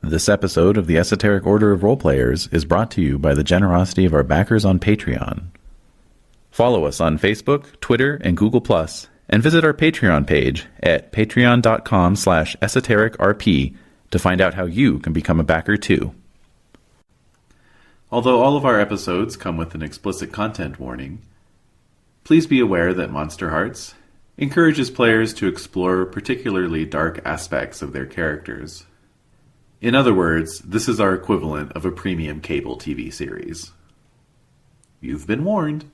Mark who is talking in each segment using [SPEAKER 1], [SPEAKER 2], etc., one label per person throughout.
[SPEAKER 1] This episode of the Esoteric Order of Roleplayers is brought to you by the generosity of our backers on Patreon. Follow us on Facebook, Twitter, and Google+, and visit our Patreon page at patreon.com/esotericrp to find out how you can become a backer too. Although all of our episodes come with an explicit content warning, please be aware that Monsterhearts encourages players to explore particularly dark aspects of their characters. In other words, this is our equivalent of a premium cable TV series. You've been warned.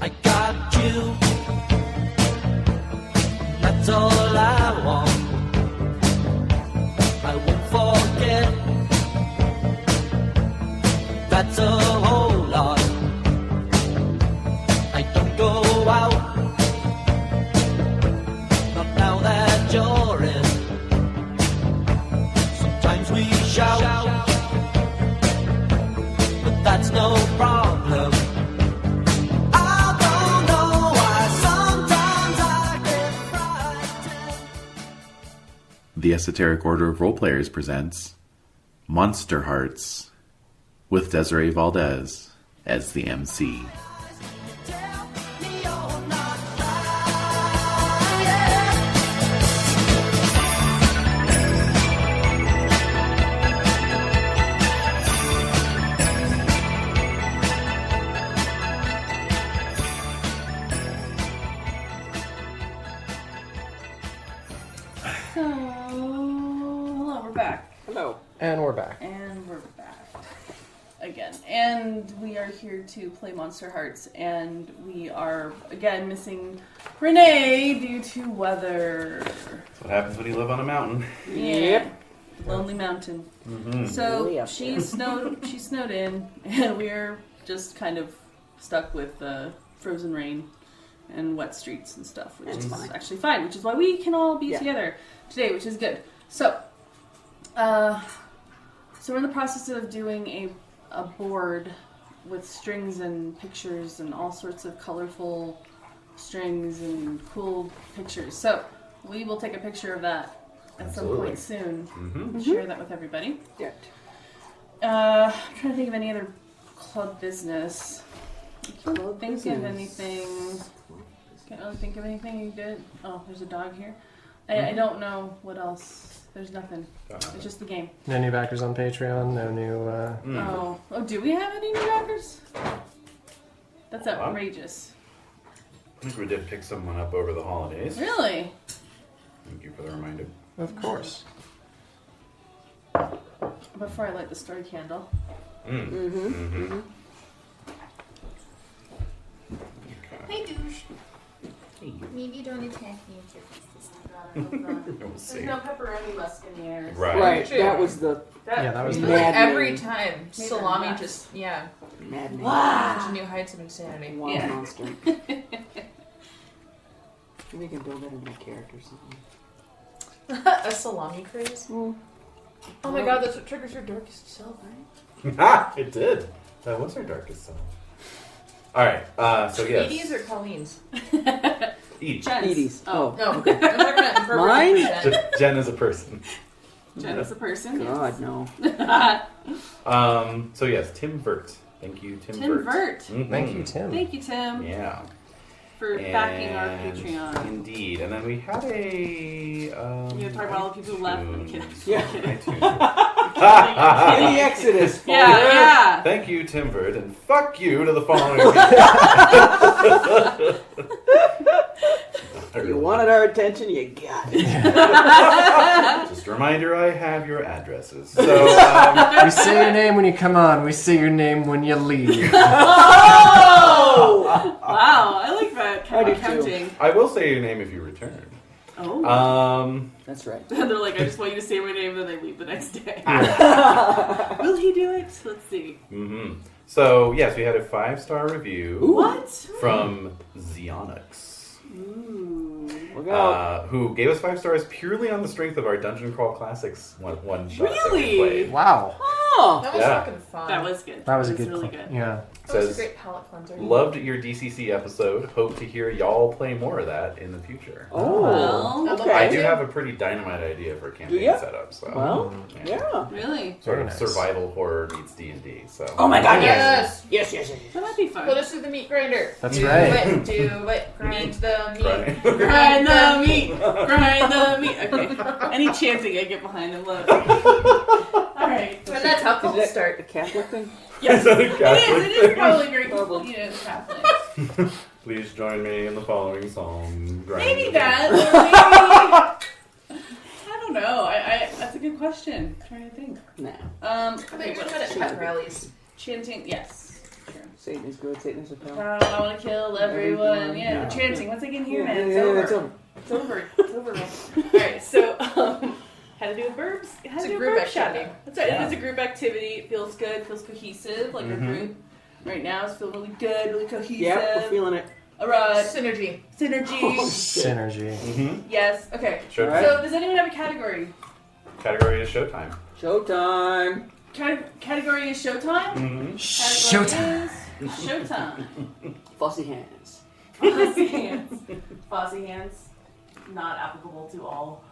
[SPEAKER 2] I got you. That's all I want. I won't forget. That's a whole lot. I don't go out. Not now that you're in. Sometimes we shout, but that's no problem. I don't know why sometimes I get frightened.
[SPEAKER 1] The Esoteric Order of Roleplayers presents Monsterhearts with Desiree Valdez as the MC.
[SPEAKER 2] Tell me you're not lying.
[SPEAKER 3] So, hello, we're back.
[SPEAKER 4] Hello. And we're back.
[SPEAKER 3] And we're back. Again. And we are here to play Monsterhearts, and we are, again, missing Renee due to weather.
[SPEAKER 1] That's what happens when you live on a mountain.
[SPEAKER 3] Yeah. Lonely Mountain. So,
[SPEAKER 4] Way up
[SPEAKER 3] she snowed in, and we're just kind of stuck with frozen rain and wet streets and stuff, which is actually fine, which is why we can all be together today, which is good. So, so we're in the process of doing a board with strings and pictures and all sorts of colorful strings and cool pictures. So, we will take a picture of that at some point soon and share that with everybody.
[SPEAKER 4] Yeah.
[SPEAKER 3] I'm trying to think of any other club business.
[SPEAKER 4] Club
[SPEAKER 3] Think
[SPEAKER 4] business.
[SPEAKER 3] of anything. Can't really think of anything you did. Oh, there's a dog here. I don't know what else. There's nothing. It's just the game.
[SPEAKER 4] No new backers on Patreon. No new.
[SPEAKER 3] Oh, do we have any new backers? That's outrageous.
[SPEAKER 1] I think we did pick someone up over the holidays.
[SPEAKER 3] Really?
[SPEAKER 1] Thank you for the reminder.
[SPEAKER 4] Of course.
[SPEAKER 3] Before I light the story candle.
[SPEAKER 5] Hey, douche. Maybe don't attack me with your face this time.
[SPEAKER 1] We'll
[SPEAKER 3] There's
[SPEAKER 1] see.
[SPEAKER 3] no pepperoni musk in the air.
[SPEAKER 1] Right.
[SPEAKER 6] That was the
[SPEAKER 4] Yeah, that was the.
[SPEAKER 6] mad
[SPEAKER 5] Every time.
[SPEAKER 3] Made
[SPEAKER 5] Salami
[SPEAKER 3] her nuts.
[SPEAKER 5] just, yeah.
[SPEAKER 6] mad name.
[SPEAKER 5] Such a new heights of insanity.
[SPEAKER 6] Wild
[SPEAKER 3] Yeah.
[SPEAKER 6] monster. We can build that into a character or something.
[SPEAKER 5] A salami craze? Oh my god, that's what triggers your darkest self, right?
[SPEAKER 1] Ah, it did. That was our darkest self. Alright, so yes.
[SPEAKER 5] Edie's or Colleen's?
[SPEAKER 1] Each.
[SPEAKER 3] Jen's.
[SPEAKER 6] Edie's.
[SPEAKER 3] Oh,
[SPEAKER 5] No, I'm talking about
[SPEAKER 6] Mine?
[SPEAKER 1] Jen is a person.
[SPEAKER 3] Jen is a person.
[SPEAKER 6] God, no.
[SPEAKER 1] So yes, Tim Vert. Thank you, Tim
[SPEAKER 3] Tim
[SPEAKER 1] Vert.
[SPEAKER 3] Vert.
[SPEAKER 4] Thank you, Tim.
[SPEAKER 3] Thank you, Tim,
[SPEAKER 1] Yeah.
[SPEAKER 3] for backing our
[SPEAKER 1] And
[SPEAKER 3] Patreon.
[SPEAKER 1] Indeed. And then we had a...
[SPEAKER 3] You gonna talk about all the people who left? I'm kidding.
[SPEAKER 6] Yeah.
[SPEAKER 1] iTunes.
[SPEAKER 6] In the Exodus.
[SPEAKER 3] Yeah.
[SPEAKER 1] Thank you, Tim Vert, and fuck you to the following.
[SPEAKER 6] You wanted our attention, you got it.
[SPEAKER 1] Just a reminder, I have your addresses. So,
[SPEAKER 4] We say your name when you come on. We say your name when you leave.
[SPEAKER 3] Oh! Wow, I like that kind
[SPEAKER 6] I
[SPEAKER 3] of
[SPEAKER 6] do too.
[SPEAKER 3] counting.
[SPEAKER 1] I will say your name if you return.
[SPEAKER 3] Oh.
[SPEAKER 6] That's right.
[SPEAKER 3] They're like, I just want you to say my name, then they leave the next day. Will he do it? Let's see.
[SPEAKER 1] So, yes, we had a 5-star review
[SPEAKER 3] What?
[SPEAKER 1] from Xeonix.
[SPEAKER 3] Ooh.
[SPEAKER 6] Look out.
[SPEAKER 1] Who gave us 5 stars purely on the strength of our Dungeon Crawl Classics one shot that we
[SPEAKER 3] Really?
[SPEAKER 1] played.
[SPEAKER 4] Wow.
[SPEAKER 6] Oh.
[SPEAKER 7] That was
[SPEAKER 8] Yeah.
[SPEAKER 7] fucking fun.
[SPEAKER 3] That was good.
[SPEAKER 4] That was a
[SPEAKER 3] It
[SPEAKER 4] good
[SPEAKER 3] really
[SPEAKER 4] cl-
[SPEAKER 3] good.
[SPEAKER 4] Yeah.
[SPEAKER 7] That was a
[SPEAKER 8] Says,
[SPEAKER 7] great palate cleanser.
[SPEAKER 8] loved your DCC episode. Hope to hear y'all play more of that in the future.
[SPEAKER 6] Oh.
[SPEAKER 3] Well,
[SPEAKER 6] okay.
[SPEAKER 8] I do have a pretty dynamite idea for a campaign
[SPEAKER 6] ya?
[SPEAKER 8] setup. So
[SPEAKER 6] Well, yeah.
[SPEAKER 3] Really?
[SPEAKER 8] sort
[SPEAKER 4] Very
[SPEAKER 8] of
[SPEAKER 4] nice.
[SPEAKER 8] survival horror meets D&D. So.
[SPEAKER 6] Oh my god,
[SPEAKER 7] Yes.
[SPEAKER 6] yes. Yes.
[SPEAKER 3] That might be fun.
[SPEAKER 7] Put us through the meat grinder.
[SPEAKER 4] That's
[SPEAKER 7] do
[SPEAKER 4] right.
[SPEAKER 7] It, do it. Grind the meat.
[SPEAKER 8] Right.
[SPEAKER 3] Grind the meat. Grind the meat. Okay. Any chanting I get behind, I love it. All right.
[SPEAKER 7] And that's how
[SPEAKER 6] Is
[SPEAKER 7] cults
[SPEAKER 6] that
[SPEAKER 7] start.
[SPEAKER 6] a Catholic thing?
[SPEAKER 3] Yes,
[SPEAKER 8] that a
[SPEAKER 3] it
[SPEAKER 8] Catholic
[SPEAKER 3] is. It is
[SPEAKER 8] thing?
[SPEAKER 3] probably very,
[SPEAKER 6] Probably.
[SPEAKER 3] Catholic.
[SPEAKER 8] Please join me in the following song.
[SPEAKER 3] Maybe that. Or maybe, I don't know. I that's a good question. I'm trying to think.
[SPEAKER 6] Nah.
[SPEAKER 7] I
[SPEAKER 3] Okay,
[SPEAKER 7] think we're
[SPEAKER 3] what
[SPEAKER 7] good at pep rallies.
[SPEAKER 3] chanting? Yes. Sure.
[SPEAKER 6] Satan is good. Satan is a pal.
[SPEAKER 3] I want to kill everyone.
[SPEAKER 6] Everyone.
[SPEAKER 3] Yeah,
[SPEAKER 6] Yeah.
[SPEAKER 3] chanting. Once I get here,
[SPEAKER 6] Yeah,
[SPEAKER 3] man,
[SPEAKER 6] yeah,
[SPEAKER 3] it's over.
[SPEAKER 6] it's over.
[SPEAKER 3] It's over. It's over. All right. So, how to do a burbs? How
[SPEAKER 7] It's
[SPEAKER 3] to
[SPEAKER 7] a
[SPEAKER 3] do
[SPEAKER 7] group
[SPEAKER 3] burp shout
[SPEAKER 7] activity.
[SPEAKER 3] out. That's right.
[SPEAKER 8] Yeah.
[SPEAKER 3] It is a group activity. It feels good. Feels cohesive. Like a group. Right now, it's feeling really good. Really cohesive.
[SPEAKER 6] Yep, we're feeling it.
[SPEAKER 3] All right.
[SPEAKER 7] Synergy.
[SPEAKER 3] Synergy.
[SPEAKER 4] Synergy.
[SPEAKER 8] Mm-hmm.
[SPEAKER 3] Yes. Okay.
[SPEAKER 8] Showtime.
[SPEAKER 6] Alright.
[SPEAKER 3] So, does anyone have a category?
[SPEAKER 8] Category is Showtime.
[SPEAKER 6] Showtime.
[SPEAKER 3] Category is Showtime.
[SPEAKER 8] Mm-hmm.
[SPEAKER 4] Showtime.
[SPEAKER 3] Is Showtime.
[SPEAKER 6] Fussy hands.
[SPEAKER 3] Bossy hands. Bossy hands. Not applicable to all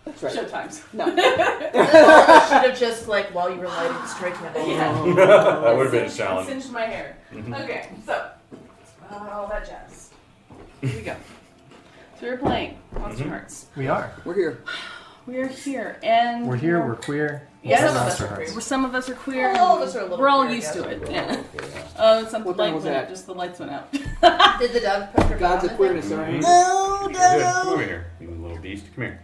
[SPEAKER 6] That's right.
[SPEAKER 3] Showtimes.
[SPEAKER 6] No.
[SPEAKER 7] I should have just, like, while you were lighting, striking it.
[SPEAKER 3] Yeah.
[SPEAKER 8] That would have been a
[SPEAKER 3] Singed-
[SPEAKER 8] challenge.
[SPEAKER 3] Singed my hair.
[SPEAKER 8] Mhm.
[SPEAKER 3] Okay, so all that jazz. Here we go. So we're playing Monsterhearts.
[SPEAKER 4] We are.
[SPEAKER 6] We're here.
[SPEAKER 3] We're here, and
[SPEAKER 4] We're here. We're queer.
[SPEAKER 3] Yes.
[SPEAKER 4] We're
[SPEAKER 7] Some of us are
[SPEAKER 4] Monsterhearts.
[SPEAKER 7] queer.
[SPEAKER 3] Some of us are queer.
[SPEAKER 7] All of us are a little
[SPEAKER 3] We're all
[SPEAKER 7] queer,
[SPEAKER 3] used
[SPEAKER 7] yes.
[SPEAKER 3] to it. Yeah. Oh, some
[SPEAKER 6] What the
[SPEAKER 3] light
[SPEAKER 6] hell was
[SPEAKER 3] went out.
[SPEAKER 6] that?
[SPEAKER 3] Just the lights went out.
[SPEAKER 7] Did the dog put her
[SPEAKER 6] Gods
[SPEAKER 7] bum
[SPEAKER 6] of
[SPEAKER 7] in
[SPEAKER 6] queerness,
[SPEAKER 7] it?
[SPEAKER 6] alright?
[SPEAKER 3] Oh,
[SPEAKER 8] Good. Come over here, you little beast. Come here.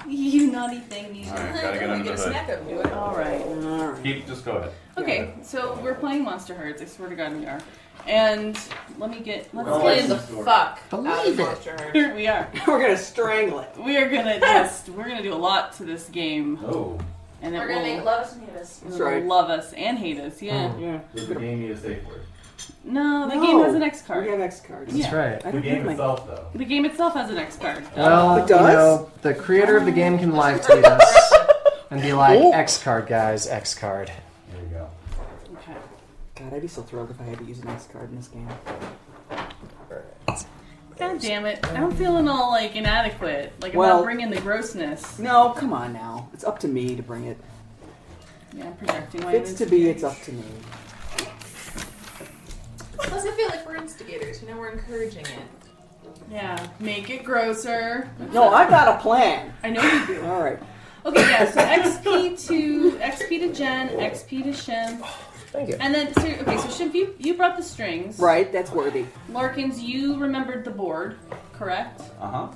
[SPEAKER 3] you naughty thing, you.
[SPEAKER 8] All right, gotta get
[SPEAKER 7] You
[SPEAKER 8] under
[SPEAKER 7] get a
[SPEAKER 8] the hood.
[SPEAKER 7] snack out of it.
[SPEAKER 3] All right.
[SPEAKER 6] Alright.
[SPEAKER 8] Just go ahead.
[SPEAKER 3] Okay, so we're playing Monsterhearts. I swear to God, we are. And let's
[SPEAKER 8] Well,
[SPEAKER 3] play
[SPEAKER 7] Playing the fuck out of
[SPEAKER 4] Believe it.
[SPEAKER 7] Monsterhearts.
[SPEAKER 3] Here we are.
[SPEAKER 6] We're gonna strangle it.
[SPEAKER 3] We're gonna do a lot to this game,
[SPEAKER 8] Oh,
[SPEAKER 3] and it
[SPEAKER 7] We're gonna make
[SPEAKER 3] will
[SPEAKER 7] love us and hate us.
[SPEAKER 6] That's right.
[SPEAKER 3] love us and hate us. Yeah.
[SPEAKER 6] Yeah.
[SPEAKER 8] does the game need a safe word?
[SPEAKER 3] No, the
[SPEAKER 6] No.
[SPEAKER 3] game has an X
[SPEAKER 6] We
[SPEAKER 3] card.
[SPEAKER 6] have X cards.
[SPEAKER 3] Yeah.
[SPEAKER 4] That's right.
[SPEAKER 6] I
[SPEAKER 8] The
[SPEAKER 6] don't
[SPEAKER 8] game
[SPEAKER 6] have my...
[SPEAKER 8] itself, though.
[SPEAKER 3] The game itself has an X card.
[SPEAKER 4] Well,
[SPEAKER 6] It does?
[SPEAKER 4] you know, the creator of the game can live tweet us and be like,
[SPEAKER 6] Oh.
[SPEAKER 4] X card, guys, X card.
[SPEAKER 8] There you go.
[SPEAKER 3] Okay.
[SPEAKER 6] God, I'd be so thrilled if I had to use an X card in this game.
[SPEAKER 3] God damn it! I'm feeling all like inadequate. Like I'm
[SPEAKER 6] Well-
[SPEAKER 3] not bringing the grossness.
[SPEAKER 6] No, come on now. It's up to me to bring it.
[SPEAKER 3] Yeah, I'm projecting my.
[SPEAKER 6] If it's to be, it's up to me.
[SPEAKER 7] Plus, I feel like we're instigators. You know, we're encouraging it.
[SPEAKER 3] Yeah, make it grosser.
[SPEAKER 6] No, I got a plan.
[SPEAKER 3] I know you do.
[SPEAKER 6] Alright.
[SPEAKER 3] Okay, yeah. So XP to Jen, XP to Shim,
[SPEAKER 4] Thank you.
[SPEAKER 3] and then so Shim, you brought the strings.
[SPEAKER 6] Right, that's worthy.
[SPEAKER 3] Larkins, you remembered the board, correct?
[SPEAKER 8] Uh-huh.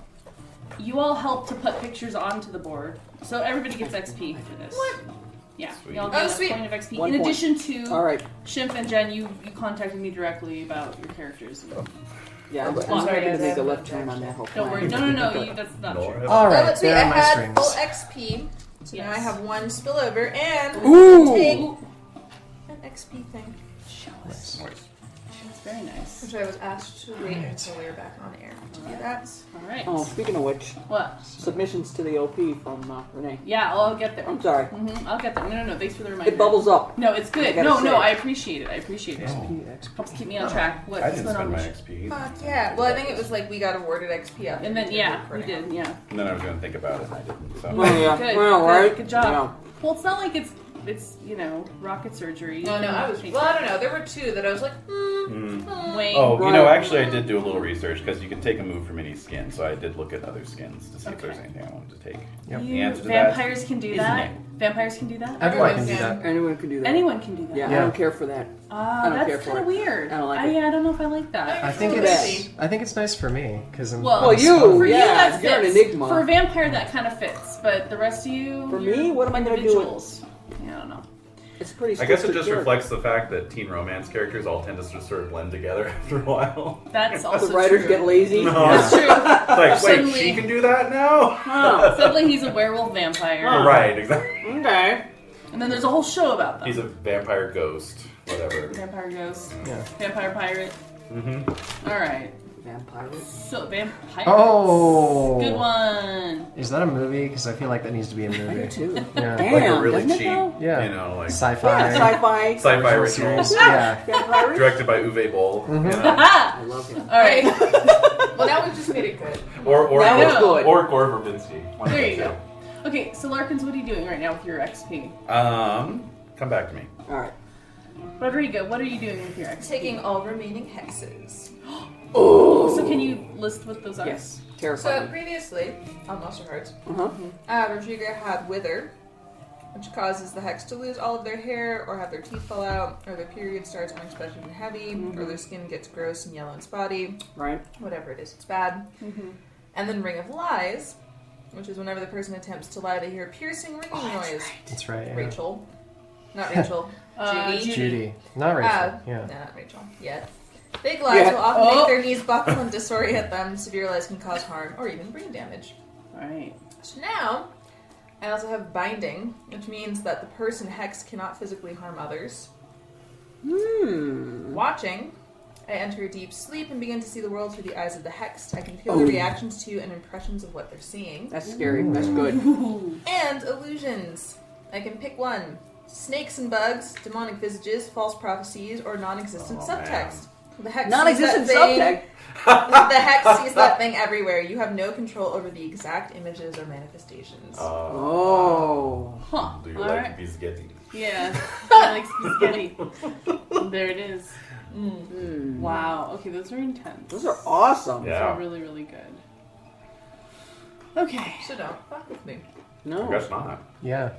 [SPEAKER 3] You all helped to put pictures onto the board, so everybody gets XP for this. What? Yeah,
[SPEAKER 8] Sweet.
[SPEAKER 3] y'all
[SPEAKER 7] Oh,
[SPEAKER 3] get a
[SPEAKER 7] sweet.
[SPEAKER 3] point of XP.
[SPEAKER 6] One
[SPEAKER 3] In
[SPEAKER 6] point.
[SPEAKER 3] addition to
[SPEAKER 6] Alright.
[SPEAKER 3] Shimp and Jen, you contacted me directly about your characters.
[SPEAKER 6] Yeah, I'm
[SPEAKER 3] Well,
[SPEAKER 6] sorry
[SPEAKER 3] sorry,
[SPEAKER 6] to make a
[SPEAKER 7] guys.
[SPEAKER 6] left turn on that whole
[SPEAKER 3] Don't worry.
[SPEAKER 6] plan.
[SPEAKER 3] No. That's not
[SPEAKER 8] Nor
[SPEAKER 3] true.
[SPEAKER 8] have
[SPEAKER 4] All
[SPEAKER 7] Well,
[SPEAKER 4] right,
[SPEAKER 7] let's see.
[SPEAKER 4] there
[SPEAKER 7] I
[SPEAKER 4] are my
[SPEAKER 7] had
[SPEAKER 4] strings.
[SPEAKER 7] full XP, so now I
[SPEAKER 3] Yes.
[SPEAKER 7] have one spillover and
[SPEAKER 6] Ooh!
[SPEAKER 7] take an XP thing,
[SPEAKER 3] That's very nice.
[SPEAKER 7] which I was asked to wait until we were back on air to do that.
[SPEAKER 3] All right.
[SPEAKER 6] Oh, speaking of which,
[SPEAKER 3] What?
[SPEAKER 6] submissions to the OP from Renee.
[SPEAKER 3] Yeah, I'll get there.
[SPEAKER 6] I'm sorry.
[SPEAKER 3] I'll get there. No. Thanks for the reminder.
[SPEAKER 6] It bubbles up.
[SPEAKER 3] No, it's
[SPEAKER 6] I
[SPEAKER 3] good.
[SPEAKER 6] gotta
[SPEAKER 3] No,
[SPEAKER 6] say.
[SPEAKER 3] I appreciate it. Helps keep me on track. What's
[SPEAKER 8] I didn't
[SPEAKER 3] going
[SPEAKER 8] spend
[SPEAKER 3] on?
[SPEAKER 8] my XP.
[SPEAKER 7] Fuck yeah. Well, I think it was like we got awarded XP up.
[SPEAKER 3] And then we did. Yeah.
[SPEAKER 8] And then I was going to think about it, and I didn't. So.
[SPEAKER 6] Oh, yeah.
[SPEAKER 3] Good.
[SPEAKER 6] Well,
[SPEAKER 3] good,
[SPEAKER 6] right?
[SPEAKER 3] Good job.
[SPEAKER 6] Yeah.
[SPEAKER 3] Well, it's not like it's rocket surgery.
[SPEAKER 7] No, I was. Well, I don't know. There were two that I was like,
[SPEAKER 3] Wayne.
[SPEAKER 8] Oh, you
[SPEAKER 6] Right.
[SPEAKER 8] know, actually, I did do a little research because you can take a move from any skin, so I did look at other skins to see if there's anything I wanted to take.
[SPEAKER 4] Yep.
[SPEAKER 8] The answer to that
[SPEAKER 3] Vampires can do
[SPEAKER 8] is
[SPEAKER 3] that.
[SPEAKER 8] no.
[SPEAKER 3] Vampires can do that.
[SPEAKER 4] Everyone can
[SPEAKER 7] Everyone
[SPEAKER 4] do
[SPEAKER 7] can.
[SPEAKER 4] that.
[SPEAKER 6] Anyone can do that.
[SPEAKER 3] Anyone can do that.
[SPEAKER 6] Yeah,
[SPEAKER 4] Yeah.
[SPEAKER 6] I don't care for that. I don't care
[SPEAKER 3] That's
[SPEAKER 6] for
[SPEAKER 3] kind of
[SPEAKER 6] it.
[SPEAKER 3] weird.
[SPEAKER 6] I don't like it.
[SPEAKER 3] I don't know if I like that.
[SPEAKER 4] I think
[SPEAKER 7] Look
[SPEAKER 4] it's.
[SPEAKER 7] at
[SPEAKER 4] I think it's nice for me because I'm.
[SPEAKER 3] Well,
[SPEAKER 6] Well, you-
[SPEAKER 3] for you
[SPEAKER 6] yeah,
[SPEAKER 3] that
[SPEAKER 6] you're an
[SPEAKER 3] fits.
[SPEAKER 6] enigma.
[SPEAKER 3] For a vampire, that kind of fits. But the rest of you,
[SPEAKER 6] For
[SPEAKER 3] you're
[SPEAKER 6] me, what am I gonna do with-
[SPEAKER 3] individuals. Yeah, I don't know.
[SPEAKER 6] It's pretty.
[SPEAKER 8] I guess it
[SPEAKER 6] strict
[SPEAKER 8] just
[SPEAKER 6] character.
[SPEAKER 8] reflects the fact that teen romance characters all tend to just sort of blend together after a while.
[SPEAKER 3] That's also
[SPEAKER 6] The writers
[SPEAKER 3] true.
[SPEAKER 6] get lazy.
[SPEAKER 8] No.
[SPEAKER 3] That's true.
[SPEAKER 8] It's like, wait,
[SPEAKER 3] Suddenly-
[SPEAKER 8] she can do that now?
[SPEAKER 6] Oh,
[SPEAKER 3] Suddenly he's a werewolf vampire.
[SPEAKER 8] Right, exactly.
[SPEAKER 6] okay.
[SPEAKER 3] And then there's a whole show about them.
[SPEAKER 8] He's a vampire ghost, whatever.
[SPEAKER 3] Vampire ghost.
[SPEAKER 4] Yeah.
[SPEAKER 3] Vampire pirate.
[SPEAKER 8] Mm-hmm.
[SPEAKER 3] All right.
[SPEAKER 6] Vampire.
[SPEAKER 3] So, vampires.
[SPEAKER 4] Oh!
[SPEAKER 3] Good one.
[SPEAKER 4] Is that a movie? Because I feel like that needs to be a movie.
[SPEAKER 6] Too.
[SPEAKER 4] Yeah.
[SPEAKER 6] Damn,
[SPEAKER 8] Like a really
[SPEAKER 6] doesn't it
[SPEAKER 8] cheap,
[SPEAKER 6] though?
[SPEAKER 4] Yeah.
[SPEAKER 8] you know, like
[SPEAKER 4] Sci-fi.
[SPEAKER 6] Yeah, sci-fi.
[SPEAKER 8] sci-fi original.
[SPEAKER 4] series. Yeah.
[SPEAKER 6] Vampire.
[SPEAKER 8] Directed by Uwe Boll. You know?
[SPEAKER 6] I love him.
[SPEAKER 3] All right.
[SPEAKER 7] Well, now we've just made it good.
[SPEAKER 8] Or
[SPEAKER 6] That was
[SPEAKER 8] Gore-
[SPEAKER 6] good.
[SPEAKER 8] or Gore Verbinski. One of
[SPEAKER 3] There
[SPEAKER 8] the
[SPEAKER 3] you
[SPEAKER 8] two.
[SPEAKER 3] go. Okay, so Larkins, what are you doing right now with your XP?
[SPEAKER 8] Come back to me.
[SPEAKER 6] All right.
[SPEAKER 3] Rodrigo, what are you doing with your XP?
[SPEAKER 7] Taking all remaining hexes.
[SPEAKER 3] So can you list what those are?
[SPEAKER 6] Yes.
[SPEAKER 7] So
[SPEAKER 6] Terrifying.
[SPEAKER 7] previously, on Monsterhearts,
[SPEAKER 6] Uh-huh.
[SPEAKER 7] Rodrigo had Wither, which causes the hex to lose all of their hair, or have their teeth fall out, or their period starts unexpectedly heavy, or their skin gets gross and yellow and spotty.
[SPEAKER 6] Right.
[SPEAKER 7] Whatever it is, it's bad. And then Ring of Lies, which is whenever the person attempts to lie, they hear a piercing ringing noise.
[SPEAKER 4] That's right. Yeah.
[SPEAKER 7] Rachel. Not Rachel. Judy.
[SPEAKER 4] Judy. Not Rachel.
[SPEAKER 7] No,
[SPEAKER 4] Yeah.
[SPEAKER 7] not Rachel. Yet. Big lies will often make their knees buckle and disorient them. Severe lies can cause harm or even brain damage.
[SPEAKER 3] Alright.
[SPEAKER 7] So now, I also have binding, which means that the person hexed cannot physically harm others. Watching, I enter a deep sleep and begin to see the world through the eyes of the hexed. I can feel their reactions to and impressions of what they're seeing.
[SPEAKER 6] That's scary. That's good.
[SPEAKER 7] And illusions. I can pick one. Snakes and bugs, demonic visages, false prophecies, or non-existent subtext. The hex
[SPEAKER 6] Non-existent
[SPEAKER 7] sees that thing-
[SPEAKER 6] subtext.
[SPEAKER 7] The hex sees that thing everywhere. You have no control over the exact images or manifestations.
[SPEAKER 6] Oh.
[SPEAKER 3] Huh.
[SPEAKER 8] Do you
[SPEAKER 3] All
[SPEAKER 8] like
[SPEAKER 3] right.
[SPEAKER 8] bisgetti?
[SPEAKER 3] Yeah. I like spaghetti. There it is.
[SPEAKER 6] Hmm.
[SPEAKER 3] Wow. Okay, those are intense.
[SPEAKER 6] Those are awesome.
[SPEAKER 3] Those
[SPEAKER 8] Yeah.
[SPEAKER 3] are really, really good. Okay.
[SPEAKER 7] So don't fuck with me.
[SPEAKER 8] I
[SPEAKER 6] No.
[SPEAKER 8] guess not.
[SPEAKER 4] Yeah.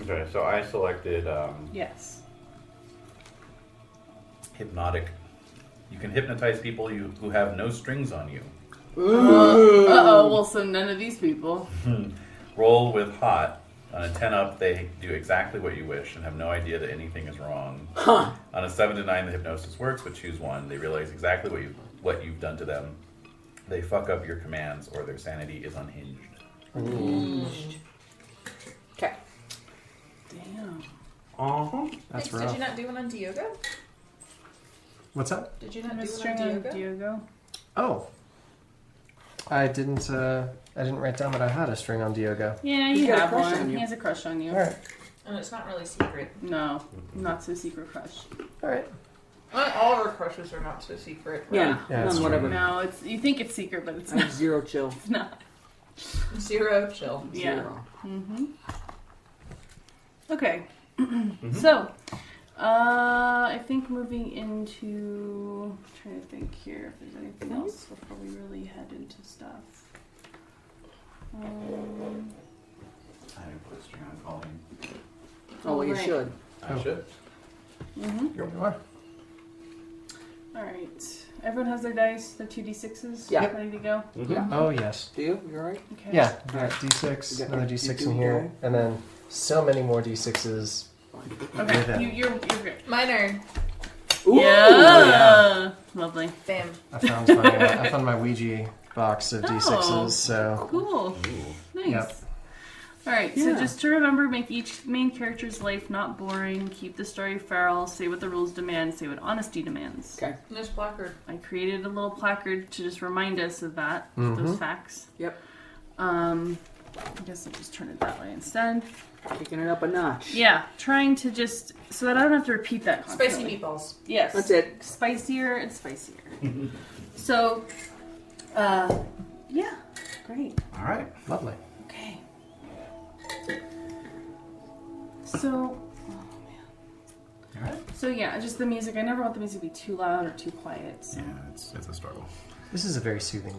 [SPEAKER 8] Okay, so I selected
[SPEAKER 3] Yes.
[SPEAKER 8] hypnotic. You can hypnotize people who have no strings on you.
[SPEAKER 3] Uh-oh, well, so none of these people.
[SPEAKER 8] Roll with hot. On a 10 up, they do exactly what you wish and have no idea that anything is wrong.
[SPEAKER 6] Huh.
[SPEAKER 8] On a 7 to 9, the hypnosis works, but choose one. They realize exactly what you've done to them. They fuck up your commands, or their sanity is unhinged.
[SPEAKER 6] Okay.
[SPEAKER 3] Damn.
[SPEAKER 8] Uh-huh.
[SPEAKER 4] That's
[SPEAKER 7] Thanks.
[SPEAKER 4] rough.
[SPEAKER 7] Did you not do one on Diogo?
[SPEAKER 4] What's up?
[SPEAKER 7] Did you not do
[SPEAKER 3] Miss
[SPEAKER 7] one
[SPEAKER 3] String
[SPEAKER 7] on
[SPEAKER 3] on
[SPEAKER 7] Diogo?
[SPEAKER 3] Diogo?
[SPEAKER 4] Oh. I didn't write down that I had a string on Diogo.
[SPEAKER 3] Yeah,
[SPEAKER 6] He's
[SPEAKER 3] you
[SPEAKER 6] got a
[SPEAKER 3] have
[SPEAKER 6] crush on
[SPEAKER 3] one.
[SPEAKER 6] you.
[SPEAKER 3] He has a crush on you.
[SPEAKER 4] Alright.
[SPEAKER 7] And it's not really secret.
[SPEAKER 3] No, not so secret crush.
[SPEAKER 4] Alright.
[SPEAKER 7] Well, all of our crushes are not so secret.
[SPEAKER 6] Yeah.
[SPEAKER 4] Yeah, that's
[SPEAKER 6] whatever.
[SPEAKER 3] No, it's you think it's secret, but it's
[SPEAKER 6] I have
[SPEAKER 3] not.
[SPEAKER 6] zero chill.
[SPEAKER 3] It's not.
[SPEAKER 7] Zero chill.
[SPEAKER 3] Yeah.
[SPEAKER 6] Zero.
[SPEAKER 3] Okay. So, I think moving into trying to think here if there's anything else before we really head into stuff.
[SPEAKER 8] I didn't put a string on calling.
[SPEAKER 6] Oh, well, you
[SPEAKER 3] Right.
[SPEAKER 6] should.
[SPEAKER 8] I should.
[SPEAKER 4] Here we are.
[SPEAKER 3] All right. Everyone has their dice, their 2d6s,
[SPEAKER 6] Yeah.
[SPEAKER 3] ready to go.
[SPEAKER 6] Yeah.
[SPEAKER 4] Oh, yes.
[SPEAKER 6] Do you? You alright?
[SPEAKER 3] Okay.
[SPEAKER 4] Yeah, we got D6,
[SPEAKER 6] You got
[SPEAKER 4] another
[SPEAKER 6] your
[SPEAKER 4] D6
[SPEAKER 6] D2
[SPEAKER 4] in here,
[SPEAKER 6] guy?
[SPEAKER 4] and then so many more D6s.
[SPEAKER 3] Okay.
[SPEAKER 4] With it.
[SPEAKER 3] You're good.
[SPEAKER 7] Minor.
[SPEAKER 6] Ooh.
[SPEAKER 3] Yeah. Lovely.
[SPEAKER 7] Bam.
[SPEAKER 4] I found my Ouija box of D6s,
[SPEAKER 3] Oh.
[SPEAKER 4] so
[SPEAKER 3] Cool. Nice.
[SPEAKER 4] Yep.
[SPEAKER 3] All right. So
[SPEAKER 6] Yeah.
[SPEAKER 3] just to remember, make each main character's life not boring. Keep the story feral. Say what the rules demand. Say what honesty demands.
[SPEAKER 6] Okay.
[SPEAKER 7] And there's placard.
[SPEAKER 3] I created a little placard to just remind us of that, those facts.
[SPEAKER 6] Yep.
[SPEAKER 3] I guess I'll just turn it that way instead.
[SPEAKER 6] Picking it up a notch.
[SPEAKER 3] Yeah, trying to just so that I don't have to repeat that
[SPEAKER 7] Spicy
[SPEAKER 3] constantly.
[SPEAKER 7] meatballs.
[SPEAKER 3] Yes.
[SPEAKER 6] That's it.
[SPEAKER 3] Spicier and spicier. So, yeah, great.
[SPEAKER 8] All right.
[SPEAKER 4] lovely.
[SPEAKER 3] Okay. So, oh man.
[SPEAKER 8] All right.
[SPEAKER 3] So yeah, just the music. I never want the music to be too loud or too quiet. So.
[SPEAKER 8] Yeah, it's a struggle.
[SPEAKER 4] This is a very soothing,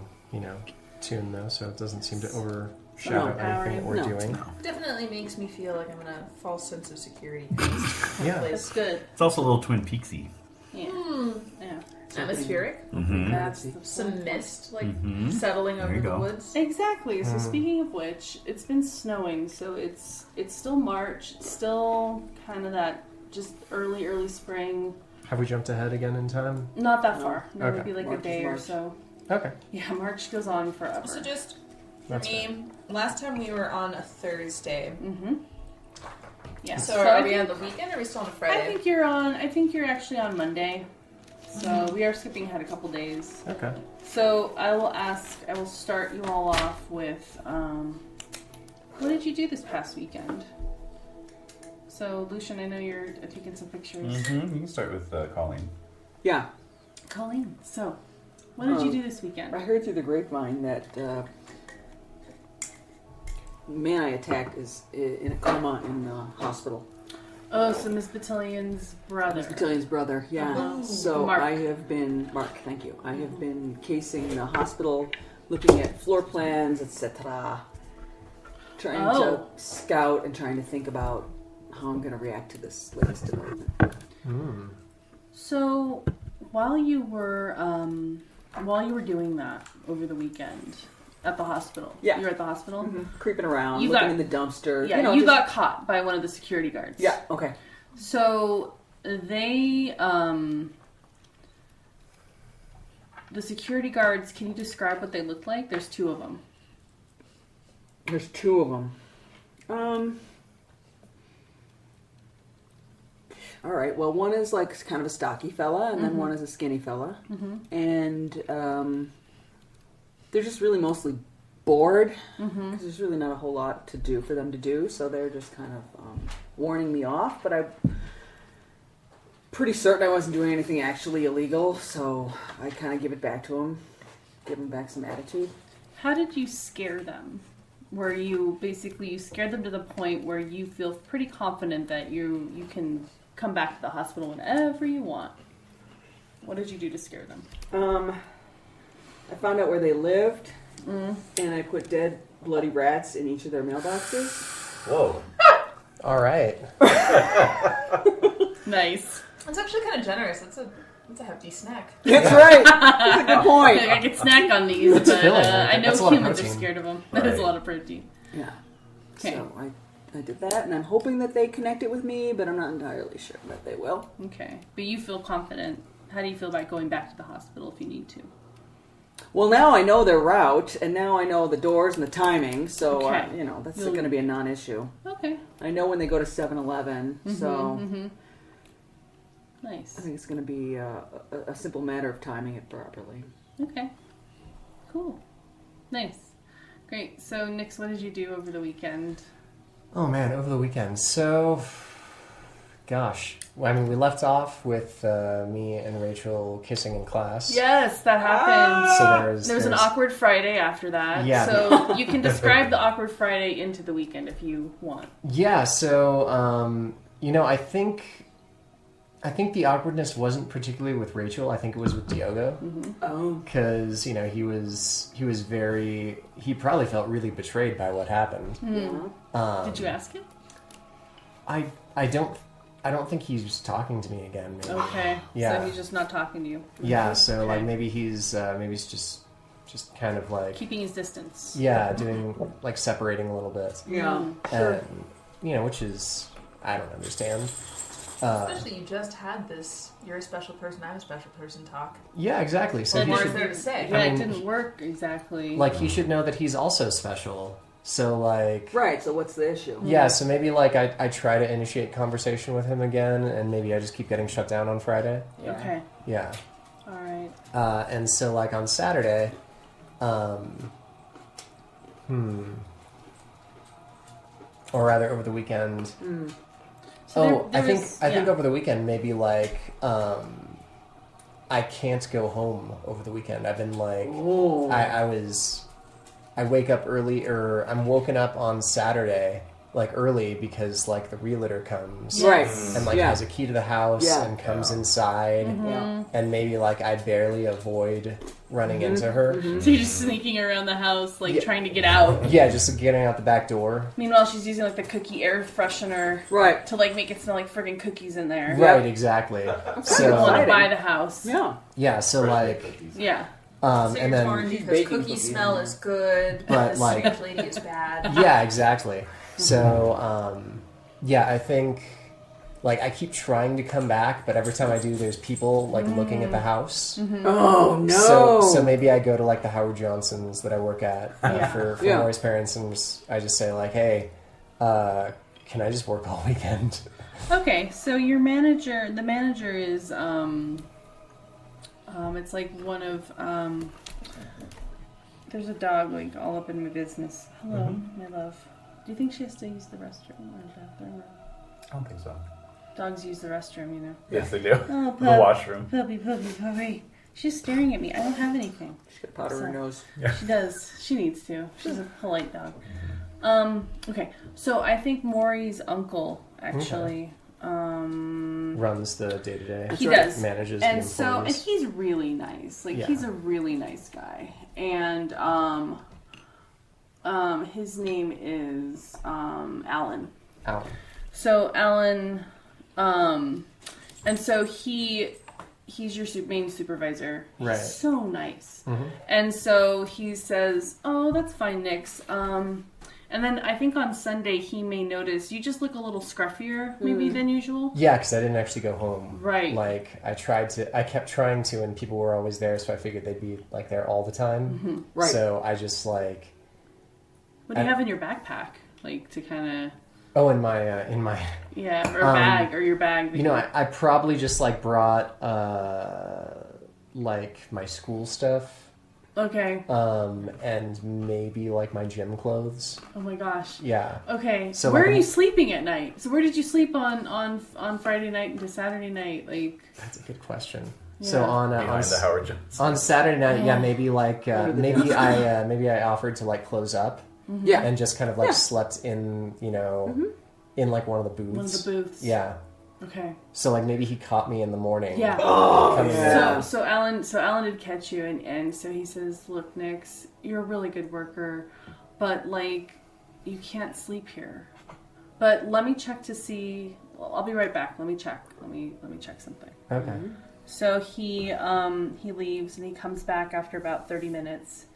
[SPEAKER 4] tune though, so it doesn't seem to overshadow
[SPEAKER 3] No.
[SPEAKER 4] anything that we're
[SPEAKER 6] No.
[SPEAKER 4] doing.
[SPEAKER 7] Definitely makes me feel like I'm in a false sense of security.
[SPEAKER 4] Yeah.
[SPEAKER 3] That's good.
[SPEAKER 8] It's also a little Twin Peaksy.
[SPEAKER 3] Yeah. Yeah.
[SPEAKER 7] Atmospheric.
[SPEAKER 8] Mm-hmm.
[SPEAKER 3] That's the
[SPEAKER 7] Some mist, like
[SPEAKER 8] Mhm.
[SPEAKER 7] settling
[SPEAKER 8] There
[SPEAKER 7] over
[SPEAKER 8] you
[SPEAKER 7] the
[SPEAKER 8] go.
[SPEAKER 7] woods.
[SPEAKER 3] Exactly. So speaking of which, it's been snowing, so it's still March. It's still kind of that just early spring.
[SPEAKER 4] Have we jumped ahead again in time?
[SPEAKER 3] Not that
[SPEAKER 6] No.
[SPEAKER 3] far. No,
[SPEAKER 4] Okay.
[SPEAKER 3] maybe like
[SPEAKER 6] March
[SPEAKER 3] a day
[SPEAKER 6] is
[SPEAKER 3] or
[SPEAKER 6] March.
[SPEAKER 3] so.
[SPEAKER 4] Okay.
[SPEAKER 3] Yeah, March goes on forever.
[SPEAKER 7] So just for
[SPEAKER 4] That's
[SPEAKER 7] me, last time we were on a Thursday.
[SPEAKER 3] Mm-hmm. Yeah.
[SPEAKER 7] So
[SPEAKER 3] I
[SPEAKER 7] are we
[SPEAKER 3] think,
[SPEAKER 7] on the weekend or are we still on a
[SPEAKER 3] I
[SPEAKER 7] Friday?
[SPEAKER 3] think you're on. I think you're actually on Monday. So we are skipping ahead a couple days.
[SPEAKER 4] Okay.
[SPEAKER 3] So I will start you all off with, what did you do this past weekend? So, Lucien, I know you're taking some pictures.
[SPEAKER 8] You can start with Colleen.
[SPEAKER 6] Yeah.
[SPEAKER 3] Colleen, so, what did you do this weekend?
[SPEAKER 6] I heard through the grapevine that man I attacked is in a coma in the hospital.
[SPEAKER 3] Oh, so Miss Batillion's brother.
[SPEAKER 6] Miss Batillion's brother, yeah.
[SPEAKER 3] Oh.
[SPEAKER 6] So
[SPEAKER 3] Mark.
[SPEAKER 6] I have been, Mark, thank you. I have been casing the hospital, looking at floor plans, etc. Trying to scout and trying to think about how I'm going to react to this latest development.
[SPEAKER 3] So, while you were doing that over the weekend at the hospital,
[SPEAKER 6] Yeah.
[SPEAKER 3] you were at the hospital.
[SPEAKER 6] Creeping around,
[SPEAKER 3] You
[SPEAKER 6] looking
[SPEAKER 3] got-
[SPEAKER 6] in the dumpster.
[SPEAKER 3] Yeah, you got caught by one of the security guards.
[SPEAKER 6] Yeah, okay.
[SPEAKER 3] So they, the security guards. Can you describe what they look like? There's two of them.
[SPEAKER 6] There's two of them. All right. Well, one is like kind of a stocky fella, and then one is a skinny fella, and they're just really mostly bored because there's really not a whole lot to do for them to do. So they're just kind of warning me off. But I'm pretty certain I wasn't doing anything actually illegal, so I kind of give it back to them, give them back some attitude.
[SPEAKER 3] How did you scare them? Were you scared them to the point where you feel pretty confident that you can come back to the hospital whenever you want? What did you do to scare them?
[SPEAKER 6] I found out where they lived, and I put dead, bloody rats in each of their mailboxes.
[SPEAKER 8] Whoa.
[SPEAKER 4] All right.
[SPEAKER 3] Nice.
[SPEAKER 7] That's actually kind of generous. That's a hefty snack.
[SPEAKER 6] That's right. That's a good point.
[SPEAKER 3] I could snack on these, but
[SPEAKER 4] filling.
[SPEAKER 3] I know
[SPEAKER 4] That's a lot of
[SPEAKER 3] humans are
[SPEAKER 4] protein.
[SPEAKER 3] scared of them. That is a
[SPEAKER 8] Right.
[SPEAKER 3] lot of protein.
[SPEAKER 6] Yeah.
[SPEAKER 3] Okay.
[SPEAKER 6] So I did that, and I'm hoping that they connect it with me, but I'm not entirely sure that they will.
[SPEAKER 3] Okay. But you feel confident. How do you feel about going back to the hospital if you need to?
[SPEAKER 6] Well, now I know their route, and now I know the doors and the timing, so
[SPEAKER 3] Okay.
[SPEAKER 6] that's
[SPEAKER 3] You'll-
[SPEAKER 6] going to be a non-issue.
[SPEAKER 3] Okay.
[SPEAKER 6] I know when they go to 7-Eleven, so
[SPEAKER 3] Nice.
[SPEAKER 6] I think it's going to be a simple matter of timing it properly.
[SPEAKER 3] Okay. Cool. Nice. Great. So, Nix, what did you do over the weekend?
[SPEAKER 4] Oh man, over the weekend. So, gosh, I mean, we left off with me and Rachel kissing in class.
[SPEAKER 3] Yes, that happened.
[SPEAKER 4] So
[SPEAKER 3] There was an awkward Friday after that.
[SPEAKER 4] Yeah.
[SPEAKER 3] So you can describe the awkward Friday into the weekend if you want.
[SPEAKER 4] Yeah. So, I think the awkwardness wasn't particularly with Rachel. I think it was with Diogo.
[SPEAKER 6] Oh.
[SPEAKER 4] Because he probably felt really betrayed by what happened.
[SPEAKER 3] Did you ask him?
[SPEAKER 4] I don't think he's talking to me again. Maybe.
[SPEAKER 3] Okay.
[SPEAKER 4] Yeah.
[SPEAKER 3] So he's just not talking to you.
[SPEAKER 4] Yeah. So
[SPEAKER 3] Okay.
[SPEAKER 4] like maybe he's just kind of like
[SPEAKER 3] Keeping his distance.
[SPEAKER 4] yeah, doing like separating a little bit.
[SPEAKER 6] Yeah.
[SPEAKER 4] And which is I don't understand.
[SPEAKER 7] Especially you just had this, you're a special person, I'm a special person talk.
[SPEAKER 4] Yeah, exactly. So
[SPEAKER 3] Then
[SPEAKER 4] he
[SPEAKER 7] What
[SPEAKER 4] should
[SPEAKER 7] is there to say?
[SPEAKER 3] Yeah,
[SPEAKER 4] I
[SPEAKER 3] it
[SPEAKER 4] mean-
[SPEAKER 3] didn't work exactly.
[SPEAKER 4] like he should know that he's also special. So like
[SPEAKER 6] Right, so what's the issue?
[SPEAKER 4] yeah, so maybe like I try to initiate conversation with him again, and maybe I just keep getting shut down on Friday.
[SPEAKER 3] Okay.
[SPEAKER 4] Yeah.
[SPEAKER 3] All right.
[SPEAKER 4] And so like on Saturday, or rather over the weekend.
[SPEAKER 3] So there
[SPEAKER 4] I think over the weekend maybe like I can't go home over the weekend. I've been like
[SPEAKER 6] Oh.
[SPEAKER 4] I wake up early, or I'm woken up on Saturday like early because like the realtor comes
[SPEAKER 6] Right.
[SPEAKER 4] and like
[SPEAKER 6] Yeah.
[SPEAKER 4] has a key to the house
[SPEAKER 6] Yeah.
[SPEAKER 4] and comes inside,
[SPEAKER 6] Yeah.
[SPEAKER 4] and maybe like I barely avoid running into her.
[SPEAKER 3] So you're just sneaking around the house, like
[SPEAKER 4] Yeah.
[SPEAKER 3] trying to get out.
[SPEAKER 4] Yeah, just getting out the back door.
[SPEAKER 3] Meanwhile, she's using like the cookie air freshener
[SPEAKER 6] Right.
[SPEAKER 3] to like make it smell like friggin' cookies in there.
[SPEAKER 4] Right, exactly.
[SPEAKER 3] You want
[SPEAKER 4] So
[SPEAKER 3] to
[SPEAKER 6] Exciting.
[SPEAKER 3] buy the house.
[SPEAKER 6] Yeah.
[SPEAKER 4] yeah, so like
[SPEAKER 3] Yeah.
[SPEAKER 7] So
[SPEAKER 4] and
[SPEAKER 7] you're
[SPEAKER 4] then
[SPEAKER 7] torn
[SPEAKER 6] She's
[SPEAKER 7] because
[SPEAKER 6] baking
[SPEAKER 7] cookie
[SPEAKER 6] cookies.
[SPEAKER 7] smell is good,
[SPEAKER 4] But,
[SPEAKER 7] but this
[SPEAKER 4] like-
[SPEAKER 7] strange lady is bad.
[SPEAKER 4] yeah, exactly. So yeah, I think like I keep trying to come back, but every time I do, there's people like looking at the house.
[SPEAKER 6] Oh, no.
[SPEAKER 4] So maybe I go to like the Howard Johnsons that I work at for
[SPEAKER 6] Yeah.
[SPEAKER 4] Maury's parents, and I just say like, hey, can I just work all weekend?
[SPEAKER 3] Okay, so your manager, the manager is It's like one of there's a dog like all up in my business. Hello, my love. Do you think she has to use the restroom or the bathroom?
[SPEAKER 8] I don't think so.
[SPEAKER 3] Dogs use the restroom, you know.
[SPEAKER 8] Yes, they do.
[SPEAKER 3] Oh,
[SPEAKER 8] The washroom.
[SPEAKER 3] Puppy. She's staring at me. I don't have anything.
[SPEAKER 6] She's got powder in her nose.
[SPEAKER 3] She does. She needs to. She's a polite dog. Okay, so I think Maury's uncle actually
[SPEAKER 4] Runs the day to day.
[SPEAKER 3] he does
[SPEAKER 4] Manages
[SPEAKER 3] and
[SPEAKER 4] the
[SPEAKER 3] so and
[SPEAKER 4] employees.
[SPEAKER 3] he's really nice. Like
[SPEAKER 4] Yeah.
[SPEAKER 3] he's a really nice guy, and his name is Alan.
[SPEAKER 4] Alan.
[SPEAKER 3] So Alan, and so he's your main supervisor. He's
[SPEAKER 4] Right.
[SPEAKER 3] so nice. And so he says, "Oh, that's fine, Nix." And then I think on Sunday he may notice you just look a little scruffier maybe than usual.
[SPEAKER 4] Yeah, because I didn't actually go home.
[SPEAKER 3] Right.
[SPEAKER 4] Like, I kept trying to, and people were always there, so I figured they'd be, like, there all the time.
[SPEAKER 6] Right.
[SPEAKER 4] So I just, like...
[SPEAKER 3] What do you have in your backpack? Like, to kind of...
[SPEAKER 4] Oh, in my...
[SPEAKER 3] Yeah, or bag, or your bag.
[SPEAKER 4] You know, I probably just, like, brought, like, my school stuff.
[SPEAKER 3] Okay.
[SPEAKER 4] And maybe, like, my gym clothes.
[SPEAKER 3] Oh my gosh.
[SPEAKER 4] Yeah.
[SPEAKER 3] Okay.
[SPEAKER 4] So,
[SPEAKER 3] where
[SPEAKER 4] like,
[SPEAKER 3] are you sleeping at night? So where did you sleep on Friday night into Saturday night? Like...
[SPEAKER 4] That's a good question.
[SPEAKER 3] Yeah.
[SPEAKER 4] So on
[SPEAKER 8] Behind the Howard Jones.
[SPEAKER 4] on Saturday night, maybe like maybe I offered to like close up,
[SPEAKER 6] Yeah.
[SPEAKER 4] and just kind of like slept in in like one of the booths.
[SPEAKER 3] One of the booths.
[SPEAKER 4] Yeah.
[SPEAKER 3] Okay.
[SPEAKER 4] So like maybe he caught me in the morning.
[SPEAKER 3] Yeah.
[SPEAKER 4] coming in.
[SPEAKER 3] So Alan did catch you, and so he says, "Look, Nix, you're a really good worker, but like you can't sleep here. But let me check to see. Well, I'll be right back. Let me check. Let me check something."
[SPEAKER 4] Okay.
[SPEAKER 3] So he leaves and he comes back after about 30 minutes,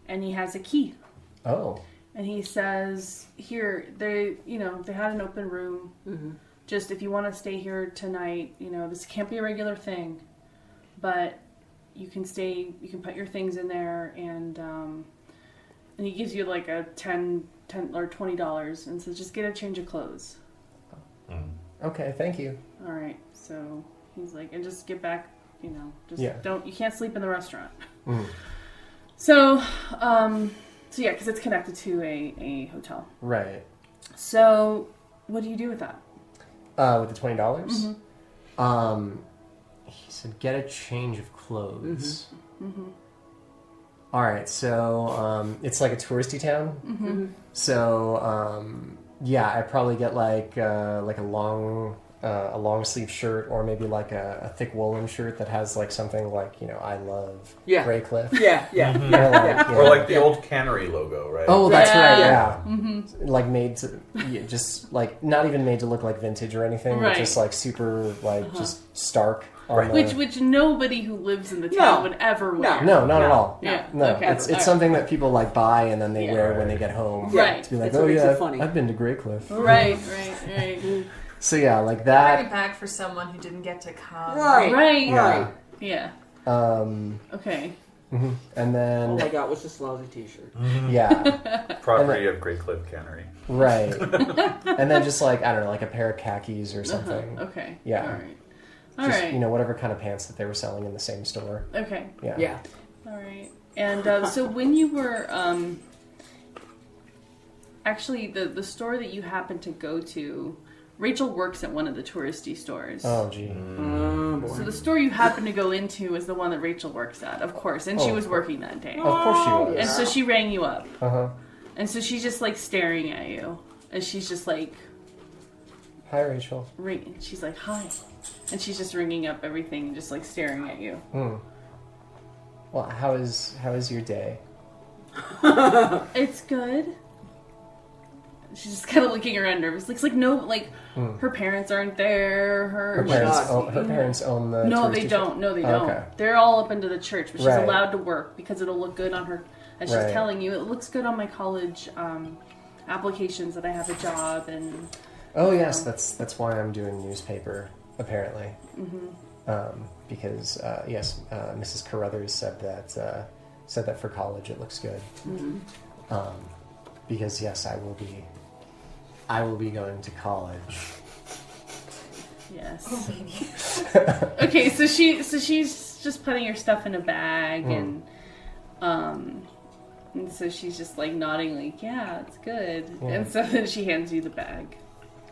[SPEAKER 3] and he has a key.
[SPEAKER 4] Oh.
[SPEAKER 3] And he says, "Here, they had an open room. Just if you want to stay here tonight, this can't be a regular thing, but you can stay. You can put your things in there, and he gives you like a $10 or $20 and says, just get a change of clothes."
[SPEAKER 4] Okay. Thank you.
[SPEAKER 3] All right. So he's like, and just get back. Just
[SPEAKER 4] Yeah.
[SPEAKER 3] You can't sleep in the restaurant.
[SPEAKER 4] Mm.
[SPEAKER 3] So yeah, because it's connected to a hotel.
[SPEAKER 4] Right.
[SPEAKER 3] So what do you do with that?
[SPEAKER 4] With the $20. He said, "Get a change of clothes." All right, so it's like a touristy town. So yeah, I probably get like a long sleeve shirt, or maybe like a thick woolen shirt that has like something like I love Grey Cliff.
[SPEAKER 6] Yeah.
[SPEAKER 4] Or like,
[SPEAKER 8] Or like the old cannery logo, right?
[SPEAKER 4] Oh, that's right.
[SPEAKER 3] Yeah.
[SPEAKER 4] Yeah, like made to, just like not even made to look like vintage or anything,
[SPEAKER 3] Right.
[SPEAKER 4] but just like super like just stark. On
[SPEAKER 8] Right.
[SPEAKER 4] the-
[SPEAKER 3] Which nobody who lives in the town
[SPEAKER 6] No.
[SPEAKER 3] would ever wear.
[SPEAKER 4] No, not at all.
[SPEAKER 3] Yeah.
[SPEAKER 4] No,
[SPEAKER 3] Okay.
[SPEAKER 4] it's something that people like buy and then they
[SPEAKER 3] Yeah.
[SPEAKER 4] wear when they get home.
[SPEAKER 3] Right.
[SPEAKER 4] To be like,
[SPEAKER 6] That's what
[SPEAKER 4] oh
[SPEAKER 6] makes
[SPEAKER 4] yeah,
[SPEAKER 6] it funny.
[SPEAKER 4] I've been to Grey Cliff.
[SPEAKER 3] Right.
[SPEAKER 4] So yeah, like
[SPEAKER 7] Bring
[SPEAKER 4] that.
[SPEAKER 7] it back for someone who didn't get to come.
[SPEAKER 3] Right.
[SPEAKER 4] Yeah.
[SPEAKER 3] Yeah. Okay.
[SPEAKER 4] And then
[SPEAKER 6] Oh my god, it was just a lousy t-shirt.
[SPEAKER 4] yeah,
[SPEAKER 8] Property of Great Cliff Cannery.
[SPEAKER 4] right. And then just like I don't know, like a pair of khakis or something.
[SPEAKER 3] Okay.
[SPEAKER 4] Yeah.
[SPEAKER 3] All right. All
[SPEAKER 4] Just
[SPEAKER 3] right.
[SPEAKER 4] whatever kind of pants that they were selling in the same store.
[SPEAKER 3] Okay.
[SPEAKER 4] Yeah.
[SPEAKER 6] Yeah.
[SPEAKER 3] All right. And so when you were actually the store that you happened to go to, Rachel works at one of the touristy stores.
[SPEAKER 4] Oh gee.
[SPEAKER 3] So the store you happened to go into is the one that Rachel works at, of course, and she
[SPEAKER 4] Oh,
[SPEAKER 3] was
[SPEAKER 4] of
[SPEAKER 3] working that day.
[SPEAKER 4] Of course she was.
[SPEAKER 3] And so she rang you up.
[SPEAKER 4] Uh-huh.
[SPEAKER 3] And so she's just like staring at you. And she's just like
[SPEAKER 4] Hi, Rachel.
[SPEAKER 3] she's like, "Hi." And she's just ringing up everything, just like staring at you.
[SPEAKER 4] Well, how is your day?
[SPEAKER 3] It's good. She's just kind of looking around nervous. It's like no, like her parents aren't there.
[SPEAKER 4] Her
[SPEAKER 6] my
[SPEAKER 4] parents,
[SPEAKER 6] God.
[SPEAKER 4] her parents own the.
[SPEAKER 3] No,
[SPEAKER 4] touristy
[SPEAKER 3] they
[SPEAKER 4] shop?
[SPEAKER 3] don't. No, they
[SPEAKER 4] Oh,
[SPEAKER 3] don't.
[SPEAKER 4] okay.
[SPEAKER 3] They're all up into the church, but she's
[SPEAKER 4] Right.
[SPEAKER 3] allowed to work because it'll look good on her. As she's
[SPEAKER 4] Right.
[SPEAKER 3] telling you, it looks good on my college applications that I have a job and.
[SPEAKER 4] Oh yes, that's why I'm doing newspaper apparently. Because yes, Mrs. Carruthers said that for college it looks good. Because yes, I will be going to college.
[SPEAKER 3] Yes. Okay, so she's just putting your stuff in a bag, and so she's just like nodding, like, yeah, it's good.
[SPEAKER 4] Yeah.
[SPEAKER 3] And so then she hands you the bag.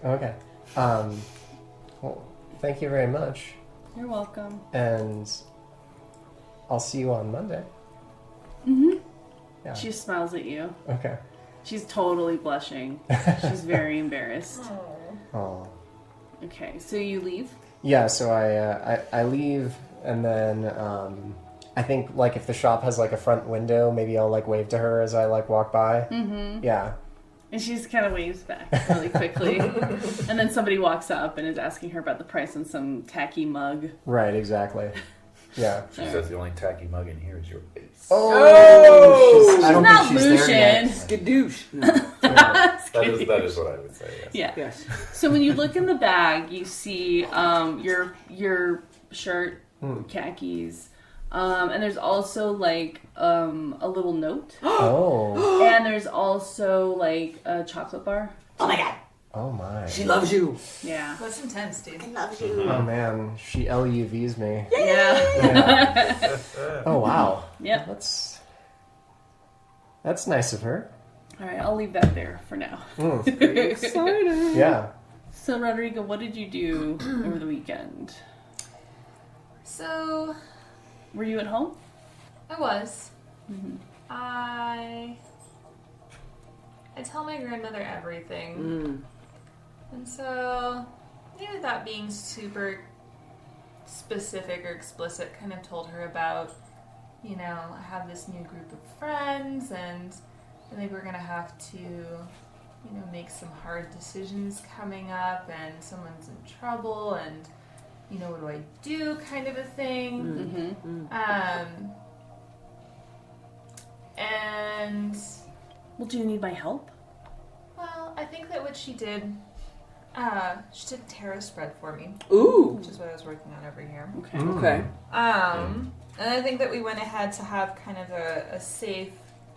[SPEAKER 4] Okay. Well, thank you very much.
[SPEAKER 3] You're welcome.
[SPEAKER 4] And I'll see you on Monday.
[SPEAKER 3] Mm-hmm.
[SPEAKER 4] Yeah.
[SPEAKER 3] She smiles at you.
[SPEAKER 4] Okay.
[SPEAKER 3] She's totally blushing. She's very embarrassed.
[SPEAKER 4] Oh.
[SPEAKER 3] Okay, so you leave?
[SPEAKER 4] Yeah, so I leave, and then I think like if the shop has like a front window, maybe I'll like wave to her as I like walk by.
[SPEAKER 3] Mm-hmm.
[SPEAKER 4] Yeah.
[SPEAKER 3] And she just kind of waves back really quickly. And then somebody walks up and is asking her about the price on some tacky mug.
[SPEAKER 4] Right, exactly. Yeah.
[SPEAKER 8] She says the only tacky mug in here is your face.
[SPEAKER 4] Oh!
[SPEAKER 3] She's not
[SPEAKER 4] think she's there
[SPEAKER 3] Lucien.
[SPEAKER 4] yet.
[SPEAKER 6] Skadoosh. No.
[SPEAKER 8] That is what I would say, yes.
[SPEAKER 3] Yeah.
[SPEAKER 6] Yes.
[SPEAKER 3] So when you look in the bag, you see your shirt, khakis, and there's also like a little note,
[SPEAKER 4] Oh.
[SPEAKER 3] and there's also like a chocolate bar.
[SPEAKER 6] Oh my god.
[SPEAKER 4] Oh my.
[SPEAKER 6] She loves you.
[SPEAKER 3] Yeah.
[SPEAKER 7] That's intense, dude.
[SPEAKER 6] I love you.
[SPEAKER 4] Oh man, she LUVs me.
[SPEAKER 3] Yeah.
[SPEAKER 4] Yeah. Oh wow.
[SPEAKER 3] Yep.
[SPEAKER 4] That's nice of her.
[SPEAKER 3] All right, I'll leave that there for now.
[SPEAKER 6] Exciting.
[SPEAKER 4] Yeah.
[SPEAKER 3] So Rodrigo, what did you do over the weekend?
[SPEAKER 7] So,
[SPEAKER 3] Were you at home?
[SPEAKER 7] I was. I tell my grandmother everything. And so, maybe without being super specific or explicit, kind of told her about, you know, I have this new group of friends, and I think we're going to have to, you know, make some hard decisions coming up, and someone's in trouble, and, you know, what do I do, kind of a thing. And,
[SPEAKER 3] Well, do you need my help?
[SPEAKER 7] well, I think that what she did tarot spread for me,
[SPEAKER 6] Ooh.
[SPEAKER 7] which is what I was working on over here.
[SPEAKER 3] Okay.
[SPEAKER 6] Okay.
[SPEAKER 7] And I think that we went ahead to have kind of a safe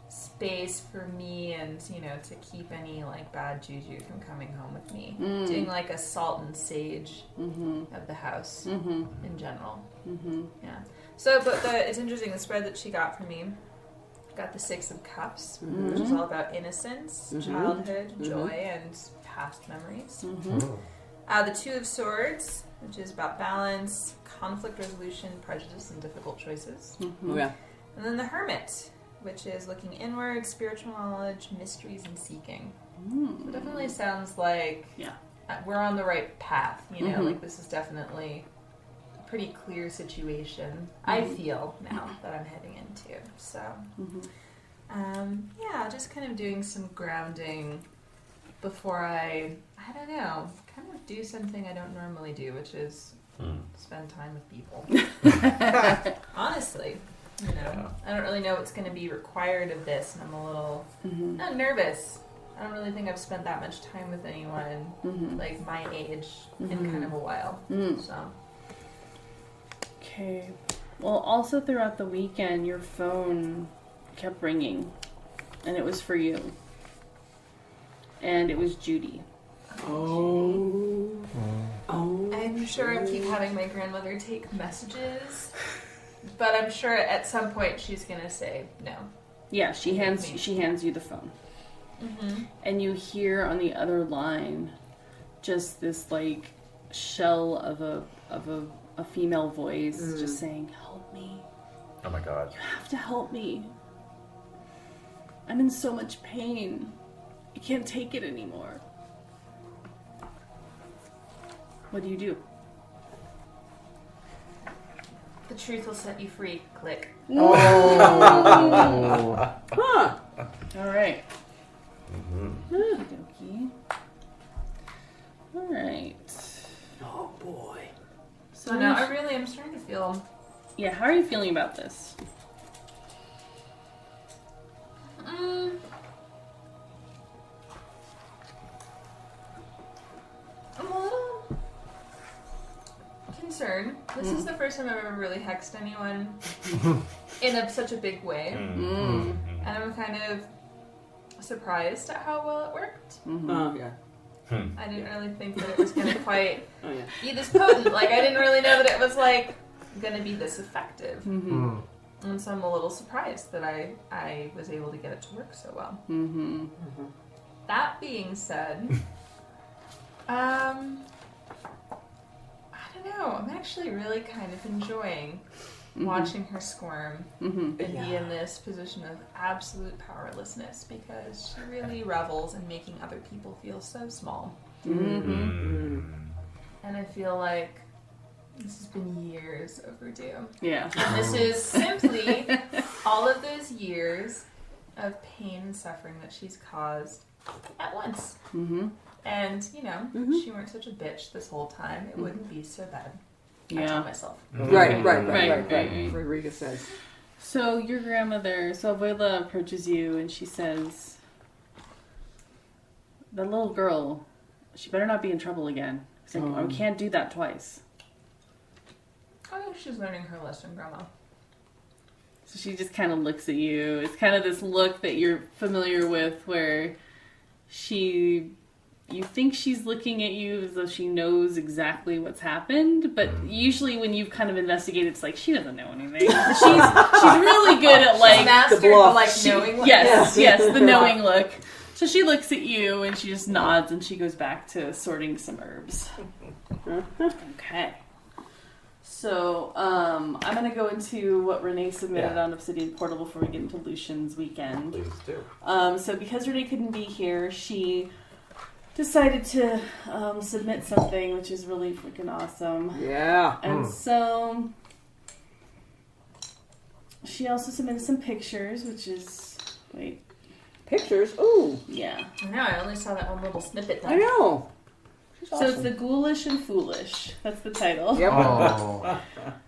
[SPEAKER 7] space for me, and, you know, to keep any like bad juju from coming home with me. Doing like a salt and sage of the house in general. Yeah. So, but it's interesting, the spread that she got for me got the Six of Cups, which is all about innocence, childhood, joy, and past memories. The Two of Swords, which is about balance, conflict resolution, prejudice, and difficult choices.
[SPEAKER 6] Yeah.
[SPEAKER 7] And then the Hermit, which is looking inward, spiritual knowledge, mysteries, and seeking. So it definitely sounds like we're on the right path, you know, like this is definitely a pretty clear situation, I feel, now that I'm heading into. So, yeah, just kind of doing some grounding before I don't know, kind of do something I don't normally do, which is spend time with people. Honestly. You know, I don't really know what's going to be required of this, and I'm a little not nervous. I don't really think I've spent that much time with anyone like my age in kind of a while. So,
[SPEAKER 3] Okay. Well, also throughout the weekend, your phone kept ringing, and it was for you. And it was Judy.
[SPEAKER 6] Oh.
[SPEAKER 7] I'm sure I keep having my grandmother take messages, but I'm sure at some point she's gonna say no.
[SPEAKER 3] Yeah, she hands you the phone, and you hear on the other line just this like shell of a female voice just saying, "Help me!
[SPEAKER 8] Oh my god.
[SPEAKER 3] You have to help me! I'm in so much pain. I can't take it anymore." What do you do?
[SPEAKER 7] The truth will set you free. Click.
[SPEAKER 4] Oh.
[SPEAKER 6] Huh.
[SPEAKER 3] All right. Okey-dokey. All right.
[SPEAKER 6] Oh boy.
[SPEAKER 7] So now I really am starting to feel.
[SPEAKER 3] Yeah, how are you feeling about this?
[SPEAKER 7] I'm a little concerned. This is the first time I've ever really hexed anyone in such a big way. And I'm kind of surprised at how well it worked.
[SPEAKER 6] Oh yeah.
[SPEAKER 7] I didn't really think that it was going to quite
[SPEAKER 6] Oh yeah.
[SPEAKER 7] be this potent. Like, I didn't really know that it was like going to be this effective.
[SPEAKER 4] Mm.
[SPEAKER 7] And so I'm a little surprised that I was able to get it to work so well.
[SPEAKER 3] Mm-hmm.
[SPEAKER 7] That being said, I don't know. I'm actually really kind of enjoying watching her squirm and be in this position of absolute powerlessness because she really revels in making other people feel so small. And I feel like this has been years overdue.
[SPEAKER 3] Yeah.
[SPEAKER 7] And this is simply all of those years of pain and suffering that she's caused at once. And, you know, if she weren't such a bitch this whole time, it wouldn't be so bad. I tell myself.
[SPEAKER 6] Right.
[SPEAKER 3] Right.
[SPEAKER 6] Rodriguez says.
[SPEAKER 3] So your grandmother, so Abuela approaches you and she says, "The little girl, she better not be in trouble again. It's like, I can't do that twice."
[SPEAKER 7] I think she's learning her lesson, Grandma.
[SPEAKER 3] So she just kind of looks at you. It's kind of this look that you're familiar with where you think she's looking at you as though she knows exactly what's happened, but usually when you've kind of investigated, it's like she doesn't know anything. She's really good at like
[SPEAKER 7] Mastered the like knowing.
[SPEAKER 3] yes, the knowing look. So she looks at you and she just nods and she goes back to sorting some herbs. Okay. So I'm gonna go into what Renee submitted on Obsidian Portal before we get into Lucien's weekend.
[SPEAKER 8] Please do.
[SPEAKER 3] So because Renee couldn't be here, she decided to submit something, which is really freaking awesome.
[SPEAKER 6] Yeah.
[SPEAKER 3] And so she also submitted some pictures, which is
[SPEAKER 6] Pictures? Ooh.
[SPEAKER 3] yeah.
[SPEAKER 7] I know, I only saw that one little snippet.
[SPEAKER 6] I know. She's
[SPEAKER 3] So
[SPEAKER 6] awesome.
[SPEAKER 3] it's The Ghoulish and Foolish. That's the title.
[SPEAKER 6] Yep.
[SPEAKER 4] Oh.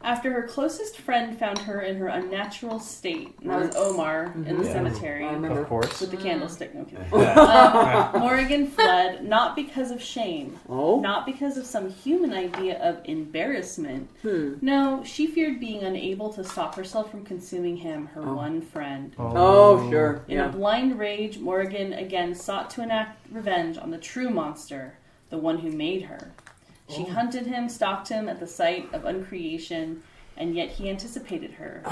[SPEAKER 3] After her closest friend found her in her unnatural state, and that was Omar in the cemetery
[SPEAKER 6] I remember.
[SPEAKER 4] Of course.
[SPEAKER 3] with the candlestick. No kidding. Morrigan fled not because of shame, not because of some human idea of embarrassment. No, she feared being unable to stop herself from consuming him, her one friend.
[SPEAKER 6] Oh, sure.
[SPEAKER 3] In a blind rage, Morrigan again sought to enact revenge on the true monster, the one who made her. She hunted him, stalked him at the site of uncreation, and yet he anticipated her.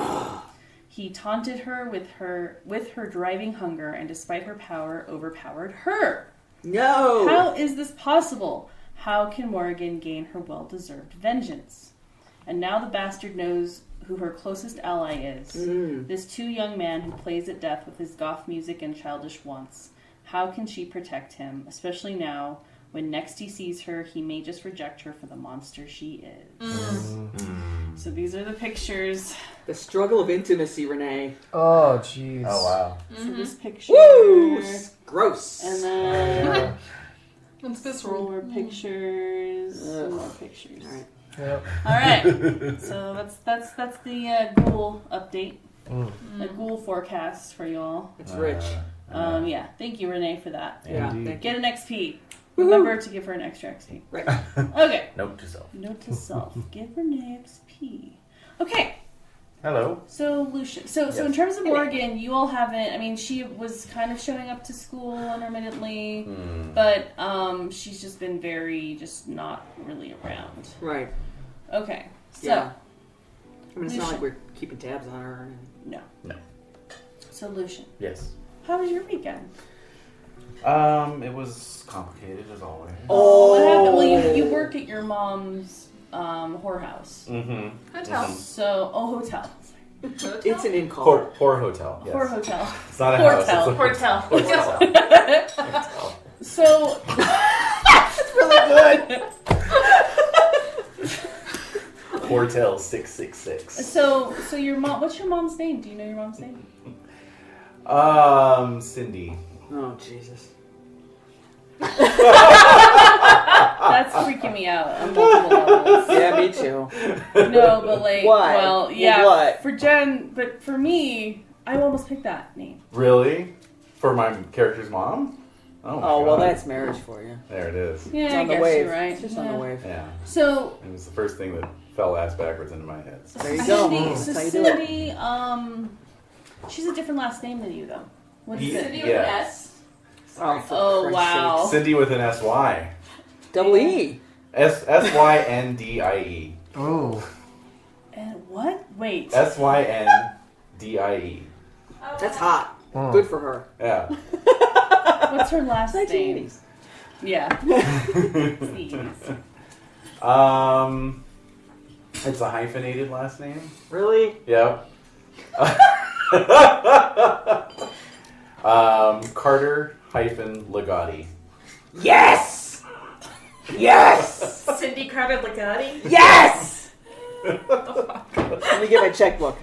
[SPEAKER 3] He taunted her with her driving hunger, and despite her power, overpowered her.
[SPEAKER 6] No.
[SPEAKER 3] How is this possible? How can Morrigan gain her well-deserved vengeance? And now the bastard knows who her closest ally is. This too young man who plays at death with his goth music and childish wants. How can she protect him, especially now, when next he sees her, he may just reject her for the monster she is. So these are the pictures.
[SPEAKER 6] The struggle of intimacy, Renee.
[SPEAKER 4] Oh, jeez.
[SPEAKER 8] Oh, wow.
[SPEAKER 3] So this picture.
[SPEAKER 6] Woo! Gross.
[SPEAKER 3] And then
[SPEAKER 7] What's this
[SPEAKER 3] some more pictures. Some more pictures.
[SPEAKER 6] All right.
[SPEAKER 4] Yep.
[SPEAKER 3] All right. So that's the ghoul update. The ghoul forecast for y'all.
[SPEAKER 6] It's rich.
[SPEAKER 3] Yeah. Thank you, Renee, for that.
[SPEAKER 6] Yeah.
[SPEAKER 4] Indeed.
[SPEAKER 6] Thank
[SPEAKER 3] Get an XP. Remember to give her an extra XP.
[SPEAKER 6] Right.
[SPEAKER 3] Okay.
[SPEAKER 8] Note to self.
[SPEAKER 3] Note to self. Give Renee XP. Okay.
[SPEAKER 8] Hello.
[SPEAKER 3] So Lucien. So in terms of Morgan, you all haven't. I mean, she was kind of showing up to school intermittently, but she's just been just not really around.
[SPEAKER 6] Right.
[SPEAKER 3] Okay. So
[SPEAKER 6] Yeah. I mean, it's not
[SPEAKER 3] Lucien.
[SPEAKER 6] like we're keeping tabs on her.
[SPEAKER 3] no.
[SPEAKER 8] No.
[SPEAKER 3] So Lucien,
[SPEAKER 8] Yes.
[SPEAKER 3] how was your weekend?
[SPEAKER 8] It was complicated as always.
[SPEAKER 3] What happened? Well, you work at your mom's whorehouse.
[SPEAKER 8] Mm-hmm.
[SPEAKER 7] Hotel.
[SPEAKER 3] So hotel.
[SPEAKER 6] It's an in-call.
[SPEAKER 8] Poor hotel. Yes.
[SPEAKER 3] Whore hotel.
[SPEAKER 8] It's not a
[SPEAKER 3] Hotel.
[SPEAKER 8] house. It's a
[SPEAKER 7] Hotel.
[SPEAKER 3] So
[SPEAKER 8] Hotel 666.
[SPEAKER 3] so your mom. What's your mom's name? Do you know your mom's name?
[SPEAKER 8] Cindy.
[SPEAKER 6] Oh, Jesus.
[SPEAKER 3] That's freaking me out on multiple levels.
[SPEAKER 6] Yeah, me too.
[SPEAKER 3] No, but like,
[SPEAKER 6] Why?
[SPEAKER 3] well, yeah.
[SPEAKER 6] What?
[SPEAKER 3] For Jen, but for me, I almost picked that name.
[SPEAKER 8] Really? For my character's mom? Oh, my
[SPEAKER 6] Oh, well,
[SPEAKER 8] God.
[SPEAKER 6] that's marriage for you.
[SPEAKER 8] There it is.
[SPEAKER 3] Yeah,
[SPEAKER 6] It's
[SPEAKER 3] I
[SPEAKER 6] on the
[SPEAKER 3] guess
[SPEAKER 6] wave.
[SPEAKER 3] you're right.
[SPEAKER 6] It's just
[SPEAKER 3] yeah.
[SPEAKER 6] on the wave.
[SPEAKER 8] Yeah.
[SPEAKER 3] So
[SPEAKER 8] It was the first thing that fell ass backwards into my head.
[SPEAKER 6] There you go.
[SPEAKER 3] Cindy,
[SPEAKER 6] That's
[SPEAKER 3] so
[SPEAKER 6] how you do it.
[SPEAKER 3] Cindy, she's a different last name than you, though. What is
[SPEAKER 8] Yeah.
[SPEAKER 3] it?
[SPEAKER 7] Cindy with an S.
[SPEAKER 6] Oh, for
[SPEAKER 3] Oh,
[SPEAKER 6] Christ's
[SPEAKER 3] wow.
[SPEAKER 8] Cindy with an SY.
[SPEAKER 6] sakes. Double E.
[SPEAKER 8] SYNDIE.
[SPEAKER 4] Oh.
[SPEAKER 3] And Wait.
[SPEAKER 8] Syndie.
[SPEAKER 6] That's hot. Good for her.
[SPEAKER 8] Yeah.
[SPEAKER 3] What's her last name?
[SPEAKER 6] 1980s.
[SPEAKER 3] Yeah. Please.
[SPEAKER 8] It's a hyphenated last name.
[SPEAKER 6] Really?
[SPEAKER 8] Yep. Carter Legati.
[SPEAKER 6] Yes! Yes!
[SPEAKER 7] Cindy Carter Legati.
[SPEAKER 6] Yes! Let me get my checkbook.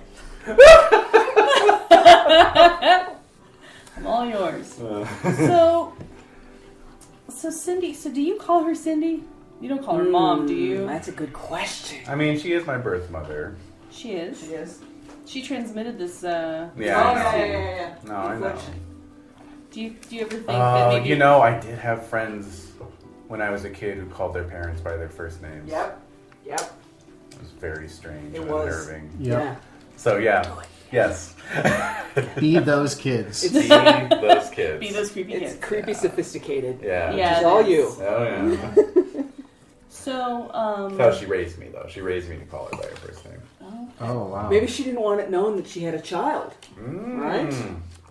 [SPEAKER 3] I'm all yours. So Cindy, do you call her Cindy? You don't call her mom, do you?
[SPEAKER 6] That's a good question.
[SPEAKER 8] I mean, she is my birth mother.
[SPEAKER 3] She is.
[SPEAKER 6] She is.
[SPEAKER 3] She transmitted this.
[SPEAKER 8] Yeah.
[SPEAKER 6] Yeah.
[SPEAKER 8] No, I know.
[SPEAKER 3] Do you ever think that maybe?
[SPEAKER 8] You know, I did have friends when I was a kid who called their parents by their first names.
[SPEAKER 6] Yep.
[SPEAKER 8] It was very strange
[SPEAKER 6] It
[SPEAKER 8] and
[SPEAKER 6] was.
[SPEAKER 8] unnerving.
[SPEAKER 4] Yep.
[SPEAKER 6] Yeah.
[SPEAKER 8] So yeah, yes.
[SPEAKER 4] Be those kids.
[SPEAKER 8] Be those kids.
[SPEAKER 3] Be those creepy
[SPEAKER 6] It's
[SPEAKER 3] kids.
[SPEAKER 6] creepy sophisticated.
[SPEAKER 8] Yeah.
[SPEAKER 3] Yeah.
[SPEAKER 6] It's
[SPEAKER 3] it
[SPEAKER 6] all
[SPEAKER 3] is.
[SPEAKER 6] you.
[SPEAKER 8] Oh yeah.
[SPEAKER 3] So
[SPEAKER 8] That's how she raised me, though. She raised me to call her by her first name.
[SPEAKER 4] Oh, wow.
[SPEAKER 6] Maybe she didn't want it known that she had a child. Right?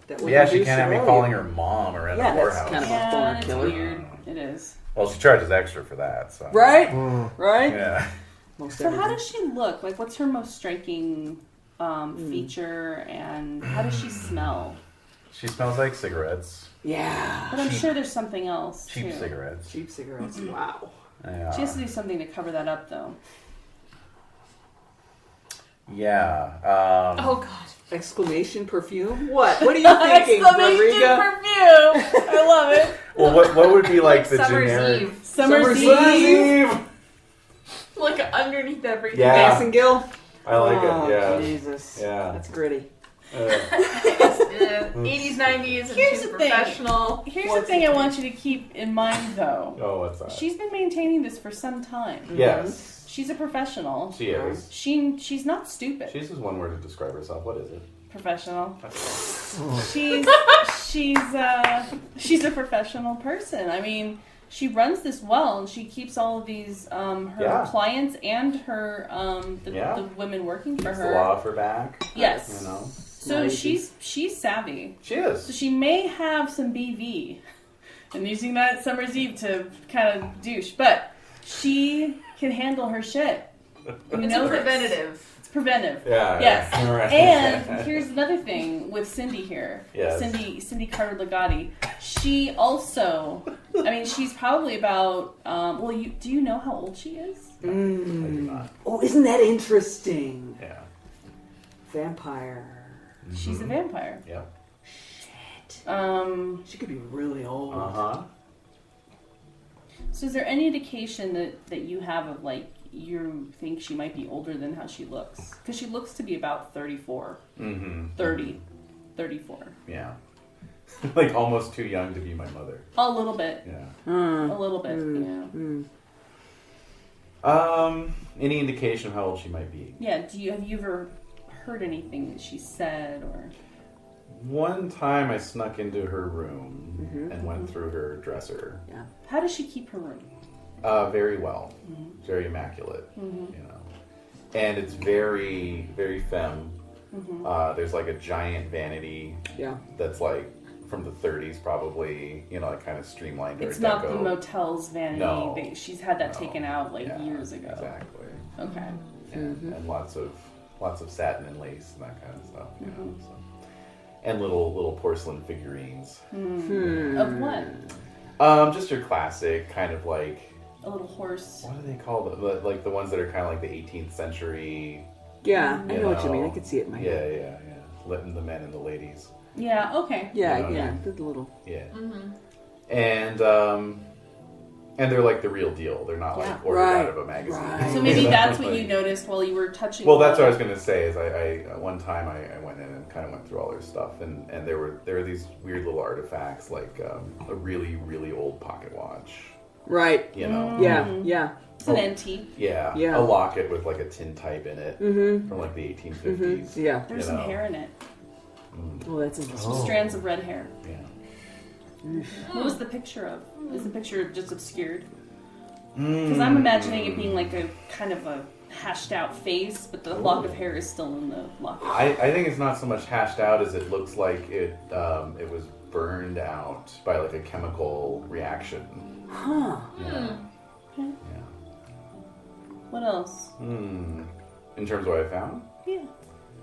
[SPEAKER 6] That would
[SPEAKER 8] Yeah, she
[SPEAKER 6] reduce
[SPEAKER 8] can't have me
[SPEAKER 6] her
[SPEAKER 8] calling
[SPEAKER 6] value.
[SPEAKER 8] her mom or in
[SPEAKER 6] Yeah,
[SPEAKER 8] the
[SPEAKER 6] that's
[SPEAKER 8] whorehouse.
[SPEAKER 6] kind of a
[SPEAKER 3] yeah,
[SPEAKER 6] boner
[SPEAKER 3] it's
[SPEAKER 6] killer.
[SPEAKER 3] weird. It is.
[SPEAKER 8] Well, she charges extra for that, so.
[SPEAKER 6] Right? Right?
[SPEAKER 8] Yeah.
[SPEAKER 6] Most
[SPEAKER 3] So how
[SPEAKER 6] everything.
[SPEAKER 3] does she look? Like, what's her most striking feature, and how does she smell?
[SPEAKER 8] She smells like cigarettes.
[SPEAKER 6] Yeah.
[SPEAKER 3] But I'm sure there's something else
[SPEAKER 8] Cheap
[SPEAKER 3] too.
[SPEAKER 8] cigarettes.
[SPEAKER 6] Cheap cigarettes. Wow.
[SPEAKER 8] Yeah.
[SPEAKER 3] She has to do something to cover that up, though.
[SPEAKER 8] Yeah.
[SPEAKER 7] Oh God.
[SPEAKER 6] Exclamation perfume? What? What are you thinking, Rodriga?
[SPEAKER 3] perfume! I love it.
[SPEAKER 8] Well, what would be like the
[SPEAKER 7] Summer's
[SPEAKER 8] generic?
[SPEAKER 7] Eve.
[SPEAKER 3] Summer's
[SPEAKER 6] Summer's
[SPEAKER 3] Eve.
[SPEAKER 7] Like underneath everything.
[SPEAKER 8] Yeah.
[SPEAKER 6] Massengill?
[SPEAKER 8] I like
[SPEAKER 6] Oh,
[SPEAKER 8] it. Yeah.
[SPEAKER 6] Jesus.
[SPEAKER 8] Yeah.
[SPEAKER 6] That's gritty.
[SPEAKER 7] 80s, 90s, and
[SPEAKER 3] Here's
[SPEAKER 7] she's
[SPEAKER 3] the
[SPEAKER 7] a
[SPEAKER 3] thing.
[SPEAKER 7] professional.
[SPEAKER 3] Here's
[SPEAKER 6] What's
[SPEAKER 3] the thing
[SPEAKER 6] the
[SPEAKER 3] I
[SPEAKER 6] thing?
[SPEAKER 3] want you to keep in mind, though.
[SPEAKER 8] Oh, what's that?
[SPEAKER 3] She's been maintaining this for some time.
[SPEAKER 8] Yes,
[SPEAKER 3] She's a professional.
[SPEAKER 8] she is.
[SPEAKER 3] She's not stupid.
[SPEAKER 8] She uses one word to describe herself. What is it?
[SPEAKER 3] Professional. She's a professional person. I mean, she runs this well, and she keeps all of these her
[SPEAKER 8] Yeah.
[SPEAKER 3] clients and her
[SPEAKER 8] Yeah.
[SPEAKER 3] the women working for
[SPEAKER 8] Keeps the
[SPEAKER 3] her.
[SPEAKER 8] law off her back.
[SPEAKER 3] Yes.
[SPEAKER 8] You know.
[SPEAKER 3] So
[SPEAKER 6] Not
[SPEAKER 3] she's savvy.
[SPEAKER 8] She
[SPEAKER 3] So
[SPEAKER 8] is.
[SPEAKER 3] she may have some BV, and using that Summer's Eve to kind of douche, but she can handle her shit.
[SPEAKER 7] It's a preventative.
[SPEAKER 3] It's preventive.
[SPEAKER 8] Yeah.
[SPEAKER 3] Yes.
[SPEAKER 8] Yeah. Right.
[SPEAKER 3] And here's another thing with Cindy here.
[SPEAKER 8] Yes.
[SPEAKER 3] Cindy Carter Legati. She also, I mean, she's probably about. Do you know how old she is?
[SPEAKER 8] I do not.
[SPEAKER 6] Oh, isn't that interesting?
[SPEAKER 8] Yeah.
[SPEAKER 6] Vampire.
[SPEAKER 3] She's a vampire.
[SPEAKER 8] Yep.
[SPEAKER 6] She could be really old.
[SPEAKER 3] So is there any indication that you have of like you think she might be older than how she looks? Because she looks to be about 34, 30, 34.
[SPEAKER 8] Yeah. Like almost too young to be my mother.
[SPEAKER 3] A little bit.
[SPEAKER 8] Yeah.
[SPEAKER 3] A little bit, yeah.
[SPEAKER 8] Any indication of how old she might be?
[SPEAKER 3] Yeah, have you ever heard anything that she said or...
[SPEAKER 8] One time I snuck into her room and went through her dresser.
[SPEAKER 6] Yeah.
[SPEAKER 3] How does she keep her room?
[SPEAKER 8] Very well. Very immaculate. You know. And it's very, very femme. There's like a giant vanity
[SPEAKER 6] Yeah.
[SPEAKER 8] that's like from the 30s probably, you know, like kind of streamlined Art
[SPEAKER 3] It's not the
[SPEAKER 8] Deco.
[SPEAKER 3] motel's vanity.
[SPEAKER 8] No.
[SPEAKER 3] She's had that
[SPEAKER 8] No.
[SPEAKER 3] taken out like
[SPEAKER 8] Yeah,
[SPEAKER 3] years ago.
[SPEAKER 8] Exactly.
[SPEAKER 3] Okay.
[SPEAKER 8] And lots of satin and lace and that kind of stuff. You know, so. And little porcelain figurines.
[SPEAKER 3] Of what?
[SPEAKER 8] Just your classic kind of like,
[SPEAKER 3] A little horse.
[SPEAKER 8] what do they call them? Like the ones that are kind of like the 18th century.
[SPEAKER 6] Yeah, I
[SPEAKER 8] you
[SPEAKER 6] know what you mean. I could see it in my
[SPEAKER 8] Yeah,
[SPEAKER 6] head.
[SPEAKER 8] yeah, yeah. Letting the men and the ladies.
[SPEAKER 3] Yeah, okay.
[SPEAKER 6] Yeah,
[SPEAKER 8] You know,
[SPEAKER 6] yeah. The little.
[SPEAKER 8] Yeah. And they're like the real deal. They're not
[SPEAKER 3] Yeah.
[SPEAKER 8] like ordered
[SPEAKER 6] Right.
[SPEAKER 8] out of a magazine.
[SPEAKER 6] Right.
[SPEAKER 3] So maybe
[SPEAKER 8] You know,
[SPEAKER 3] that's what
[SPEAKER 8] like-
[SPEAKER 3] you noticed while you were touching.
[SPEAKER 8] Well, that's what I was gonna say. Is I one time I went in and kind of went through all their stuff, and there were these weird little artifacts like a really old pocket watch,
[SPEAKER 6] Right.
[SPEAKER 8] you know.
[SPEAKER 6] Yeah, yeah.
[SPEAKER 3] It's an antique.
[SPEAKER 8] Yeah,
[SPEAKER 6] Yeah.
[SPEAKER 8] a locket with like a tintype in it from like the 1850s.
[SPEAKER 6] Yeah.
[SPEAKER 3] There's
[SPEAKER 8] You
[SPEAKER 3] some
[SPEAKER 8] know.
[SPEAKER 3] hair in it.
[SPEAKER 6] Oh, that's interesting.
[SPEAKER 3] Strands of red hair.
[SPEAKER 8] Yeah.
[SPEAKER 3] What was the picture of? Is the picture just obscured? Because I'm imagining it being like a kind of a hashed out face, but the lock of hair is still in the lock.
[SPEAKER 8] I think it's not so much hashed out as it looks like it was burned out by like a chemical reaction.
[SPEAKER 6] Huh.
[SPEAKER 8] Yeah.
[SPEAKER 3] Okay.
[SPEAKER 8] Yeah.
[SPEAKER 3] What else?
[SPEAKER 8] In terms of what I found?
[SPEAKER 3] Yeah.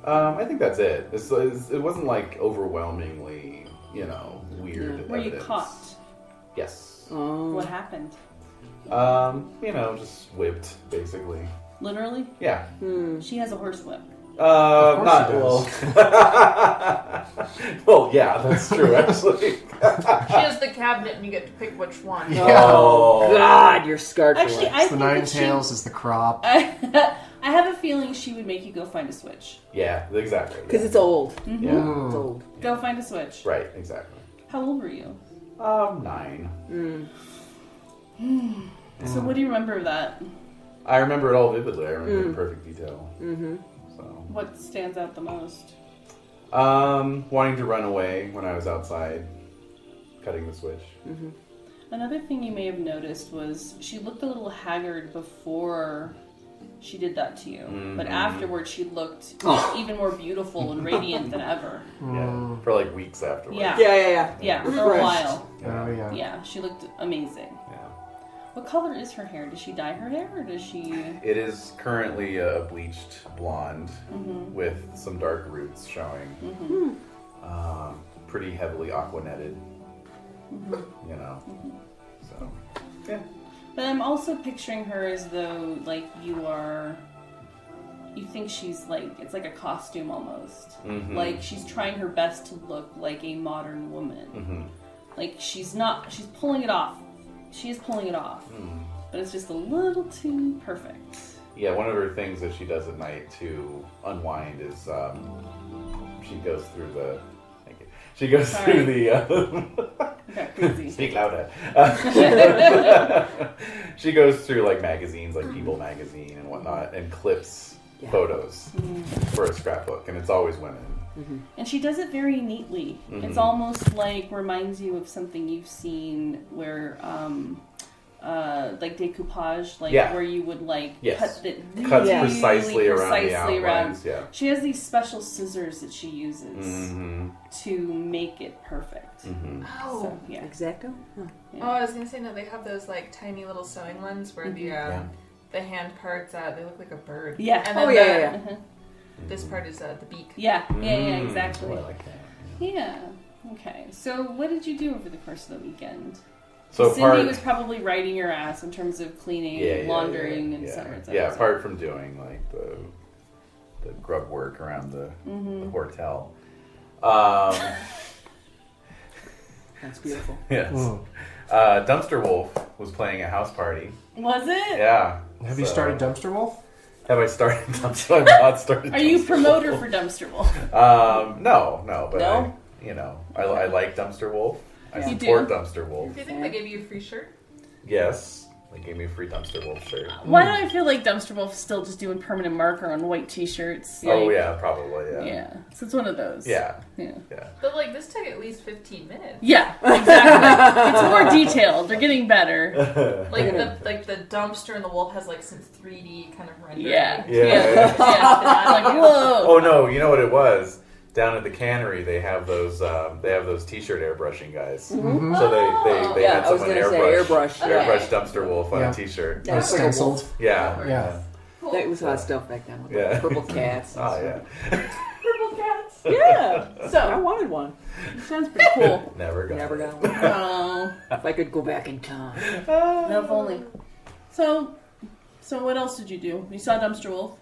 [SPEAKER 8] I think that's it. It wasn't like overwhelmingly, weird.
[SPEAKER 3] Were you
[SPEAKER 8] evidence.
[SPEAKER 3] caught?
[SPEAKER 8] Yes.
[SPEAKER 3] What happened?
[SPEAKER 8] Just whipped, basically.
[SPEAKER 3] Literally?
[SPEAKER 8] Yeah.
[SPEAKER 3] She has a horse whip.
[SPEAKER 4] course
[SPEAKER 8] Not
[SPEAKER 4] she
[SPEAKER 8] well. Well, yeah, that's true. Actually.
[SPEAKER 7] She has the cabinet, and you get to pick which one.
[SPEAKER 8] Oh
[SPEAKER 6] God, you're scarred for
[SPEAKER 3] Actually,
[SPEAKER 6] life.
[SPEAKER 3] I
[SPEAKER 4] The
[SPEAKER 3] think
[SPEAKER 4] nine
[SPEAKER 3] that
[SPEAKER 4] tails is the crop.
[SPEAKER 3] I have a feeling she would make you go find a switch.
[SPEAKER 8] Yeah, exactly.
[SPEAKER 6] Because it's old.
[SPEAKER 8] Yeah.
[SPEAKER 6] It's old.
[SPEAKER 3] Go find a switch.
[SPEAKER 8] Right. Exactly.
[SPEAKER 3] How old were you?
[SPEAKER 8] 9.
[SPEAKER 3] So what do you remember of that?
[SPEAKER 8] I remember it all vividly. I remember it in perfect detail.
[SPEAKER 6] Mm-hmm.
[SPEAKER 8] So,
[SPEAKER 3] What stands out the most?
[SPEAKER 8] wanting to run away when I was outside, cutting the switch.
[SPEAKER 3] Another thing you may have noticed was she looked a little haggard before she did that to you. But afterwards she looked even more beautiful and radiant than ever.
[SPEAKER 8] Yeah, for like weeks afterwards.
[SPEAKER 3] Yeah.
[SPEAKER 6] Yeah.
[SPEAKER 3] Yeah, for a
[SPEAKER 6] Refreshed.
[SPEAKER 3] while.
[SPEAKER 4] Oh, yeah.
[SPEAKER 3] Yeah, she looked amazing.
[SPEAKER 8] Yeah.
[SPEAKER 3] What color is her hair? Does she dye her hair or does she...
[SPEAKER 8] It is currently a bleached blonde with some dark roots showing. Pretty heavily aquanetted. So, yeah.
[SPEAKER 3] But I'm also picturing her as though, like, you think she's like, it's like a costume almost. Like, she's trying her best to look like a modern woman. Like, she's pulling it off. She is pulling it off. But it's just a little too perfect.
[SPEAKER 8] Yeah, one of her things that she does at night to unwind is she goes through the... Thank you. She goes through the...
[SPEAKER 3] Got crazy.
[SPEAKER 8] Speak louder. She goes through like magazines, like People magazine and whatnot, and clips photos for a scrapbook, and it's always women.
[SPEAKER 3] And she does it very neatly. It's almost like reminds you of something you've seen where, like decoupage, like where you would like cut it really,
[SPEAKER 8] Cuts precisely around the
[SPEAKER 3] precisely
[SPEAKER 8] outlines. Yeah.
[SPEAKER 3] She has these special scissors that she uses to make it perfect.
[SPEAKER 7] Oh.
[SPEAKER 3] So, yeah.
[SPEAKER 6] Exacto? Huh.
[SPEAKER 7] Oh, I was gonna say no. They have those like tiny little sewing ones where the hand parts they look like a bird.
[SPEAKER 3] Yeah.
[SPEAKER 7] And
[SPEAKER 6] Oh,
[SPEAKER 7] then
[SPEAKER 6] yeah.
[SPEAKER 7] This part is the beak.
[SPEAKER 3] Yeah, exactly.
[SPEAKER 8] Oh, I like that.
[SPEAKER 3] Yeah. Okay. So, what did you do over the course of the weekend?
[SPEAKER 8] So
[SPEAKER 3] Cindy was probably riding your ass in terms of cleaning, laundering, and
[SPEAKER 8] yeah.
[SPEAKER 3] etc.
[SPEAKER 8] Yeah, apart from doing like the grub work around the hotel.
[SPEAKER 6] That's beautiful.
[SPEAKER 8] Yes. Dumpster Wölf was playing a house party.
[SPEAKER 3] Was it?
[SPEAKER 8] Yeah.
[SPEAKER 4] Have you started Dumpster Wolf?
[SPEAKER 8] Have I started Dumpster? I've not started.
[SPEAKER 3] Are you
[SPEAKER 8] Dumpster
[SPEAKER 3] promoter
[SPEAKER 8] Wölf.
[SPEAKER 3] for Dumpster Wolf?
[SPEAKER 8] No, but
[SPEAKER 3] No?
[SPEAKER 8] I like Dumpster Wölf. I
[SPEAKER 3] You
[SPEAKER 8] support
[SPEAKER 3] do?
[SPEAKER 8] Dumpster Wölf.
[SPEAKER 7] Do you think they gave you a free shirt?
[SPEAKER 8] Yes, they gave me a free Dumpster Wölf shirt.
[SPEAKER 3] Why do I feel like Dumpster Wolf is still just doing permanent marker on white t-shirts?
[SPEAKER 8] Oh
[SPEAKER 3] Like,
[SPEAKER 8] yeah, probably yeah.
[SPEAKER 3] Yeah. So it's one of those.
[SPEAKER 8] Yeah.
[SPEAKER 3] Yeah.
[SPEAKER 7] But like this took at least 15 minutes.
[SPEAKER 3] Yeah, exactly. It's more detailed. They're getting better.
[SPEAKER 7] Like the dumpster and the wolf has like some 3D kind of rendering.
[SPEAKER 3] Yeah.
[SPEAKER 8] Yeah.
[SPEAKER 3] I'm like, whoa.
[SPEAKER 8] Oh no, you know what it was? Down at the cannery, they have those t-shirt airbrushing guys. So they
[SPEAKER 6] Yeah,
[SPEAKER 8] had
[SPEAKER 6] I was
[SPEAKER 8] someone
[SPEAKER 6] gonna say
[SPEAKER 8] airbrush
[SPEAKER 6] airbrush.
[SPEAKER 8] Dumpster Wolf on
[SPEAKER 4] Yeah.
[SPEAKER 8] a t-shirt.
[SPEAKER 6] Yeah, it's like a wolf.
[SPEAKER 4] Stenciled.
[SPEAKER 8] Yeah.
[SPEAKER 4] Yeah.
[SPEAKER 6] That was hot stuff back then. With
[SPEAKER 8] Yeah.
[SPEAKER 6] Purple cats. and
[SPEAKER 8] Oh
[SPEAKER 6] stuff.
[SPEAKER 8] yeah.
[SPEAKER 3] Purple cats.
[SPEAKER 6] Yeah. I
[SPEAKER 3] So,
[SPEAKER 6] wanted one.
[SPEAKER 3] sounds pretty cool.
[SPEAKER 8] Never got
[SPEAKER 6] Never
[SPEAKER 8] it.
[SPEAKER 6] got one.
[SPEAKER 3] Oh,
[SPEAKER 6] If I could go back in time.
[SPEAKER 3] no, if only. So what else did you do? You saw Dumpster Wolf?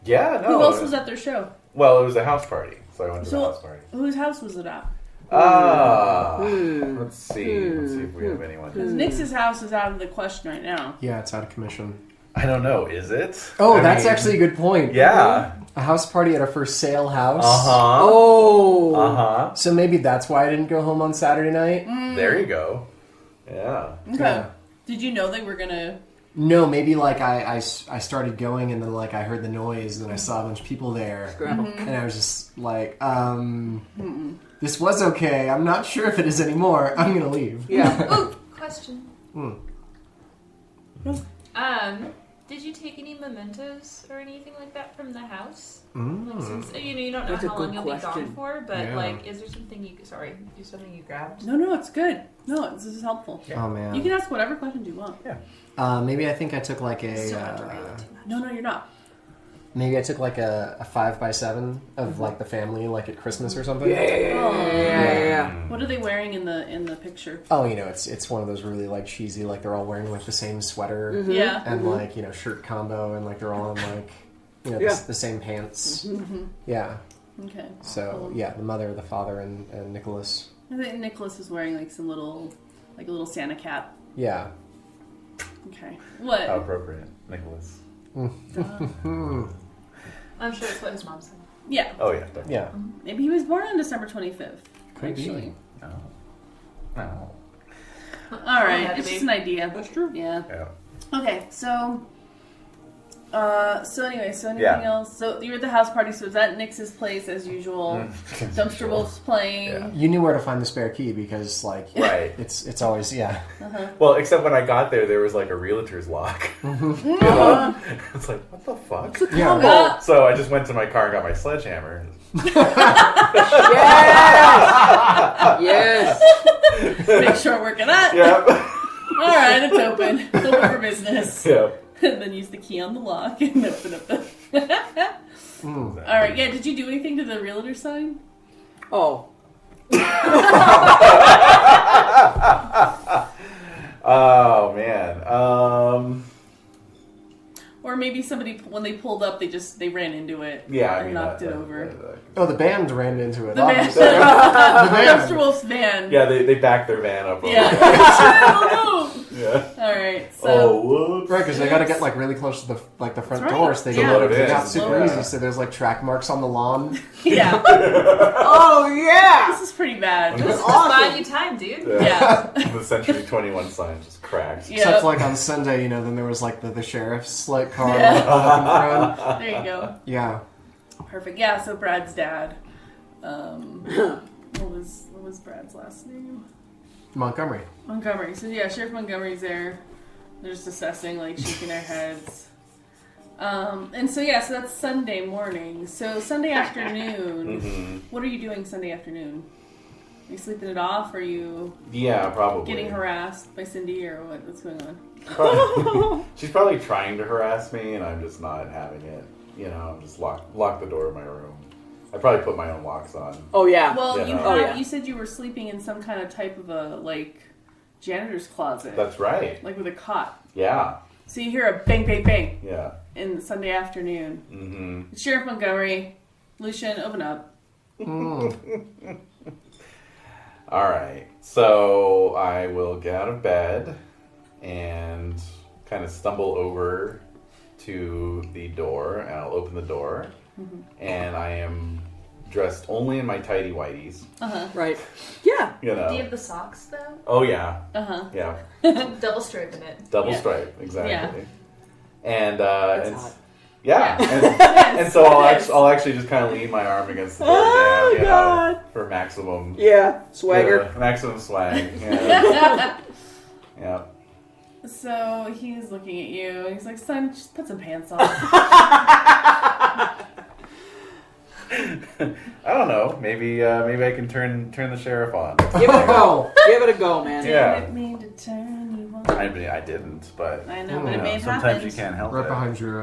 [SPEAKER 8] Yeah, no.
[SPEAKER 3] Who else was at their show?
[SPEAKER 8] Well, it was a house party, so I went to the
[SPEAKER 3] So,
[SPEAKER 8] house party.
[SPEAKER 3] whose house was it at?
[SPEAKER 8] Let's see. Let's see if we have anyone.
[SPEAKER 3] Nix's house is out of the question right now.
[SPEAKER 4] Yeah, it's out of commission.
[SPEAKER 8] I don't know. Is it?
[SPEAKER 4] Oh,
[SPEAKER 8] I
[SPEAKER 4] that's
[SPEAKER 8] mean,
[SPEAKER 4] actually a good point.
[SPEAKER 8] Yeah.
[SPEAKER 4] A house party at a for sale house.
[SPEAKER 6] Oh.
[SPEAKER 4] So maybe that's why I didn't go home on Saturday night.
[SPEAKER 8] There you go. Yeah.
[SPEAKER 3] Okay.
[SPEAKER 4] Yeah.
[SPEAKER 3] Did you know they were gonna...
[SPEAKER 4] No, maybe like I started going and then like I heard the noise and then I saw a bunch of people there. And I was just like, this was okay. I'm not sure if it is anymore. I'm going to leave.
[SPEAKER 6] Yeah.
[SPEAKER 7] Ooh, question. Did you take any mementos or anything like that from the house?
[SPEAKER 4] Mm.
[SPEAKER 7] Like, since you don't know
[SPEAKER 6] That's a
[SPEAKER 7] how long
[SPEAKER 6] good
[SPEAKER 7] you'll be
[SPEAKER 6] question.
[SPEAKER 7] gone for, but
[SPEAKER 4] Yeah.
[SPEAKER 7] like, is there something you grabbed?
[SPEAKER 3] No, it's good. No, this is helpful.
[SPEAKER 4] Oh man.
[SPEAKER 3] You can ask whatever questions you want.
[SPEAKER 4] Maybe I think I took like
[SPEAKER 7] Still have to
[SPEAKER 4] a.
[SPEAKER 7] reel it too much.
[SPEAKER 3] No, you're not.
[SPEAKER 4] Maybe I took like a 5x7 of like the family, like at Christmas or something.
[SPEAKER 6] Yeah.
[SPEAKER 3] What are they wearing in the picture?
[SPEAKER 4] Oh, it's one of those really like cheesy, like they're all wearing like the same sweater
[SPEAKER 3] Yeah.
[SPEAKER 4] and like shirt combo, and like they're all in like the same pants. Yeah.
[SPEAKER 3] Okay.
[SPEAKER 4] So yeah, the mother, the father, and Nicholas.
[SPEAKER 3] I think Nicholas is wearing like some little Santa cap.
[SPEAKER 4] Yeah.
[SPEAKER 3] Okay. What?
[SPEAKER 8] How appropriate, Nicholas.
[SPEAKER 7] I'm sure it's what his mom said.
[SPEAKER 3] Yeah.
[SPEAKER 8] Oh yeah, definitely.
[SPEAKER 4] Yeah.
[SPEAKER 3] Maybe he was born on December 25th.
[SPEAKER 4] Could be.
[SPEAKER 3] Actually.
[SPEAKER 8] No. No.
[SPEAKER 3] All right.
[SPEAKER 7] had to
[SPEAKER 3] It's
[SPEAKER 7] be.
[SPEAKER 3] just an idea.
[SPEAKER 6] That's true.
[SPEAKER 3] Yeah.
[SPEAKER 8] Yeah.
[SPEAKER 3] Okay. So anything
[SPEAKER 8] Yeah.
[SPEAKER 3] else? So you're at the house party. So it's at Nix's place as usual. Dumpster Wolf's playing.
[SPEAKER 8] Yeah.
[SPEAKER 4] You knew where to find the spare key because like
[SPEAKER 8] Right.
[SPEAKER 4] it's always
[SPEAKER 8] Well, except when I got there was like a realtor's lock. You know? It's like, what the fuck?
[SPEAKER 4] yeah.
[SPEAKER 8] So I just went to my car and got my sledgehammer.
[SPEAKER 6] Yes.
[SPEAKER 3] Make sure we're working that.
[SPEAKER 8] Yep.
[SPEAKER 3] All right. It's open. Open for business.
[SPEAKER 8] Yep.
[SPEAKER 3] And then use the key on the lock and open up the. All right. Yeah. Did you do anything to the realtor sign?
[SPEAKER 6] Oh.
[SPEAKER 8] Oh man.
[SPEAKER 3] Or maybe somebody, when they pulled up, they ran into it.
[SPEAKER 8] Yeah, I
[SPEAKER 3] and
[SPEAKER 8] mean,
[SPEAKER 3] knocked it over.
[SPEAKER 4] Oh, the band ran into it.
[SPEAKER 3] The van.
[SPEAKER 4] obviously. The band.
[SPEAKER 3] Dumpster Wolf's van.
[SPEAKER 8] Yeah, they backed their van up.
[SPEAKER 3] Yeah.
[SPEAKER 8] Oh, yeah.
[SPEAKER 3] All right. So.
[SPEAKER 8] Oh, whoops.
[SPEAKER 4] Right, because they got to get like really close to the front
[SPEAKER 3] right.
[SPEAKER 4] door, so they
[SPEAKER 3] Yeah.
[SPEAKER 4] get
[SPEAKER 8] Load it in.
[SPEAKER 4] not super
[SPEAKER 3] Load it
[SPEAKER 4] easy. So there's like track marks on the lawn.
[SPEAKER 3] Yeah.
[SPEAKER 6] Oh yeah.
[SPEAKER 3] This is pretty bad.
[SPEAKER 7] Just buying you time, dude.
[SPEAKER 3] Yeah.
[SPEAKER 8] The Century 21 sign just cracked.
[SPEAKER 3] Yeah.
[SPEAKER 4] Except like on Sunday, then there was like the sheriff's like car
[SPEAKER 3] Yeah.
[SPEAKER 4] like, up in front.
[SPEAKER 3] There you go.
[SPEAKER 4] Yeah.
[SPEAKER 3] Perfect. Yeah. So Brad's dad. What was Brad's last name?
[SPEAKER 4] Montgomery.
[SPEAKER 3] Montgomery. So yeah, Sheriff Montgomery's there. They're just assessing, like shaking their heads. And so yeah, so that's Sunday morning. So Sunday afternoon, what are you doing Sunday afternoon? Are you sleeping it off? Or are you
[SPEAKER 8] Yeah, probably.
[SPEAKER 3] getting harassed by Cindy, or what's going on?
[SPEAKER 8] She's probably trying to harass me, and I'm just not having it. I'm just lock the door of my room. I probably put my own locks on.
[SPEAKER 6] Oh yeah.
[SPEAKER 3] Well,
[SPEAKER 8] Yeah.
[SPEAKER 3] you said you were sleeping in some kind of type of a janitor's closet,
[SPEAKER 8] That's right.
[SPEAKER 3] like with a cot.
[SPEAKER 8] Yeah.
[SPEAKER 3] So you hear a bang, bang, bang
[SPEAKER 8] Yeah.
[SPEAKER 3] in Sunday afternoon.
[SPEAKER 8] Mm-hmm.
[SPEAKER 3] It's Sheriff Montgomery. Lucien, open up.
[SPEAKER 8] All right. So I will get out of bed and kind of stumble over to the door, and I'll open the door. And I am dressed only in my tidy whities.
[SPEAKER 6] Right. Yeah.
[SPEAKER 7] Do you have the socks though?
[SPEAKER 8] Oh yeah. Yeah.
[SPEAKER 7] Double striping it.
[SPEAKER 8] Double
[SPEAKER 3] Yeah.
[SPEAKER 8] stripe, exactly.
[SPEAKER 3] Yeah.
[SPEAKER 8] And
[SPEAKER 6] That's
[SPEAKER 8] and
[SPEAKER 6] hot.
[SPEAKER 8] yeah,
[SPEAKER 3] Yes.
[SPEAKER 8] and so
[SPEAKER 3] Yes.
[SPEAKER 8] I'll actually just kind of lean my arm against the door
[SPEAKER 6] Oh,
[SPEAKER 8] jam,
[SPEAKER 6] God.
[SPEAKER 8] for maximum
[SPEAKER 6] Yeah. Swagger.
[SPEAKER 8] maximum swag. Yeah. Yeah.
[SPEAKER 3] So he's looking at you, and he's like, "Son, just put some pants on."
[SPEAKER 8] I don't know. Maybe I can turn the sheriff on.
[SPEAKER 6] Give it a go. Give it a go, man.
[SPEAKER 8] Yeah.
[SPEAKER 3] Didn't mean to turn you on.
[SPEAKER 8] I mean, I didn't, but
[SPEAKER 3] I know, but it may have
[SPEAKER 8] sometimes
[SPEAKER 3] happened.
[SPEAKER 8] you can't help
[SPEAKER 4] Right
[SPEAKER 8] it.
[SPEAKER 4] behind your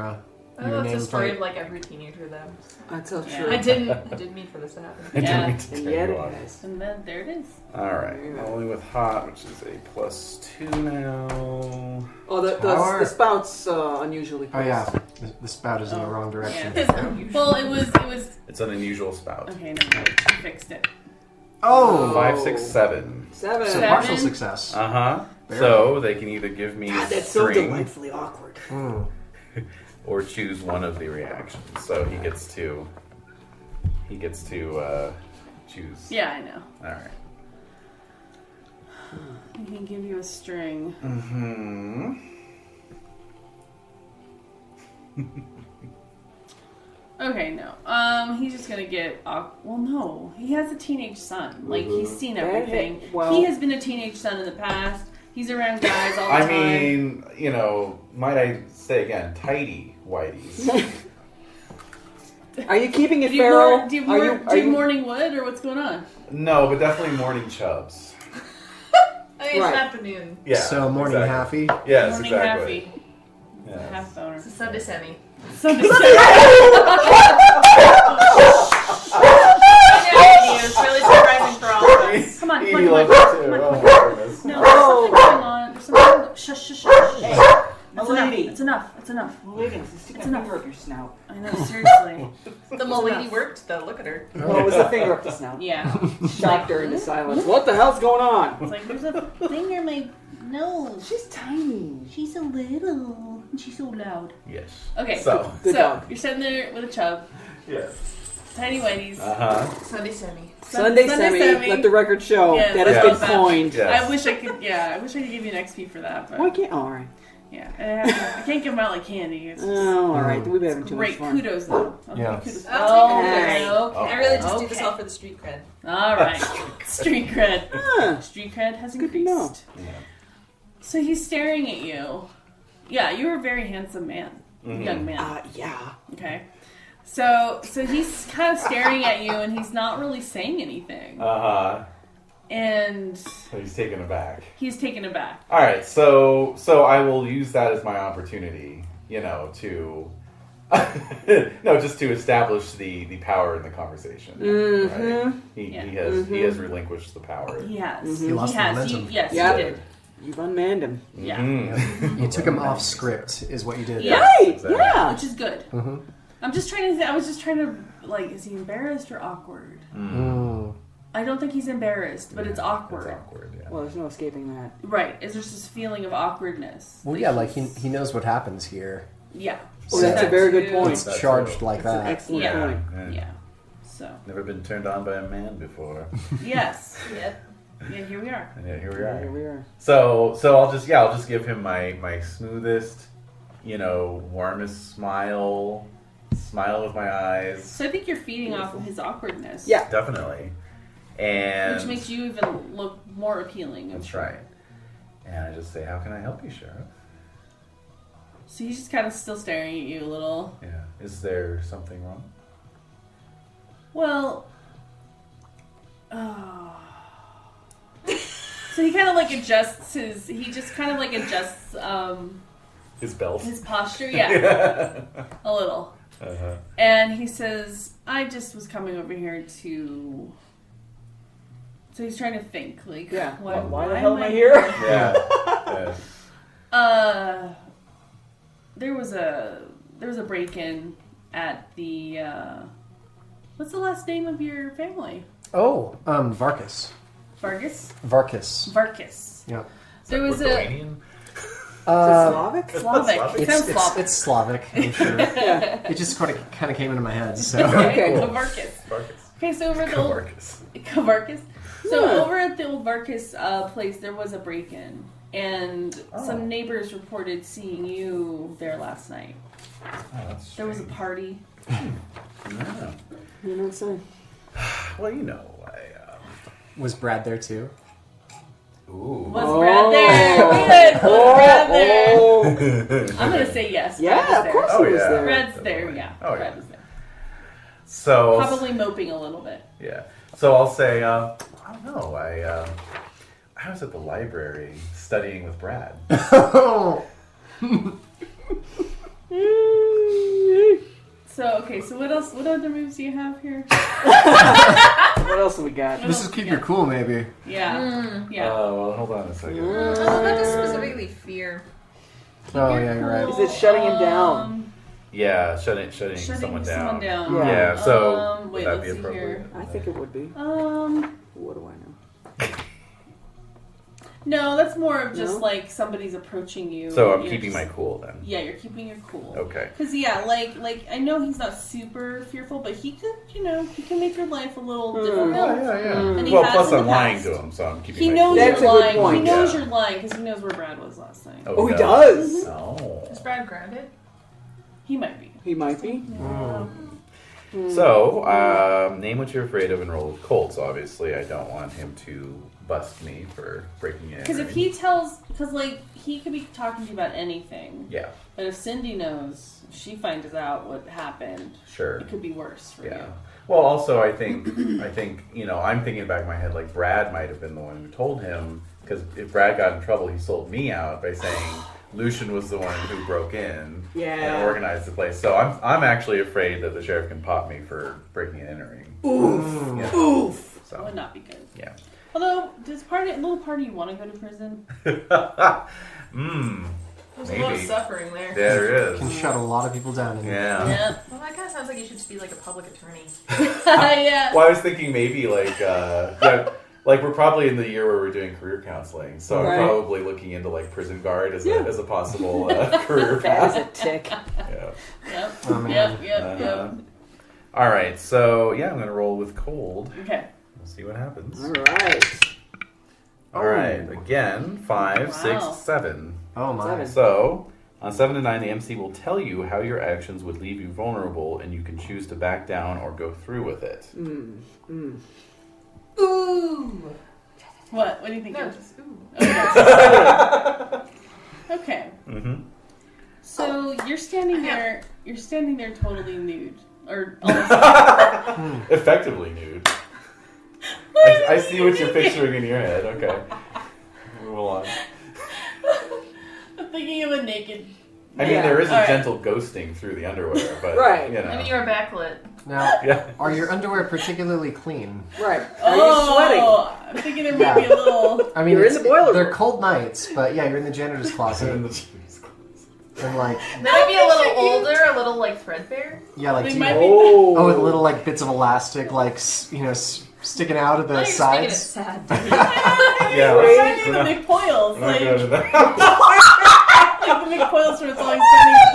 [SPEAKER 7] Oh,
[SPEAKER 4] your
[SPEAKER 7] it's a
[SPEAKER 4] name
[SPEAKER 7] story
[SPEAKER 4] plate.
[SPEAKER 7] of like every teenager though.
[SPEAKER 6] That's so
[SPEAKER 3] Yeah.
[SPEAKER 6] true.
[SPEAKER 7] I didn't mean for this to happen.
[SPEAKER 8] I didn't
[SPEAKER 3] Yeah.
[SPEAKER 8] mean to
[SPEAKER 6] And
[SPEAKER 8] turn
[SPEAKER 6] yet
[SPEAKER 8] you
[SPEAKER 6] it
[SPEAKER 8] on.
[SPEAKER 6] has.
[SPEAKER 3] And then there it is.
[SPEAKER 8] All right, only with hot, which is a +2 now.
[SPEAKER 6] Oh,
[SPEAKER 4] Tower.
[SPEAKER 6] the spout's unusually
[SPEAKER 4] Oh
[SPEAKER 6] close.
[SPEAKER 4] yeah, the spout is in the wrong direction.
[SPEAKER 3] Yeah. Well, it was.
[SPEAKER 8] It's an unusual spout.
[SPEAKER 3] Okay, no, she fixed it.
[SPEAKER 4] Oh,
[SPEAKER 8] 5, 6, 7.
[SPEAKER 6] Seven.
[SPEAKER 4] so
[SPEAKER 3] Seven.
[SPEAKER 4] partial success.
[SPEAKER 8] Uh huh.
[SPEAKER 4] Barely.
[SPEAKER 8] So they can either give me
[SPEAKER 6] God,
[SPEAKER 8] a
[SPEAKER 6] that's so
[SPEAKER 8] string
[SPEAKER 6] delightfully awkward.
[SPEAKER 8] or choose one of the reactions. So he gets to choose.
[SPEAKER 3] Yeah, I know.
[SPEAKER 8] All right.
[SPEAKER 3] He can give you a string.
[SPEAKER 8] Hmm.
[SPEAKER 3] Okay, no. He's just gonna get. Well, no. He has a teenage son. Like he's seen
[SPEAKER 6] That
[SPEAKER 3] everything.
[SPEAKER 6] hit- well-
[SPEAKER 3] He has been a teenage son in the past. He's around guys all the
[SPEAKER 8] I
[SPEAKER 3] time.
[SPEAKER 8] mean, you know, might I say again, tidy whiteys.
[SPEAKER 6] Are you keeping it
[SPEAKER 3] do you,
[SPEAKER 6] feral?
[SPEAKER 3] do you,
[SPEAKER 6] Are
[SPEAKER 3] do you
[SPEAKER 6] you-
[SPEAKER 3] morning wood or what's going on?
[SPEAKER 8] No, but definitely morning chubs.
[SPEAKER 7] I think
[SPEAKER 6] Right.
[SPEAKER 7] it's afternoon.
[SPEAKER 8] Yeah.
[SPEAKER 4] So morning
[SPEAKER 8] exactly.
[SPEAKER 4] happy.
[SPEAKER 8] Yes,
[SPEAKER 3] morning
[SPEAKER 8] exactly.
[SPEAKER 3] happy.
[SPEAKER 8] Yes.
[SPEAKER 3] Half boner.
[SPEAKER 7] It's a Sunday semi.
[SPEAKER 3] Sunday.
[SPEAKER 7] It's really surprising for all of us.
[SPEAKER 3] Come on,
[SPEAKER 8] Edie
[SPEAKER 3] come on,
[SPEAKER 8] loves
[SPEAKER 3] come
[SPEAKER 8] it
[SPEAKER 3] on,
[SPEAKER 8] too.
[SPEAKER 3] come on,
[SPEAKER 8] Oh,
[SPEAKER 3] come on.
[SPEAKER 8] my goodness.
[SPEAKER 3] No, there's something going on. There's something. Shush, shush, shush.
[SPEAKER 6] Hey,
[SPEAKER 3] That's
[SPEAKER 6] milady.
[SPEAKER 3] enough. It's enough. It's enough.
[SPEAKER 6] Milady, stick
[SPEAKER 3] It's
[SPEAKER 6] a
[SPEAKER 3] enough.
[SPEAKER 6] finger up your snout.
[SPEAKER 3] I know, seriously.
[SPEAKER 7] The lady worked though. Look at her.
[SPEAKER 6] Well, it was a finger up the snout.
[SPEAKER 3] Yeah.
[SPEAKER 6] Shocked her into silence. What the hell's going on?
[SPEAKER 3] It's like, there's a thing near my nose.
[SPEAKER 6] She's tiny.
[SPEAKER 3] She's a little. And she's so loud.
[SPEAKER 8] Yes.
[SPEAKER 3] Okay,
[SPEAKER 8] So.
[SPEAKER 6] Good dog.
[SPEAKER 3] you're sitting there with a chub.
[SPEAKER 8] Yes.
[SPEAKER 3] Tiny whiteys.
[SPEAKER 7] Sunday semi.
[SPEAKER 6] Sunday semi. Let the record show
[SPEAKER 3] Yes,
[SPEAKER 6] that has
[SPEAKER 8] I
[SPEAKER 6] been
[SPEAKER 8] love
[SPEAKER 3] that.
[SPEAKER 6] coined.
[SPEAKER 8] Yes.
[SPEAKER 3] I wish I could give you an XP for that, but
[SPEAKER 6] Why can't? Oh, all right.
[SPEAKER 3] yeah. I can't give them out like candy. It's just
[SPEAKER 6] Oh, all right. We've been having too much
[SPEAKER 3] great.
[SPEAKER 6] fun.
[SPEAKER 3] Kudos though. I'll
[SPEAKER 4] Yeah.
[SPEAKER 3] give you kudos.
[SPEAKER 7] I'll take
[SPEAKER 3] Okay,
[SPEAKER 6] it.
[SPEAKER 3] okay.
[SPEAKER 7] I really just do this
[SPEAKER 3] Okay.
[SPEAKER 7] all for the street cred.
[SPEAKER 3] All right. Street cred.
[SPEAKER 6] Huh.
[SPEAKER 3] Street cred has
[SPEAKER 6] Good to know.
[SPEAKER 3] increased.
[SPEAKER 8] Yeah.
[SPEAKER 3] So he's staring at you. Yeah, you're a very handsome man. Young man.
[SPEAKER 6] Yeah.
[SPEAKER 3] Okay. So he's kind of staring at you and he's not really saying anything. And
[SPEAKER 8] So he's taken aback.
[SPEAKER 3] he's taken aback.
[SPEAKER 8] All right, so I will use that as my opportunity, you know, to no, just to establish the power in the conversation. Right? He has relinquished the power.
[SPEAKER 3] He has.
[SPEAKER 4] He lost
[SPEAKER 3] has.
[SPEAKER 4] momentum.
[SPEAKER 3] Yes,
[SPEAKER 6] Yep.
[SPEAKER 3] he did.
[SPEAKER 6] You've unmanned him.
[SPEAKER 3] Yeah.
[SPEAKER 4] You took him off script, is what you did.
[SPEAKER 3] Yeah.
[SPEAKER 6] Right.
[SPEAKER 8] exactly.
[SPEAKER 6] Yeah.
[SPEAKER 3] Which is good.
[SPEAKER 4] Mm-hmm.
[SPEAKER 3] I was just trying to, like, is he embarrassed or awkward? I don't think he's embarrassed, but it's awkward.
[SPEAKER 8] It's awkward, yeah.
[SPEAKER 6] Well, there's no escaping that.
[SPEAKER 3] Right. Is there's this feeling of awkwardness.
[SPEAKER 4] Well, yeah, like he knows what happens here.
[SPEAKER 3] Yeah.
[SPEAKER 6] Oh, that's a very good
[SPEAKER 3] too.
[SPEAKER 6] point.
[SPEAKER 4] It's
[SPEAKER 8] That's
[SPEAKER 4] charged
[SPEAKER 8] a-
[SPEAKER 4] like
[SPEAKER 6] That's an
[SPEAKER 4] that.
[SPEAKER 6] excellent
[SPEAKER 3] Yeah.
[SPEAKER 6] point.
[SPEAKER 3] Yeah. So,
[SPEAKER 8] Never been turned on by a man before.
[SPEAKER 3] yes.
[SPEAKER 7] Yep.
[SPEAKER 3] Yeah, here we are.
[SPEAKER 8] And yeah, here we
[SPEAKER 6] Here
[SPEAKER 8] are.
[SPEAKER 6] we are.
[SPEAKER 8] So I'll just give him my smoothest, you know, warmest smile with my eyes.
[SPEAKER 3] So I think you're feeding off of his awkwardness.
[SPEAKER 6] Yeah.
[SPEAKER 8] Definitely. And
[SPEAKER 3] Which makes you even look more appealing. I'm
[SPEAKER 8] that's
[SPEAKER 3] sure.
[SPEAKER 8] right. And I just say, "How can I help you, Sheriff?"
[SPEAKER 3] So he's just kind of still staring at you a little.
[SPEAKER 8] Yeah. Is there something wrong?
[SPEAKER 3] Well, so he kind of like adjusts
[SPEAKER 8] His belt.
[SPEAKER 3] his posture, yeah, a little.
[SPEAKER 8] Uh-huh.
[SPEAKER 3] And he says, I just was coming over here to... So he's trying to think, like,
[SPEAKER 6] Yeah.
[SPEAKER 3] why
[SPEAKER 6] the hell am I here?
[SPEAKER 8] Yeah. Yeah.
[SPEAKER 3] There was a break-in at the, what's the last name of your family?
[SPEAKER 4] Oh, Varkas.
[SPEAKER 3] Vargas?
[SPEAKER 4] Varkas.
[SPEAKER 3] Varkas.
[SPEAKER 4] Yeah.
[SPEAKER 3] There was a...
[SPEAKER 8] Lithuanian?
[SPEAKER 6] Is it Slavic?
[SPEAKER 3] Slavic. It sounds Slavic.
[SPEAKER 4] It's Slavic, I'm sure.
[SPEAKER 6] Yeah.
[SPEAKER 4] It just kind of came into my head. So
[SPEAKER 3] Okay,
[SPEAKER 6] Cool.
[SPEAKER 3] Varkas.
[SPEAKER 8] Varkas.
[SPEAKER 3] Okay, so over at the old...
[SPEAKER 8] Varkas.
[SPEAKER 3] Varkas? So
[SPEAKER 6] Yeah.
[SPEAKER 3] over at the old Varkas place, there was a break-in. And some neighbors reported seeing you there last night.
[SPEAKER 8] Oh, that's
[SPEAKER 3] There was a
[SPEAKER 8] strange.
[SPEAKER 3] party.
[SPEAKER 8] Yeah.
[SPEAKER 6] You know what I'm saying?
[SPEAKER 8] Well, you know,
[SPEAKER 4] was Brad there too?
[SPEAKER 8] ooh.
[SPEAKER 3] Was Brad there? Good. Was Brad there?
[SPEAKER 6] Oh.
[SPEAKER 3] I'm gonna say yes. Brad
[SPEAKER 6] Yeah,
[SPEAKER 3] was
[SPEAKER 6] of
[SPEAKER 3] there.
[SPEAKER 6] course
[SPEAKER 8] Oh,
[SPEAKER 6] he was
[SPEAKER 8] yeah.
[SPEAKER 6] there.
[SPEAKER 3] Brad's there, yeah.
[SPEAKER 8] Oh, yeah.
[SPEAKER 3] Brad was there.
[SPEAKER 8] So
[SPEAKER 3] Probably moping a little bit.
[SPEAKER 8] yeah. So I'll say, I don't know. I was at the library studying with Brad.
[SPEAKER 3] So okay, so what else? What other moves do you have here?
[SPEAKER 6] What else have we got?
[SPEAKER 4] This is keep your cool, maybe.
[SPEAKER 3] Yeah, yeah.
[SPEAKER 8] Well, hold on a second.
[SPEAKER 7] Not just specifically fear.
[SPEAKER 4] Oh yeah, you're right.
[SPEAKER 6] Is it shutting him down?
[SPEAKER 8] Yeah, shutting
[SPEAKER 3] Shutting
[SPEAKER 8] someone down.
[SPEAKER 6] Yeah.
[SPEAKER 8] Yeah. So
[SPEAKER 3] Wait,
[SPEAKER 8] would that
[SPEAKER 3] let's
[SPEAKER 8] be
[SPEAKER 3] see
[SPEAKER 8] appropriate?
[SPEAKER 3] here.
[SPEAKER 6] I think it would be. What do I know?
[SPEAKER 3] No, that's more of just
[SPEAKER 6] No?
[SPEAKER 3] like somebody's approaching you.
[SPEAKER 8] So I'm
[SPEAKER 3] you're
[SPEAKER 8] keeping
[SPEAKER 3] just-
[SPEAKER 8] my cool then.
[SPEAKER 3] Yeah, you're keeping your cool.
[SPEAKER 8] Okay.
[SPEAKER 3] Cause yeah, like I know he's not super fearful, but he could, he can make your life a little difficult.
[SPEAKER 8] Yeah.
[SPEAKER 3] And he
[SPEAKER 8] Well,
[SPEAKER 3] has
[SPEAKER 8] plus
[SPEAKER 3] in
[SPEAKER 8] I'm
[SPEAKER 3] the
[SPEAKER 8] lying
[SPEAKER 3] past.
[SPEAKER 8] to him, so I'm keeping
[SPEAKER 3] He
[SPEAKER 8] my
[SPEAKER 3] knows
[SPEAKER 8] cool.
[SPEAKER 6] That's
[SPEAKER 3] you're
[SPEAKER 6] a good
[SPEAKER 3] lying.
[SPEAKER 6] point.
[SPEAKER 3] He knows
[SPEAKER 8] Yeah.
[SPEAKER 3] you're lying because he knows where Brad was last night.
[SPEAKER 6] Oh, he
[SPEAKER 8] no.
[SPEAKER 6] does?
[SPEAKER 8] No.
[SPEAKER 7] Is Brad grounded?
[SPEAKER 3] He might be.
[SPEAKER 6] He might be.
[SPEAKER 8] So, name what you're afraid of and roll with Colt. So obviously I don't want him to bust me for breaking in.
[SPEAKER 3] Because if he tells... Because, like, he could be talking to you about anything.
[SPEAKER 8] Yeah,
[SPEAKER 3] But if Cindy knows, if she finds out what happened,
[SPEAKER 8] sure.
[SPEAKER 3] it could be worse for
[SPEAKER 8] Yeah.
[SPEAKER 3] you.
[SPEAKER 8] Well, also, I think, I'm thinking in the back of my head, like, Brad might have been the one who told him, because if Brad got in trouble, he sold me out by saying Lucien was the one who broke in and organized the place. So I'm actually afraid that the sheriff can pop me for breaking and entering.
[SPEAKER 6] Oof.
[SPEAKER 8] Yeah.
[SPEAKER 6] Oof.
[SPEAKER 3] That would not be good.
[SPEAKER 8] Yeah.
[SPEAKER 3] Although, does little party want to go to prison?
[SPEAKER 7] There's a lot of
[SPEAKER 8] Maybe.
[SPEAKER 7] suffering there.
[SPEAKER 8] Yeah, there is.
[SPEAKER 4] Can shut a lot of people down. In
[SPEAKER 8] Yeah.
[SPEAKER 3] Yeah.
[SPEAKER 7] Well, that kind of sounds like you should just be like a public attorney.
[SPEAKER 3] Yeah.
[SPEAKER 8] Well, I was thinking maybe like, like we're probably in the year where we're doing career counseling, so
[SPEAKER 6] Right.
[SPEAKER 8] I'm probably looking into like prison guard as a possible career
[SPEAKER 6] That is
[SPEAKER 8] path.
[SPEAKER 6] a tick.
[SPEAKER 8] Yeah.
[SPEAKER 3] Yep.
[SPEAKER 4] Oh, man.
[SPEAKER 3] Yep.
[SPEAKER 8] All right, so yeah, I'm gonna roll with cold.
[SPEAKER 3] Okay.
[SPEAKER 8] We'll see what happens.
[SPEAKER 6] All right.
[SPEAKER 8] All right, again, 5,
[SPEAKER 3] Wow.
[SPEAKER 8] 6, 7.
[SPEAKER 4] Oh my.
[SPEAKER 6] 7.
[SPEAKER 8] So on 7 to 9, the MC will tell you how your actions would leave you vulnerable, and you can choose to back down or go through with it.
[SPEAKER 7] Ooh.
[SPEAKER 3] What? What do you think?
[SPEAKER 7] No,
[SPEAKER 3] of?
[SPEAKER 7] just ooh.
[SPEAKER 3] Okay.
[SPEAKER 8] Mm-hmm.
[SPEAKER 3] So you're standing there. You're standing there totally nude, or almost.
[SPEAKER 8] Effectively nude. I see what you're picturing in your head. Okay. Move along.
[SPEAKER 3] I'm thinking of a naked.
[SPEAKER 8] I mean, there is a
[SPEAKER 3] All right.
[SPEAKER 8] gentle ghosting through the underwear, but
[SPEAKER 6] Right.
[SPEAKER 8] you know.
[SPEAKER 7] I mean, you're backlit.
[SPEAKER 4] Now,
[SPEAKER 8] Yeah.
[SPEAKER 4] are your underwear particularly clean?
[SPEAKER 6] Right. Are you sweating?
[SPEAKER 3] I'm thinking there might be a little.
[SPEAKER 4] I mean,
[SPEAKER 6] You're in the boiler
[SPEAKER 4] They're
[SPEAKER 6] room.
[SPEAKER 4] cold nights, but yeah, you're in the janitor's closet, and like,
[SPEAKER 7] They might be a little older, a little like threadbare.
[SPEAKER 4] yeah, like
[SPEAKER 3] They
[SPEAKER 4] do you-
[SPEAKER 3] might be.
[SPEAKER 4] oh, with little like bits of elastic, like sticking out of
[SPEAKER 7] Now
[SPEAKER 4] the
[SPEAKER 7] you're just making it
[SPEAKER 4] sides.
[SPEAKER 7] sad.
[SPEAKER 8] Yeah,
[SPEAKER 3] We're
[SPEAKER 8] let's-
[SPEAKER 3] trying to
[SPEAKER 8] we're
[SPEAKER 3] the McCoils,
[SPEAKER 8] not
[SPEAKER 3] like
[SPEAKER 8] going to that.
[SPEAKER 3] like the McCoils where it's always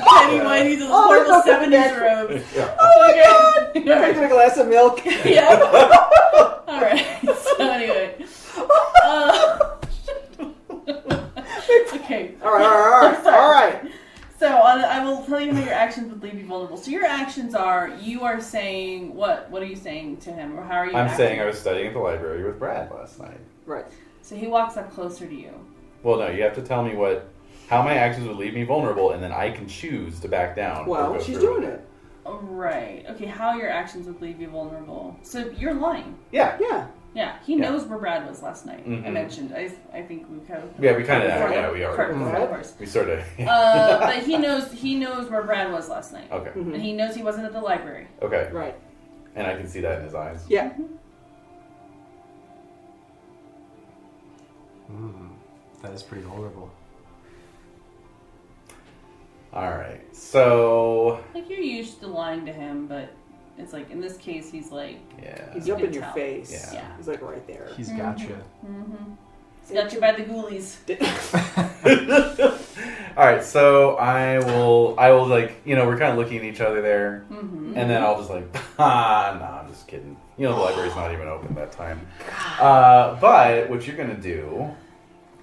[SPEAKER 3] Penny Whitey's those horrible
[SPEAKER 6] look at
[SPEAKER 3] 70s
[SPEAKER 6] that.
[SPEAKER 3] robes.
[SPEAKER 8] Yeah.
[SPEAKER 3] Oh my god!
[SPEAKER 6] Drinking a glass of milk.
[SPEAKER 3] Yeah. All right. So anyway. Okay.
[SPEAKER 6] All right.
[SPEAKER 3] So I will tell you how your actions would leave you vulnerable. So your actions are you are saying what? What are you saying to him, or how are you?
[SPEAKER 8] I'm
[SPEAKER 3] acting?
[SPEAKER 8] saying I was studying at the library with Brad last night.
[SPEAKER 6] Right.
[SPEAKER 3] So he walks up closer to you.
[SPEAKER 8] Well, no, you have to tell me how my actions would leave me vulnerable, and then I can choose to back down. or
[SPEAKER 6] Well,
[SPEAKER 8] go
[SPEAKER 6] she's
[SPEAKER 8] through
[SPEAKER 6] doing
[SPEAKER 8] with
[SPEAKER 6] it.
[SPEAKER 3] Oh, right. Okay. How your actions would leave you vulnerable? So you're lying.
[SPEAKER 8] Yeah.
[SPEAKER 6] Yeah.
[SPEAKER 3] Yeah. He
[SPEAKER 8] Yeah.
[SPEAKER 3] knows where Brad was last night. I
[SPEAKER 8] Mhm.
[SPEAKER 3] mentioned. I think we kind of.
[SPEAKER 8] Yeah, we kind of.
[SPEAKER 3] Before
[SPEAKER 8] Yeah,
[SPEAKER 3] the-
[SPEAKER 8] we are.
[SPEAKER 3] before the horse.
[SPEAKER 8] We sort of.
[SPEAKER 3] But he knows where Brad was last night.
[SPEAKER 8] Okay.
[SPEAKER 3] And he knows he wasn't at the library.
[SPEAKER 8] Okay.
[SPEAKER 6] Right.
[SPEAKER 8] And I can see that in his eyes.
[SPEAKER 6] Yeah.
[SPEAKER 4] That is pretty vulnerable.
[SPEAKER 8] All right. So.
[SPEAKER 3] Like you're used to lying to him, but it's like in this case he's like
[SPEAKER 8] Yeah.
[SPEAKER 6] He's
[SPEAKER 3] You
[SPEAKER 6] up
[SPEAKER 3] can
[SPEAKER 6] in your
[SPEAKER 3] tell.
[SPEAKER 6] face.
[SPEAKER 8] Yeah.
[SPEAKER 3] Yeah.
[SPEAKER 6] He's like right there.
[SPEAKER 4] He's got you.
[SPEAKER 3] he's got you by the ghoulies.
[SPEAKER 8] All right. So I will like we're kind of looking at each other there, and then I'll just like no, I'm just kidding. The library's not even open that time. But what you're gonna do,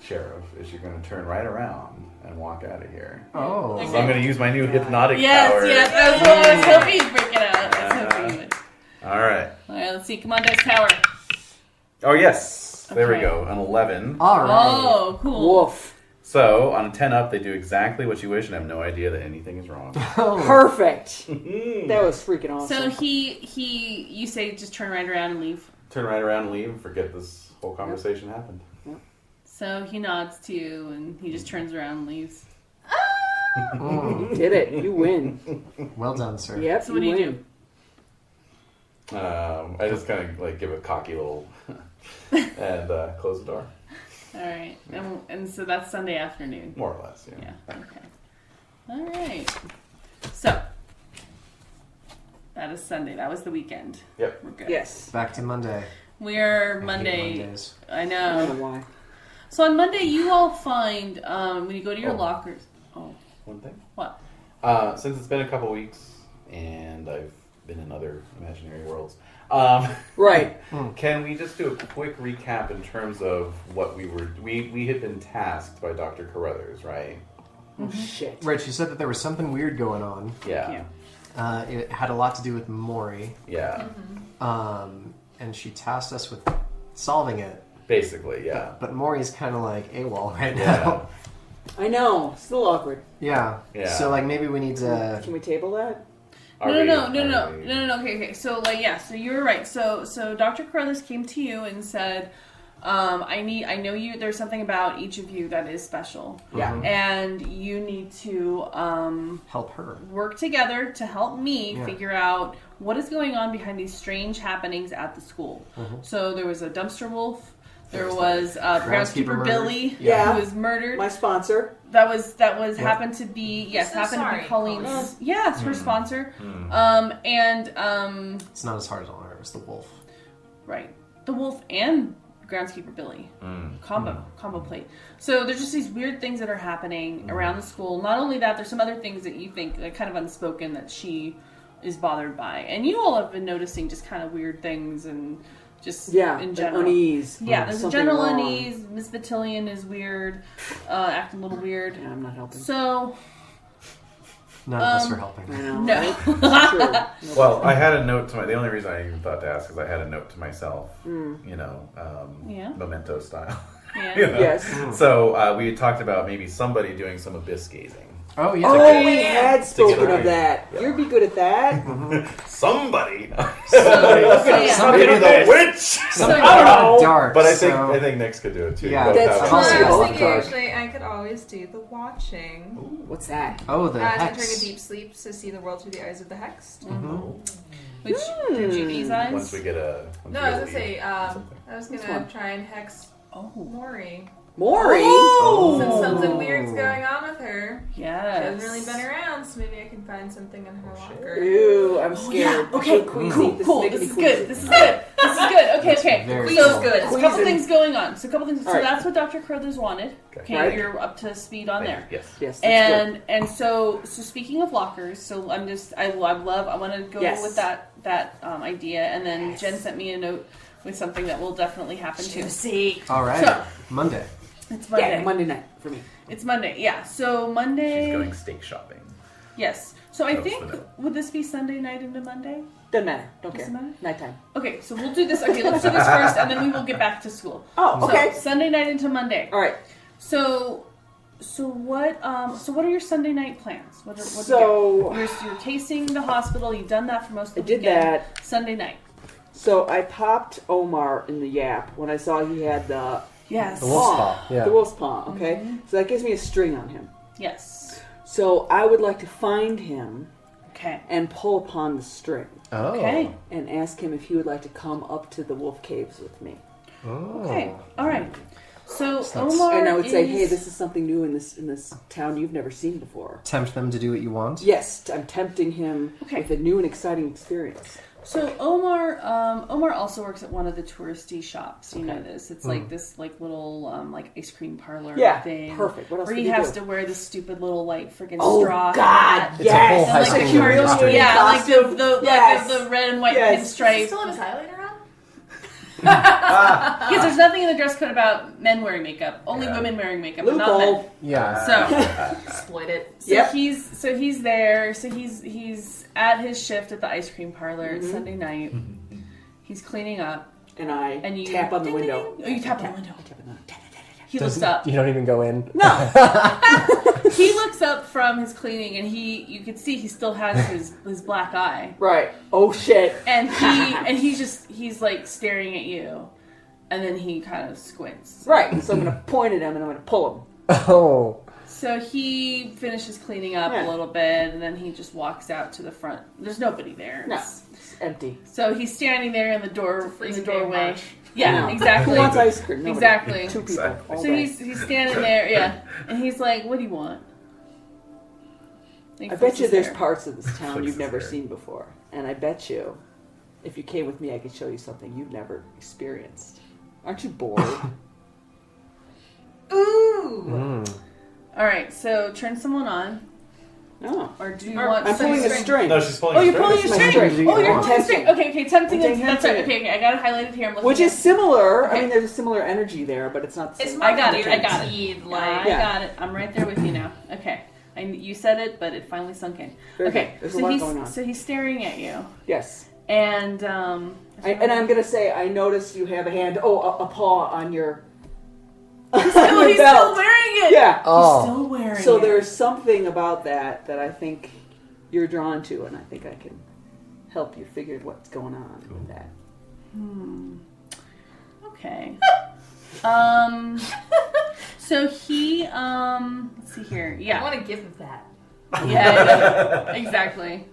[SPEAKER 8] Sheriff, is you're gonna turn right around and walk out of here.
[SPEAKER 4] Oh.
[SPEAKER 8] So I'm gonna use my new hypnotic
[SPEAKER 3] Yes,
[SPEAKER 8] power.
[SPEAKER 3] yes, that's what I was hoping you'd break it out. I was hoping you would.
[SPEAKER 8] All right.
[SPEAKER 3] Alright, let's see. Come on, Dice Tower.
[SPEAKER 8] Oh yes. There we
[SPEAKER 3] Okay.
[SPEAKER 8] go. An 11.
[SPEAKER 4] All right.
[SPEAKER 3] Oh, cool.
[SPEAKER 6] Woof.
[SPEAKER 8] So on a 10 up, they do exactly what you wish and have no idea that anything is wrong.
[SPEAKER 4] Oh.
[SPEAKER 6] Perfect. That was freaking awesome.
[SPEAKER 3] So you say just turn right around and leave.
[SPEAKER 8] Turn right around and leave and forget this whole conversation happened.
[SPEAKER 3] So he nods to you and he just turns around and leaves.
[SPEAKER 6] You did it. You win.
[SPEAKER 4] Well done, sir.
[SPEAKER 6] Yep.
[SPEAKER 3] So what do you
[SPEAKER 6] win.
[SPEAKER 3] do?
[SPEAKER 8] I just kind of like give a cocky little and close the door.
[SPEAKER 3] Alright. And so that's Sunday afternoon.
[SPEAKER 8] More or less, yeah.
[SPEAKER 3] Yeah, okay. Alright. So that is Sunday. That was the weekend.
[SPEAKER 8] Yep.
[SPEAKER 3] We're good.
[SPEAKER 6] Yes.
[SPEAKER 4] Back to Monday.
[SPEAKER 3] We're
[SPEAKER 4] I hate
[SPEAKER 3] Monday.
[SPEAKER 4] Mondays.
[SPEAKER 3] I
[SPEAKER 6] I
[SPEAKER 3] know.
[SPEAKER 6] don't know why.
[SPEAKER 3] So on Monday, you all find when you go to your lockers. Oh,
[SPEAKER 8] One thing.
[SPEAKER 3] what?
[SPEAKER 8] Since it's been a couple weeks and I've been in other imaginary worlds,
[SPEAKER 6] Right.
[SPEAKER 8] can we just do a quick recap in terms of what we had been tasked by Dr. Carruthers, right?
[SPEAKER 6] Oh, shit.
[SPEAKER 4] Right, you said that there was something weird going on.
[SPEAKER 8] Yeah.
[SPEAKER 3] Yeah.
[SPEAKER 4] It had a lot to do with Maury,
[SPEAKER 8] Yeah,
[SPEAKER 4] and she tasked us with solving it.
[SPEAKER 8] basically, yeah.
[SPEAKER 4] But Maury's kind of like AWOL right
[SPEAKER 8] Yeah.
[SPEAKER 4] now.
[SPEAKER 6] I know. Still awkward.
[SPEAKER 4] Yeah.
[SPEAKER 8] Yeah.
[SPEAKER 4] So like maybe we need to.
[SPEAKER 6] Can we table that?
[SPEAKER 8] Are
[SPEAKER 3] No.
[SPEAKER 8] we-
[SPEAKER 3] Okay. So like, yeah. So you were right. So Dr. Carruthers came to you and said, I know you. There's something about each of you that is special.
[SPEAKER 6] Yeah.
[SPEAKER 3] And you need to
[SPEAKER 4] help her.
[SPEAKER 3] work together to help me
[SPEAKER 4] Yeah.
[SPEAKER 3] figure out what is going on behind these strange happenings at the school. So there was a Dumpster Wölf. There was groundskeeper
[SPEAKER 4] murdered.
[SPEAKER 3] Billy,
[SPEAKER 6] Yeah.
[SPEAKER 3] who was murdered.
[SPEAKER 6] My sponsor.
[SPEAKER 3] That was happened to be
[SPEAKER 7] So
[SPEAKER 3] happened to
[SPEAKER 7] sorry,
[SPEAKER 3] be Colleen's. Yeah, it's her sponsor.
[SPEAKER 4] It's not as hard as I learned. It was the wolf.
[SPEAKER 3] Right, the wolf and groundskeeper Billy combo plate. So there's just these weird things that are happening around the school. Not only that, there's some other things that you think like kind of unspoken that she is bothered by, and you all have been noticing just kind of weird things and just in general
[SPEAKER 6] unease.
[SPEAKER 3] Yeah, there's a
[SPEAKER 6] Something
[SPEAKER 3] general
[SPEAKER 6] wrong.
[SPEAKER 3] unease. Miss Batillion is weird, acting a little weird.
[SPEAKER 6] Yeah, I'm not helping.
[SPEAKER 3] So
[SPEAKER 4] None of us are helping.
[SPEAKER 6] I know.
[SPEAKER 3] no.
[SPEAKER 6] Right? True.
[SPEAKER 8] Well, I had a note to the only reason I even thought to ask is I had a note to myself,
[SPEAKER 3] Yeah.
[SPEAKER 8] memento style.
[SPEAKER 3] Yeah.
[SPEAKER 8] You know?
[SPEAKER 6] Yes.
[SPEAKER 8] So we had talked about maybe somebody doing some abyss gazing.
[SPEAKER 4] Oh yeah.
[SPEAKER 6] Oh, we had spoken
[SPEAKER 8] get
[SPEAKER 6] of that.
[SPEAKER 8] Yeah.
[SPEAKER 6] You'd be good at that.
[SPEAKER 8] Somebody.
[SPEAKER 4] Somebody
[SPEAKER 8] Maybe the witch.
[SPEAKER 4] Something
[SPEAKER 6] know.
[SPEAKER 4] dark.
[SPEAKER 8] But I
[SPEAKER 4] so-
[SPEAKER 8] think Nyx could do it too.
[SPEAKER 4] Yeah.
[SPEAKER 8] Both
[SPEAKER 6] That's
[SPEAKER 8] have-
[SPEAKER 6] true.
[SPEAKER 7] I
[SPEAKER 6] Yeah.
[SPEAKER 7] was thinking
[SPEAKER 6] Dark.
[SPEAKER 7] actually I could always do the watching.
[SPEAKER 6] What's that?
[SPEAKER 4] Oh, the
[SPEAKER 7] Entering a
[SPEAKER 4] hex.
[SPEAKER 7] deep sleep to see the world through the eyes of the hexed.
[SPEAKER 3] Which through Judy's eyes.
[SPEAKER 8] Once we get a. once
[SPEAKER 7] No,
[SPEAKER 8] we
[SPEAKER 7] I
[SPEAKER 8] get
[SPEAKER 7] was
[SPEAKER 8] a
[SPEAKER 7] gonna say,
[SPEAKER 8] lead,
[SPEAKER 7] I
[SPEAKER 8] something.
[SPEAKER 7] was
[SPEAKER 6] Which
[SPEAKER 7] gonna
[SPEAKER 6] one?
[SPEAKER 7] try and hex Maury.
[SPEAKER 6] Maury?
[SPEAKER 7] Since something weird's going on with her. She
[SPEAKER 3] Yes.
[SPEAKER 7] hasn't really been around, so maybe I can find something in her locker.
[SPEAKER 6] Ew, I'm scared.
[SPEAKER 3] Okay,
[SPEAKER 6] Queasy.
[SPEAKER 3] cool.
[SPEAKER 6] making
[SPEAKER 3] This is
[SPEAKER 6] me
[SPEAKER 3] good.
[SPEAKER 6] queasy.
[SPEAKER 3] This is good. Okay.
[SPEAKER 4] Very
[SPEAKER 3] So
[SPEAKER 4] cool.
[SPEAKER 7] good.
[SPEAKER 3] there's a couple
[SPEAKER 6] Queasy.
[SPEAKER 3] things going on. So
[SPEAKER 6] Alright.
[SPEAKER 3] that's what Dr. Carruthers wanted. Okay,
[SPEAKER 6] Right.
[SPEAKER 3] you're up to speed on there.
[SPEAKER 8] Yes.
[SPEAKER 6] Yes, that's good.
[SPEAKER 3] And so speaking of lockers, so I want to go
[SPEAKER 6] Yes.
[SPEAKER 3] with that idea, and then Jen sent me a note with something that will definitely happen too.
[SPEAKER 7] See.
[SPEAKER 4] All right.
[SPEAKER 3] So-
[SPEAKER 4] Monday.
[SPEAKER 3] It's Monday.
[SPEAKER 6] Yeah, Monday night for me.
[SPEAKER 3] It's Monday. Yeah. So Monday.
[SPEAKER 8] She's going steak shopping.
[SPEAKER 3] Yes. So I
[SPEAKER 8] That was
[SPEAKER 3] think
[SPEAKER 8] the note.
[SPEAKER 3] would this be Sunday night into Monday?
[SPEAKER 6] Doesn't matter. Don't
[SPEAKER 3] Doesn't
[SPEAKER 6] care.
[SPEAKER 3] matter?
[SPEAKER 6] Nighttime.
[SPEAKER 3] Okay, so we'll do this. Okay, let's do this first, and then we will get back to school.
[SPEAKER 6] Oh, okay.
[SPEAKER 3] So, Sunday night into Monday.
[SPEAKER 6] All right.
[SPEAKER 3] So what are your Sunday night plans? What
[SPEAKER 6] So-
[SPEAKER 3] you're casing the hospital. You've done that for most of the
[SPEAKER 6] I did
[SPEAKER 3] weekend.
[SPEAKER 6] that.
[SPEAKER 3] Sunday night.
[SPEAKER 6] So I popped Omar in the yap when I saw he had the
[SPEAKER 3] Yes.
[SPEAKER 4] The wolf's paw. Yeah.
[SPEAKER 6] the wolf's paw. Okay, so that gives me a string on him.
[SPEAKER 3] Yes.
[SPEAKER 6] So I would like to find him
[SPEAKER 3] Okay.
[SPEAKER 6] and pull upon the string
[SPEAKER 4] Oh.
[SPEAKER 3] Okay.
[SPEAKER 6] and ask him if he would like to come up to the wolf caves with me.
[SPEAKER 4] Oh.
[SPEAKER 3] Okay. All right. So
[SPEAKER 4] Sounds-
[SPEAKER 3] Omar
[SPEAKER 6] And I would say,
[SPEAKER 3] is-
[SPEAKER 6] hey, this is something new in this town you've never seen before.
[SPEAKER 4] Tempt them to do what you want.
[SPEAKER 6] Yes, I'm tempting him
[SPEAKER 3] Okay.
[SPEAKER 6] with a new and exciting experience.
[SPEAKER 3] So Omar also works at one of the touristy shops. You know this. It's like this little like ice cream parlor
[SPEAKER 6] Yeah,
[SPEAKER 3] thing.
[SPEAKER 6] perfect. What else
[SPEAKER 3] Where
[SPEAKER 6] could
[SPEAKER 3] he
[SPEAKER 6] he
[SPEAKER 3] has
[SPEAKER 6] do?
[SPEAKER 3] to wear this stupid little friggin'
[SPEAKER 6] Oh
[SPEAKER 3] straw
[SPEAKER 6] God,
[SPEAKER 3] hat.
[SPEAKER 4] It's a whole
[SPEAKER 6] yes!
[SPEAKER 4] high
[SPEAKER 3] And,
[SPEAKER 4] school
[SPEAKER 3] like,
[SPEAKER 4] movie
[SPEAKER 6] Mario
[SPEAKER 4] costume.
[SPEAKER 6] Kart.
[SPEAKER 3] Yeah, like
[SPEAKER 6] costume.
[SPEAKER 3] the
[SPEAKER 6] Yes.
[SPEAKER 3] the red and white
[SPEAKER 6] Yes.
[SPEAKER 3] pinstripe.
[SPEAKER 7] Still have his highlighter on?
[SPEAKER 3] Yes, there's nothing in the dress code about men wearing makeup. Only
[SPEAKER 8] Yeah.
[SPEAKER 3] women wearing makeup, but not men.
[SPEAKER 6] Loophole.
[SPEAKER 4] Yeah.
[SPEAKER 3] So,
[SPEAKER 7] Exploit it.
[SPEAKER 6] Yep.
[SPEAKER 3] he's there. So he's at his shift at the ice cream parlor. It's Sunday night. He's cleaning up,
[SPEAKER 6] And I
[SPEAKER 3] and you
[SPEAKER 6] tap on the
[SPEAKER 3] ding,
[SPEAKER 6] window.
[SPEAKER 3] ding, ding. Oh, you tap on the window.
[SPEAKER 6] Tap on the-
[SPEAKER 3] He looks up.
[SPEAKER 4] You don't even go in.
[SPEAKER 6] No.
[SPEAKER 3] He looks up from his cleaning, and you can see he still has his black eye,
[SPEAKER 6] Right. Oh shit.
[SPEAKER 3] and he's like staring at you, and then he kind of squints.
[SPEAKER 6] Right. So I'm gonna point at him and I'm gonna pull him.
[SPEAKER 4] Oh.
[SPEAKER 3] So he finishes cleaning up
[SPEAKER 6] Yeah.
[SPEAKER 3] a little bit, and then he just walks out to the front. There's nobody there.
[SPEAKER 6] No. It's empty.
[SPEAKER 3] So he's standing there in the
[SPEAKER 7] freezing day
[SPEAKER 3] doorway.
[SPEAKER 7] March.
[SPEAKER 3] Yeah,
[SPEAKER 6] No.
[SPEAKER 3] exactly.
[SPEAKER 6] Who wants ice cream? Nobody.
[SPEAKER 3] Exactly.
[SPEAKER 6] 2 people.
[SPEAKER 8] Exactly.
[SPEAKER 6] All
[SPEAKER 3] So
[SPEAKER 6] day.
[SPEAKER 3] he's standing there, yeah, and he's like, "What do you want?"
[SPEAKER 6] I bet you there's parts of this town
[SPEAKER 8] Flicks
[SPEAKER 6] you've
[SPEAKER 8] his
[SPEAKER 6] never
[SPEAKER 8] hair.
[SPEAKER 6] seen before. And I bet you, if you came with me, I could show you something you've never experienced. Aren't you bored?
[SPEAKER 7] Ooh!
[SPEAKER 3] All right, so turn someone on,
[SPEAKER 6] No.
[SPEAKER 3] or do you
[SPEAKER 7] Or-
[SPEAKER 3] want?
[SPEAKER 6] I'm pulling a
[SPEAKER 3] string?
[SPEAKER 6] string.
[SPEAKER 8] No, she's pulling.
[SPEAKER 3] Oh, you're
[SPEAKER 8] string.
[SPEAKER 3] pulling your
[SPEAKER 6] That's my
[SPEAKER 3] string.
[SPEAKER 6] string.
[SPEAKER 3] Oh, you're
[SPEAKER 6] I'm
[SPEAKER 3] pulling your string.
[SPEAKER 6] testing.
[SPEAKER 3] Okay, tempting.
[SPEAKER 6] I'm
[SPEAKER 3] That's right.
[SPEAKER 6] tempting
[SPEAKER 3] Okay, I got it highlighted here. I'm looking.
[SPEAKER 6] Which
[SPEAKER 3] at
[SPEAKER 6] is similar.
[SPEAKER 3] Okay.
[SPEAKER 6] I mean, there's a similar energy there, but it's not the
[SPEAKER 7] It's
[SPEAKER 6] same.
[SPEAKER 7] more
[SPEAKER 3] I got it, I got it.
[SPEAKER 7] guaranteed,
[SPEAKER 3] I
[SPEAKER 7] like...
[SPEAKER 6] Yeah.
[SPEAKER 3] got it. I'm right there with you now. Okay, You said it, but it finally sunk in.
[SPEAKER 6] Very
[SPEAKER 3] Okay,
[SPEAKER 6] good. There's a lot going on.
[SPEAKER 3] so he's staring at you,
[SPEAKER 6] Yes.
[SPEAKER 3] and
[SPEAKER 6] And I'm going to say, I noticed you have a hand, a paw on your,
[SPEAKER 3] he's still wearing it.
[SPEAKER 6] Yeah.
[SPEAKER 4] Oh.
[SPEAKER 3] He's still wearing it.
[SPEAKER 6] So there's something about that I think you're drawn to, and I think I can help you figure what's going on with that.
[SPEAKER 3] Okay. So he, let's see here.
[SPEAKER 7] I
[SPEAKER 3] Yeah.
[SPEAKER 7] want to give him that.
[SPEAKER 3] Yeah, exactly.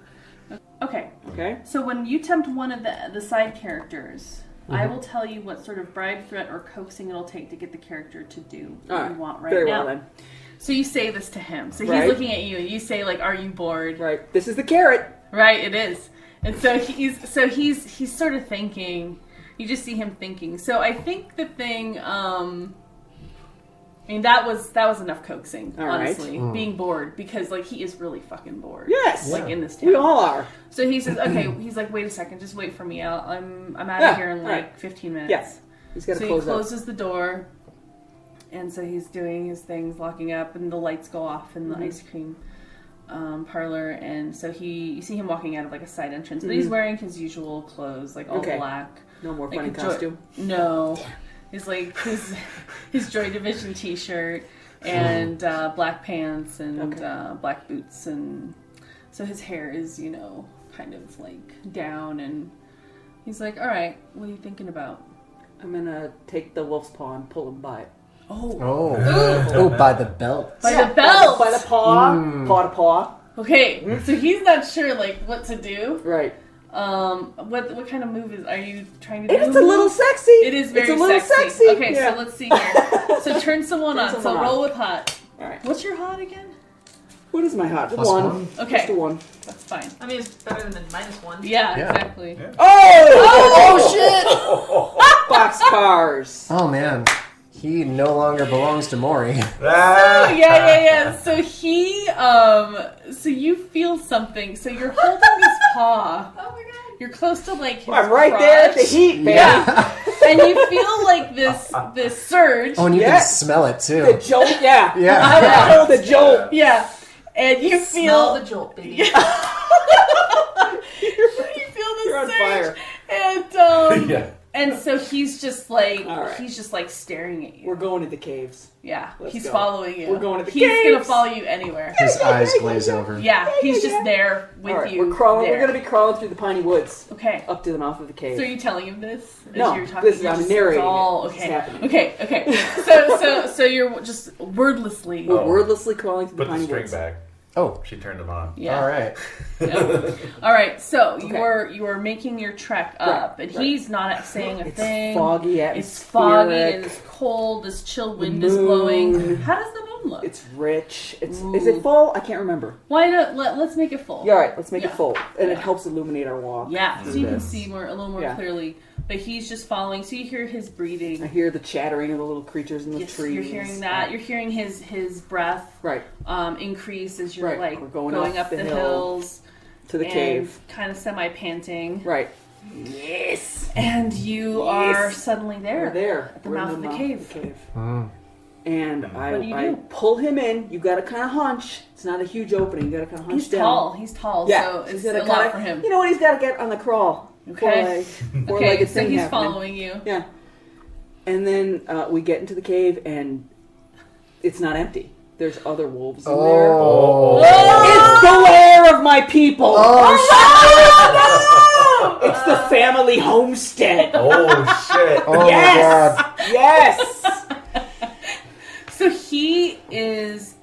[SPEAKER 3] Okay.
[SPEAKER 6] Okay?
[SPEAKER 3] So when you tempt one of the side characters, I will tell you what sort of bribe, threat, or coaxing it'll take to get the character to do what
[SPEAKER 6] All
[SPEAKER 3] you want right
[SPEAKER 6] Very
[SPEAKER 3] now.
[SPEAKER 6] well then.
[SPEAKER 3] So you say this to him. So he's
[SPEAKER 6] Right.
[SPEAKER 3] looking at you, and you say, like, "Are you bored?"
[SPEAKER 6] Right. This is the carrot.
[SPEAKER 3] Right, it is. And so he's sort of thinking. You just see him thinking. So I think the thing, I mean, that was enough coaxing,
[SPEAKER 6] All right.
[SPEAKER 3] honestly. Being bored, because, like, he is really fucking bored.
[SPEAKER 6] Yes.
[SPEAKER 3] Like, in this town.
[SPEAKER 6] We all are.
[SPEAKER 3] So he says, okay, he's like, wait a second, just wait for me. I'm out
[SPEAKER 6] Yeah,
[SPEAKER 3] of here in, like,
[SPEAKER 6] right.
[SPEAKER 3] 15 minutes.
[SPEAKER 6] Yes. He's got to
[SPEAKER 3] So he
[SPEAKER 6] close up.
[SPEAKER 3] closes the door, and so he's doing his things, locking up, and the lights go off in the ice cream parlor, and so you see him walking out of, like, a side entrance, but he's wearing his usual clothes, like, all
[SPEAKER 6] Okay.
[SPEAKER 3] black.
[SPEAKER 6] No more
[SPEAKER 3] Like
[SPEAKER 6] funny
[SPEAKER 3] a
[SPEAKER 6] costume.
[SPEAKER 3] No. He's like his Joy Division t-shirt and black pants and black boots, and so his hair is, kind of like down, and he's like, all right, what are you thinking about?
[SPEAKER 6] I'm going to take the wolf's paw and pull him by it.
[SPEAKER 4] Oh, by the belt.
[SPEAKER 3] By the belt!
[SPEAKER 6] By the paw. Paw to paw.
[SPEAKER 3] Okay, so he's not sure, like, what to do.
[SPEAKER 6] Right.
[SPEAKER 3] What kind of move are you trying to do?
[SPEAKER 6] It's a little sexy.
[SPEAKER 3] It is very
[SPEAKER 6] It's a little
[SPEAKER 3] sexy. Okay,
[SPEAKER 6] Yeah.
[SPEAKER 3] so let's see here. So turn someone on. So
[SPEAKER 6] someone on.
[SPEAKER 3] roll with hot.
[SPEAKER 6] All right.
[SPEAKER 3] What's your hot again?
[SPEAKER 6] What is my hot?
[SPEAKER 4] Plus
[SPEAKER 6] one.
[SPEAKER 4] one.
[SPEAKER 3] Okay.
[SPEAKER 6] Just a one.
[SPEAKER 3] That's fine.
[SPEAKER 7] I mean, it's better than -1.
[SPEAKER 3] Yeah,
[SPEAKER 4] Yeah.
[SPEAKER 3] exactly.
[SPEAKER 8] Yeah.
[SPEAKER 6] Oh boxcars.
[SPEAKER 4] Oh man, he no longer belongs to Maury.
[SPEAKER 3] Oh, yeah. So he, so you feel something. So you're holding his paw.
[SPEAKER 7] Oh my god.
[SPEAKER 3] You're close to, like, his
[SPEAKER 6] I'm right there at the
[SPEAKER 3] crotch.
[SPEAKER 6] heat, man.
[SPEAKER 3] Yeah. And you feel like this surge.
[SPEAKER 4] Oh, and you
[SPEAKER 6] Yeah.
[SPEAKER 4] can smell it too.
[SPEAKER 6] The jolt, yeah.
[SPEAKER 4] Yeah.
[SPEAKER 6] Oh, the jolt.
[SPEAKER 3] Yeah. And you
[SPEAKER 7] Smell
[SPEAKER 3] feel
[SPEAKER 7] the jolt, baby.
[SPEAKER 3] you feel the
[SPEAKER 6] You're on
[SPEAKER 3] surge.
[SPEAKER 6] fire.
[SPEAKER 3] And
[SPEAKER 8] Yeah.
[SPEAKER 3] and so he's just like
[SPEAKER 6] All right.
[SPEAKER 3] he's just like staring at you.
[SPEAKER 6] We're going to the caves.
[SPEAKER 3] Yeah,
[SPEAKER 6] Let's
[SPEAKER 3] he's
[SPEAKER 6] go.
[SPEAKER 3] following you.
[SPEAKER 6] We're going to the
[SPEAKER 3] He's gonna
[SPEAKER 6] caves.
[SPEAKER 3] follow you anywhere.
[SPEAKER 4] His eyes glaze over.
[SPEAKER 3] Yeah, he's just there with
[SPEAKER 6] All right,
[SPEAKER 3] you.
[SPEAKER 6] we're crawling.
[SPEAKER 3] there.
[SPEAKER 6] We're going to be crawling through the piney woods
[SPEAKER 3] Okay.
[SPEAKER 6] up to the mouth of the cave.
[SPEAKER 3] So are you telling him this? As
[SPEAKER 6] No,
[SPEAKER 3] you're talking,
[SPEAKER 6] this is-
[SPEAKER 3] you're
[SPEAKER 6] I'm
[SPEAKER 3] just-
[SPEAKER 6] narrating
[SPEAKER 3] it's all,
[SPEAKER 6] it. This is
[SPEAKER 3] okay.
[SPEAKER 6] happening.
[SPEAKER 3] Okay. So you're just wordlessly.
[SPEAKER 6] We're
[SPEAKER 8] Oh.
[SPEAKER 6] wordlessly crawling through
[SPEAKER 8] Put
[SPEAKER 6] the
[SPEAKER 8] the
[SPEAKER 6] piney
[SPEAKER 8] string
[SPEAKER 6] woods.
[SPEAKER 8] back.
[SPEAKER 4] Oh,
[SPEAKER 8] She turned them on.
[SPEAKER 3] Yeah.
[SPEAKER 4] all right.
[SPEAKER 3] All right. So
[SPEAKER 6] Okay.
[SPEAKER 3] you are making your trek up, and
[SPEAKER 6] right.
[SPEAKER 3] he's not saying a
[SPEAKER 6] It's
[SPEAKER 3] thing.
[SPEAKER 6] foggy
[SPEAKER 3] It's foggy
[SPEAKER 6] atmospheric.
[SPEAKER 3] and it's cold. This chill wind
[SPEAKER 6] The
[SPEAKER 3] is blowing.
[SPEAKER 6] moon.
[SPEAKER 3] How does the moon look?
[SPEAKER 6] It's rich. Is
[SPEAKER 3] Ooh.
[SPEAKER 6] it full? I can't remember.
[SPEAKER 3] Why not? Let's make it full.
[SPEAKER 6] Yeah, all right. Let's make
[SPEAKER 3] Yeah.
[SPEAKER 6] it full, and it
[SPEAKER 3] Yeah.
[SPEAKER 6] helps illuminate our walk.
[SPEAKER 3] Yeah, so you can
[SPEAKER 6] Yes.
[SPEAKER 3] see a little more
[SPEAKER 6] Yeah.
[SPEAKER 3] clearly. But he's just following. So you hear his
[SPEAKER 6] I
[SPEAKER 3] breathing.
[SPEAKER 6] hear the chattering of the little creatures in the
[SPEAKER 3] Yes,
[SPEAKER 6] trees.
[SPEAKER 3] you're hearing that. You're hearing his breath
[SPEAKER 6] Right
[SPEAKER 3] increase as you're
[SPEAKER 6] Right.
[SPEAKER 3] like
[SPEAKER 6] We're going
[SPEAKER 3] going
[SPEAKER 6] up
[SPEAKER 3] up
[SPEAKER 6] the
[SPEAKER 3] the
[SPEAKER 6] hill
[SPEAKER 3] hills
[SPEAKER 6] to the
[SPEAKER 3] and
[SPEAKER 6] cave.
[SPEAKER 3] kind of semi-panting.
[SPEAKER 6] Right. Yes.
[SPEAKER 3] And you
[SPEAKER 6] Yes.
[SPEAKER 3] are suddenly there.
[SPEAKER 6] We're there
[SPEAKER 3] At the
[SPEAKER 6] We're in
[SPEAKER 3] mouth of the cave.
[SPEAKER 4] Mm.
[SPEAKER 6] And
[SPEAKER 3] What do you
[SPEAKER 6] I
[SPEAKER 3] do?
[SPEAKER 6] pull him in. You got to kind of hunch. It's not a huge opening. You got to kind of hunch
[SPEAKER 3] He's
[SPEAKER 6] down.
[SPEAKER 3] tall. He's tall.
[SPEAKER 6] Yeah,
[SPEAKER 3] So
[SPEAKER 6] he's
[SPEAKER 3] it's
[SPEAKER 6] gotta
[SPEAKER 3] a lot
[SPEAKER 6] kinda-
[SPEAKER 3] for him.
[SPEAKER 6] You know what? He's got to get on the crawl.
[SPEAKER 3] Okay.
[SPEAKER 6] Four-legged
[SPEAKER 3] Okay. So
[SPEAKER 6] thing
[SPEAKER 3] he's
[SPEAKER 6] happening.
[SPEAKER 3] following you.
[SPEAKER 6] Yeah. And then we get into the cave, and it's not empty. There's other wolves in there.
[SPEAKER 4] Oh.
[SPEAKER 6] It's the lair of my people.
[SPEAKER 4] Oh,
[SPEAKER 6] It's the family homestead.
[SPEAKER 8] Oh shit!
[SPEAKER 4] Oh
[SPEAKER 6] Yes.
[SPEAKER 4] my god.
[SPEAKER 6] Yes.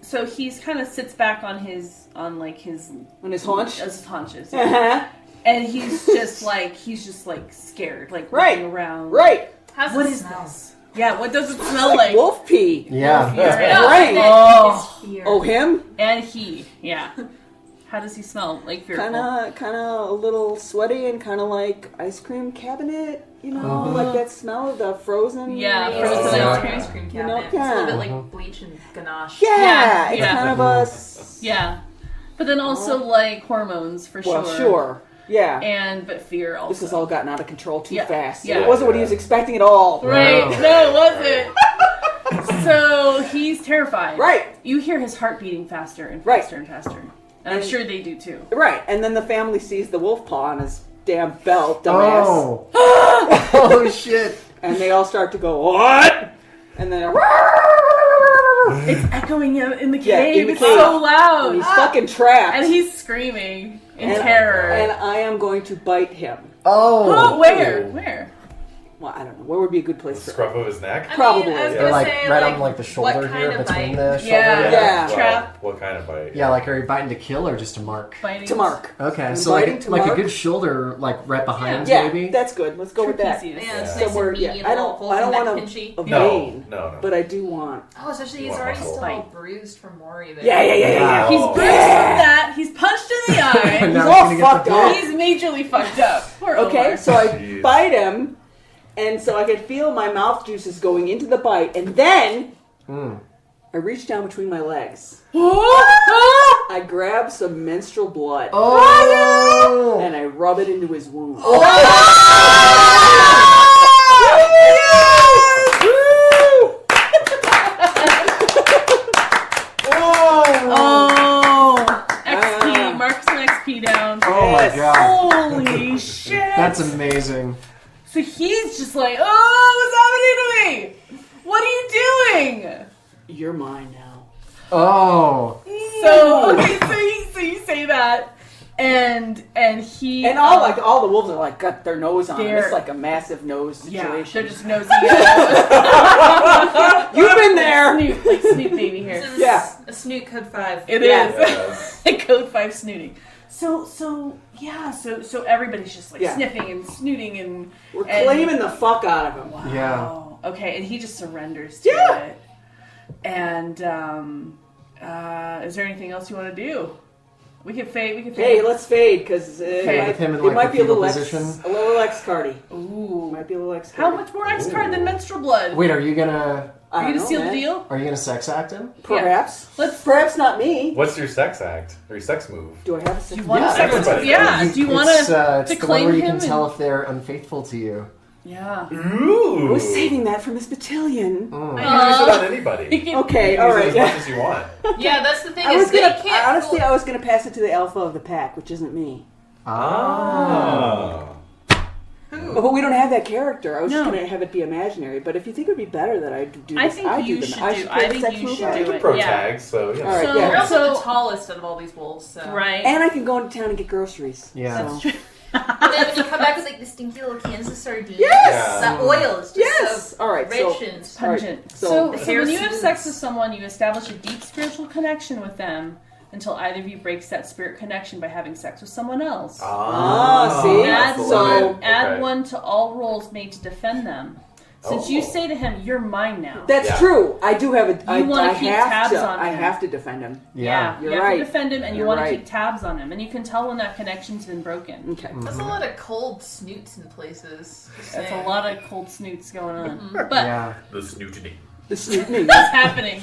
[SPEAKER 3] So he's kind of sits back on his
[SPEAKER 6] On his haunch.
[SPEAKER 3] haunches.
[SPEAKER 6] Uh-huh.
[SPEAKER 3] And he's just like scared, like
[SPEAKER 6] Right.
[SPEAKER 3] looking around.
[SPEAKER 6] Right.
[SPEAKER 7] How's
[SPEAKER 3] What
[SPEAKER 7] it
[SPEAKER 3] is
[SPEAKER 7] smell?
[SPEAKER 3] this? Yeah, what does it smell like?
[SPEAKER 6] Wolf pee.
[SPEAKER 4] Yeah.
[SPEAKER 3] Yeah.
[SPEAKER 6] Right.
[SPEAKER 3] Oh.
[SPEAKER 7] Fear.
[SPEAKER 6] Oh, him?
[SPEAKER 3] And he, yeah. How does he smell? Like fearful.
[SPEAKER 6] Kind of a little sweaty and kind of like ice cream cabinet. You know, like that smell of the frozen.
[SPEAKER 3] Yeah,
[SPEAKER 7] It's
[SPEAKER 3] frozen
[SPEAKER 7] like
[SPEAKER 3] ice
[SPEAKER 7] an
[SPEAKER 3] cream.
[SPEAKER 7] ice cream
[SPEAKER 6] You know,
[SPEAKER 7] cabinet. It's a
[SPEAKER 6] yeah.
[SPEAKER 7] little bit like bleach and ganache.
[SPEAKER 6] Yeah, it's
[SPEAKER 3] yeah.
[SPEAKER 6] kind of a.
[SPEAKER 3] Yeah. But then also like hormones for
[SPEAKER 6] Well,
[SPEAKER 3] sure.
[SPEAKER 6] sure. Yeah.
[SPEAKER 3] But fear also.
[SPEAKER 6] This has all gotten out of control too
[SPEAKER 3] Yeah,
[SPEAKER 6] fast.
[SPEAKER 3] yeah.
[SPEAKER 6] It wasn't what he was expecting at all.
[SPEAKER 3] Right.
[SPEAKER 4] Wow.
[SPEAKER 3] No, it wasn't. So he's terrified.
[SPEAKER 6] Right.
[SPEAKER 3] You hear his heart beating faster and
[SPEAKER 6] Right.
[SPEAKER 3] faster and faster. And I'm sure they do too.
[SPEAKER 6] Right. And then the family sees the wolf paw on his damn belt, dumbass.
[SPEAKER 4] Oh. Oh, shit.
[SPEAKER 6] And they all start to go, what? And then
[SPEAKER 3] It's echoing in the cave.
[SPEAKER 6] Yeah, in the
[SPEAKER 3] It's
[SPEAKER 6] cave.
[SPEAKER 3] so loud.
[SPEAKER 6] he's fucking trapped.
[SPEAKER 3] And he's screaming in
[SPEAKER 6] And-
[SPEAKER 3] terror.
[SPEAKER 6] And I am going to bite him.
[SPEAKER 3] Oh, where? Where?
[SPEAKER 6] Well, I don't know. Where would be a good place
[SPEAKER 8] The
[SPEAKER 6] for
[SPEAKER 8] scruff of his neck?
[SPEAKER 6] Probably.
[SPEAKER 7] I was
[SPEAKER 4] Or
[SPEAKER 7] gonna
[SPEAKER 4] like
[SPEAKER 7] say,
[SPEAKER 4] right
[SPEAKER 7] like,
[SPEAKER 4] on like the
[SPEAKER 7] what
[SPEAKER 4] shoulder
[SPEAKER 7] kind
[SPEAKER 4] here,
[SPEAKER 7] of
[SPEAKER 4] between
[SPEAKER 7] bite?
[SPEAKER 4] the shoulder.
[SPEAKER 3] Yeah.
[SPEAKER 6] Yeah.
[SPEAKER 8] Well,
[SPEAKER 3] Trap.
[SPEAKER 8] what kind of bite?
[SPEAKER 4] Yeah, like are you biting to kill or just to mark?
[SPEAKER 3] Biting.
[SPEAKER 6] to mark?
[SPEAKER 4] Okay,
[SPEAKER 6] I'm
[SPEAKER 4] so
[SPEAKER 6] biting
[SPEAKER 4] like,
[SPEAKER 6] to
[SPEAKER 4] like a
[SPEAKER 6] mark.
[SPEAKER 4] good shoulder, like right behind
[SPEAKER 6] Yeah,
[SPEAKER 4] maybe?
[SPEAKER 6] that's good. Let's go with that.
[SPEAKER 3] Trapezius.
[SPEAKER 7] Yeah, it's
[SPEAKER 8] Yeah.
[SPEAKER 7] nice
[SPEAKER 6] Somewhere,
[SPEAKER 7] and meaty
[SPEAKER 6] yeah.
[SPEAKER 7] and
[SPEAKER 6] I
[SPEAKER 7] all
[SPEAKER 6] don't
[SPEAKER 7] that
[SPEAKER 6] want
[SPEAKER 7] pinchy.
[SPEAKER 6] a
[SPEAKER 8] No,
[SPEAKER 6] vein,
[SPEAKER 8] no.
[SPEAKER 6] but I do want.
[SPEAKER 7] Oh, especially
[SPEAKER 8] You
[SPEAKER 7] he's
[SPEAKER 8] want
[SPEAKER 7] already
[SPEAKER 8] muscle.
[SPEAKER 7] still all
[SPEAKER 3] Bite.
[SPEAKER 7] bruised from Maury there.
[SPEAKER 6] Yeah.
[SPEAKER 3] He's
[SPEAKER 8] Oh.
[SPEAKER 3] bruised from that. He's punched in the eye.
[SPEAKER 4] Now
[SPEAKER 6] He's
[SPEAKER 4] he's
[SPEAKER 6] all
[SPEAKER 4] gonna get
[SPEAKER 6] fucked
[SPEAKER 4] the
[SPEAKER 6] up.
[SPEAKER 3] He's majorly fucked up. Poor
[SPEAKER 6] Okay,
[SPEAKER 3] Omar.
[SPEAKER 6] so I
[SPEAKER 8] Jeez.
[SPEAKER 6] bite him, and so I could feel my mouth juices going into the bite, and then I reach down between my legs. I grab some menstrual blood,
[SPEAKER 4] Oh!
[SPEAKER 6] and I rub it into his wound.
[SPEAKER 3] Oh, XP. Mark some XP down.
[SPEAKER 4] Oh my
[SPEAKER 6] Yes.
[SPEAKER 4] god.
[SPEAKER 3] Holy shit.
[SPEAKER 4] That's amazing.
[SPEAKER 3] So he's just like, oh, what's happening to me? What are you doing?
[SPEAKER 6] You're mine now.
[SPEAKER 4] Oh.
[SPEAKER 3] So, okay, so you say that, and he...
[SPEAKER 6] And all the wolves are like got their nose on him.
[SPEAKER 3] They're-
[SPEAKER 6] It's like a massive nose
[SPEAKER 3] Yeah,
[SPEAKER 6] situation.
[SPEAKER 3] they're just nosy.
[SPEAKER 6] You've been there.
[SPEAKER 3] Snoot, like Snoot baby here.
[SPEAKER 7] This is
[SPEAKER 6] Yeah.
[SPEAKER 7] a Snoot Code 5.
[SPEAKER 3] It
[SPEAKER 6] Yeah.
[SPEAKER 3] is.
[SPEAKER 8] Yes.
[SPEAKER 3] Code 5 snooting. So everybody's just like
[SPEAKER 6] Yeah.
[SPEAKER 3] sniffing and snooting and...
[SPEAKER 6] We're
[SPEAKER 3] and-
[SPEAKER 6] claiming the fuck out of him.
[SPEAKER 4] Yeah.
[SPEAKER 3] Oh, okay, and he just surrenders to
[SPEAKER 6] Yeah.
[SPEAKER 3] it. And is there anything else you want to do? We could fade.
[SPEAKER 6] Hey, let's fade because it
[SPEAKER 3] Fade.
[SPEAKER 6] might,
[SPEAKER 4] With him in,
[SPEAKER 6] it
[SPEAKER 4] like,
[SPEAKER 6] might
[SPEAKER 4] the
[SPEAKER 6] be a little
[SPEAKER 4] fetal
[SPEAKER 6] X,
[SPEAKER 4] position.
[SPEAKER 6] a little X cardy.
[SPEAKER 3] Ooh.
[SPEAKER 6] Might be a little X.
[SPEAKER 3] How much more X card than menstrual blood?
[SPEAKER 4] Wait, are you gonna
[SPEAKER 3] Are you gonna seal the deal?
[SPEAKER 4] sex act him?
[SPEAKER 6] Perhaps.
[SPEAKER 3] Let's.
[SPEAKER 6] Perhaps not me.
[SPEAKER 8] What's your sex act? Or your sex move?
[SPEAKER 6] Do I have a sex?
[SPEAKER 3] Do you want
[SPEAKER 4] Yeah,
[SPEAKER 3] to sex?
[SPEAKER 8] everybody
[SPEAKER 3] Yeah.
[SPEAKER 8] does.
[SPEAKER 3] Do you want
[SPEAKER 4] It's
[SPEAKER 3] to
[SPEAKER 4] the one
[SPEAKER 3] claim
[SPEAKER 4] where you
[SPEAKER 3] him?
[SPEAKER 4] can tell if they're unfaithful to you.
[SPEAKER 3] Yeah.
[SPEAKER 8] Ooh!
[SPEAKER 6] I was saving that for Miss Battalion.
[SPEAKER 8] You can use it on anybody.
[SPEAKER 6] Okay,
[SPEAKER 8] You
[SPEAKER 6] all
[SPEAKER 8] can
[SPEAKER 6] right.
[SPEAKER 8] use it as much as you want.
[SPEAKER 7] Yeah, that's the thing
[SPEAKER 6] I
[SPEAKER 7] is
[SPEAKER 6] was
[SPEAKER 7] they
[SPEAKER 6] gonna
[SPEAKER 7] can't
[SPEAKER 6] honestly,
[SPEAKER 7] fool-
[SPEAKER 6] I was gonna pass it to the alpha of the pack, which isn't me.
[SPEAKER 8] Oh.
[SPEAKER 6] But we don't have that character. I was just
[SPEAKER 3] No.
[SPEAKER 6] gonna have it be imaginary. But if you think it would be better that I do this,
[SPEAKER 3] I think you
[SPEAKER 6] do
[SPEAKER 3] should
[SPEAKER 6] them. I
[SPEAKER 3] do-
[SPEAKER 6] should
[SPEAKER 3] I
[SPEAKER 6] play the
[SPEAKER 3] think
[SPEAKER 6] sex
[SPEAKER 3] you
[SPEAKER 6] move.
[SPEAKER 3] should
[SPEAKER 6] All
[SPEAKER 3] do
[SPEAKER 6] right.
[SPEAKER 3] it.
[SPEAKER 8] Pro
[SPEAKER 3] Yeah.
[SPEAKER 8] tag, so you know.
[SPEAKER 6] All right,
[SPEAKER 3] So-
[SPEAKER 6] yeah.
[SPEAKER 7] You're also
[SPEAKER 3] So-
[SPEAKER 7] the tallest out of all these wolves, so.
[SPEAKER 3] Right.
[SPEAKER 6] And I can go into town and get groceries.
[SPEAKER 4] Yeah.
[SPEAKER 6] So.
[SPEAKER 3] That's true.
[SPEAKER 7] And then when you come back with like the stinky little cans of sardines.
[SPEAKER 6] Yes!
[SPEAKER 7] That oil is just
[SPEAKER 6] Yes!
[SPEAKER 7] so
[SPEAKER 6] All right, so-
[SPEAKER 7] rich and
[SPEAKER 6] All right,
[SPEAKER 3] Pungent.
[SPEAKER 6] so-
[SPEAKER 3] So,
[SPEAKER 7] The
[SPEAKER 3] so
[SPEAKER 7] hair
[SPEAKER 3] when you have
[SPEAKER 7] smooths.
[SPEAKER 3] sex with someone, you establish a deep spiritual connection with them until either of you breaks that spirit connection by having sex with someone else.
[SPEAKER 6] Ah, see?
[SPEAKER 3] Add
[SPEAKER 6] So-
[SPEAKER 3] one. Add
[SPEAKER 8] Okay.
[SPEAKER 3] one to all rolls made to defend them. Since you
[SPEAKER 8] Oh.
[SPEAKER 3] say to him, "You're mine now."
[SPEAKER 6] That's
[SPEAKER 8] Yeah.
[SPEAKER 6] true. I do have a. I
[SPEAKER 3] wanna keep
[SPEAKER 6] have
[SPEAKER 3] tabs
[SPEAKER 6] to.
[SPEAKER 3] on
[SPEAKER 6] I
[SPEAKER 3] him.
[SPEAKER 6] have to defend him.
[SPEAKER 3] Yeah,
[SPEAKER 6] You're
[SPEAKER 3] you have
[SPEAKER 6] right.
[SPEAKER 3] to defend him, and you
[SPEAKER 6] You're
[SPEAKER 3] want to
[SPEAKER 6] right.
[SPEAKER 3] keep tabs on him, and you can tell when that connection's been broken.
[SPEAKER 6] Okay.
[SPEAKER 7] That's a lot of cold snoots in places. Just
[SPEAKER 3] That's a
[SPEAKER 7] saying.
[SPEAKER 3] lot of cold snoots going on,
[SPEAKER 6] Mm-hmm.
[SPEAKER 3] but
[SPEAKER 4] Yeah.
[SPEAKER 8] The snootiny.
[SPEAKER 6] The snooting.
[SPEAKER 3] that's happening.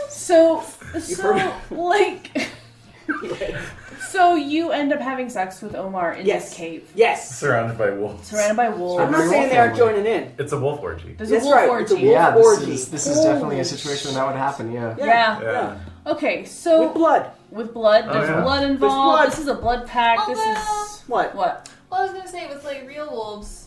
[SPEAKER 3] So
[SPEAKER 6] heard-
[SPEAKER 3] like, so you end up having sex with Omar in
[SPEAKER 6] Yes.
[SPEAKER 3] this cave,
[SPEAKER 6] Yes.
[SPEAKER 8] Surrounded by wolves.
[SPEAKER 3] surrounded by wolves.
[SPEAKER 6] I'm not
[SPEAKER 4] Very
[SPEAKER 6] saying they
[SPEAKER 4] well
[SPEAKER 6] aren't
[SPEAKER 4] family.
[SPEAKER 6] joining in.
[SPEAKER 8] It's a wolf orgy.
[SPEAKER 3] There's
[SPEAKER 6] That's
[SPEAKER 3] a wolf
[SPEAKER 6] right,
[SPEAKER 3] orgy.
[SPEAKER 6] it's a wolf
[SPEAKER 4] Yeah,
[SPEAKER 6] orgy.
[SPEAKER 4] this is definitely a situation where that would happen, yeah.
[SPEAKER 3] Yeah.
[SPEAKER 8] Yeah.
[SPEAKER 3] Okay, so
[SPEAKER 6] With blood.
[SPEAKER 3] with blood,
[SPEAKER 8] Oh,
[SPEAKER 3] there's
[SPEAKER 8] yeah.
[SPEAKER 3] blood
[SPEAKER 6] There's
[SPEAKER 3] involved.
[SPEAKER 6] blood.
[SPEAKER 3] This is a blood pack.
[SPEAKER 7] Oh,
[SPEAKER 3] This
[SPEAKER 7] well.
[SPEAKER 3] is
[SPEAKER 6] What?
[SPEAKER 3] what?
[SPEAKER 7] Well, I was gonna say with like real wolves,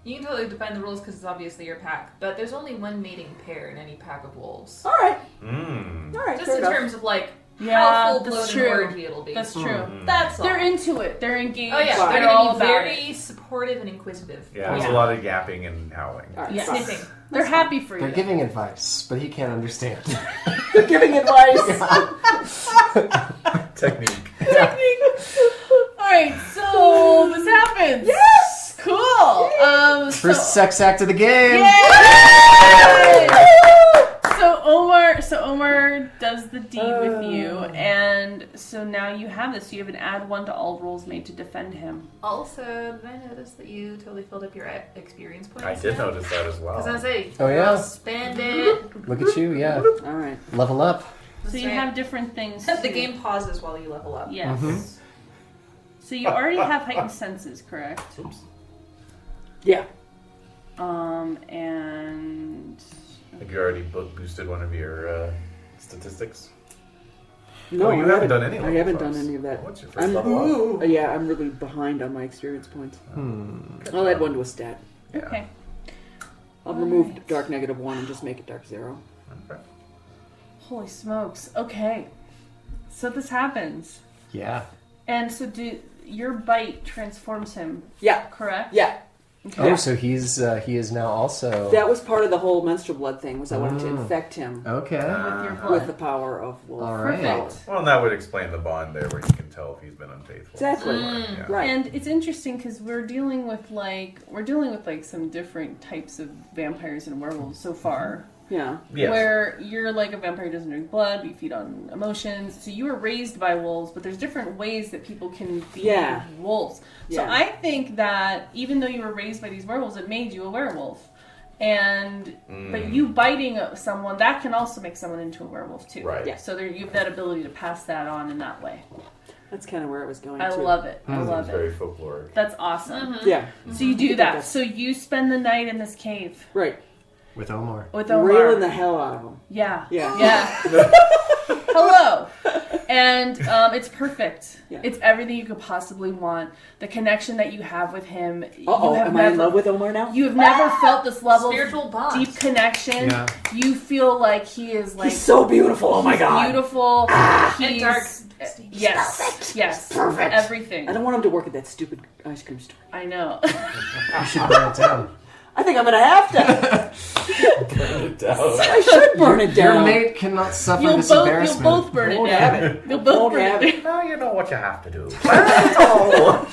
[SPEAKER 7] you can totally define the rules because it's obviously your pack, but there's only one mating pair in any pack of wolves.
[SPEAKER 6] All right.
[SPEAKER 8] Mmm.
[SPEAKER 6] All right.
[SPEAKER 7] Just
[SPEAKER 6] fair
[SPEAKER 7] in
[SPEAKER 6] enough.
[SPEAKER 7] terms of like
[SPEAKER 3] Yeah,
[SPEAKER 7] how full
[SPEAKER 3] that's
[SPEAKER 7] blown
[SPEAKER 3] true.
[SPEAKER 7] an orgy it'll be.
[SPEAKER 3] That's true.
[SPEAKER 8] Mm.
[SPEAKER 7] That's all.
[SPEAKER 3] They're into it. They're engaged.
[SPEAKER 7] Oh yeah,
[SPEAKER 6] Fine.
[SPEAKER 7] they're
[SPEAKER 3] They're all
[SPEAKER 7] gonna be
[SPEAKER 3] about
[SPEAKER 7] very
[SPEAKER 3] it.
[SPEAKER 7] supportive and inquisitive.
[SPEAKER 8] Yeah, there's
[SPEAKER 3] Yeah.
[SPEAKER 8] a lot of yapping and howling.
[SPEAKER 6] All right.
[SPEAKER 3] Yes.
[SPEAKER 6] fine.
[SPEAKER 7] Sniffing.
[SPEAKER 3] They're happy for you.
[SPEAKER 4] They're giving advice, but he can't understand.
[SPEAKER 6] They're giving advice.
[SPEAKER 8] Technique.
[SPEAKER 3] All right, so this happens.
[SPEAKER 6] Yes.
[SPEAKER 3] Cool.
[SPEAKER 4] First sex act of the game!
[SPEAKER 3] Yay! So Omar does the deed with you, and so now you have this. You have an add one to all rolls made to defend him.
[SPEAKER 7] Also, did I notice that you totally filled up your experience points?
[SPEAKER 8] I did notice that as well.
[SPEAKER 7] Because I was say,
[SPEAKER 4] Oh, yeah?
[SPEAKER 7] spend it.
[SPEAKER 4] Look at you, yeah.
[SPEAKER 6] All right.
[SPEAKER 4] Level up.
[SPEAKER 3] So you
[SPEAKER 7] right.
[SPEAKER 3] have different things.
[SPEAKER 7] The
[SPEAKER 3] to-
[SPEAKER 7] game pauses while you level up.
[SPEAKER 3] Yes.
[SPEAKER 4] Mhm.
[SPEAKER 3] So you already have heightened senses, correct?
[SPEAKER 8] Oops.
[SPEAKER 6] Yeah.
[SPEAKER 3] And
[SPEAKER 8] Have you already boosted one of your statistics?
[SPEAKER 6] No,
[SPEAKER 8] Oh, you haven't done any
[SPEAKER 6] I
[SPEAKER 8] level
[SPEAKER 6] haven't
[SPEAKER 8] ups.
[SPEAKER 6] done any of that.
[SPEAKER 8] What's your first level up?
[SPEAKER 6] Yeah, I'm really behind on my experience points. I'll add one to a stat.
[SPEAKER 8] Yeah.
[SPEAKER 3] Okay.
[SPEAKER 6] I'll remove dark -1 and just make it dark 0.
[SPEAKER 8] Okay.
[SPEAKER 3] Holy smokes. Okay. So this happens.
[SPEAKER 4] Yeah.
[SPEAKER 3] And so your bite transforms him,
[SPEAKER 6] Yeah,
[SPEAKER 3] correct?
[SPEAKER 6] yeah.
[SPEAKER 4] Oh, so he is now also.
[SPEAKER 6] That was part of the whole menstrual blood thing. Was I wanted to infect him
[SPEAKER 4] Okay.
[SPEAKER 3] With your blood.
[SPEAKER 6] with the power of wolf.
[SPEAKER 4] All right.
[SPEAKER 3] Perfect.
[SPEAKER 8] Well, and that would explain the bond there, where you can tell if he's been unfaithful.
[SPEAKER 6] Exactly.
[SPEAKER 8] Yeah.
[SPEAKER 6] Right.
[SPEAKER 3] And it's interesting because we're dealing with some different types of vampires and werewolves so far.
[SPEAKER 6] Yeah.
[SPEAKER 8] Yes.
[SPEAKER 3] Where you're like a vampire who doesn't drink blood, but you feed on emotions. So you were raised by wolves, but there's different ways that people can be
[SPEAKER 6] Yeah.
[SPEAKER 3] wolves. So
[SPEAKER 6] Yeah.
[SPEAKER 3] I think that even though you were raised by these werewolves, it made you a werewolf. And but you biting someone, that can also make someone into a werewolf too.
[SPEAKER 8] Right.
[SPEAKER 6] Yeah.
[SPEAKER 3] So you have that ability to pass that on in that way.
[SPEAKER 6] That's kind of where I was going.
[SPEAKER 3] I
[SPEAKER 6] too.
[SPEAKER 3] love it. I
[SPEAKER 8] Sounds
[SPEAKER 3] love
[SPEAKER 8] very
[SPEAKER 3] it.
[SPEAKER 8] folkloric.
[SPEAKER 3] That's awesome.
[SPEAKER 6] Yeah.
[SPEAKER 3] So you do that. So you spend the night in this cave
[SPEAKER 6] Right.
[SPEAKER 4] With Omar.
[SPEAKER 3] with Omar.
[SPEAKER 6] Railing the hell out of them.
[SPEAKER 3] Yeah.
[SPEAKER 6] Yeah.
[SPEAKER 3] Yeah. Hello. And it's perfect.
[SPEAKER 6] Yeah.
[SPEAKER 3] It's everything you could possibly want. The connection that you have with him.
[SPEAKER 6] Uh-oh,
[SPEAKER 3] You have
[SPEAKER 6] am I in love with Omar now?
[SPEAKER 3] You have never felt this level
[SPEAKER 7] Spiritual
[SPEAKER 3] of
[SPEAKER 7] bond.
[SPEAKER 3] deep connection.
[SPEAKER 4] Yeah.
[SPEAKER 3] You feel like he is like
[SPEAKER 6] He's so beautiful. Oh my god.
[SPEAKER 3] beautiful.
[SPEAKER 7] And
[SPEAKER 3] He's
[SPEAKER 7] dark.
[SPEAKER 3] Yes. Yes.
[SPEAKER 6] Perfect.
[SPEAKER 3] Everything.
[SPEAKER 6] I don't want him to work at that stupid ice cream store.
[SPEAKER 3] I know.
[SPEAKER 4] You should burn it down.
[SPEAKER 6] I think I'm gonna have to.
[SPEAKER 8] Burn it down.
[SPEAKER 6] I should burn it
[SPEAKER 4] Your
[SPEAKER 6] down.
[SPEAKER 4] mate cannot suffer
[SPEAKER 3] You'll
[SPEAKER 4] this
[SPEAKER 3] both
[SPEAKER 4] embarrassment.
[SPEAKER 3] burn it
[SPEAKER 6] Won't
[SPEAKER 3] down.
[SPEAKER 6] have it.
[SPEAKER 3] You'll both
[SPEAKER 6] Won't
[SPEAKER 3] burn
[SPEAKER 6] have
[SPEAKER 3] it
[SPEAKER 6] it.
[SPEAKER 3] down.
[SPEAKER 8] Now you know what you have to do. Burn it all.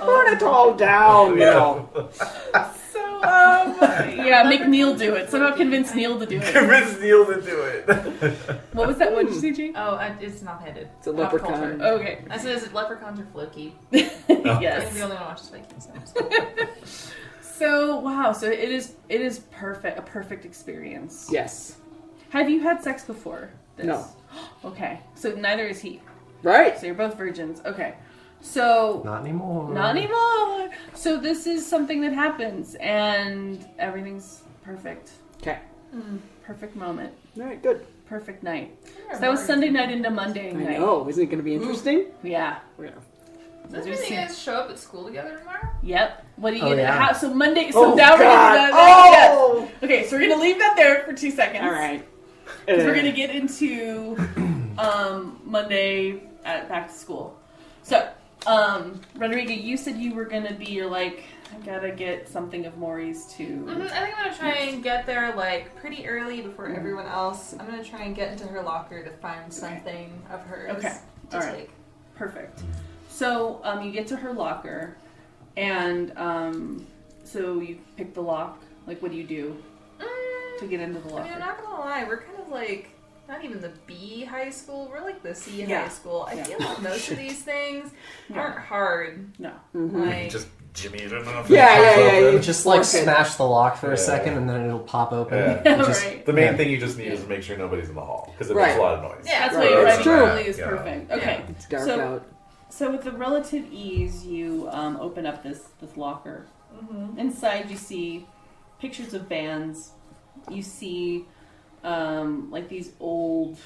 [SPEAKER 6] Burn it all down, Neil.
[SPEAKER 3] So, yeah, make Neil do it. Somehow convince Neil to do it.
[SPEAKER 8] Convince Neil to do it.
[SPEAKER 3] What was that? What did you say, G?
[SPEAKER 7] Oh, it's not headed.
[SPEAKER 6] It's a
[SPEAKER 7] Pop
[SPEAKER 6] leprechaun.
[SPEAKER 7] culture.
[SPEAKER 3] Okay.
[SPEAKER 7] I said, is it leprechauns or Floki?
[SPEAKER 3] Yes.
[SPEAKER 7] I'm the only one who watches Vikings.
[SPEAKER 3] So wow. So it is perfect. A perfect experience.
[SPEAKER 6] Yes.
[SPEAKER 3] Have you had sex before? This?
[SPEAKER 6] No.
[SPEAKER 3] Okay. So neither is he.
[SPEAKER 6] Right.
[SPEAKER 3] So you're both virgins. Okay. So
[SPEAKER 4] Not anymore.
[SPEAKER 3] not anymore. So this is something that happens, and everything's perfect.
[SPEAKER 6] Okay.
[SPEAKER 3] Perfect moment.
[SPEAKER 6] All right. Good.
[SPEAKER 3] Perfect night. So that was Sunday night into Monday
[SPEAKER 6] I
[SPEAKER 3] night.
[SPEAKER 6] know. Isn't it going to be interesting?
[SPEAKER 3] Yeah.
[SPEAKER 6] Yeah.
[SPEAKER 7] Does this mean you guys show up at school together tomorrow?
[SPEAKER 3] Yep. What do you
[SPEAKER 4] Oh,
[SPEAKER 3] get?
[SPEAKER 4] yeah.
[SPEAKER 3] So Monday. So
[SPEAKER 6] Oh,
[SPEAKER 3] now we're
[SPEAKER 6] God.
[SPEAKER 3] gonna do
[SPEAKER 6] Oh!
[SPEAKER 3] yes. Okay. So we're gonna leave that there for 2 seconds.
[SPEAKER 6] All right.
[SPEAKER 3] 'Cause we're gonna get into Monday at back to school. So, Rodrigo, you said you were gonna be. You're like, I gotta get something of Maury's to.
[SPEAKER 7] I think I'm gonna try and get there like pretty early before everyone else. I'm gonna try and get into her locker to find something of hers.
[SPEAKER 3] Okay.
[SPEAKER 7] To
[SPEAKER 3] All right.
[SPEAKER 7] take.
[SPEAKER 3] Perfect. So you get to her locker, and so you pick the lock. Like, what do you do to get into the
[SPEAKER 7] I
[SPEAKER 3] locker?
[SPEAKER 7] mean, I'm not gonna lie, we're kind of like not even the B high school. We're like the C
[SPEAKER 3] Yeah.
[SPEAKER 7] high school. I
[SPEAKER 3] Yeah.
[SPEAKER 7] feel like most of these things
[SPEAKER 3] Yeah.
[SPEAKER 7] aren't hard.
[SPEAKER 3] No.
[SPEAKER 7] Like,
[SPEAKER 8] Just jimmy it enough.
[SPEAKER 6] Yeah.
[SPEAKER 4] Just like
[SPEAKER 6] Force it.
[SPEAKER 4] smash the lock for a
[SPEAKER 8] Yeah.
[SPEAKER 4] second and then it'll pop open.
[SPEAKER 8] Yeah.
[SPEAKER 4] Just-
[SPEAKER 3] Right.
[SPEAKER 8] The main
[SPEAKER 4] Yeah.
[SPEAKER 8] thing you just need is to make sure nobody's in the hall because it
[SPEAKER 6] Right.
[SPEAKER 8] makes a lot of noise.
[SPEAKER 7] Yeah.
[SPEAKER 3] That's
[SPEAKER 6] Right.
[SPEAKER 3] why your
[SPEAKER 6] That's
[SPEAKER 3] writing
[SPEAKER 6] true.
[SPEAKER 3] really is
[SPEAKER 8] Yeah.
[SPEAKER 3] perfect. Okay.
[SPEAKER 6] It's dark
[SPEAKER 3] So-
[SPEAKER 6] out.
[SPEAKER 3] So with the relative ease, you open up this locker. Inside, you see pictures of bands. You see like these old,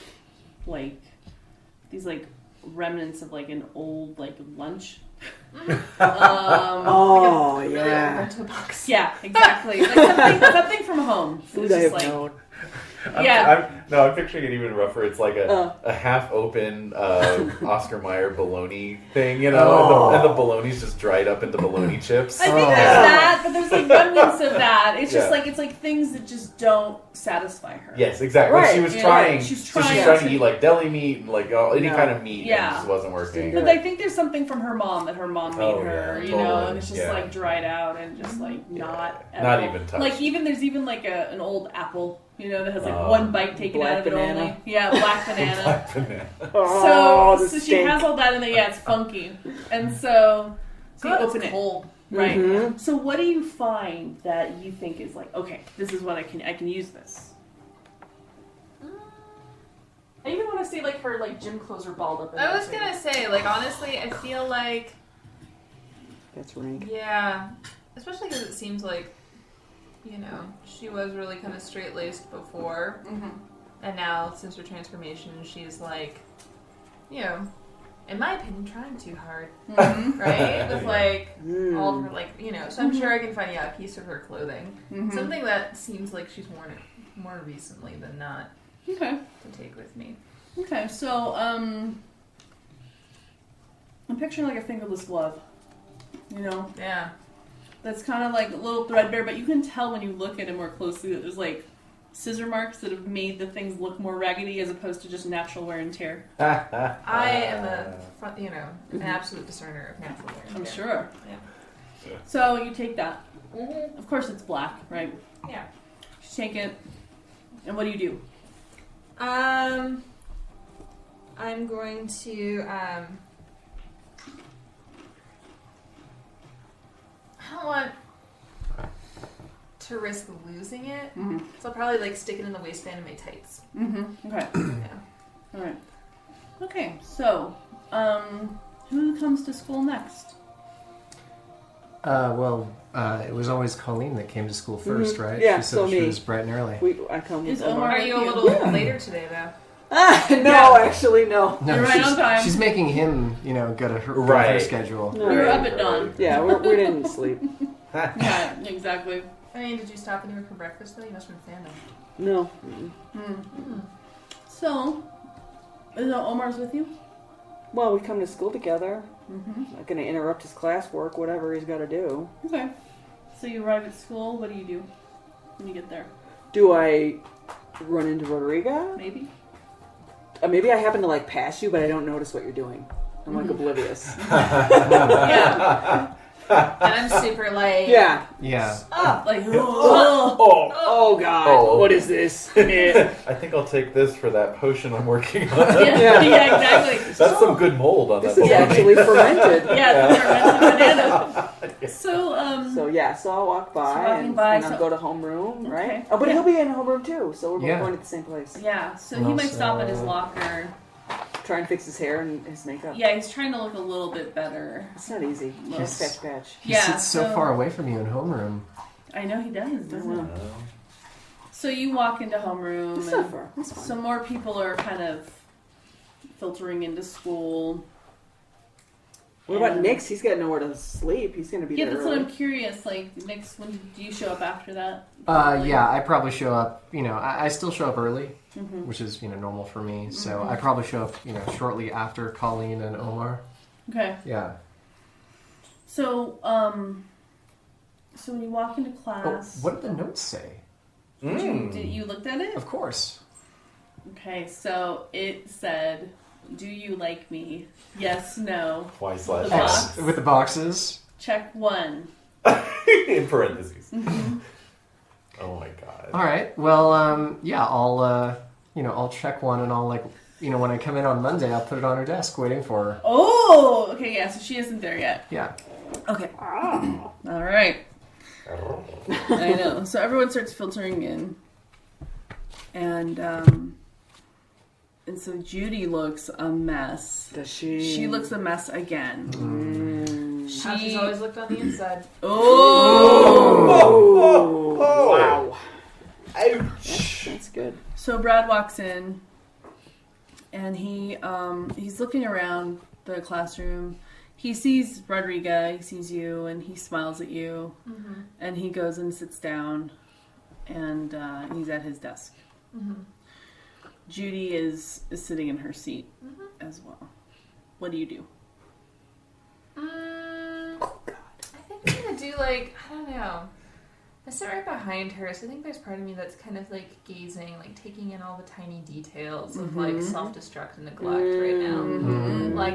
[SPEAKER 3] like these like remnants of like an old like lunch.
[SPEAKER 6] Oh, yeah.
[SPEAKER 7] Into a box.
[SPEAKER 3] Yeah, exactly. Like something from home.
[SPEAKER 6] Food
[SPEAKER 3] It's
[SPEAKER 6] I
[SPEAKER 3] just
[SPEAKER 6] have
[SPEAKER 3] like
[SPEAKER 6] known.
[SPEAKER 3] yeah.
[SPEAKER 8] I'm picturing it even rougher. It's like a half-open Oscar Mayer bologna thing, you know, and the bologna's just dried up into bologna chips.
[SPEAKER 3] I think there's that, but there's like remnants of that. It's just
[SPEAKER 8] Yeah.
[SPEAKER 3] like it's like things that just don't satisfy her.
[SPEAKER 8] Yes, exactly.
[SPEAKER 6] Right.
[SPEAKER 8] She was
[SPEAKER 3] Yeah.
[SPEAKER 8] trying.
[SPEAKER 3] She's
[SPEAKER 8] so she's
[SPEAKER 3] trying
[SPEAKER 8] trying
[SPEAKER 3] to-
[SPEAKER 8] to eat like deli meat and like any
[SPEAKER 6] No.
[SPEAKER 8] kind of meat, and
[SPEAKER 3] Yeah.
[SPEAKER 8] it just wasn't working.
[SPEAKER 3] But I think there's something from her mom that her mom made
[SPEAKER 8] Oh,
[SPEAKER 3] her,
[SPEAKER 8] yeah,
[SPEAKER 3] you know,
[SPEAKER 8] totally.
[SPEAKER 3] and it's just
[SPEAKER 8] Yeah.
[SPEAKER 3] like dried out and just like not at
[SPEAKER 8] Not
[SPEAKER 3] all.
[SPEAKER 8] even touched.
[SPEAKER 3] Like there's even like an old apple, you know, that has like
[SPEAKER 8] Oh.
[SPEAKER 3] one bite taken
[SPEAKER 6] Black
[SPEAKER 3] out of it
[SPEAKER 6] banana.
[SPEAKER 3] only. Yeah, black banana.
[SPEAKER 8] Black banana.
[SPEAKER 6] Oh, the
[SPEAKER 3] so she
[SPEAKER 6] stink.
[SPEAKER 3] has all that in there. Yeah, it's funky, and so you
[SPEAKER 7] Good,
[SPEAKER 3] open
[SPEAKER 7] it's
[SPEAKER 3] it.
[SPEAKER 7] cold.
[SPEAKER 3] Right.
[SPEAKER 6] Mhm.
[SPEAKER 3] So what do you find that you think is like, okay, this is what I can use this? I even want to say like her like gym clothes are balled up. In
[SPEAKER 7] I
[SPEAKER 3] there,
[SPEAKER 7] was
[SPEAKER 3] too.
[SPEAKER 7] gonna say, like, honestly, I feel like,
[SPEAKER 6] That's rank.
[SPEAKER 7] yeah, especially because it seems like, you know, she was really kind of straight-laced before. And now, since her transformation, she's like, you know, in my opinion, trying too hard. Right? With like, all of her, like, you know, so I'm sure I can find, a piece of her clothing. Something that seems like she's worn it more recently than not.
[SPEAKER 3] Okay.
[SPEAKER 7] To take with me.
[SPEAKER 3] Okay, so, I'm picturing like a fingerless glove. You know?
[SPEAKER 7] Yeah.
[SPEAKER 3] That's kind of like a little threadbare, but you can tell when you look at it more closely that there's like scissor marks that have made the things look more raggedy as opposed to just natural wear and tear.
[SPEAKER 7] I am an absolute discerner of natural wear and
[SPEAKER 3] I'm
[SPEAKER 7] tear.
[SPEAKER 3] sure.
[SPEAKER 7] Yeah.
[SPEAKER 3] So you take that. Of course it's black, right?
[SPEAKER 7] Yeah.
[SPEAKER 3] You take it, and what do you do?
[SPEAKER 7] I'm going to, I don't want to risk losing it, so I'll probably like stick it in the waistband of my tights.
[SPEAKER 3] Okay.
[SPEAKER 7] Yeah.
[SPEAKER 3] All right. Okay. So, who comes to school next?
[SPEAKER 4] It was always Colleen that came to school first, right?
[SPEAKER 6] Yeah,
[SPEAKER 4] she said
[SPEAKER 6] so
[SPEAKER 4] she
[SPEAKER 6] me.
[SPEAKER 4] was bright and early.
[SPEAKER 6] I come
[SPEAKER 3] Is
[SPEAKER 6] with
[SPEAKER 3] Omar
[SPEAKER 7] Are you a
[SPEAKER 3] with
[SPEAKER 7] little later today, though?
[SPEAKER 6] No, actually, no.
[SPEAKER 4] No,
[SPEAKER 3] You're right on time.
[SPEAKER 4] She's making him, go to her,
[SPEAKER 8] Right.
[SPEAKER 4] schedule.
[SPEAKER 6] No.
[SPEAKER 3] We were up at dawn.
[SPEAKER 6] Yeah, we didn't sleep.
[SPEAKER 3] Yeah, exactly.
[SPEAKER 7] I mean, did you stop anywhere for breakfast, though? You must have been fanning.
[SPEAKER 6] No.
[SPEAKER 3] So, is Omar's with you?
[SPEAKER 6] Well, we come to school together. Not going to interrupt his classwork, whatever he's got to do.
[SPEAKER 3] Okay. So you arrive at school. What do you do when you get there?
[SPEAKER 6] Do I run into Rodriga?
[SPEAKER 3] Maybe.
[SPEAKER 6] Maybe I happen to pass you, but I don't notice what you're doing. I'm oblivious.
[SPEAKER 3] Yeah.
[SPEAKER 7] And I'm super like...
[SPEAKER 6] Yeah.
[SPEAKER 4] Yeah.
[SPEAKER 3] Like,
[SPEAKER 6] Oh God.
[SPEAKER 8] Oh.
[SPEAKER 6] What is this?
[SPEAKER 8] I think I'll take this for that potion I'm working on.
[SPEAKER 3] yeah, exactly.
[SPEAKER 8] That's some good mold on
[SPEAKER 6] This
[SPEAKER 8] that
[SPEAKER 6] is
[SPEAKER 8] baloney.
[SPEAKER 6] actually fermented.
[SPEAKER 3] Yeah, it's a fermented banana.
[SPEAKER 6] So I'll walk by
[SPEAKER 3] walking
[SPEAKER 6] and
[SPEAKER 3] by,
[SPEAKER 6] I'll
[SPEAKER 3] so-
[SPEAKER 6] go to homeroom, right?
[SPEAKER 3] Okay.
[SPEAKER 6] Oh, but
[SPEAKER 3] Yeah.
[SPEAKER 6] he'll be in homeroom too, so we're both
[SPEAKER 4] Yeah.
[SPEAKER 6] going to the same place.
[SPEAKER 3] Yeah, so
[SPEAKER 4] And
[SPEAKER 3] he might
[SPEAKER 4] also-
[SPEAKER 3] stop at his locker.
[SPEAKER 6] Try and fix his hair and his makeup.
[SPEAKER 3] Yeah, he's trying to look a little bit better.
[SPEAKER 6] It's not easy.
[SPEAKER 3] Yes.
[SPEAKER 6] Just patch.
[SPEAKER 4] He
[SPEAKER 3] Yeah,
[SPEAKER 4] sits so far away from you in homeroom.
[SPEAKER 3] I know he does, doesn't he?
[SPEAKER 6] Oh.
[SPEAKER 3] So you walk into homeroom,
[SPEAKER 6] It's
[SPEAKER 3] and
[SPEAKER 6] not far. It's fine.
[SPEAKER 3] some more people are kind of filtering into school.
[SPEAKER 6] What about
[SPEAKER 3] And-
[SPEAKER 6] Nix? He's got nowhere to sleep. He's going to be
[SPEAKER 3] Yeah,
[SPEAKER 6] there
[SPEAKER 3] that's what
[SPEAKER 6] early.
[SPEAKER 3] I'm curious. Like, next, when do you show up after that?
[SPEAKER 4] Yeah, I probably show up, I still show up early,
[SPEAKER 3] Mm-hmm.
[SPEAKER 4] which is, normal for me. So I probably show up, shortly after Colleen and Omar.
[SPEAKER 3] Okay.
[SPEAKER 4] Yeah.
[SPEAKER 3] So, so when you walk into
[SPEAKER 4] Oh,
[SPEAKER 3] class,
[SPEAKER 4] what did the notes say?
[SPEAKER 3] did you looked at it?
[SPEAKER 4] Of course.
[SPEAKER 3] Okay, so it said, "Do you like me? Yes, no."
[SPEAKER 8] Y/X.
[SPEAKER 3] Box.
[SPEAKER 4] With the boxes.
[SPEAKER 3] Check 1.
[SPEAKER 8] In parentheses.
[SPEAKER 3] Mm-hmm.
[SPEAKER 8] Oh my god.
[SPEAKER 4] All right. Well, I'll check one and I'll when I come in on Monday, I'll put it on her desk waiting for her.
[SPEAKER 3] Oh, okay, yeah. So she isn't there yet.
[SPEAKER 4] Yeah.
[SPEAKER 3] Okay. All right. I know. So everyone starts filtering in, and so Judy looks a mess.
[SPEAKER 6] Does she?
[SPEAKER 3] She looks a mess again.
[SPEAKER 7] How she's always looked on the inside.
[SPEAKER 3] Oh!
[SPEAKER 6] Wow.
[SPEAKER 8] Ouch.
[SPEAKER 6] That's good.
[SPEAKER 3] So Brad walks in, and he's looking around the classroom. He sees Rodriga, he sees you, and he smiles at you. And he goes and sits down, and he's at his desk. Judy is sitting in her seat as well. What do you do?
[SPEAKER 7] I think I'm gonna do I don't know. I sit right behind her, so I think there's part of me that's kind of gazing, taking in all the tiny details of self-destruct and neglect right now.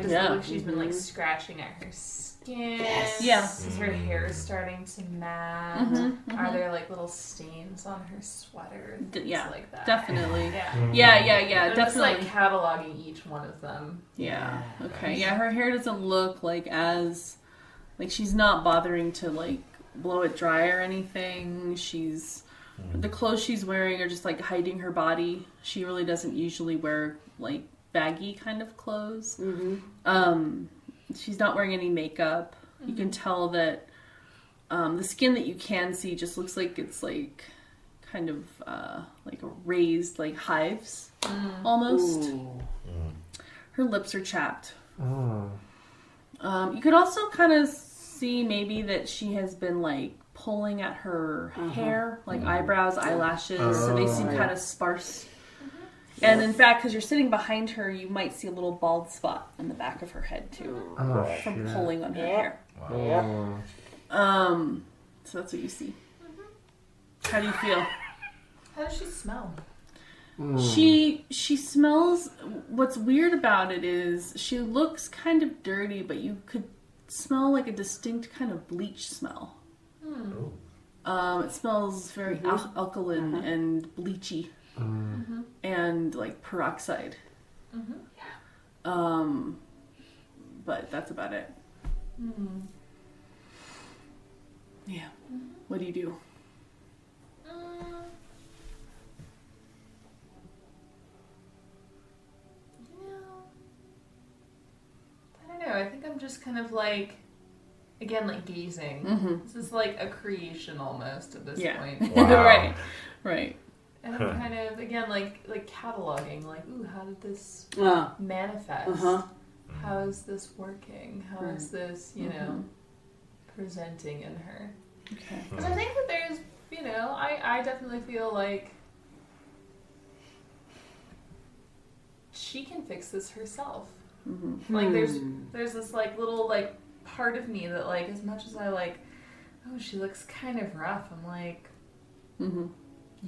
[SPEAKER 7] Does it look like she's been scratching at her skin?
[SPEAKER 3] Yeah.
[SPEAKER 7] Is her hair starting to mat? Are there little stains on her sweater? Things
[SPEAKER 3] Yeah,
[SPEAKER 7] like that.
[SPEAKER 3] definitely.
[SPEAKER 7] Yeah.
[SPEAKER 3] Yeah,
[SPEAKER 7] I'm
[SPEAKER 3] definitely.
[SPEAKER 7] just cataloging each one of them.
[SPEAKER 3] Yeah. Okay. Yeah, her hair doesn't look as she's not bothering to blow it dry or anything. The clothes she's wearing are just hiding her body. She really doesn't usually wear baggy kind of clothes. She's not wearing any makeup. You can tell that the skin that you can see just looks like it's like kind of like a raised like hives almost. Her lips are chapped. You could also kind of see maybe that she has been like pulling at her hair, like eyebrows, eyelashes, so they seem kind of sparse. And in fact, because you're sitting behind her, you might see a little bald spot on the back of her head too, from pulling on her hair. So that's what you see. How do you feel?
[SPEAKER 7] How does she smell?
[SPEAKER 3] She smells. What's weird about it is she looks kind of dirty, but you could smell like a distinct kind of bleach smell. It smells very alkaline and bleachy, and like peroxide. But that's about it. Yeah. What do you do?
[SPEAKER 7] I don't know. I think I'm just kind of like, again, like gazing. This is like a creation almost at this point.
[SPEAKER 8] Wow.
[SPEAKER 3] Right.
[SPEAKER 7] And I'm kind of, again, like cataloging, like, ooh, how did this manifest? How is this working? How is this, you know, presenting in her?
[SPEAKER 3] Okay.
[SPEAKER 7] Because I think that there's, you know, I definitely feel like she can fix this herself. Like there's this like little like part of me that like, as much as I like, oh, she looks kind of rough, I'm like, you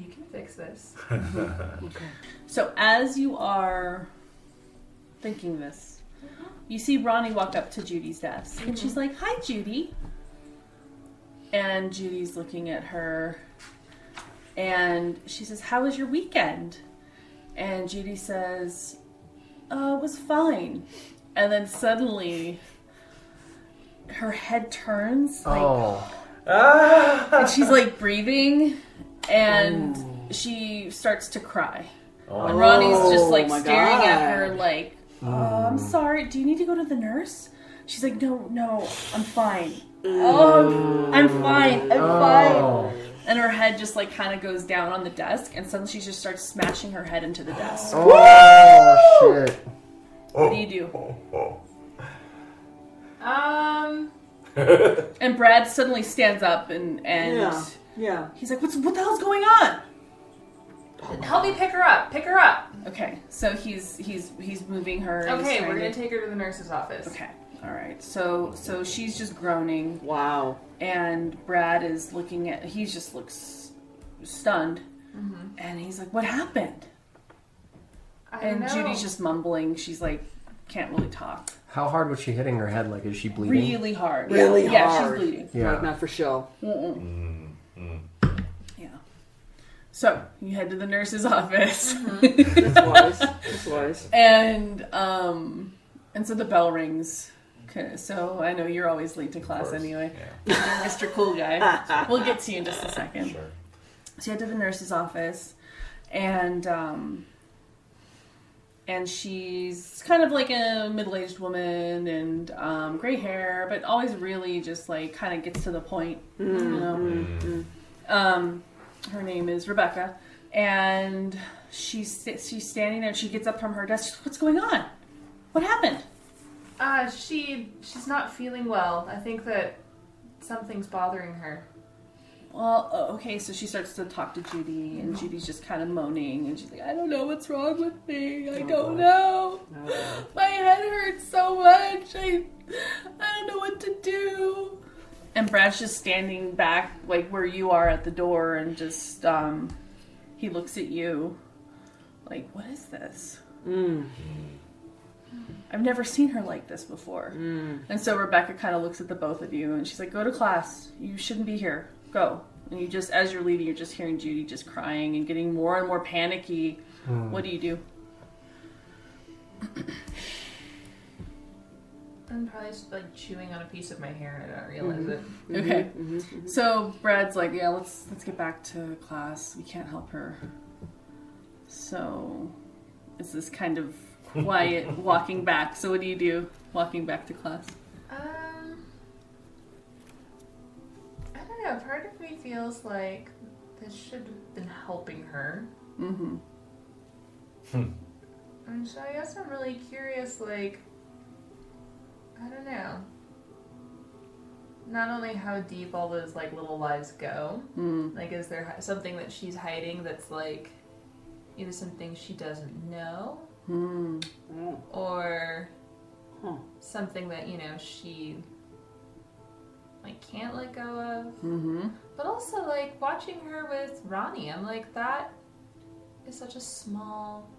[SPEAKER 7] can fix this.
[SPEAKER 6] Okay.
[SPEAKER 3] So as you are thinking this, you see Ronnie walk up to Judy's desk, and she's like, "Hi, Judy." And Judy's looking at her, and she says, "How was your weekend?" And Judy says, "Oh, it was fine." And then suddenly, her head turns, like, and she's like breathing, and she starts to cry. And Ronnie's just like staring at her, like, "I'm sorry. Do you need to go to the nurse?" She's like, "No, I'm fine. I'm fine. And her head just like kind of goes down on the desk, and suddenly she just starts smashing her head into the desk.
[SPEAKER 4] Oh, shit.
[SPEAKER 3] What do you do? And Brad suddenly stands up and he's like, what the hell's going on?
[SPEAKER 7] Help me pick her up. Pick her up.
[SPEAKER 3] Okay, so he's moving her. And he's
[SPEAKER 7] Okay,
[SPEAKER 3] trying
[SPEAKER 7] we're gonna take her to the nurse's office.
[SPEAKER 3] Okay, all right. So she's just groaning.
[SPEAKER 6] Wow.
[SPEAKER 3] And Brad is looking at. He just looks stunned, and he's like, "What happened?"
[SPEAKER 7] I don't know.
[SPEAKER 3] Judy's just mumbling. She's like, can't really talk.
[SPEAKER 4] How hard was she hitting her head? Like, is she bleeding?
[SPEAKER 3] Really hard.
[SPEAKER 6] Really
[SPEAKER 3] Yeah,
[SPEAKER 6] hard.
[SPEAKER 3] she's bleeding.
[SPEAKER 4] Yeah.
[SPEAKER 6] Like, not for show.
[SPEAKER 3] Yeah. So you head to the nurse's office.
[SPEAKER 6] That's wise.
[SPEAKER 3] And so the bell rings. Okay, so I know you're always late to class anyway.
[SPEAKER 8] Yeah.
[SPEAKER 3] You're Mr. Cool Guy. We'll get to you in just a second.
[SPEAKER 8] Sure.
[SPEAKER 3] So you head to the nurse's office, and she's kind of like a middle-aged woman and gray hair, but always really just like kind of gets to the point, you know. Her name is Rebecca, and she's standing there. And she gets up from her desk. She's like, "What's going on? What happened?"
[SPEAKER 7] She's not feeling well. I think that something's bothering her.
[SPEAKER 3] Well, okay, so she starts to talk to Judy, and Judy's just kind of moaning, and she's like, "I don't know what's wrong with me. I don't know. My head hurts so much. I don't know what to do." And Brad's just standing back, like where you are at the door, and just, he looks at you, like, "What is this? I've never seen her like this before." And so Rebecca kind of looks at the both of you, and she's like, "Go to class. You shouldn't be here. Go." And you just, as you're leaving, you're just hearing Judy just crying and getting more and more panicky. What do you do?
[SPEAKER 7] I'm probably just like chewing on a piece of my hair and I don't realize it.
[SPEAKER 3] Okay. So Brad's like, "Yeah, let's get back to class. We can't help her." So it's this kind of quiet walking back. So what do you do walking back to class?
[SPEAKER 7] I know. Part of me feels like this should have been helping her.
[SPEAKER 3] Mm-hmm.
[SPEAKER 7] And so I guess I'm really curious, like, I don't know. Not only how deep all those, like, little lies go. Like, is there something that she's hiding that's, like, either something she doesn't know? Or something that, you know, she, like, can't let go of? But also, like, watching her with Ronnie, I'm like, that is such a small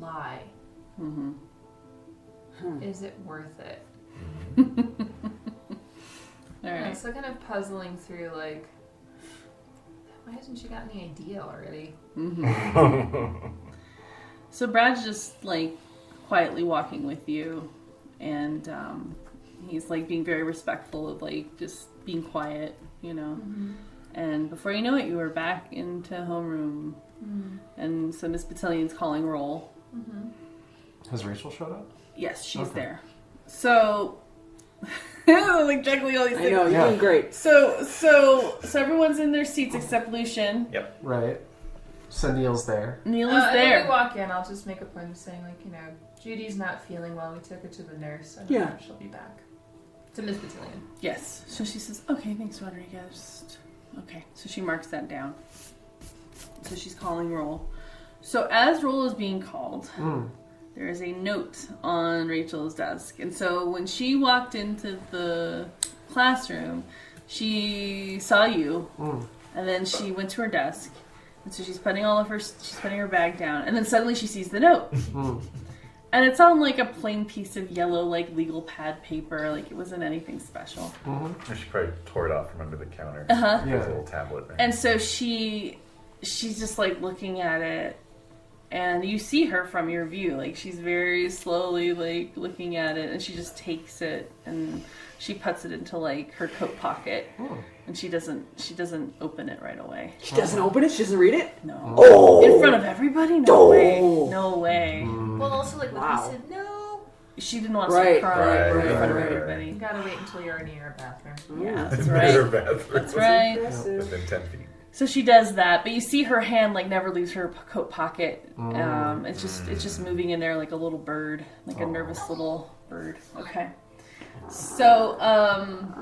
[SPEAKER 7] lie. Is it worth it?
[SPEAKER 3] All right.
[SPEAKER 7] So kind of puzzling through, like, why hasn't she got any idea already?
[SPEAKER 3] So Brad's just like quietly walking with you, and he's like being very respectful of like just being quiet, you know. And before you know it, you are back into homeroom, and so Miss Batillion's calling roll.
[SPEAKER 4] Has Rachel showed up?
[SPEAKER 3] Yes, she's
[SPEAKER 4] Okay.
[SPEAKER 3] there. So, like juggling all these
[SPEAKER 6] I
[SPEAKER 3] things.
[SPEAKER 6] know, you're doing great.
[SPEAKER 3] So everyone's in their seats except Lucien.
[SPEAKER 8] Yep.
[SPEAKER 4] Right. So Neil's there.
[SPEAKER 3] Neil is
[SPEAKER 7] And when
[SPEAKER 3] there.
[SPEAKER 7] we walk in, I'll just make a point of saying, like, you know, Judy's not feeling well. We took her to the nurse. I
[SPEAKER 6] Yeah.
[SPEAKER 7] know she'll be back. To Miss Batillion.
[SPEAKER 3] Yes. So she says, "Okay, thanks, Rodriguez." Okay. So she marks that down. So she's calling roll. So as roll is being called, there is a note on Rachel's desk. And so when she walked into the classroom, she saw you, and then she went to her desk. And so she's putting her bag down, and then suddenly she sees the note. And it's on like a plain piece of yellow, like legal pad paper. Like it wasn't anything special.
[SPEAKER 8] She probably tore it off from under the counter.
[SPEAKER 3] Uh-huh.
[SPEAKER 8] There's a little tablet there.
[SPEAKER 3] And so she's just like looking at it, and you see her from your view. Like she's very slowly like looking at it, and she just takes it and she puts it into like her coat pocket. And she doesn't open it right away.
[SPEAKER 6] She doesn't open it? She doesn't read it?
[SPEAKER 3] No.
[SPEAKER 6] Oh!
[SPEAKER 3] In front of everybody? No way. No way.
[SPEAKER 7] Well, also, like, when
[SPEAKER 6] Wow.
[SPEAKER 7] he said no,
[SPEAKER 3] She didn't want to
[SPEAKER 6] Right,
[SPEAKER 3] cry
[SPEAKER 8] right,
[SPEAKER 3] in front of
[SPEAKER 8] right.
[SPEAKER 3] everybody.
[SPEAKER 7] you gotta wait until you're near your bathroom.
[SPEAKER 3] Yeah, that's
[SPEAKER 8] In
[SPEAKER 3] right.
[SPEAKER 8] her bathroom.
[SPEAKER 3] That's right.
[SPEAKER 8] Within 10 feet.
[SPEAKER 3] So she does that, but you see her hand like never leaves her coat pocket. It's just moving in there like a little bird, like a nervous little bird. Okay. So,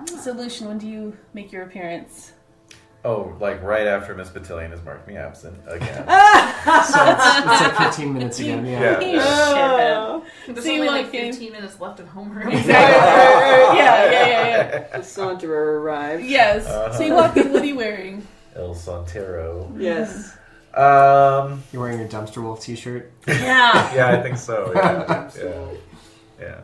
[SPEAKER 3] so Lucien, when do you make your appearance?
[SPEAKER 8] Oh, like right after Miss Batillion has marked me absent again.
[SPEAKER 4] So it's like 15 minutes again. Yeah.
[SPEAKER 3] You shithead.
[SPEAKER 7] There's
[SPEAKER 3] So you
[SPEAKER 7] only like
[SPEAKER 3] walk in.
[SPEAKER 7] 15 minutes left at homeroom.
[SPEAKER 3] Exactly. Yeah.
[SPEAKER 6] The Saunterer arrived.
[SPEAKER 3] Yes. So you walk in. What are you wearing?
[SPEAKER 8] El Santero.
[SPEAKER 6] Yes.
[SPEAKER 4] You're wearing your Dumpster Wölf t-shirt.
[SPEAKER 3] Yeah.
[SPEAKER 8] Yeah, I think so. Yeah.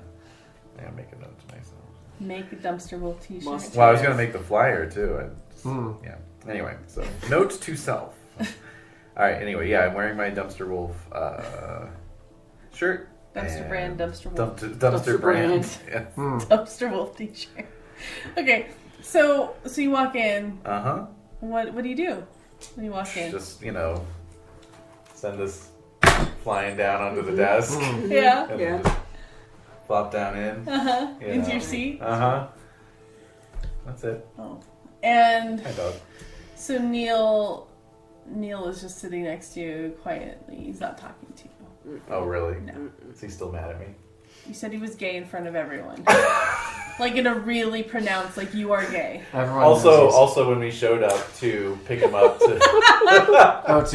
[SPEAKER 8] Yeah, make a note to myself.
[SPEAKER 3] Make a Dumpster Wölf t-shirt.
[SPEAKER 8] Well, I was gonna make the flyer too. Yeah. Anyway, so note to self. All right. Anyway, yeah, I'm wearing my Dumpster Wölf shirt.
[SPEAKER 3] Dumpster
[SPEAKER 8] and
[SPEAKER 3] brand, Dumpster Wölf.
[SPEAKER 6] Dumpster
[SPEAKER 8] Dumpster brand.
[SPEAKER 6] brand.
[SPEAKER 8] Yeah.
[SPEAKER 3] Dumpster Wölf t-shirt. Okay. So you walk in.
[SPEAKER 8] Uh huh.
[SPEAKER 3] What do you do when you walk in?
[SPEAKER 8] Just send this flying down onto the desk.
[SPEAKER 3] Yeah.
[SPEAKER 8] And
[SPEAKER 6] Yeah.
[SPEAKER 8] just flop down in.
[SPEAKER 3] Into your seat.
[SPEAKER 8] Uh huh. That's it.
[SPEAKER 3] Oh. And
[SPEAKER 8] Hi, dog.
[SPEAKER 3] so Neil is just sitting next to you quietly. He's not talking to you.
[SPEAKER 8] Oh, really?
[SPEAKER 3] No.
[SPEAKER 8] Is he still mad at me?
[SPEAKER 3] You said he was gay in front of everyone. Like in a really pronounced, like you are gay.
[SPEAKER 4] Everyone knows he's-
[SPEAKER 8] Also, when we showed up to pick him up to
[SPEAKER 4] to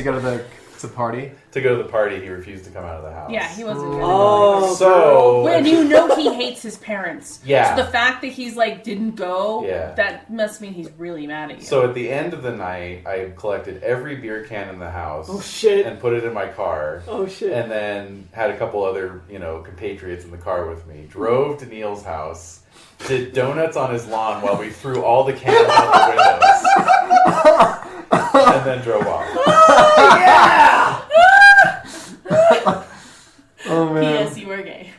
[SPEAKER 4] go to the party.
[SPEAKER 8] to go to the party, he refused to come out of the house.
[SPEAKER 3] Yeah, he wasn't gonna
[SPEAKER 6] Oh,
[SPEAKER 8] So
[SPEAKER 3] When you know he hates his parents.
[SPEAKER 8] Yeah.
[SPEAKER 3] So the fact that he's like didn't go,
[SPEAKER 8] Yeah.
[SPEAKER 3] that must mean he's really mad at you.
[SPEAKER 8] So at the end of the night, I collected every beer can in the house.
[SPEAKER 6] Oh, shit.
[SPEAKER 8] And put it in my car.
[SPEAKER 6] Oh, shit.
[SPEAKER 8] And then had a couple other, compatriots in the car with me. Drove to Neil's house. Did donuts on his lawn while we threw all the cans out the windows. And then drove off.
[SPEAKER 4] Oh man.
[SPEAKER 3] P.S. You are gay.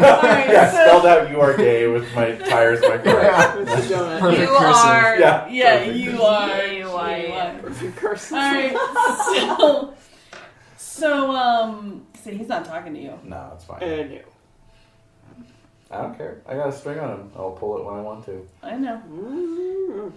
[SPEAKER 3] Alright,
[SPEAKER 8] Yeah,
[SPEAKER 3] so
[SPEAKER 8] spelled out "you are gay" with my tires in my car.
[SPEAKER 6] With the donut.
[SPEAKER 4] Perfect
[SPEAKER 7] You
[SPEAKER 4] cursive.
[SPEAKER 7] are.
[SPEAKER 8] Yeah.
[SPEAKER 3] yeah,
[SPEAKER 8] perfect.
[SPEAKER 3] you are.
[SPEAKER 7] Yeah, you are.
[SPEAKER 3] You are.
[SPEAKER 6] Perfect cursive.
[SPEAKER 3] Alright, so he's not talking to you.
[SPEAKER 8] No, it's fine.
[SPEAKER 6] No.
[SPEAKER 8] I don't care. I got a string on him. I'll pull it when I want to.
[SPEAKER 3] I know.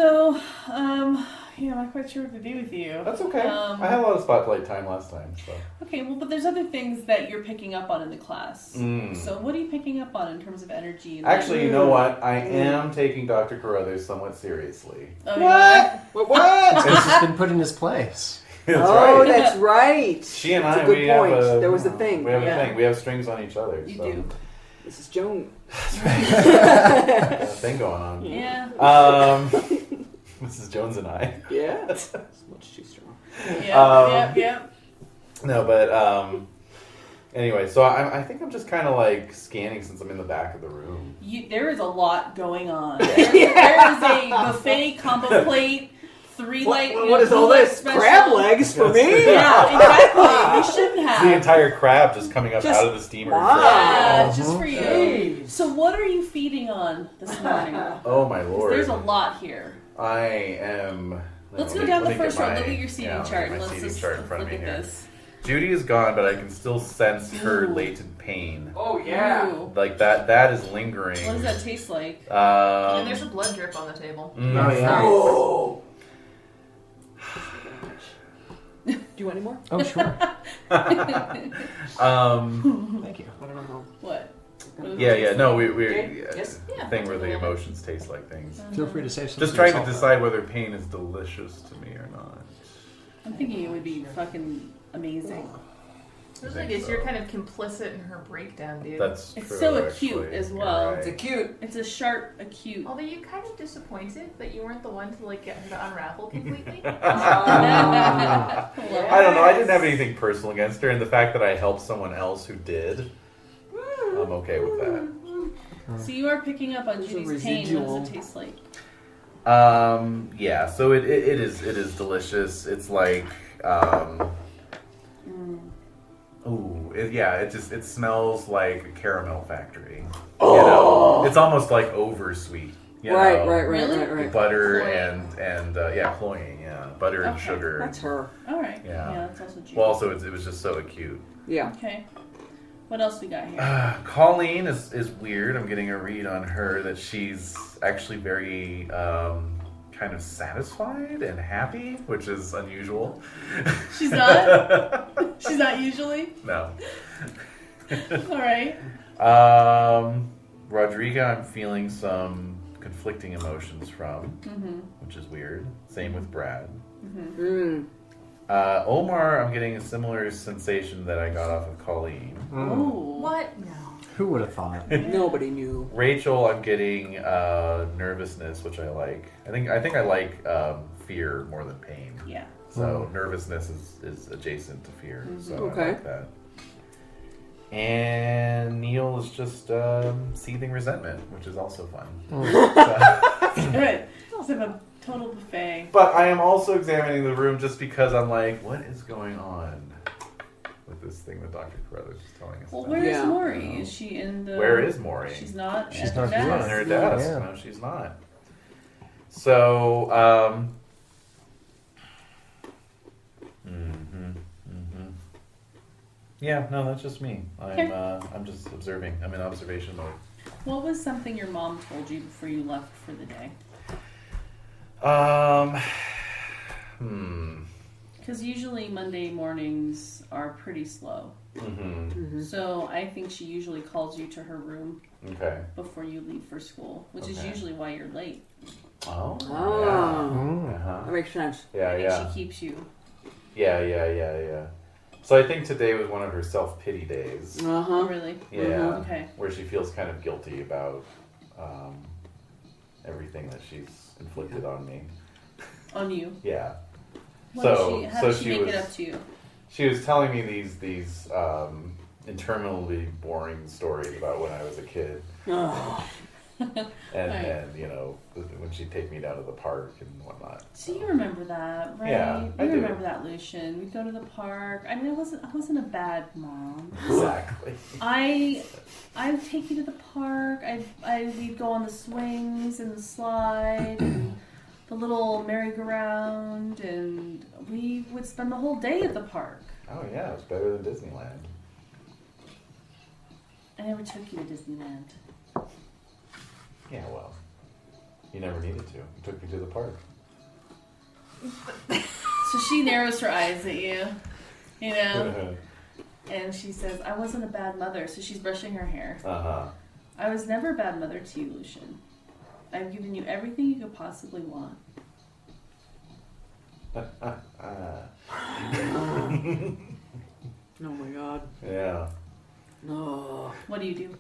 [SPEAKER 3] So, yeah, I'm not quite sure what to do with you.
[SPEAKER 8] That's okay. I had a lot of spotlight time last time, so.
[SPEAKER 3] Okay, well, but there's other things that you're picking up on in the class. So what are you picking up on in terms of energy? And
[SPEAKER 8] Actually, you know what? I am taking Dr. Carruthers somewhat seriously.
[SPEAKER 3] Oh, yeah.
[SPEAKER 6] What?
[SPEAKER 4] It's just been put in his place.
[SPEAKER 8] That's
[SPEAKER 6] Oh,
[SPEAKER 8] right.
[SPEAKER 6] that's right.
[SPEAKER 8] She and
[SPEAKER 6] That's
[SPEAKER 8] I,
[SPEAKER 6] a good
[SPEAKER 8] we
[SPEAKER 6] point.
[SPEAKER 8] have a...
[SPEAKER 6] There was a thing.
[SPEAKER 8] We have
[SPEAKER 3] Yeah.
[SPEAKER 8] a thing. We have strings on each other.
[SPEAKER 3] You
[SPEAKER 8] so.
[SPEAKER 3] do.
[SPEAKER 6] This is Joan.
[SPEAKER 8] Got a thing going on.
[SPEAKER 3] Yeah.
[SPEAKER 8] Mrs. Jones and I.
[SPEAKER 6] Yeah. It's much too strong.
[SPEAKER 3] Yep.
[SPEAKER 8] No, but anyway, so I think I'm just kind of like scanning since I'm in the back of the room.
[SPEAKER 3] There is a lot going on. There is a buffet combo plate,
[SPEAKER 6] What is all this?
[SPEAKER 3] special.
[SPEAKER 6] Crab legs for me?
[SPEAKER 3] Yeah, exactly. We shouldn't have.
[SPEAKER 8] The entire crab just coming up
[SPEAKER 6] Just-
[SPEAKER 8] out of the steamer.
[SPEAKER 6] wow.
[SPEAKER 3] Yeah, just for you.
[SPEAKER 6] Jeez.
[SPEAKER 3] So what are you feeding on this morning?
[SPEAKER 8] Oh my lord!
[SPEAKER 3] There's a lot here.
[SPEAKER 8] I am.
[SPEAKER 3] Let's
[SPEAKER 8] let
[SPEAKER 3] go
[SPEAKER 8] me-
[SPEAKER 3] down
[SPEAKER 8] let
[SPEAKER 3] the
[SPEAKER 8] me get
[SPEAKER 3] first row.
[SPEAKER 8] my-
[SPEAKER 3] Look at your seating
[SPEAKER 8] yeah, let me
[SPEAKER 3] chart.
[SPEAKER 8] get my
[SPEAKER 3] Let's
[SPEAKER 8] seating
[SPEAKER 3] just
[SPEAKER 8] chart in front
[SPEAKER 3] look
[SPEAKER 8] of me
[SPEAKER 3] at
[SPEAKER 8] here.
[SPEAKER 3] this.
[SPEAKER 8] Judy is gone, but I can still sense her
[SPEAKER 3] Ooh.
[SPEAKER 8] latent pain.
[SPEAKER 6] Oh, yeah.
[SPEAKER 3] Ooh.
[SPEAKER 8] Like that is lingering.
[SPEAKER 3] What does that taste like?
[SPEAKER 7] And there's a blood drip on the table.
[SPEAKER 4] Oh, yeah.
[SPEAKER 6] Oh. Do you want any more?
[SPEAKER 4] Oh, sure. Thank you.
[SPEAKER 6] I don't know.
[SPEAKER 3] What?
[SPEAKER 8] Yeah. No, we're
[SPEAKER 6] Okay. Yes.
[SPEAKER 7] Yeah.
[SPEAKER 8] thing where the emotions taste like things.
[SPEAKER 4] Feel free to say something.
[SPEAKER 8] Just trying to decide whether pain is delicious to me or not.
[SPEAKER 3] I'm thinking it would be fucking amazing.
[SPEAKER 7] It's
[SPEAKER 8] I
[SPEAKER 7] like
[SPEAKER 8] think
[SPEAKER 7] you're
[SPEAKER 8] so.
[SPEAKER 7] kind of complicit in her breakdown, dude.
[SPEAKER 8] That's
[SPEAKER 3] It's
[SPEAKER 8] true,
[SPEAKER 3] so
[SPEAKER 8] actually.
[SPEAKER 3] acute as
[SPEAKER 8] You're
[SPEAKER 3] well.
[SPEAKER 8] right.
[SPEAKER 6] It's a cute.
[SPEAKER 3] It's a sharp acute.
[SPEAKER 7] Although you kind of disappointed that you weren't the one to like get her to unravel completely.
[SPEAKER 8] I don't know. I didn't have anything personal against her, and the fact that I helped someone else who did, I'm okay with that.
[SPEAKER 3] So you are picking up on
[SPEAKER 6] There's a
[SPEAKER 3] Judy's pain. What
[SPEAKER 6] residual.
[SPEAKER 3] does it taste like?
[SPEAKER 8] Yeah. So it is delicious. It's like it smells like a caramel factory. You know, it's almost like oversweet. You
[SPEAKER 6] Right,
[SPEAKER 8] know?
[SPEAKER 3] Really?
[SPEAKER 8] Butter
[SPEAKER 3] Cloying.
[SPEAKER 8] and cloying, yeah, butter and
[SPEAKER 3] Okay,
[SPEAKER 8] sugar.
[SPEAKER 6] That's her.
[SPEAKER 3] All right.
[SPEAKER 8] Yeah.
[SPEAKER 3] Yeah, that's also Judy.
[SPEAKER 8] Well, also it was just so acute.
[SPEAKER 6] Yeah.
[SPEAKER 3] Okay. What else we got here?
[SPEAKER 8] Colleen is weird. I'm getting a read on her that she's actually very kind of satisfied and happy, which is unusual.
[SPEAKER 3] She's not? She's not usually?
[SPEAKER 8] No.
[SPEAKER 3] All right.
[SPEAKER 8] Rodriga, I'm feeling some conflicting emotions from,
[SPEAKER 3] Mm-hmm.
[SPEAKER 8] which is weird. Same with Brad.
[SPEAKER 6] Mm.
[SPEAKER 8] Omar, I'm getting a similar sensation that I got off of Colleen.
[SPEAKER 3] Ooh.
[SPEAKER 7] What? No.
[SPEAKER 4] Who would have thought?
[SPEAKER 6] Nobody knew.
[SPEAKER 8] Rachel, I'm getting nervousness, which I like. I think I like fear more than pain.
[SPEAKER 3] Yeah.
[SPEAKER 8] So nervousness is adjacent to fear. So I
[SPEAKER 6] Okay.
[SPEAKER 8] like that. And Neil is just seething resentment, which is also fun. So-
[SPEAKER 3] Good. Let's have a total buffet.
[SPEAKER 8] but I am also examining the room just because I'm like, what is going on with this thing that Dr. Carruthers is telling us
[SPEAKER 3] Well,
[SPEAKER 8] about?
[SPEAKER 3] where's
[SPEAKER 6] Yeah.
[SPEAKER 3] Maury? Is she in the...
[SPEAKER 8] Where is Maury?
[SPEAKER 3] She's not
[SPEAKER 4] She's
[SPEAKER 3] at
[SPEAKER 4] not
[SPEAKER 3] her
[SPEAKER 4] here.
[SPEAKER 8] She's
[SPEAKER 3] desk.
[SPEAKER 8] on her desk.
[SPEAKER 4] Yeah.
[SPEAKER 8] No, she's not. So, yeah, no, that's just me.
[SPEAKER 3] Okay.
[SPEAKER 8] I'm just observing. I'm in observation mode.
[SPEAKER 3] What was something your mom told you before you left for the day? Because usually Monday mornings are pretty slow. So I think she usually calls you to her room
[SPEAKER 8] Okay.
[SPEAKER 3] before you leave for school, which is
[SPEAKER 8] Okay.
[SPEAKER 3] usually why you're late.
[SPEAKER 8] Oh.
[SPEAKER 6] Oh.
[SPEAKER 8] Yeah. Uh-huh.
[SPEAKER 6] That makes sense.
[SPEAKER 8] Yeah,
[SPEAKER 3] I think
[SPEAKER 8] yeah.
[SPEAKER 3] she keeps you.
[SPEAKER 8] Yeah. So I think today was one of her self-pity days.
[SPEAKER 6] Uh
[SPEAKER 3] Oh,
[SPEAKER 6] huh.
[SPEAKER 3] really?
[SPEAKER 8] Yeah.
[SPEAKER 3] Okay.
[SPEAKER 8] Where she feels kind of guilty about everything that she's inflicted on me.
[SPEAKER 3] On you.
[SPEAKER 8] Yeah.
[SPEAKER 3] What
[SPEAKER 8] So-
[SPEAKER 3] how
[SPEAKER 8] so
[SPEAKER 3] did she
[SPEAKER 8] she
[SPEAKER 3] make
[SPEAKER 8] was-
[SPEAKER 3] it up to you?
[SPEAKER 8] She was telling me these interminably boring stories about when I was a kid. And you know, when she'd take me down to the park and whatnot.
[SPEAKER 3] So you remember that, right?
[SPEAKER 8] Yeah, I
[SPEAKER 3] you
[SPEAKER 8] do.
[SPEAKER 3] remember that, Lucien. We'd go to the park. I mean, I wasn't a bad mom.
[SPEAKER 8] Exactly.
[SPEAKER 3] I would take you to the park. We'd go on the swings and the slide and the little merry-go-round, and we would spend the whole day at the park.
[SPEAKER 8] Oh yeah, it's better than Disneyland.
[SPEAKER 3] I never took you to Disneyland.
[SPEAKER 8] Yeah, well. You never needed to. You took me to the park.
[SPEAKER 3] So she narrows her eyes at you, you know, and she says, I wasn't a bad mother. So she's brushing her hair.
[SPEAKER 8] Uh-huh.
[SPEAKER 3] I was never a bad mother to you, Lucien. I've given you everything you could possibly want.
[SPEAKER 6] Oh my god.
[SPEAKER 8] Yeah.
[SPEAKER 6] No.
[SPEAKER 3] What do you do?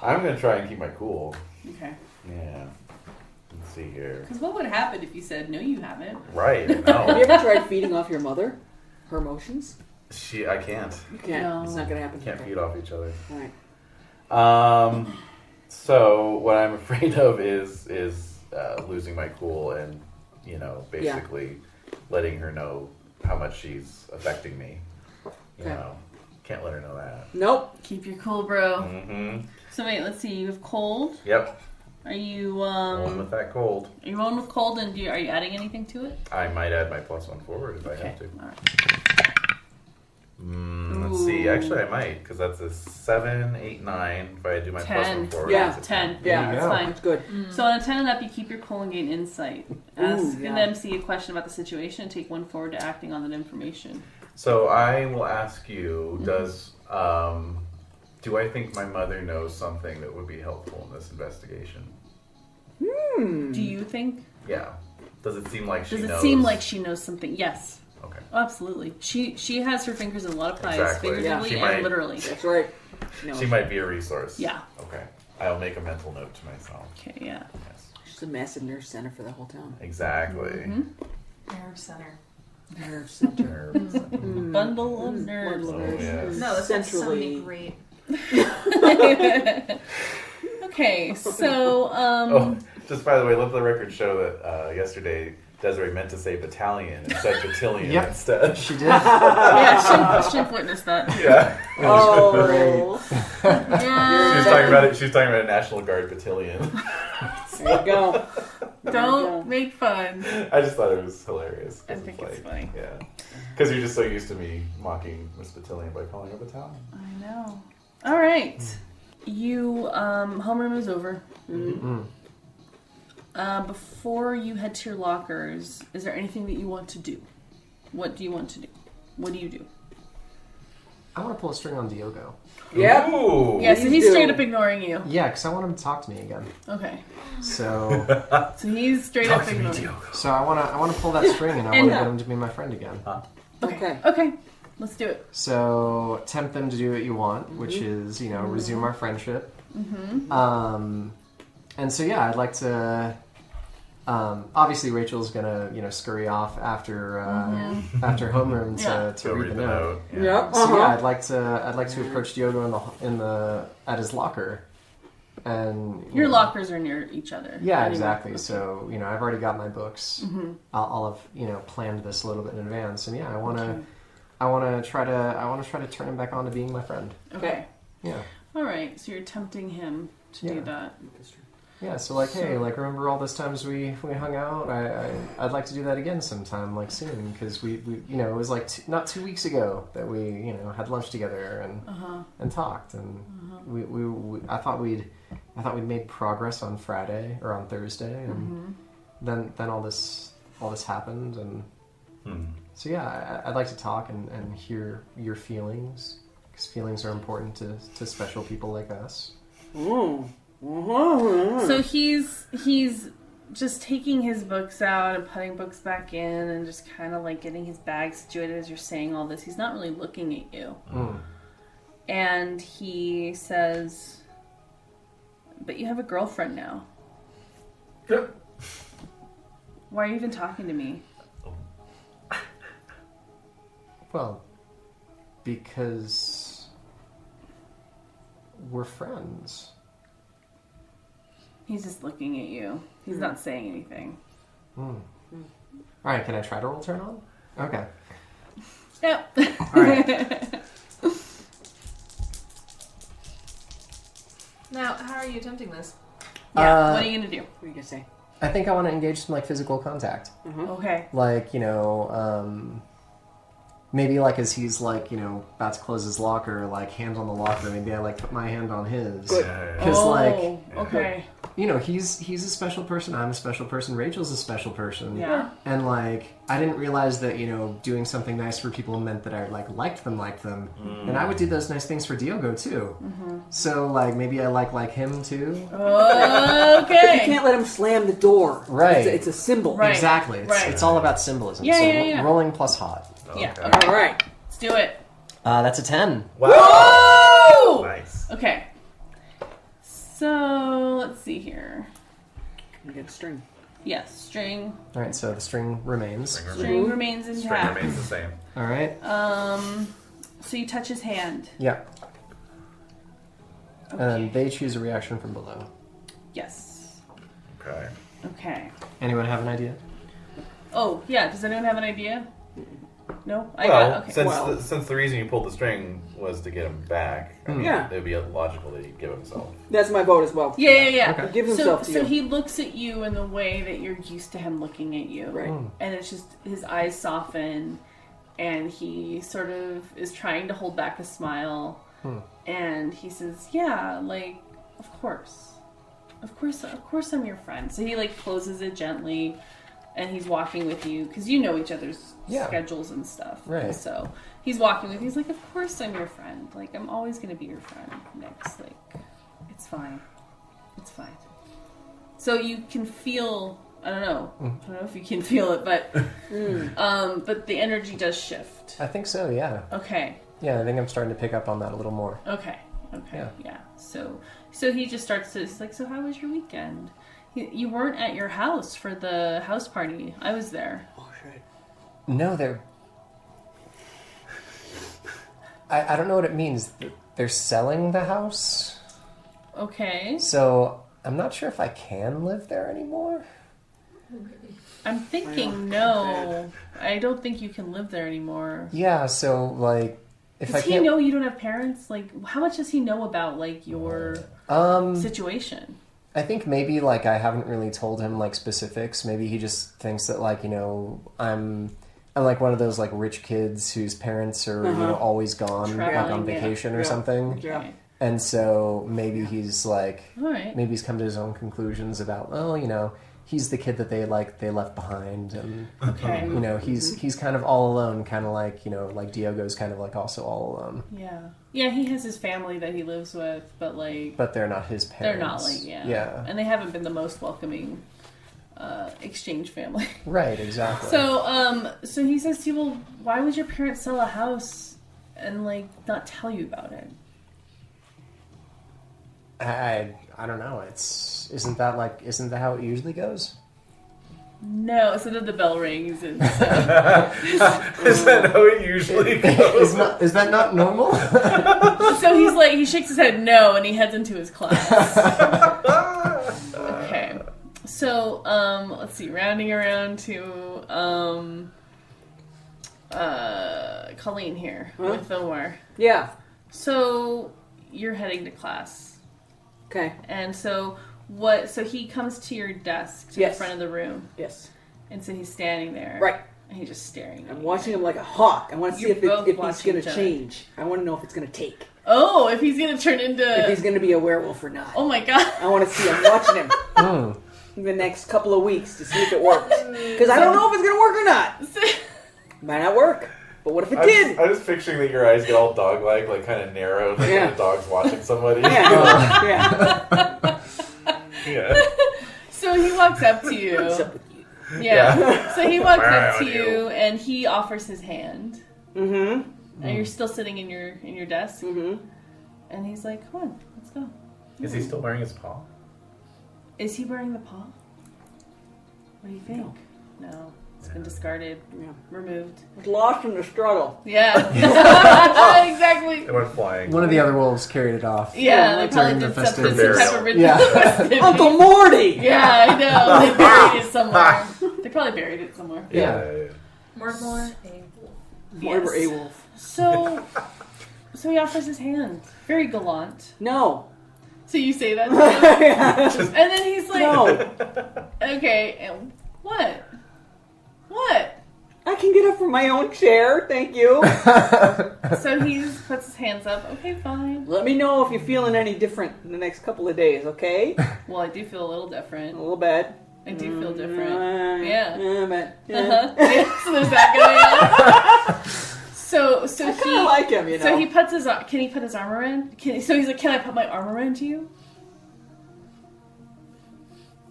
[SPEAKER 8] I'm going to try and keep my cool.
[SPEAKER 3] Okay.
[SPEAKER 8] Yeah. Let's see here.
[SPEAKER 3] Because what would happen if you said, no, you haven't?
[SPEAKER 8] Right.
[SPEAKER 6] Have you
[SPEAKER 8] No.
[SPEAKER 6] ever tried feeding off your mother? Her emotions?
[SPEAKER 8] I can't.
[SPEAKER 6] You can't.
[SPEAKER 3] No.
[SPEAKER 6] It's not going to happen.
[SPEAKER 8] Can't feed off each other.
[SPEAKER 6] Alright.
[SPEAKER 8] So what I'm afraid of is losing my cool and, basically letting her know how much she's affecting me. You
[SPEAKER 6] Okay.
[SPEAKER 8] know, can't let her know that.
[SPEAKER 6] Nope.
[SPEAKER 3] Keep your cool, bro.
[SPEAKER 8] Mm-hmm.
[SPEAKER 3] So wait, let's see. You have cold.
[SPEAKER 8] Yep.
[SPEAKER 3] Are you
[SPEAKER 8] Rolling with that cold.
[SPEAKER 3] Are you rolling with cold, and are you adding anything to it?
[SPEAKER 8] I might add my +1 forward if I have to.
[SPEAKER 3] All right.
[SPEAKER 8] Let's see. Actually, I might, because that's a 7, 8, 9. If I do my
[SPEAKER 3] 10.
[SPEAKER 8] +1 forward,
[SPEAKER 6] Yeah.
[SPEAKER 8] it's a
[SPEAKER 3] 10.
[SPEAKER 4] There
[SPEAKER 6] Yeah,
[SPEAKER 4] you
[SPEAKER 3] That's
[SPEAKER 4] go.
[SPEAKER 3] fine.
[SPEAKER 6] That's good.
[SPEAKER 3] So on a 10 and up, you keep your cool and gain insight. Ask
[SPEAKER 6] yeah.
[SPEAKER 3] an MC a question about the situation and take one forward to acting on that information.
[SPEAKER 8] So I will ask you: do I think my mother knows something that would be helpful in this investigation?
[SPEAKER 3] Do you think?
[SPEAKER 8] Yeah. Does it seem like she
[SPEAKER 3] Does
[SPEAKER 8] knows?
[SPEAKER 3] it seem like she knows something? Yes.
[SPEAKER 8] Okay.
[SPEAKER 3] Oh, absolutely. She has her fingers in a lot of pies,
[SPEAKER 8] Exactly.
[SPEAKER 3] figuratively
[SPEAKER 8] She
[SPEAKER 3] and
[SPEAKER 8] might-
[SPEAKER 3] literally.
[SPEAKER 6] That's right. No.
[SPEAKER 8] She might be a resource.
[SPEAKER 3] Yeah.
[SPEAKER 8] Okay. I'll make a mental note to myself.
[SPEAKER 3] Okay, yeah.
[SPEAKER 8] Yes.
[SPEAKER 6] She's a massive nerve center for the whole town.
[SPEAKER 8] Exactly.
[SPEAKER 7] Nerve center.
[SPEAKER 6] Nerve center.
[SPEAKER 8] Nerves.
[SPEAKER 3] Bundle of nerves.
[SPEAKER 6] Bundle
[SPEAKER 8] Oh,
[SPEAKER 6] of nerves.
[SPEAKER 8] yes.
[SPEAKER 7] No, that's
[SPEAKER 6] Centrally-
[SPEAKER 7] great.
[SPEAKER 3] Okay, so
[SPEAKER 8] Oh, just by the way, let the record show that yesterday Desiree meant to say battalion and said battalion
[SPEAKER 4] Yep.
[SPEAKER 8] instead.
[SPEAKER 4] She did.
[SPEAKER 3] yeah, Shin witnessed that.
[SPEAKER 8] Yeah.
[SPEAKER 6] Oh.
[SPEAKER 8] She was talking about it. She was talking about a National Guard battalion.
[SPEAKER 6] There you go.
[SPEAKER 3] Don't make fun.
[SPEAKER 8] I just thought it was hilarious. 'Cause
[SPEAKER 3] I think it's funny.
[SPEAKER 8] Yeah. Because you're just so used to me mocking Miss Battalion by calling her battalion.
[SPEAKER 3] I know. All right, you homeroom is over. Before you head to your lockers, is there anything that you want to do? What do you want to do? What do you do?
[SPEAKER 4] I want to pull a string on Diogo.
[SPEAKER 6] Yep.
[SPEAKER 8] Ooh.
[SPEAKER 3] Yeah, so
[SPEAKER 6] Please
[SPEAKER 3] he's
[SPEAKER 6] do.
[SPEAKER 3] straight up ignoring you.
[SPEAKER 4] Yeah, because I want him to talk to me again.
[SPEAKER 3] Okay,
[SPEAKER 4] So,
[SPEAKER 3] so he's straight up ignoring you.
[SPEAKER 4] so I want to pull that string, and I
[SPEAKER 3] And-
[SPEAKER 4] want to get him to be my friend again.
[SPEAKER 6] Okay.
[SPEAKER 3] Okay, let's do it.
[SPEAKER 4] So tempt them to do what you want, which is resume our friendship. And so yeah, I'd like to. Obviously, Rachel's gonna scurry off after after homeroom
[SPEAKER 3] Yeah.
[SPEAKER 4] to
[SPEAKER 8] Go
[SPEAKER 4] read the note.
[SPEAKER 8] Yeah.
[SPEAKER 6] Yep.
[SPEAKER 4] So yeah, I'd like to approach Diogo at his locker, and
[SPEAKER 3] Your lockers are near each other.
[SPEAKER 4] Yeah,
[SPEAKER 3] Anyway.
[SPEAKER 4] exactly. So I've already got my books. I'll have planned this a little bit in advance, and yeah, I want to try to turn him back on to being my friend.
[SPEAKER 3] Okay.
[SPEAKER 4] Yeah,
[SPEAKER 3] All right. So you're tempting him to do
[SPEAKER 4] Yeah.
[SPEAKER 3] that.
[SPEAKER 4] yeah. So hey, remember all those times we hung out? I'd like to do that again sometime, soon, because we it was not 2 weeks ago that we had lunch together and talked, and we I thought we'd made progress on Friday or on Thursday, and then all this happened, and so yeah, I'd like to talk and hear your feelings, because feelings are important to special people like us.
[SPEAKER 3] So he's just taking his books out and putting books back in and just kind of getting his bag situated as you're saying all this. He's not really looking at you. And he says, but you have a girlfriend now.
[SPEAKER 8] Yep.
[SPEAKER 3] Why are you even talking to me?
[SPEAKER 4] Well, because we're friends.
[SPEAKER 3] He's just looking at you. He's not saying anything.
[SPEAKER 4] All right, can I try to roll turn on? Okay.
[SPEAKER 3] Yep.
[SPEAKER 4] All right.
[SPEAKER 7] Now, how are you attempting this?
[SPEAKER 3] Yeah. What are you gonna do?
[SPEAKER 6] What are you gonna say?
[SPEAKER 4] I think I want to engage some physical contact.
[SPEAKER 3] Okay.
[SPEAKER 4] Maybe as he's about to close his locker, hand on the locker. Maybe I put my hand on his.
[SPEAKER 6] Good.
[SPEAKER 8] Yeah.
[SPEAKER 4] Because
[SPEAKER 3] Oh, okay.
[SPEAKER 4] you know, he's a special person. I'm a special person. Rachel's a special person.
[SPEAKER 3] Yeah.
[SPEAKER 4] And like, I didn't realize that, you know, doing something nice for people meant that I liked them. And I would do those nice things for Diogo too. So like, maybe I like him too.
[SPEAKER 3] Okay.
[SPEAKER 6] You can't let him slam the door.
[SPEAKER 4] Right.
[SPEAKER 6] It's a symbol.
[SPEAKER 3] Right.
[SPEAKER 4] Exactly.
[SPEAKER 3] Right.
[SPEAKER 4] It's all about symbolism.
[SPEAKER 3] Yeah,
[SPEAKER 4] so
[SPEAKER 3] yeah.
[SPEAKER 4] rolling plus hot.
[SPEAKER 3] Yeah.
[SPEAKER 8] Okay.
[SPEAKER 3] Okay.
[SPEAKER 6] All right.
[SPEAKER 3] Let's do it.
[SPEAKER 4] That's a 10.
[SPEAKER 8] Wow. Nice.
[SPEAKER 3] Okay. So let's see here.
[SPEAKER 6] You get string.
[SPEAKER 3] Yes, string.
[SPEAKER 4] All right, so the string remains.
[SPEAKER 3] String remains
[SPEAKER 8] String
[SPEAKER 3] intact.
[SPEAKER 8] remains the same.
[SPEAKER 4] All right.
[SPEAKER 3] So you touch his hand.
[SPEAKER 4] Yeah.
[SPEAKER 3] Okay.
[SPEAKER 4] And they choose a reaction from below.
[SPEAKER 3] Yes.
[SPEAKER 8] Okay.
[SPEAKER 3] Okay.
[SPEAKER 4] Anyone have an idea?
[SPEAKER 3] Oh, yeah. Does anyone have an idea? No? I
[SPEAKER 8] Well,
[SPEAKER 3] got okay.
[SPEAKER 8] since the reason you pulled the string was to get him back, I mean,
[SPEAKER 6] Yeah.
[SPEAKER 8] it would be logical that he'd give himself.
[SPEAKER 6] That's my vote as well.
[SPEAKER 3] Yeah.
[SPEAKER 4] Okay.
[SPEAKER 6] He gives himself to
[SPEAKER 3] So
[SPEAKER 6] you.
[SPEAKER 3] he looks at you in the way that you're used to him looking at you.
[SPEAKER 6] Right.
[SPEAKER 3] And it's just his eyes soften and he sort of is trying to hold back a smile. And he says, yeah, like, of course I'm your friend. So he like closes it gently and he's walking with you because you know each other's schedules and stuff.
[SPEAKER 4] Right.
[SPEAKER 3] So he's walking with you. He's like, of course I'm your friend. Like, I'm always going to be your friend next. Like, it's fine. It's fine. So you can feel, I don't know if you can feel it, but the energy does shift.
[SPEAKER 4] I think so, yeah.
[SPEAKER 3] Okay.
[SPEAKER 4] Yeah, I think I'm starting to pick up on that a little more.
[SPEAKER 3] Okay. Yeah. So he just starts to, he's like, so how was your weekend? You weren't at your house for the house party. I was there.
[SPEAKER 6] Oh, shit.
[SPEAKER 4] No, they're... I don't know what it means. They're selling the house.
[SPEAKER 3] Okay.
[SPEAKER 4] So I'm not sure if I can live there anymore.
[SPEAKER 3] I'm thinking no. I don't think you can live there anymore.
[SPEAKER 4] Yeah, so like...
[SPEAKER 3] Does he know you don't have parents? Like, how much does he know about, like, your situation?
[SPEAKER 4] I think maybe, like, I haven't really told him, like, specifics. Maybe he just thinks that, like, you know, I'm like one of those, like, rich kids whose parents are, you know, always gone, like, on
[SPEAKER 3] Traveling,
[SPEAKER 4] vacation or something.
[SPEAKER 6] Yeah.
[SPEAKER 3] Okay.
[SPEAKER 4] And so maybe he's, like,
[SPEAKER 3] All right.
[SPEAKER 4] maybe he's come to his own conclusions about, well, you know, he's the kid that they left behind, and
[SPEAKER 3] Okay.
[SPEAKER 4] you know, he's kind of all alone, kind of like, you know, like Diogo's kind of like also all alone.
[SPEAKER 3] Yeah, he has his family that he lives with, but, like...
[SPEAKER 4] But they're not his parents.
[SPEAKER 3] They're not, like,
[SPEAKER 4] Yeah.
[SPEAKER 3] And they haven't been the most welcoming exchange family.
[SPEAKER 4] Right, exactly.
[SPEAKER 3] So he says to you, well, why would your parents sell a house and, like, not tell you about it?
[SPEAKER 4] I don't know. Isn't that how it usually goes?
[SPEAKER 3] No, so then the bell rings and
[SPEAKER 8] Is that how it usually goes?
[SPEAKER 4] Is that not normal?
[SPEAKER 3] so he's like, he shakes his head no and he heads into his class. Okay. So, let's see, rounding around to Colleen here with Omar.
[SPEAKER 6] Yeah.
[SPEAKER 3] So you're heading to class.
[SPEAKER 6] Okay.
[SPEAKER 3] And so he comes to your desk to the front of the room.
[SPEAKER 6] Yes.
[SPEAKER 3] And so he's standing there.
[SPEAKER 6] Right.
[SPEAKER 3] And he's just staring at
[SPEAKER 6] I'm
[SPEAKER 3] you.
[SPEAKER 6] watching him like a hawk. I want to see
[SPEAKER 3] You're
[SPEAKER 6] if
[SPEAKER 3] both
[SPEAKER 6] he's
[SPEAKER 3] watching
[SPEAKER 6] going
[SPEAKER 3] each
[SPEAKER 6] to
[SPEAKER 3] other.
[SPEAKER 6] change. I want to know if it's going to take.
[SPEAKER 3] Oh, if he's going to turn into...
[SPEAKER 6] If he's going to be a werewolf or not.
[SPEAKER 3] Oh my god.
[SPEAKER 6] I want to see. I'm watching him in the next couple of weeks to see if it works. Because I don't know if it's going to work or not. Might not work. But what if it did?
[SPEAKER 8] I'm just picturing that your eyes get all dog-like, like kind of narrow, like when a dog's watching somebody.
[SPEAKER 6] Yeah.
[SPEAKER 8] Yeah.
[SPEAKER 3] So he walks up to you.
[SPEAKER 6] What's up with you?
[SPEAKER 3] Yeah. So he walks up to
[SPEAKER 8] Wow,
[SPEAKER 3] you and he offers his hand.
[SPEAKER 6] Mm-hmm.
[SPEAKER 3] And you're still sitting in your desk.
[SPEAKER 6] Mm-hmm.
[SPEAKER 3] And he's like, come on, let's go.
[SPEAKER 8] Is he still wearing his paw?
[SPEAKER 3] Is he wearing the paw? What do you think? No. It's been discarded.
[SPEAKER 6] Yeah.
[SPEAKER 3] Removed.
[SPEAKER 6] It's lost in the struggle.
[SPEAKER 3] Yeah. Exactly.
[SPEAKER 8] It went flying.
[SPEAKER 4] One of the other wolves carried it off.
[SPEAKER 3] Yeah, they
[SPEAKER 4] During
[SPEAKER 3] probably
[SPEAKER 4] the
[SPEAKER 3] did something, some
[SPEAKER 8] festivities.
[SPEAKER 3] type of ritual.
[SPEAKER 4] Yeah.
[SPEAKER 3] festivity.
[SPEAKER 6] Uncle Morty!
[SPEAKER 3] Yeah, I know. They buried it somewhere. They probably buried it somewhere.
[SPEAKER 8] Yeah.
[SPEAKER 7] More a wolf.
[SPEAKER 6] Moira a wolf.
[SPEAKER 3] So he offers his hand. Very gallant.
[SPEAKER 6] No.
[SPEAKER 3] So you say that to him? And then he's like,
[SPEAKER 6] No.
[SPEAKER 3] okay, and what? What?
[SPEAKER 6] I I can get up from my own chair, thank you.
[SPEAKER 3] So he puts his hands up. Okay, fine.
[SPEAKER 6] Let me know if you're feeling any different in the next couple of days, okay?
[SPEAKER 3] Well, I do feel a little different.
[SPEAKER 6] A little bit.
[SPEAKER 3] I do feel different. Yeah.
[SPEAKER 6] Yeah.
[SPEAKER 3] Yeah, so there's that going on. So
[SPEAKER 6] I
[SPEAKER 3] he
[SPEAKER 6] kind of like him, you know.
[SPEAKER 3] So he puts his. Can he put his arm around? So he's like, can I put my arm around you?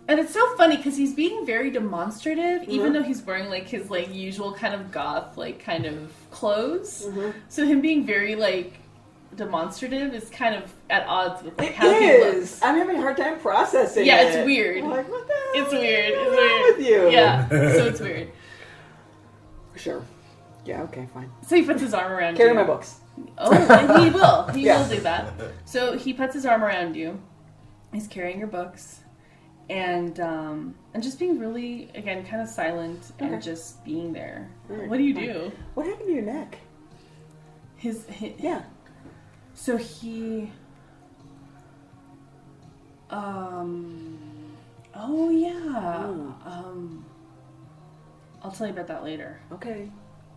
[SPEAKER 3] And it's so funny because he's being very demonstrative, even though he's wearing like his like usual kind of goth like kind of clothes. So him being very like demonstrative is kind of at odds with like how he looks.
[SPEAKER 6] I'm having a hard time processing
[SPEAKER 3] Yeah,
[SPEAKER 6] it.
[SPEAKER 3] it's weird.
[SPEAKER 6] I'm like, what the hell?
[SPEAKER 3] It's weird.
[SPEAKER 6] What's
[SPEAKER 3] It's
[SPEAKER 6] wrong
[SPEAKER 3] weird.
[SPEAKER 6] with you?
[SPEAKER 3] Yeah, so it's weird.
[SPEAKER 6] Sure. Yeah, okay, fine.
[SPEAKER 3] So he puts his arm around
[SPEAKER 6] Carry
[SPEAKER 3] you.
[SPEAKER 6] my books.
[SPEAKER 3] Oh, and he will. He
[SPEAKER 6] Yeah.
[SPEAKER 3] will do that. So he puts his arm around you. He's carrying your books, and just being really, again, kind of silent and
[SPEAKER 6] Okay.
[SPEAKER 3] just being there.
[SPEAKER 6] Alright,
[SPEAKER 3] What do you
[SPEAKER 6] fine.
[SPEAKER 3] do?
[SPEAKER 6] What happened to your neck?
[SPEAKER 3] His
[SPEAKER 6] Yeah.
[SPEAKER 3] So he. Oh yeah. I'll tell you about that later.
[SPEAKER 6] Okay.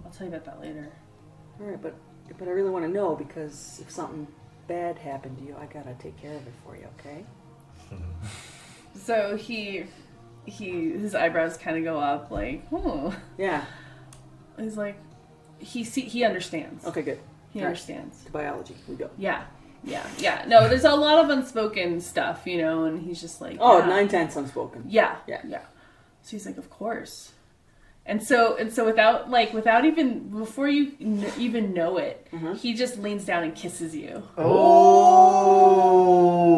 [SPEAKER 3] I'll tell you about that later.
[SPEAKER 6] All right, but I really want to know because if something bad happened to you, I gotta take care of it for you. Okay.
[SPEAKER 3] So his eyebrows kind of go up, like, oh.
[SPEAKER 6] Yeah.
[SPEAKER 3] He's like, he understands.
[SPEAKER 6] Okay. Good.
[SPEAKER 3] He
[SPEAKER 6] All right.
[SPEAKER 3] understands.
[SPEAKER 6] To biology, we go.
[SPEAKER 3] Yeah. No, there's a lot of unspoken stuff, you know, and he's just like,
[SPEAKER 6] Oh,
[SPEAKER 3] yeah.
[SPEAKER 6] 9/10 unspoken.
[SPEAKER 3] Yeah. So he's like, of course. And so without even before you even know it, he just leans down and kisses you
[SPEAKER 4] Oh.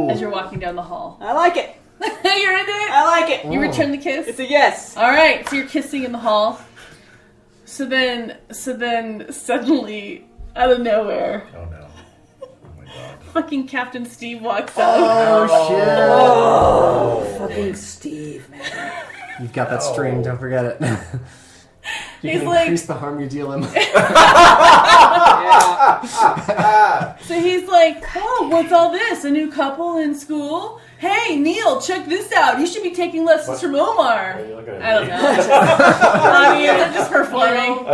[SPEAKER 3] as you're walking down the hall.
[SPEAKER 6] I like it.
[SPEAKER 3] You're into it.
[SPEAKER 6] I like it.
[SPEAKER 3] You return the kiss.
[SPEAKER 6] It's a yes.
[SPEAKER 3] All right, so you're kissing in the hall. So then suddenly, out of nowhere,
[SPEAKER 8] Oh no. Oh my god.
[SPEAKER 3] fucking Captain Steve walks out.
[SPEAKER 4] Oh, shit.
[SPEAKER 6] Oh, fucking Steve, man.
[SPEAKER 4] You've got that string, don't forget it. You
[SPEAKER 3] He's
[SPEAKER 4] can
[SPEAKER 3] like-
[SPEAKER 4] increase the harm you deal him.
[SPEAKER 6] Yeah.
[SPEAKER 3] So he's like, oh, what's all this? A new couple in school? Hey, Neil, check this out. You should be taking lessons from Omar.
[SPEAKER 8] Why are you looking at
[SPEAKER 3] I don't
[SPEAKER 8] me?
[SPEAKER 3] know. I mean, I'm just performing.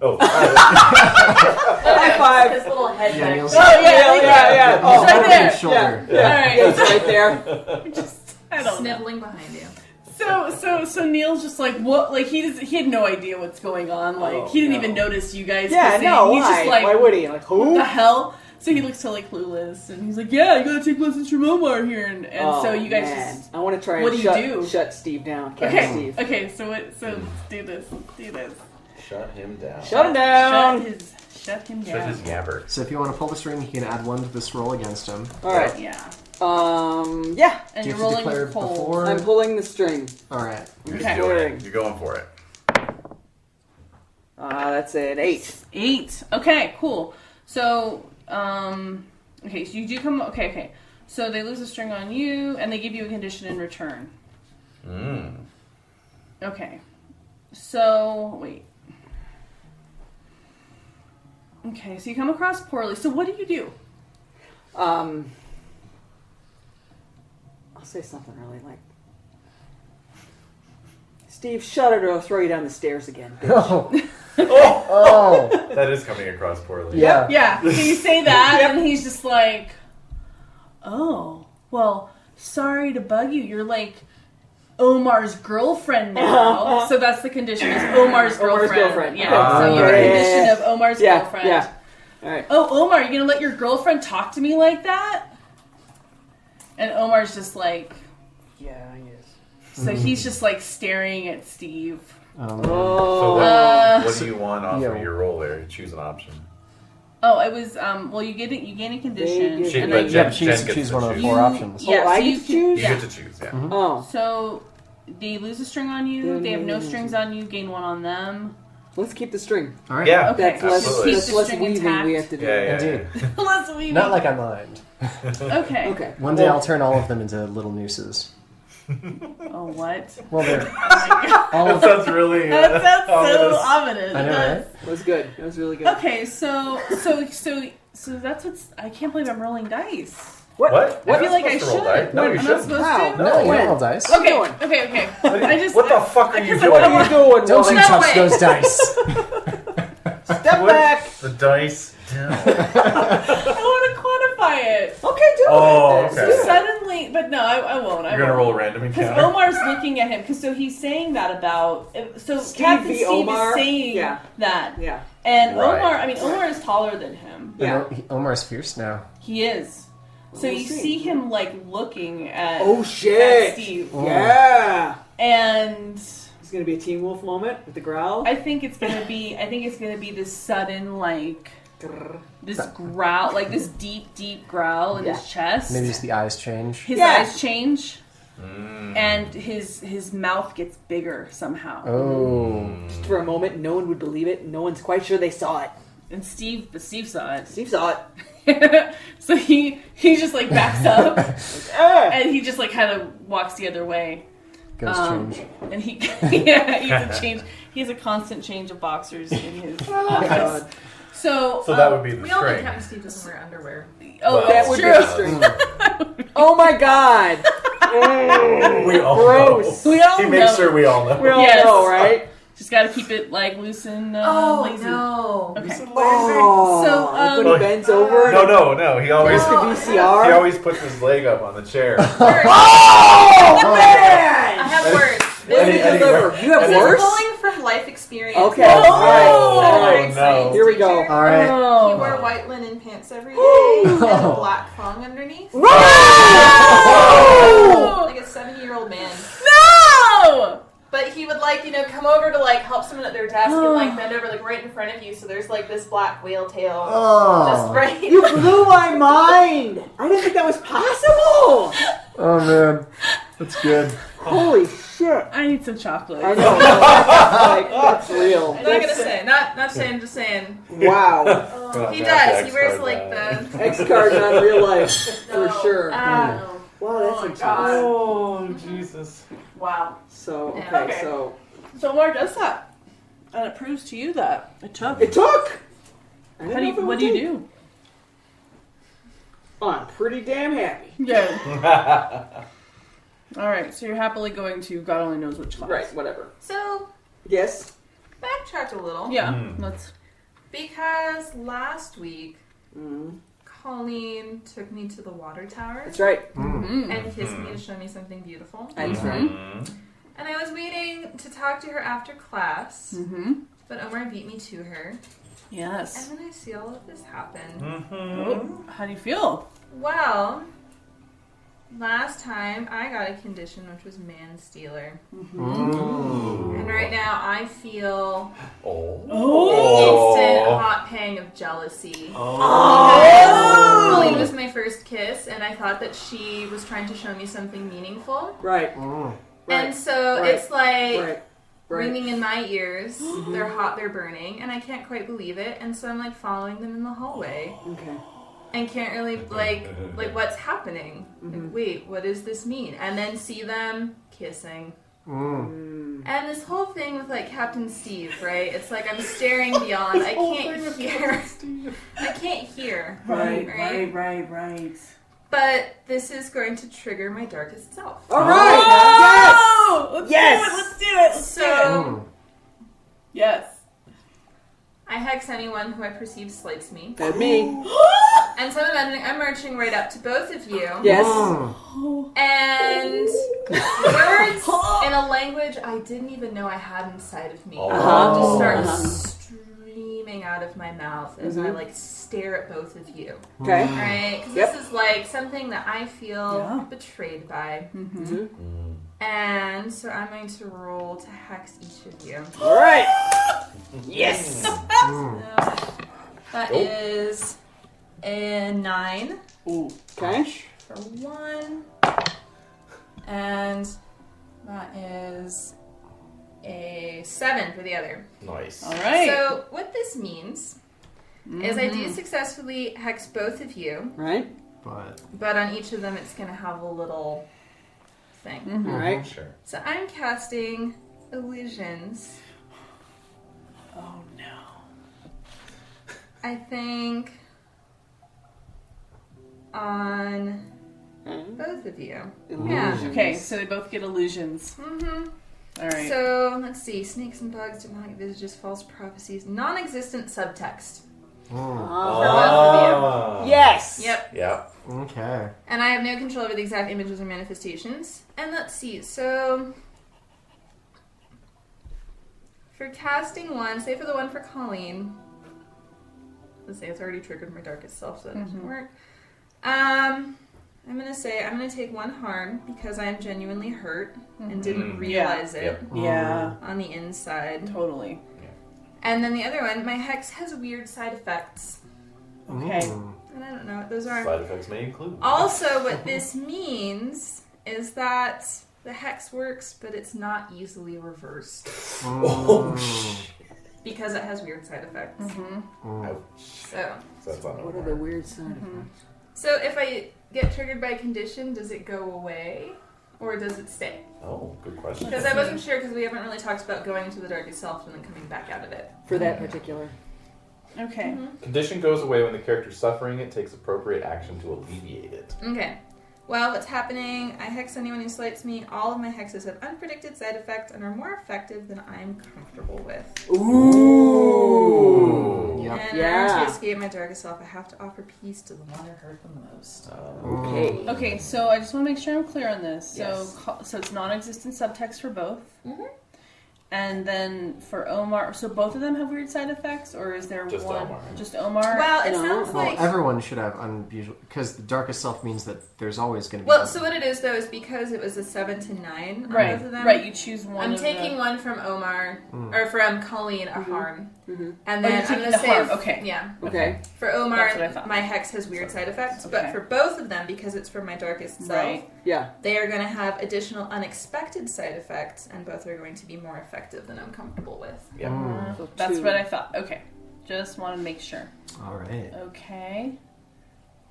[SPEAKER 8] Oh.
[SPEAKER 6] High five.
[SPEAKER 7] His little head
[SPEAKER 4] Yeah,
[SPEAKER 7] back.
[SPEAKER 4] Neil's-
[SPEAKER 3] Oh, yeah.
[SPEAKER 6] Yeah.
[SPEAKER 3] It's
[SPEAKER 6] Oh,
[SPEAKER 3] right
[SPEAKER 4] over
[SPEAKER 3] there.
[SPEAKER 4] his shoulder.
[SPEAKER 6] Yeah.
[SPEAKER 3] All right.
[SPEAKER 6] It's right there.
[SPEAKER 3] I don't know.
[SPEAKER 7] Sniveling behind you.
[SPEAKER 3] So Neil's just like, what? Like, he had no idea what's going on. Like,
[SPEAKER 6] Oh,
[SPEAKER 3] he didn't
[SPEAKER 6] no.
[SPEAKER 3] even notice you guys
[SPEAKER 6] Yeah,
[SPEAKER 3] kissing.
[SPEAKER 6] no,
[SPEAKER 3] He's
[SPEAKER 6] why?
[SPEAKER 3] just like,
[SPEAKER 6] Why would he? Like,
[SPEAKER 3] what
[SPEAKER 6] who?
[SPEAKER 3] the hell? So he looks totally clueless, and he's like, yeah, you gotta take lessons from Omar here. And so you guys just...
[SPEAKER 6] I want to try
[SPEAKER 3] what
[SPEAKER 6] and
[SPEAKER 3] do you do?
[SPEAKER 6] shut Steve down. Captain Steve.
[SPEAKER 3] Okay, so let's do this.
[SPEAKER 8] Shut him down.
[SPEAKER 6] Shut him down.
[SPEAKER 3] Shut him
[SPEAKER 8] Shut
[SPEAKER 3] down.
[SPEAKER 8] his yabber.
[SPEAKER 4] So if you want to pull the string, you can add 1 to this roll against him.
[SPEAKER 6] All right.
[SPEAKER 3] Yeah.
[SPEAKER 6] Yeah.
[SPEAKER 3] And
[SPEAKER 4] Do you
[SPEAKER 3] you're
[SPEAKER 4] have to
[SPEAKER 3] rolling
[SPEAKER 4] declare
[SPEAKER 3] with cold.
[SPEAKER 4] before?
[SPEAKER 6] I'm pulling the string.
[SPEAKER 4] All right.
[SPEAKER 8] You're
[SPEAKER 3] Okay.
[SPEAKER 8] doing it. You're going for it.
[SPEAKER 6] That's an 8.
[SPEAKER 3] 8. Okay, cool. So, okay, so you do come... Okay. So they lose a string on you, and they give you a condition in return. Okay. So, wait. Okay, so you come across poorly. So what do you do?
[SPEAKER 6] I'll say something really like, Steve, shut it or I'll throw you down the stairs again. Bitch.
[SPEAKER 4] Oh.
[SPEAKER 8] That is coming across poorly.
[SPEAKER 4] Yeah.
[SPEAKER 3] Yeah, so you say that, and he's just like, oh, well, sorry to bug you. You're like Omar's girlfriend now. So that's the condition, is Omar's girlfriend. Yeah, so you're a condition of Omar's girlfriend.
[SPEAKER 6] Yeah. All right.
[SPEAKER 3] Oh, Omar, you're going to let your girlfriend talk to me like that? And Omar's just like,
[SPEAKER 6] Yeah, yes.
[SPEAKER 3] so he's just like staring at Steve.
[SPEAKER 8] So
[SPEAKER 6] Oh.
[SPEAKER 8] what do you want off
[SPEAKER 4] Yeah.
[SPEAKER 8] of your roll there? Choose an option.
[SPEAKER 3] Oh, it was, well, you gain a condition.
[SPEAKER 6] They get-
[SPEAKER 3] and
[SPEAKER 8] But
[SPEAKER 3] then
[SPEAKER 8] Jen-
[SPEAKER 4] Yeah, but choose
[SPEAKER 8] gets
[SPEAKER 4] choose
[SPEAKER 8] to
[SPEAKER 4] one of the
[SPEAKER 8] choose.
[SPEAKER 4] 4
[SPEAKER 3] You-
[SPEAKER 4] options.
[SPEAKER 3] Yeah,
[SPEAKER 6] Oh, I
[SPEAKER 3] so
[SPEAKER 6] get
[SPEAKER 3] you
[SPEAKER 6] to
[SPEAKER 3] can-
[SPEAKER 6] choose?
[SPEAKER 8] You
[SPEAKER 3] yeah.
[SPEAKER 8] get to choose, yeah.
[SPEAKER 6] Oh.
[SPEAKER 3] So they lose a string on you. They have no strings on you. Gain 1 on them.
[SPEAKER 6] Let's keep the string.
[SPEAKER 4] All right.
[SPEAKER 8] Yeah.
[SPEAKER 3] Okay.
[SPEAKER 6] That's less,
[SPEAKER 8] Absolutely.
[SPEAKER 6] that's
[SPEAKER 3] Keep the
[SPEAKER 6] less
[SPEAKER 3] string
[SPEAKER 6] weaving
[SPEAKER 3] intact.
[SPEAKER 6] we have to do.
[SPEAKER 8] Yeah.
[SPEAKER 4] Indeed.
[SPEAKER 3] Let's leave.
[SPEAKER 4] Not like I mind.
[SPEAKER 3] Okay.
[SPEAKER 6] Okay.
[SPEAKER 4] One day I'll turn all of them into little nooses.
[SPEAKER 3] Oh, what?
[SPEAKER 4] Well, they're
[SPEAKER 3] Oh my God.
[SPEAKER 4] all
[SPEAKER 8] That
[SPEAKER 4] of them.
[SPEAKER 8] sounds really
[SPEAKER 3] That sounds so
[SPEAKER 8] ominous.
[SPEAKER 3] ominous.
[SPEAKER 4] I know, right?
[SPEAKER 6] That was good. That was really good.
[SPEAKER 3] Okay, so that's what's. I can't believe I'm rolling dice.
[SPEAKER 8] What?
[SPEAKER 3] I feel like I
[SPEAKER 8] You're not supposed to roll
[SPEAKER 3] should.
[SPEAKER 8] dice. No, you
[SPEAKER 3] I'm not
[SPEAKER 8] shouldn't.
[SPEAKER 3] supposed
[SPEAKER 6] How?
[SPEAKER 3] to.
[SPEAKER 4] No, you
[SPEAKER 6] When?
[SPEAKER 4] don't roll dice.
[SPEAKER 3] Okay,
[SPEAKER 6] doing?
[SPEAKER 3] okay.
[SPEAKER 8] What
[SPEAKER 3] I just.
[SPEAKER 8] what the fuck are you
[SPEAKER 3] because
[SPEAKER 8] doing?
[SPEAKER 6] What are you doing?
[SPEAKER 4] Don't you
[SPEAKER 6] woman?
[SPEAKER 4] touch
[SPEAKER 7] way.
[SPEAKER 4] those dice.
[SPEAKER 6] Step
[SPEAKER 8] Put
[SPEAKER 6] back.
[SPEAKER 8] the dice down.
[SPEAKER 3] I want to quantify it.
[SPEAKER 6] Okay, do
[SPEAKER 8] Oh,
[SPEAKER 6] it.
[SPEAKER 8] okay.
[SPEAKER 3] Suddenly, but no, I won't.
[SPEAKER 8] You're gonna roll a random
[SPEAKER 3] Because
[SPEAKER 8] encounter.
[SPEAKER 3] Omar's looking at him. So he's saying that about. So
[SPEAKER 6] Steve
[SPEAKER 3] Captain
[SPEAKER 6] v.
[SPEAKER 3] Steve
[SPEAKER 6] Omar?
[SPEAKER 3] is saying
[SPEAKER 6] Yeah.
[SPEAKER 3] that.
[SPEAKER 6] Yeah.
[SPEAKER 3] And
[SPEAKER 8] Right.
[SPEAKER 3] Omar is taller than him.
[SPEAKER 6] Yeah.
[SPEAKER 4] Omar's fierce now.
[SPEAKER 3] He is. So
[SPEAKER 6] We'll
[SPEAKER 3] you
[SPEAKER 6] see.
[SPEAKER 3] see him like looking at,
[SPEAKER 6] Oh
[SPEAKER 3] at
[SPEAKER 6] shit.
[SPEAKER 3] Steve.
[SPEAKER 6] Yeah.
[SPEAKER 3] And
[SPEAKER 6] It's gonna be a Teen Wolf moment with the growl.
[SPEAKER 3] I think it's gonna be this sudden like this growl, like this deep growl in his chest.
[SPEAKER 4] Maybe just the eyes change.
[SPEAKER 3] His
[SPEAKER 6] Yeah.
[SPEAKER 3] eyes change, and his mouth gets bigger somehow.
[SPEAKER 4] Oh.
[SPEAKER 6] Just for a moment, no one would believe it. No one's quite sure they saw it.
[SPEAKER 3] And Steve saw it.
[SPEAKER 6] Steve saw it.
[SPEAKER 3] So he just like backs up,
[SPEAKER 6] Ah.
[SPEAKER 3] and he just like kind of walks the other way.
[SPEAKER 4] Goes change.
[SPEAKER 3] And he he has a constant change of boxers in his office.
[SPEAKER 6] God.
[SPEAKER 3] So
[SPEAKER 8] that would be the
[SPEAKER 7] We all know
[SPEAKER 8] string.
[SPEAKER 7] Captain Steve doesn't wear underwear.
[SPEAKER 3] oh,
[SPEAKER 8] Well,
[SPEAKER 6] That
[SPEAKER 3] that's
[SPEAKER 6] would
[SPEAKER 3] true.
[SPEAKER 6] be a string. Oh my god.
[SPEAKER 8] We all
[SPEAKER 6] Gross.
[SPEAKER 8] know.
[SPEAKER 3] We all
[SPEAKER 8] He makes
[SPEAKER 3] know.
[SPEAKER 8] sure we all know.
[SPEAKER 6] We all
[SPEAKER 3] Yes.
[SPEAKER 6] know, right?
[SPEAKER 3] Just got to keep it like loose and lazy.
[SPEAKER 7] no.
[SPEAKER 3] Okay.
[SPEAKER 6] Oh.
[SPEAKER 3] So,
[SPEAKER 6] when he
[SPEAKER 8] um,
[SPEAKER 6] bends over.
[SPEAKER 8] No. He always
[SPEAKER 6] There's the VCR.
[SPEAKER 8] he always puts his leg up on the chair.
[SPEAKER 6] Oh man!
[SPEAKER 7] I have words.
[SPEAKER 6] What did you deliver? You have
[SPEAKER 7] This is
[SPEAKER 6] worse?
[SPEAKER 7] pulling from life experience.
[SPEAKER 6] Okay.
[SPEAKER 3] Oh.
[SPEAKER 6] Alright.
[SPEAKER 8] Oh, no.
[SPEAKER 6] Here we go.
[SPEAKER 4] All right.
[SPEAKER 7] He
[SPEAKER 3] Oh.
[SPEAKER 7] wore white linen pants every day and a black thong underneath.
[SPEAKER 3] Oh.
[SPEAKER 7] Like a 70-year-old man.
[SPEAKER 3] No!
[SPEAKER 7] But he would come over to help someone at their desk and bend over right in front of you. So there's this black whale tail just right.
[SPEAKER 6] You blew my mind! I didn't think that was possible!
[SPEAKER 4] Oh man, that's good.
[SPEAKER 6] Holy shit.
[SPEAKER 3] I need some chocolate.
[SPEAKER 6] I know. That's real.
[SPEAKER 7] I'm not gonna say, not saying, just saying.
[SPEAKER 6] Wow.
[SPEAKER 7] He does. He wears the.
[SPEAKER 6] X-Card, not real life. For
[SPEAKER 7] No.
[SPEAKER 6] sure.
[SPEAKER 7] No.
[SPEAKER 6] Wow, that's intense.
[SPEAKER 8] Oh, Jesus.
[SPEAKER 3] Wow.
[SPEAKER 6] So,
[SPEAKER 7] Yeah.
[SPEAKER 6] okay, so.
[SPEAKER 3] So Omar does that, and it proves to you that it took.
[SPEAKER 6] It took! I didn't
[SPEAKER 3] How do
[SPEAKER 6] know
[SPEAKER 3] you,
[SPEAKER 6] if it
[SPEAKER 3] what
[SPEAKER 6] would
[SPEAKER 3] do you
[SPEAKER 6] take.
[SPEAKER 3] do?
[SPEAKER 6] I'm pretty damn happy.
[SPEAKER 3] Yeah. All right. So you're happily going to God only knows which class.
[SPEAKER 6] Right, whatever.
[SPEAKER 7] So
[SPEAKER 6] Yes?
[SPEAKER 7] backtrack a little.
[SPEAKER 3] Yeah. Let's.
[SPEAKER 7] Because last week
[SPEAKER 6] Mm.
[SPEAKER 7] Colleen took me to the water tower
[SPEAKER 6] That's right.
[SPEAKER 7] and kissed me to show me something beautiful.
[SPEAKER 6] That's right.
[SPEAKER 7] And I was waiting to talk to her after class,
[SPEAKER 3] Mm-hmm.
[SPEAKER 7] but Omar beat me to her.
[SPEAKER 3] Yes.
[SPEAKER 7] And then I see all of this happen.
[SPEAKER 3] Oh, how do you feel?
[SPEAKER 7] Well, last time I got a condition which was man-stealer. And right now I feel instant hot pang of jealousy. Because Colleen was my first kiss, and I thought that she was trying to show me something meaningful.
[SPEAKER 6] Right.
[SPEAKER 7] And so
[SPEAKER 6] Right.
[SPEAKER 7] it's like
[SPEAKER 6] Right.
[SPEAKER 7] ringing in my ears. They're hot, they're burning, and I can't quite believe it. And so I'm following them in the hallway
[SPEAKER 6] Okay.
[SPEAKER 7] and can't really like what's happening. Like, wait, what does this mean? And then see them kissing. And this whole thing with Captain Steve, right? It's like I'm staring beyond. I can't hear. I can't hear.
[SPEAKER 3] Right.
[SPEAKER 7] But this is going to trigger my darkest self.
[SPEAKER 6] All right.
[SPEAKER 3] Oh!
[SPEAKER 6] Yes.
[SPEAKER 3] Let's do it.
[SPEAKER 7] So
[SPEAKER 3] Yes.
[SPEAKER 7] I hex anyone who I perceive slights me.
[SPEAKER 6] That's me.
[SPEAKER 7] And so I'm imagining I'm marching right up to both of you.
[SPEAKER 6] Yes.
[SPEAKER 7] And words in a language I didn't even know I had inside of me just start streaming out of my mouth as I stare at both of you.
[SPEAKER 6] Okay.
[SPEAKER 7] Right? Because
[SPEAKER 6] Yep.
[SPEAKER 7] this is something that I feel betrayed by. And so I'm going to roll to hex each of you.
[SPEAKER 6] All right. Yes.
[SPEAKER 7] That is a 9
[SPEAKER 6] Okay.
[SPEAKER 7] for one. And that is a 7 for the other.
[SPEAKER 8] Nice.
[SPEAKER 3] All right.
[SPEAKER 7] So what this means is I do successfully hex both of you,
[SPEAKER 6] Right.
[SPEAKER 7] but on each of them it's going to have a little thing.
[SPEAKER 6] All right.
[SPEAKER 8] Sure.
[SPEAKER 7] So I'm casting illusions.
[SPEAKER 3] Oh no.
[SPEAKER 7] I think on both of you. Yeah.
[SPEAKER 3] Okay, so they both get illusions.
[SPEAKER 7] Mm-hmm.
[SPEAKER 3] All right.
[SPEAKER 7] So, let's see. Snakes and bugs, demonic visages, false prophecies, non-existent subtext. For both of
[SPEAKER 6] Yes.
[SPEAKER 7] you. Yep.
[SPEAKER 8] Yep.
[SPEAKER 4] Okay.
[SPEAKER 7] And I have no control over the exact images or manifestations. And let's see. So, for casting one, say for the one for Colleen. Let's say it's already triggered my darkest self, so that doesn't work. I'm gonna take one harm because I am genuinely hurt and didn't realize it
[SPEAKER 3] Yeah.
[SPEAKER 7] on the inside.
[SPEAKER 3] Totally.
[SPEAKER 7] And then the other one, my hex has weird side effects.
[SPEAKER 3] Okay.
[SPEAKER 7] And I don't know what those are.
[SPEAKER 8] Side effects may include.
[SPEAKER 7] Also, what this means is that the hex works, but it's not easily reversed. Because it has weird side effects.
[SPEAKER 8] Ouch.
[SPEAKER 7] So
[SPEAKER 8] That's on
[SPEAKER 6] What are the weird side effects?
[SPEAKER 7] So if I get triggered by a condition, does it go away? Or does it stay?
[SPEAKER 8] Oh, good question.
[SPEAKER 7] Because I wasn't sure, because we haven't really talked about going into the darkest self and then coming back out of it.
[SPEAKER 6] For that particular.
[SPEAKER 3] Okay.
[SPEAKER 8] Condition goes away when the character suffering it takes appropriate action to alleviate it.
[SPEAKER 7] Okay. Well, what's happening? I hex anyone who slights me. All of my hexes have unpredicted side effects and are more effective than I'm comfortable with.
[SPEAKER 6] Ooh.
[SPEAKER 4] Yep.
[SPEAKER 7] And in order to escape my darkest self, I have to offer peace to the one who hurt the most.
[SPEAKER 6] Okay.
[SPEAKER 3] Okay, so I just want to make sure I'm clear on this. So,
[SPEAKER 6] Yes.
[SPEAKER 3] so it's non-existent subtext for both.
[SPEAKER 7] Mm-hmm.
[SPEAKER 3] And then for Omar, so both of them have weird side effects, or is there
[SPEAKER 8] Just
[SPEAKER 3] one?
[SPEAKER 8] Omar.
[SPEAKER 3] Just Omar.
[SPEAKER 7] Well, it
[SPEAKER 6] No.
[SPEAKER 7] sounds
[SPEAKER 4] Well,
[SPEAKER 7] like...
[SPEAKER 4] everyone should have unusual, because the darkest self means that there's always going to be.
[SPEAKER 7] Well, so what it is, though, is because it was a 7 to 9 on
[SPEAKER 3] right,
[SPEAKER 7] both of them.
[SPEAKER 3] right. You choose one.
[SPEAKER 7] I'm
[SPEAKER 3] of
[SPEAKER 7] taking
[SPEAKER 3] the...
[SPEAKER 7] one from Omar, or from Colleen, a harm. And
[SPEAKER 3] Oh,
[SPEAKER 7] then
[SPEAKER 3] you're
[SPEAKER 7] I'm
[SPEAKER 3] taking
[SPEAKER 7] going
[SPEAKER 3] the
[SPEAKER 7] to say...
[SPEAKER 3] harm, okay.
[SPEAKER 7] Yeah.
[SPEAKER 6] Okay.
[SPEAKER 7] For Omar,
[SPEAKER 3] That's what I thought.
[SPEAKER 7] my hex has weird side effects,
[SPEAKER 3] Okay.
[SPEAKER 7] but for both of them, because it's for my darkest self,
[SPEAKER 3] Right.
[SPEAKER 6] Yeah.
[SPEAKER 7] they are going to have additional unexpected side effects, and both are going to be more effective than I'm comfortable with.
[SPEAKER 8] Yeah.
[SPEAKER 6] So
[SPEAKER 3] That's
[SPEAKER 6] two.
[SPEAKER 3] what I thought. Okay, just want to make sure.
[SPEAKER 4] All right.
[SPEAKER 3] Okay,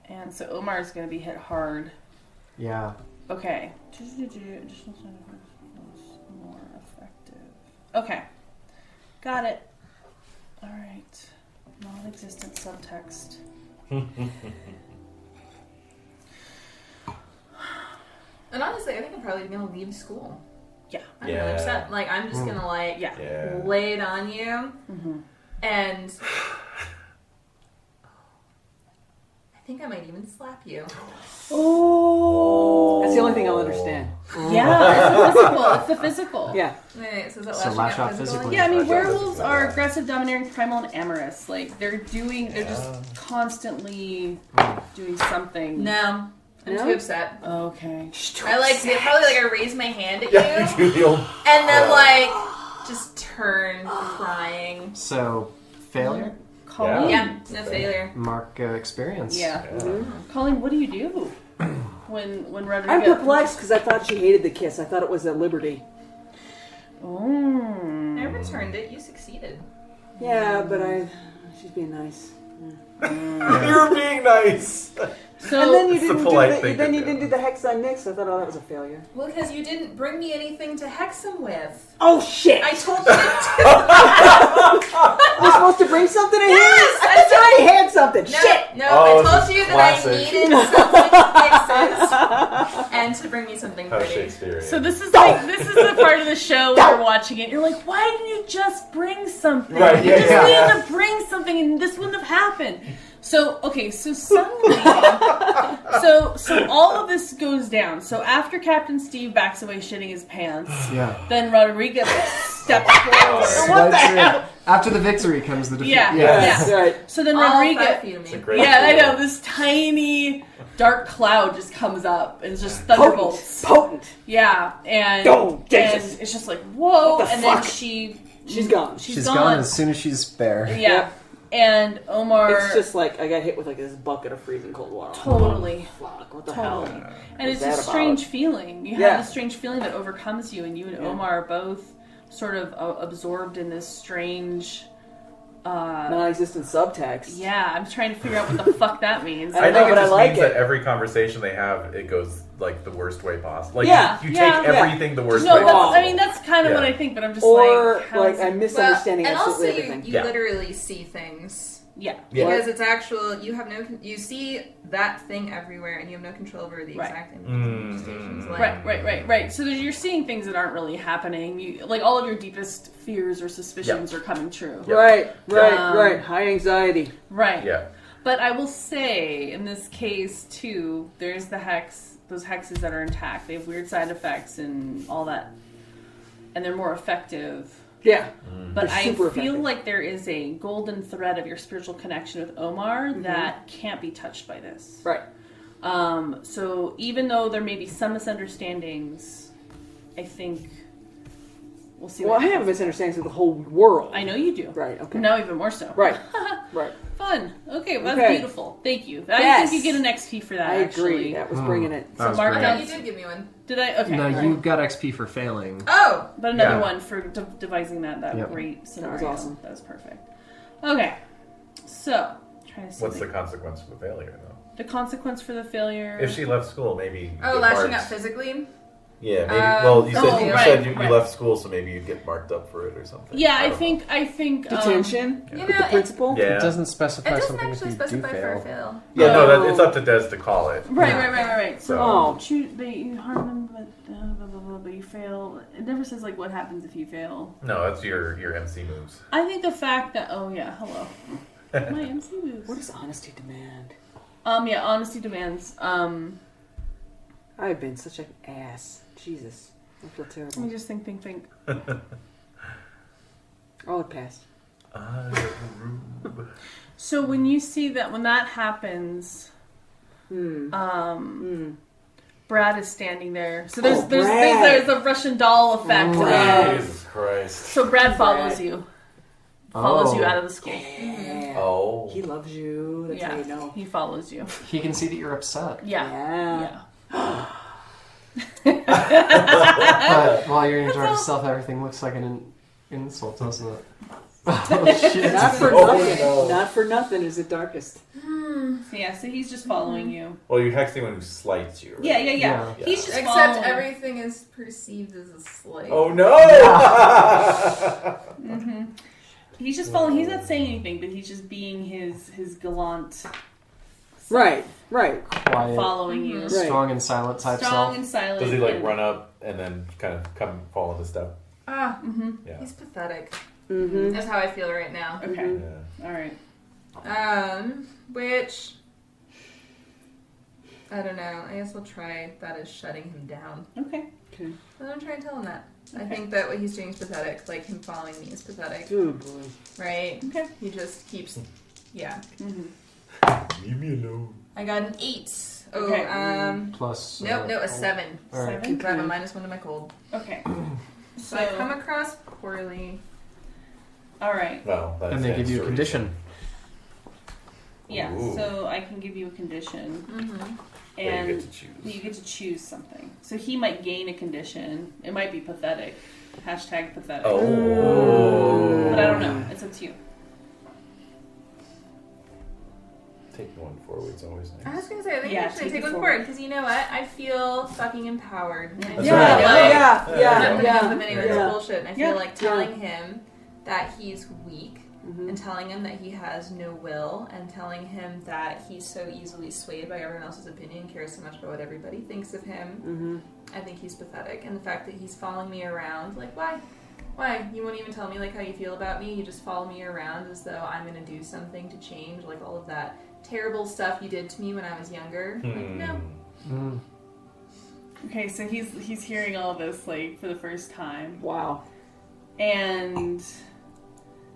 [SPEAKER 3] and so Omar is going to be hit hard.
[SPEAKER 4] Yeah.
[SPEAKER 3] Okay. Additional side effects more effective. Okay, got it. All right. Non-existent subtext.
[SPEAKER 7] And honestly, I think I'm probably going to leave school.
[SPEAKER 3] Yeah.
[SPEAKER 7] I'm really upset. Like, I'm just going to, like,
[SPEAKER 8] Yeah.
[SPEAKER 7] lay it on you. And I think I might even slap you.
[SPEAKER 3] Oh.
[SPEAKER 6] That's the only thing I'll understand.
[SPEAKER 3] Yeah, it's the physical. It's the physical.
[SPEAKER 6] Yeah.
[SPEAKER 7] Wait, so is that
[SPEAKER 4] So
[SPEAKER 7] lashing
[SPEAKER 4] lash
[SPEAKER 7] out
[SPEAKER 4] out physically.
[SPEAKER 3] Yeah, I mean,
[SPEAKER 8] Lash out
[SPEAKER 3] werewolves
[SPEAKER 8] physically,
[SPEAKER 3] are
[SPEAKER 8] yeah.
[SPEAKER 3] aggressive, domineering, primal, and amorous. Like, they're just constantly doing something.
[SPEAKER 7] No. I'm
[SPEAKER 6] No?
[SPEAKER 7] too upset.
[SPEAKER 3] Okay.
[SPEAKER 7] I raise my hand at you,
[SPEAKER 8] Yeah, you do the old...
[SPEAKER 7] and then, like, just turn crying.
[SPEAKER 4] So, failure?
[SPEAKER 3] Colleen?
[SPEAKER 7] Yeah, no failure.
[SPEAKER 4] Mark experience.
[SPEAKER 3] Yeah.
[SPEAKER 8] Yeah.
[SPEAKER 3] Colleen, what do you do when Rodrigo...
[SPEAKER 6] I'm perplexed because I thought she hated the kiss. I thought it was a liberty.
[SPEAKER 3] Mm.
[SPEAKER 7] I returned it. You succeeded.
[SPEAKER 6] Yeah, but she's being nice.
[SPEAKER 8] You're being nice.
[SPEAKER 3] So,
[SPEAKER 6] And then you
[SPEAKER 8] It's the
[SPEAKER 6] didn't
[SPEAKER 8] polite
[SPEAKER 6] do
[SPEAKER 8] thing
[SPEAKER 6] then
[SPEAKER 8] to
[SPEAKER 6] you
[SPEAKER 8] do.
[SPEAKER 6] didn't do the hex on Nick, so I thought, oh, that was a failure.
[SPEAKER 7] Well, because you didn't bring me anything to hex him with.
[SPEAKER 6] Oh shit!
[SPEAKER 7] I told you to.
[SPEAKER 6] You're supposed to bring something to him?
[SPEAKER 7] Yes,
[SPEAKER 6] I thought I already had something.
[SPEAKER 7] No,
[SPEAKER 6] Shit!
[SPEAKER 7] no,
[SPEAKER 8] Oh,
[SPEAKER 7] I told
[SPEAKER 8] this
[SPEAKER 7] you
[SPEAKER 8] is
[SPEAKER 7] that
[SPEAKER 8] classic.
[SPEAKER 7] I needed something to fix and to bring me something
[SPEAKER 8] How
[SPEAKER 7] pretty.
[SPEAKER 8] Shakespearean.
[SPEAKER 3] So this is the part of the show when you're watching it. You're like, why didn't you just bring something?
[SPEAKER 8] Right,
[SPEAKER 3] You
[SPEAKER 8] yeah,
[SPEAKER 3] just
[SPEAKER 8] yeah.
[SPEAKER 3] needed to bring something, and this wouldn't have happened. So okay, so suddenly, so all of this goes down. So after Captain Steve backs away shitting his pants,
[SPEAKER 4] Yeah.
[SPEAKER 3] then Rodriguez steps forward.
[SPEAKER 4] That's it. After the victory comes the defeat.
[SPEAKER 3] Yeah.
[SPEAKER 6] That's right.
[SPEAKER 3] So then
[SPEAKER 7] All
[SPEAKER 3] Rodriguez.
[SPEAKER 7] 5 feet of
[SPEAKER 8] It's a
[SPEAKER 7] me.
[SPEAKER 8] great
[SPEAKER 3] Yeah, I
[SPEAKER 8] story.
[SPEAKER 3] know. This tiny dark cloud just comes up and it's just thunderbolts.
[SPEAKER 6] Potent.
[SPEAKER 3] Yeah, and
[SPEAKER 6] Oh, Jesus.
[SPEAKER 3] and it's just like whoa,
[SPEAKER 6] What the
[SPEAKER 3] and
[SPEAKER 6] fuck?
[SPEAKER 3] then
[SPEAKER 6] She's gone.
[SPEAKER 4] She's gone as soon as she's bare.
[SPEAKER 3] Yeah,
[SPEAKER 6] Yep.
[SPEAKER 3] and Omar
[SPEAKER 6] It's just like I got hit with like this bucket of freezing cold water.
[SPEAKER 3] totally,
[SPEAKER 6] Fuck, what the
[SPEAKER 3] totally,
[SPEAKER 6] hell?
[SPEAKER 3] and it's
[SPEAKER 6] What's
[SPEAKER 3] a
[SPEAKER 6] that
[SPEAKER 3] strange
[SPEAKER 6] about?
[SPEAKER 3] feeling. You
[SPEAKER 6] Yeah.
[SPEAKER 3] have this strange feeling that overcomes you, and you and Omar are both sort of absorbed in this strange.
[SPEAKER 6] Non-existent subtext.
[SPEAKER 3] Yeah, I'm trying to figure out what the fuck that means.
[SPEAKER 6] I
[SPEAKER 8] I
[SPEAKER 6] know,
[SPEAKER 8] think it
[SPEAKER 6] but I
[SPEAKER 8] just
[SPEAKER 6] like
[SPEAKER 8] means
[SPEAKER 6] it.
[SPEAKER 8] that every conversation they have, it goes like the worst way possible. Like
[SPEAKER 6] Yeah,
[SPEAKER 8] you
[SPEAKER 3] yeah.
[SPEAKER 8] take everything the worst
[SPEAKER 3] No,
[SPEAKER 8] way
[SPEAKER 3] that's,
[SPEAKER 8] possible.
[SPEAKER 3] I mean that's kind of
[SPEAKER 8] Yeah.
[SPEAKER 3] what I think, but I'm just
[SPEAKER 6] Or
[SPEAKER 3] like, how
[SPEAKER 6] like
[SPEAKER 3] is
[SPEAKER 6] I'm
[SPEAKER 3] it-
[SPEAKER 6] misunderstanding
[SPEAKER 7] and also
[SPEAKER 6] absolutely everything.
[SPEAKER 7] you
[SPEAKER 8] Yeah.
[SPEAKER 7] literally see things
[SPEAKER 3] Yeah.
[SPEAKER 8] Yeah.
[SPEAKER 7] Because it's actual, you have no, you see that thing everywhere, and you have no control over the exact images and manifestations. Like,
[SPEAKER 3] Right. So you're seeing things that aren't really happening. You, like all of your deepest fears or suspicions are coming true.
[SPEAKER 6] Right. High anxiety.
[SPEAKER 3] Right.
[SPEAKER 8] Yeah.
[SPEAKER 3] But I will say, in this case too, there's the hex. Those hexes that are intact. They have weird side effects and all that, and they're more effective.
[SPEAKER 6] Yeah.
[SPEAKER 3] But
[SPEAKER 6] They're
[SPEAKER 3] I
[SPEAKER 6] super
[SPEAKER 3] feel
[SPEAKER 6] effective.
[SPEAKER 3] like there is a golden thread of your spiritual connection with Omar that can't be touched by this.
[SPEAKER 6] Right.
[SPEAKER 3] So even though there may be some misunderstandings, I think we'll see.
[SPEAKER 6] Well,
[SPEAKER 3] what
[SPEAKER 6] I have
[SPEAKER 3] happens.
[SPEAKER 6] misunderstandings of the whole world.
[SPEAKER 3] I know you do.
[SPEAKER 6] Right. Okay.
[SPEAKER 3] Now even more so.
[SPEAKER 6] Right. Right.
[SPEAKER 3] Fun. Okay, well, that's
[SPEAKER 6] Okay.
[SPEAKER 3] beautiful. Thank you. I
[SPEAKER 6] Yes.
[SPEAKER 3] think you get an XP for that.
[SPEAKER 6] I agree.
[SPEAKER 3] Actually.
[SPEAKER 6] That was bringing it.
[SPEAKER 4] That
[SPEAKER 3] So
[SPEAKER 4] was
[SPEAKER 3] mark
[SPEAKER 4] great.
[SPEAKER 7] I
[SPEAKER 3] down.
[SPEAKER 7] thought you did give me one.
[SPEAKER 3] Did I? Okay.
[SPEAKER 4] No,
[SPEAKER 3] right.
[SPEAKER 4] you got XP for failing.
[SPEAKER 7] Oh!
[SPEAKER 3] But another
[SPEAKER 4] Yeah.
[SPEAKER 3] one for devising that
[SPEAKER 4] Yep.
[SPEAKER 3] great scenario.
[SPEAKER 6] was awesome.
[SPEAKER 3] That was perfect. Okay. So, trying to see
[SPEAKER 8] What's the consequence of the failure, though?
[SPEAKER 3] the consequence for the failure.
[SPEAKER 8] If she left school, maybe. you
[SPEAKER 7] Oh,
[SPEAKER 8] get
[SPEAKER 7] lashing
[SPEAKER 8] marked.
[SPEAKER 7] out phically?
[SPEAKER 8] Yeah, maybe. Well, you said
[SPEAKER 3] oh,
[SPEAKER 8] you
[SPEAKER 3] right,
[SPEAKER 8] said you
[SPEAKER 3] right.
[SPEAKER 8] left school, so maybe you'd get marked up for it or something.
[SPEAKER 3] Yeah, I
[SPEAKER 8] don't
[SPEAKER 3] think
[SPEAKER 6] Detention
[SPEAKER 7] You
[SPEAKER 6] with
[SPEAKER 7] know,
[SPEAKER 6] the principal.
[SPEAKER 8] know. Yeah.
[SPEAKER 4] It doesn't specify
[SPEAKER 7] It doesn't
[SPEAKER 4] something if
[SPEAKER 7] actually
[SPEAKER 4] you do
[SPEAKER 7] specify for a
[SPEAKER 4] fail.
[SPEAKER 7] fail.
[SPEAKER 8] Yeah, no,
[SPEAKER 6] Oh.
[SPEAKER 8] it's up to Des to call it.
[SPEAKER 3] Right. So
[SPEAKER 6] Oh.
[SPEAKER 3] you harm them, but you fail. It never says like what happens if you fail.
[SPEAKER 8] No, that's your MC moves.
[SPEAKER 3] I think the fact that hello, my MC moves.
[SPEAKER 6] What does honesty demand?
[SPEAKER 3] Honesty demands.
[SPEAKER 6] I've been such an ass. Jesus, I feel
[SPEAKER 3] Let
[SPEAKER 6] terrible.
[SPEAKER 3] me just think.
[SPEAKER 6] Oh, it passed.
[SPEAKER 3] So when you see that, when that happens, Brad is standing there. So there's
[SPEAKER 6] Brad.
[SPEAKER 3] a Russian doll effect.
[SPEAKER 8] Jesus Christ.
[SPEAKER 3] So Brad follows you. Follows you
[SPEAKER 4] Oh.
[SPEAKER 3] out of the school.
[SPEAKER 6] Yeah.
[SPEAKER 8] Oh.
[SPEAKER 6] He loves you. That's how you know.
[SPEAKER 3] He follows you.
[SPEAKER 4] He can see that you're upset.
[SPEAKER 3] Yeah.
[SPEAKER 4] But while you're in charge of yourself, everything looks like an insult, doesn't it? Oh, shit.
[SPEAKER 6] Not for
[SPEAKER 8] Oh,
[SPEAKER 6] nothing.
[SPEAKER 8] no.
[SPEAKER 6] Not for nothing is it darkest.
[SPEAKER 3] So he's just following you.
[SPEAKER 8] Well, you hex anyone who slights you. Right?
[SPEAKER 3] Yeah.
[SPEAKER 4] Yeah.
[SPEAKER 3] He's just
[SPEAKER 7] Except
[SPEAKER 3] following.
[SPEAKER 7] everything is perceived as a slight.
[SPEAKER 8] Oh no!
[SPEAKER 3] He's just following. He's not saying anything, but he's just being his gallant,
[SPEAKER 6] Right.
[SPEAKER 4] Quiet,
[SPEAKER 3] following you.
[SPEAKER 6] Right.
[SPEAKER 4] strong and silent type
[SPEAKER 3] Strong
[SPEAKER 4] self.
[SPEAKER 3] and silent.
[SPEAKER 8] Does he like
[SPEAKER 3] and-
[SPEAKER 8] run up and then kind of come fall into step? Yeah.
[SPEAKER 7] He's pathetic.
[SPEAKER 6] Mm-hmm.
[SPEAKER 7] That's how I feel right now.
[SPEAKER 3] Okay.
[SPEAKER 8] Yeah.
[SPEAKER 3] All right.
[SPEAKER 7] Which I don't know. I guess I'll try that as shutting him down.
[SPEAKER 3] Okay.
[SPEAKER 6] Okay.
[SPEAKER 7] I'm gonna try and tell him that. I
[SPEAKER 3] Okay.
[SPEAKER 7] think that what he's doing is pathetic. Like him following me is pathetic,
[SPEAKER 6] Good boy.
[SPEAKER 7] right?
[SPEAKER 3] Okay.
[SPEAKER 7] He just keeps. Yeah.
[SPEAKER 8] Leave me alone.
[SPEAKER 7] I got an 8. Oh,
[SPEAKER 3] Okay.
[SPEAKER 4] Plus.
[SPEAKER 7] Nope, a 7.
[SPEAKER 4] All right.
[SPEAKER 3] Seven?
[SPEAKER 7] I have a -1 to my cold.
[SPEAKER 3] Okay.
[SPEAKER 7] So I come across poorly.
[SPEAKER 3] All right.
[SPEAKER 8] Well, that
[SPEAKER 4] And they give
[SPEAKER 8] stands
[SPEAKER 4] you a
[SPEAKER 8] to
[SPEAKER 4] condition.
[SPEAKER 3] Yeah.
[SPEAKER 8] Ooh.
[SPEAKER 3] So I can give you a condition,
[SPEAKER 7] Mm-hmm.
[SPEAKER 8] That you
[SPEAKER 3] and
[SPEAKER 8] get to choose.
[SPEAKER 3] you get to choose something. So he might gain a condition. It might be pathetic. Hashtag pathetic.
[SPEAKER 8] Oh.
[SPEAKER 3] But I don't know. It's up to you.
[SPEAKER 8] Take one forward's always
[SPEAKER 7] I
[SPEAKER 8] nice.
[SPEAKER 7] was gonna say, I think
[SPEAKER 3] Yeah,
[SPEAKER 7] actually
[SPEAKER 3] take
[SPEAKER 7] take
[SPEAKER 3] it
[SPEAKER 7] one
[SPEAKER 3] forward.
[SPEAKER 7] forward because you know what? I feel fucking empowered.
[SPEAKER 3] Yeah.
[SPEAKER 7] I
[SPEAKER 8] That's
[SPEAKER 7] feel
[SPEAKER 8] right.
[SPEAKER 7] like-
[SPEAKER 6] Yeah.
[SPEAKER 7] I'm not putting
[SPEAKER 6] Yeah.
[SPEAKER 7] up with any of this
[SPEAKER 6] Yeah.
[SPEAKER 7] bullshit. And I
[SPEAKER 3] Yeah.
[SPEAKER 7] feel like telling him that he's weak
[SPEAKER 6] Mm-hmm.
[SPEAKER 7] and telling him that he has no will and telling him that he's so easily swayed by everyone else's opinion, cares so much about what everybody thinks of him.
[SPEAKER 6] Mm-hmm.
[SPEAKER 7] I think he's pathetic. And the fact that he's following me around, like, why? Why? You won't even tell me, like, how you feel about me? You just follow me around as though I'm going to do something to change, like, all of that terrible stuff you did to me when I was younger. Like, no.
[SPEAKER 4] Mm.
[SPEAKER 3] Okay. So he's hearing all this like for the first time,
[SPEAKER 6] Wow.
[SPEAKER 3] and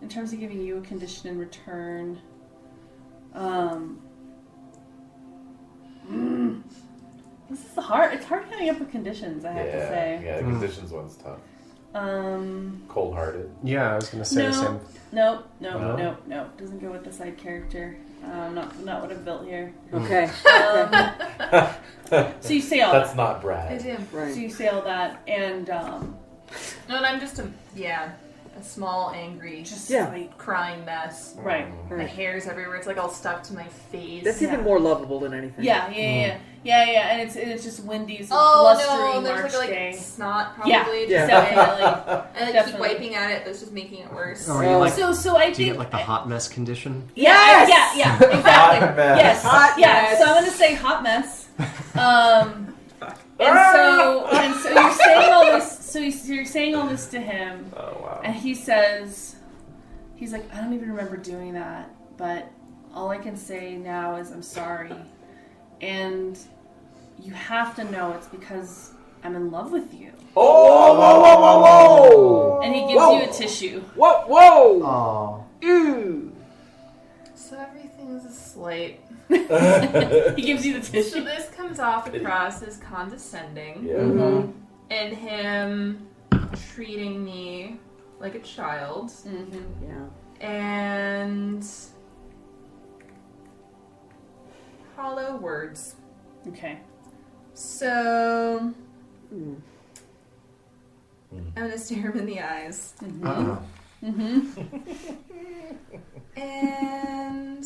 [SPEAKER 3] in terms of giving you a condition in return, this is hard. It's hard coming up with conditions. I have to say.
[SPEAKER 8] Yeah, the conditions one's tough. Cold-hearted.
[SPEAKER 4] Yeah, I was gonna say the same.
[SPEAKER 3] Nope.
[SPEAKER 8] No?
[SPEAKER 3] Doesn't go with the side character. Not what I've built here.
[SPEAKER 6] Okay.
[SPEAKER 3] So you say all
[SPEAKER 8] That's
[SPEAKER 3] that.
[SPEAKER 8] not
[SPEAKER 7] I
[SPEAKER 8] Brad.
[SPEAKER 7] do.
[SPEAKER 3] So
[SPEAKER 6] Right.
[SPEAKER 3] you say all that, and
[SPEAKER 7] No, and I'm just a, yeah. a small, angry,
[SPEAKER 3] Just
[SPEAKER 6] Yeah.
[SPEAKER 3] like,
[SPEAKER 7] crying mess.
[SPEAKER 3] right.
[SPEAKER 7] The hair's everywhere. It's like all stuck to my face.
[SPEAKER 6] That's even more lovable than anything.
[SPEAKER 3] Yeah, and it's just windy. It's a
[SPEAKER 7] Oh
[SPEAKER 3] blustery
[SPEAKER 7] no, there's
[SPEAKER 3] March
[SPEAKER 7] like
[SPEAKER 3] day.
[SPEAKER 7] snot probably.
[SPEAKER 3] Yeah,
[SPEAKER 7] Just
[SPEAKER 3] definitely.
[SPEAKER 7] I like keep wiping at it, but it's just making it worse.
[SPEAKER 4] Or you like,
[SPEAKER 3] So I
[SPEAKER 4] do
[SPEAKER 3] think
[SPEAKER 4] you get like the hot mess condition?
[SPEAKER 3] Yeah, exactly.
[SPEAKER 8] Hot mess.
[SPEAKER 3] Yes,
[SPEAKER 7] Hot
[SPEAKER 3] yeah.
[SPEAKER 7] mess.
[SPEAKER 3] So I'm gonna say hot mess. And so you're saying all this. So you're saying all this to him,
[SPEAKER 8] Oh wow.
[SPEAKER 3] and he says, he's like, I don't even remember doing that, but all I can say now is I'm sorry, and you have to know it's because I'm in love with you.
[SPEAKER 6] Oh, whoa, whoa, whoa, whoa!
[SPEAKER 3] And he gives you a tissue.
[SPEAKER 6] Whoa, whoa!
[SPEAKER 4] Oh.
[SPEAKER 6] Ew.
[SPEAKER 7] So everything's a slight.
[SPEAKER 3] He gives you the
[SPEAKER 7] So
[SPEAKER 3] tissue.
[SPEAKER 7] this comes off across as condescending,
[SPEAKER 8] Yeah.
[SPEAKER 7] and him treating me like a child,
[SPEAKER 6] Yeah.
[SPEAKER 7] and hollow words.
[SPEAKER 3] Okay.
[SPEAKER 7] So I'm gonna stare him in the eyes,
[SPEAKER 4] Uh-oh.
[SPEAKER 7] and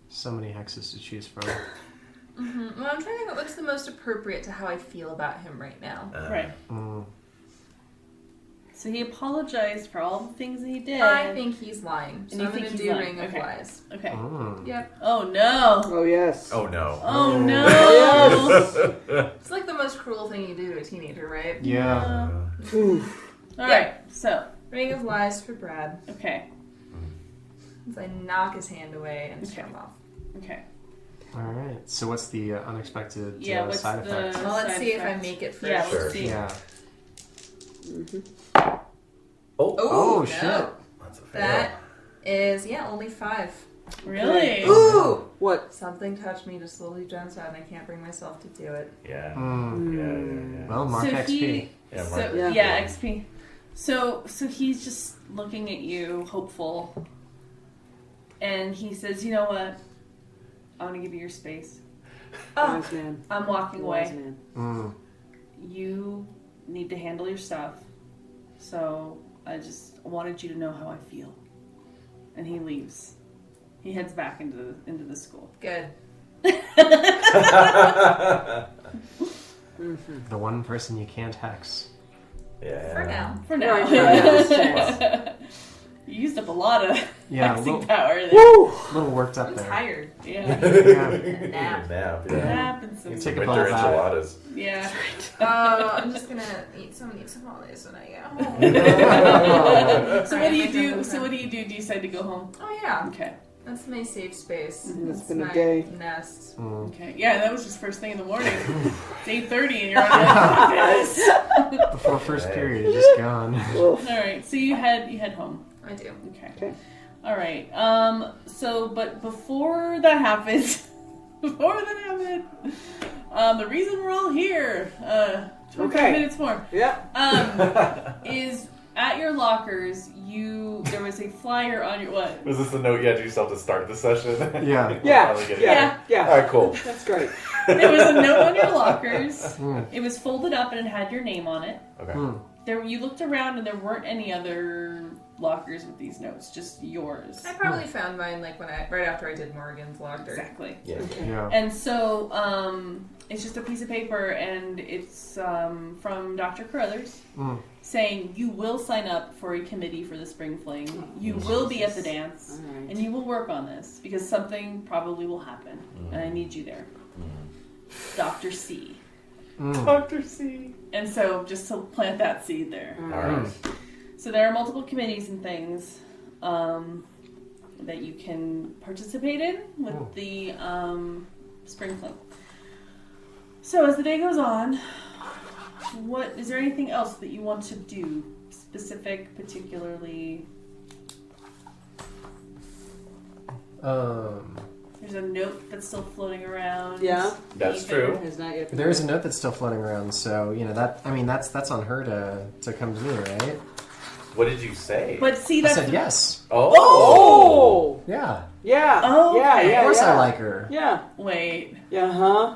[SPEAKER 4] So many hexes to choose from.
[SPEAKER 7] Well, I'm trying to think what's the most appropriate to how I feel about him right now.
[SPEAKER 3] Right. So he apologized for all the things that he did.
[SPEAKER 7] I think he's lying, so
[SPEAKER 3] And you
[SPEAKER 7] I'm
[SPEAKER 3] think
[SPEAKER 7] gonna
[SPEAKER 3] he's
[SPEAKER 7] do
[SPEAKER 3] lying.
[SPEAKER 7] Ring of
[SPEAKER 3] Okay.
[SPEAKER 7] Lies.
[SPEAKER 3] Okay.
[SPEAKER 7] Yep.
[SPEAKER 3] Oh no.
[SPEAKER 6] Oh, yes.
[SPEAKER 8] Oh no.
[SPEAKER 3] Oh no.
[SPEAKER 7] It's like the most cruel thing you do to a teenager, right?
[SPEAKER 4] Yeah.
[SPEAKER 3] All right. So
[SPEAKER 7] Ring of Lies for Brad.
[SPEAKER 3] okay.
[SPEAKER 7] As I knock his hand away and
[SPEAKER 3] Okay.
[SPEAKER 7] storm off.
[SPEAKER 3] Okay.
[SPEAKER 4] All right. So what's the unexpected
[SPEAKER 3] Yeah. What's
[SPEAKER 4] side
[SPEAKER 3] the
[SPEAKER 4] effect?
[SPEAKER 7] Well, let's
[SPEAKER 3] side
[SPEAKER 7] see if I
[SPEAKER 3] effect?
[SPEAKER 7] make it first.
[SPEAKER 3] Yeah.
[SPEAKER 8] Sure.
[SPEAKER 3] Let's see.
[SPEAKER 4] Yeah.
[SPEAKER 8] Oh,
[SPEAKER 7] no.
[SPEAKER 4] shit.
[SPEAKER 8] That's a fail.
[SPEAKER 7] That is, only 5.
[SPEAKER 3] Really?
[SPEAKER 6] Ooh! What?
[SPEAKER 7] Something touched me just slowly down inside, and I can't bring myself to do it.
[SPEAKER 8] Yeah.
[SPEAKER 4] Mm.
[SPEAKER 8] Yeah.
[SPEAKER 4] Well, mark
[SPEAKER 3] So
[SPEAKER 4] XP.
[SPEAKER 3] he.
[SPEAKER 8] Yeah,
[SPEAKER 3] So
[SPEAKER 8] mark
[SPEAKER 3] yeah,
[SPEAKER 8] XP.
[SPEAKER 3] XP. So he's just looking at you, hopeful, and he says, "You know what? I want to give you your space.
[SPEAKER 6] Wise man.
[SPEAKER 3] I'm walking
[SPEAKER 6] Wise
[SPEAKER 3] away.
[SPEAKER 6] man.
[SPEAKER 3] You need to handle your stuff. So I just wanted you to know how I feel." And he leaves. He heads back into the school.
[SPEAKER 7] Good.
[SPEAKER 4] The one person you can't hex.
[SPEAKER 8] Yeah.
[SPEAKER 7] For now.
[SPEAKER 3] For now.
[SPEAKER 6] Right, this chance.
[SPEAKER 3] You used up a lot of
[SPEAKER 4] Yeah, a
[SPEAKER 3] hexing
[SPEAKER 4] little,
[SPEAKER 3] power there.
[SPEAKER 6] Woo!
[SPEAKER 4] little worked up
[SPEAKER 7] I'm
[SPEAKER 4] there.
[SPEAKER 7] tired.
[SPEAKER 3] Yeah.
[SPEAKER 4] Yeah.
[SPEAKER 7] Nap.
[SPEAKER 8] Nap.
[SPEAKER 3] It
[SPEAKER 8] Yeah.
[SPEAKER 3] happens.
[SPEAKER 4] You take a
[SPEAKER 3] sometimes.
[SPEAKER 4] ball
[SPEAKER 8] Winter
[SPEAKER 4] back.
[SPEAKER 8] enchiladas.
[SPEAKER 3] Yeah.
[SPEAKER 7] I'm just gonna eat some tamales when I get home.
[SPEAKER 3] So what do you do? So what do? Do you decide to go home?
[SPEAKER 7] Oh yeah,
[SPEAKER 3] Okay.
[SPEAKER 7] that's my safe space.
[SPEAKER 6] It's
[SPEAKER 7] That's
[SPEAKER 6] been a
[SPEAKER 7] my
[SPEAKER 6] day.
[SPEAKER 7] nest.
[SPEAKER 3] Okay. Yeah, that was just first thing in the morning. It's 8:30 and you're on this.
[SPEAKER 4] Before first period, it's just gone.
[SPEAKER 3] All right. So you head home.
[SPEAKER 7] I do.
[SPEAKER 6] Okay.
[SPEAKER 3] All right. So, but before that happens, the reason we're all here, 25
[SPEAKER 6] Okay.
[SPEAKER 3] minutes more,
[SPEAKER 6] Yep.
[SPEAKER 3] is at your lockers. There was a flyer on your what?
[SPEAKER 8] Was this the note you had to yourself to start the session?
[SPEAKER 4] Yeah.
[SPEAKER 6] Yeah.
[SPEAKER 8] Finally get it.
[SPEAKER 6] Yeah.
[SPEAKER 8] All right, cool.
[SPEAKER 6] That's great.
[SPEAKER 3] There was a note on your lockers.
[SPEAKER 4] Mm.
[SPEAKER 3] It was folded up and it had your name on it.
[SPEAKER 8] Okay.
[SPEAKER 4] Mm.
[SPEAKER 3] You looked around and there weren't any other lockers with these notes, just yours.
[SPEAKER 7] I probably found mine like right after I did Morgan's locker.
[SPEAKER 3] Exactly.
[SPEAKER 8] Yeah.
[SPEAKER 4] Yeah.
[SPEAKER 3] And so it's just a piece of paper, and it's from Dr. Carruthers
[SPEAKER 4] Mm.
[SPEAKER 3] saying you will sign up for a committee for the spring fling. You will be at the dance,
[SPEAKER 6] All right.
[SPEAKER 3] and you will work on this because something probably will happen, and I need you there. Dr. C.
[SPEAKER 4] Mm.
[SPEAKER 8] Dr. C.
[SPEAKER 3] And so just to plant that seed there.
[SPEAKER 6] All
[SPEAKER 8] All
[SPEAKER 6] right.
[SPEAKER 8] right.
[SPEAKER 3] So there are multiple committees and things that you can participate in with the spring fling. So as the day goes on, is there anything else that you want to do? Specific, particularly? There's a note that's still floating around.
[SPEAKER 6] Yeah.
[SPEAKER 8] That's
[SPEAKER 3] Ethan
[SPEAKER 8] true.
[SPEAKER 6] Has not yet been
[SPEAKER 4] There is a note that's still floating around, so that's on her to come to me, right?
[SPEAKER 8] What did you say?
[SPEAKER 3] But see,
[SPEAKER 4] I
[SPEAKER 3] that's
[SPEAKER 4] said yes.
[SPEAKER 6] Oh!
[SPEAKER 4] Yeah.
[SPEAKER 6] Yeah.
[SPEAKER 3] Oh,
[SPEAKER 6] yeah,
[SPEAKER 3] okay.
[SPEAKER 6] yeah,
[SPEAKER 4] Of course
[SPEAKER 6] yeah.
[SPEAKER 4] I like her.
[SPEAKER 6] Yeah.
[SPEAKER 3] Wait,
[SPEAKER 6] Yeah, huh?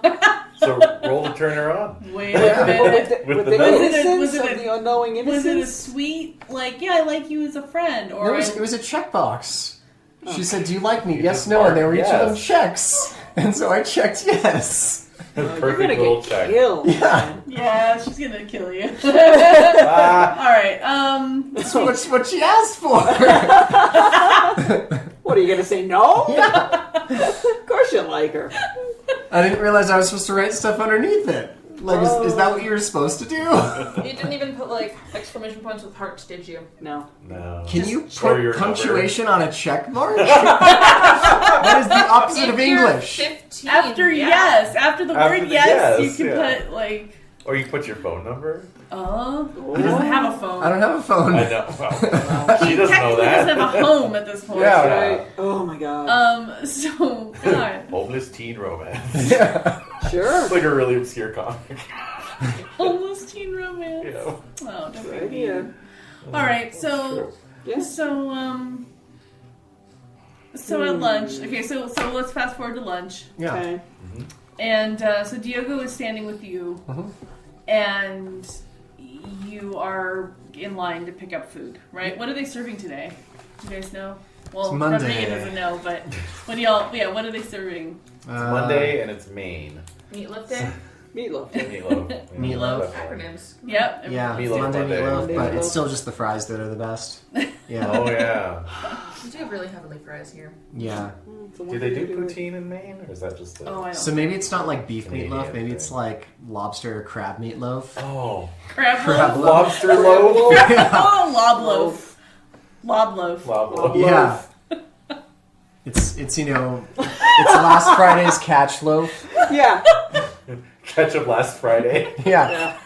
[SPEAKER 8] So roll to turn her on.
[SPEAKER 3] wait
[SPEAKER 4] Yeah.
[SPEAKER 3] a minute.
[SPEAKER 8] With
[SPEAKER 6] With
[SPEAKER 8] the
[SPEAKER 6] the
[SPEAKER 8] nose.
[SPEAKER 6] innocence
[SPEAKER 3] Was it
[SPEAKER 6] of the unknowing
[SPEAKER 3] Was it a
[SPEAKER 6] innocence.
[SPEAKER 3] sweet, like, yeah, I like you as a friend, or
[SPEAKER 4] It was a checkbox.
[SPEAKER 6] Oh.
[SPEAKER 4] She said, "Do you like me?"
[SPEAKER 8] You
[SPEAKER 4] Yes,
[SPEAKER 8] just
[SPEAKER 4] no, and they were each
[SPEAKER 8] marked
[SPEAKER 4] of them
[SPEAKER 8] yes.
[SPEAKER 4] checks, and so I checked yes.
[SPEAKER 6] You're
[SPEAKER 8] Perfect
[SPEAKER 6] gonna
[SPEAKER 8] little
[SPEAKER 6] get
[SPEAKER 8] check.
[SPEAKER 6] killed.
[SPEAKER 4] Yeah,
[SPEAKER 3] yeah, she's gonna kill you.
[SPEAKER 8] Ah,
[SPEAKER 3] All right,
[SPEAKER 4] that's what she asked for.
[SPEAKER 6] What, are you gonna say no?
[SPEAKER 4] Yeah.
[SPEAKER 6] Of course you like her.
[SPEAKER 4] I didn't realize I was supposed to write stuff underneath it. Like, is that what you were supposed to do?
[SPEAKER 7] You didn't even put like exclamation points with hearts, did you?
[SPEAKER 6] No.
[SPEAKER 8] no.
[SPEAKER 4] Can you
[SPEAKER 8] Or your
[SPEAKER 4] put punctuation on a check mark? That is the opposite of
[SPEAKER 7] If you're
[SPEAKER 4] English.
[SPEAKER 7] 15,
[SPEAKER 3] after
[SPEAKER 7] yeah.
[SPEAKER 3] yes, after the
[SPEAKER 8] After
[SPEAKER 3] word
[SPEAKER 8] the
[SPEAKER 3] yes, you
[SPEAKER 8] yes,
[SPEAKER 3] can
[SPEAKER 8] yeah.
[SPEAKER 3] put like,
[SPEAKER 8] Or you put your phone number.
[SPEAKER 3] he doesn't have a phone.
[SPEAKER 4] I don't have a phone.
[SPEAKER 8] I know. Well, she doesn't know
[SPEAKER 3] Technically
[SPEAKER 8] that.
[SPEAKER 3] doesn't have a home at this point.
[SPEAKER 4] Yeah.
[SPEAKER 6] Right. Oh my god.
[SPEAKER 3] So God,
[SPEAKER 8] Homeless teen romance.
[SPEAKER 4] Yeah.
[SPEAKER 6] Sure.
[SPEAKER 8] It's like a really obscure comic.
[SPEAKER 3] almost teen romance.
[SPEAKER 8] You know?
[SPEAKER 3] Oh, don't
[SPEAKER 6] Good
[SPEAKER 3] be
[SPEAKER 6] idea.
[SPEAKER 3] mean. All right, so
[SPEAKER 6] Yes.
[SPEAKER 3] so at lunch. Okay, so let's fast forward to lunch.
[SPEAKER 4] Yeah.
[SPEAKER 6] Okay.
[SPEAKER 3] And so Diogo is standing with you, and you are in line to pick up food, right? What are they serving today? Do you guys know? Well,
[SPEAKER 4] It's Monday.
[SPEAKER 3] Rodrigo doesn't know, but what do y'all? Yeah, what are they serving?
[SPEAKER 8] It's Monday and it's Maine.
[SPEAKER 7] Meatloaf day?
[SPEAKER 6] Meatloaf.
[SPEAKER 8] Meatloaf.
[SPEAKER 4] Meatloaf.
[SPEAKER 7] Acronyms.
[SPEAKER 3] Yep.
[SPEAKER 4] Yeah,
[SPEAKER 8] Meatloaf
[SPEAKER 4] Monday
[SPEAKER 8] Monday.
[SPEAKER 4] meatloaf, but
[SPEAKER 6] Meatloaf.
[SPEAKER 4] it's still just the fries that are the best. Yeah.
[SPEAKER 8] Oh yeah.
[SPEAKER 7] We do have really heavily fries here.
[SPEAKER 4] Yeah.
[SPEAKER 8] Do they do poutine in Maine, or is that just a...
[SPEAKER 3] Oh, I don't.
[SPEAKER 4] So maybe it's not like beef
[SPEAKER 8] Canadian
[SPEAKER 4] meatloaf, maybe
[SPEAKER 8] thing.
[SPEAKER 4] it's like lobster or crab meatloaf.
[SPEAKER 8] Oh,
[SPEAKER 3] Crab
[SPEAKER 4] Crab
[SPEAKER 3] loaf.
[SPEAKER 8] lobster loaf.
[SPEAKER 3] Oh, lob loaf. Lob loaf.
[SPEAKER 8] Lob
[SPEAKER 4] Yeah. It's you know, it's last Friday's catch loaf.
[SPEAKER 6] Yeah.
[SPEAKER 8] Ketchup last Friday.
[SPEAKER 4] Yeah.
[SPEAKER 6] Yeah.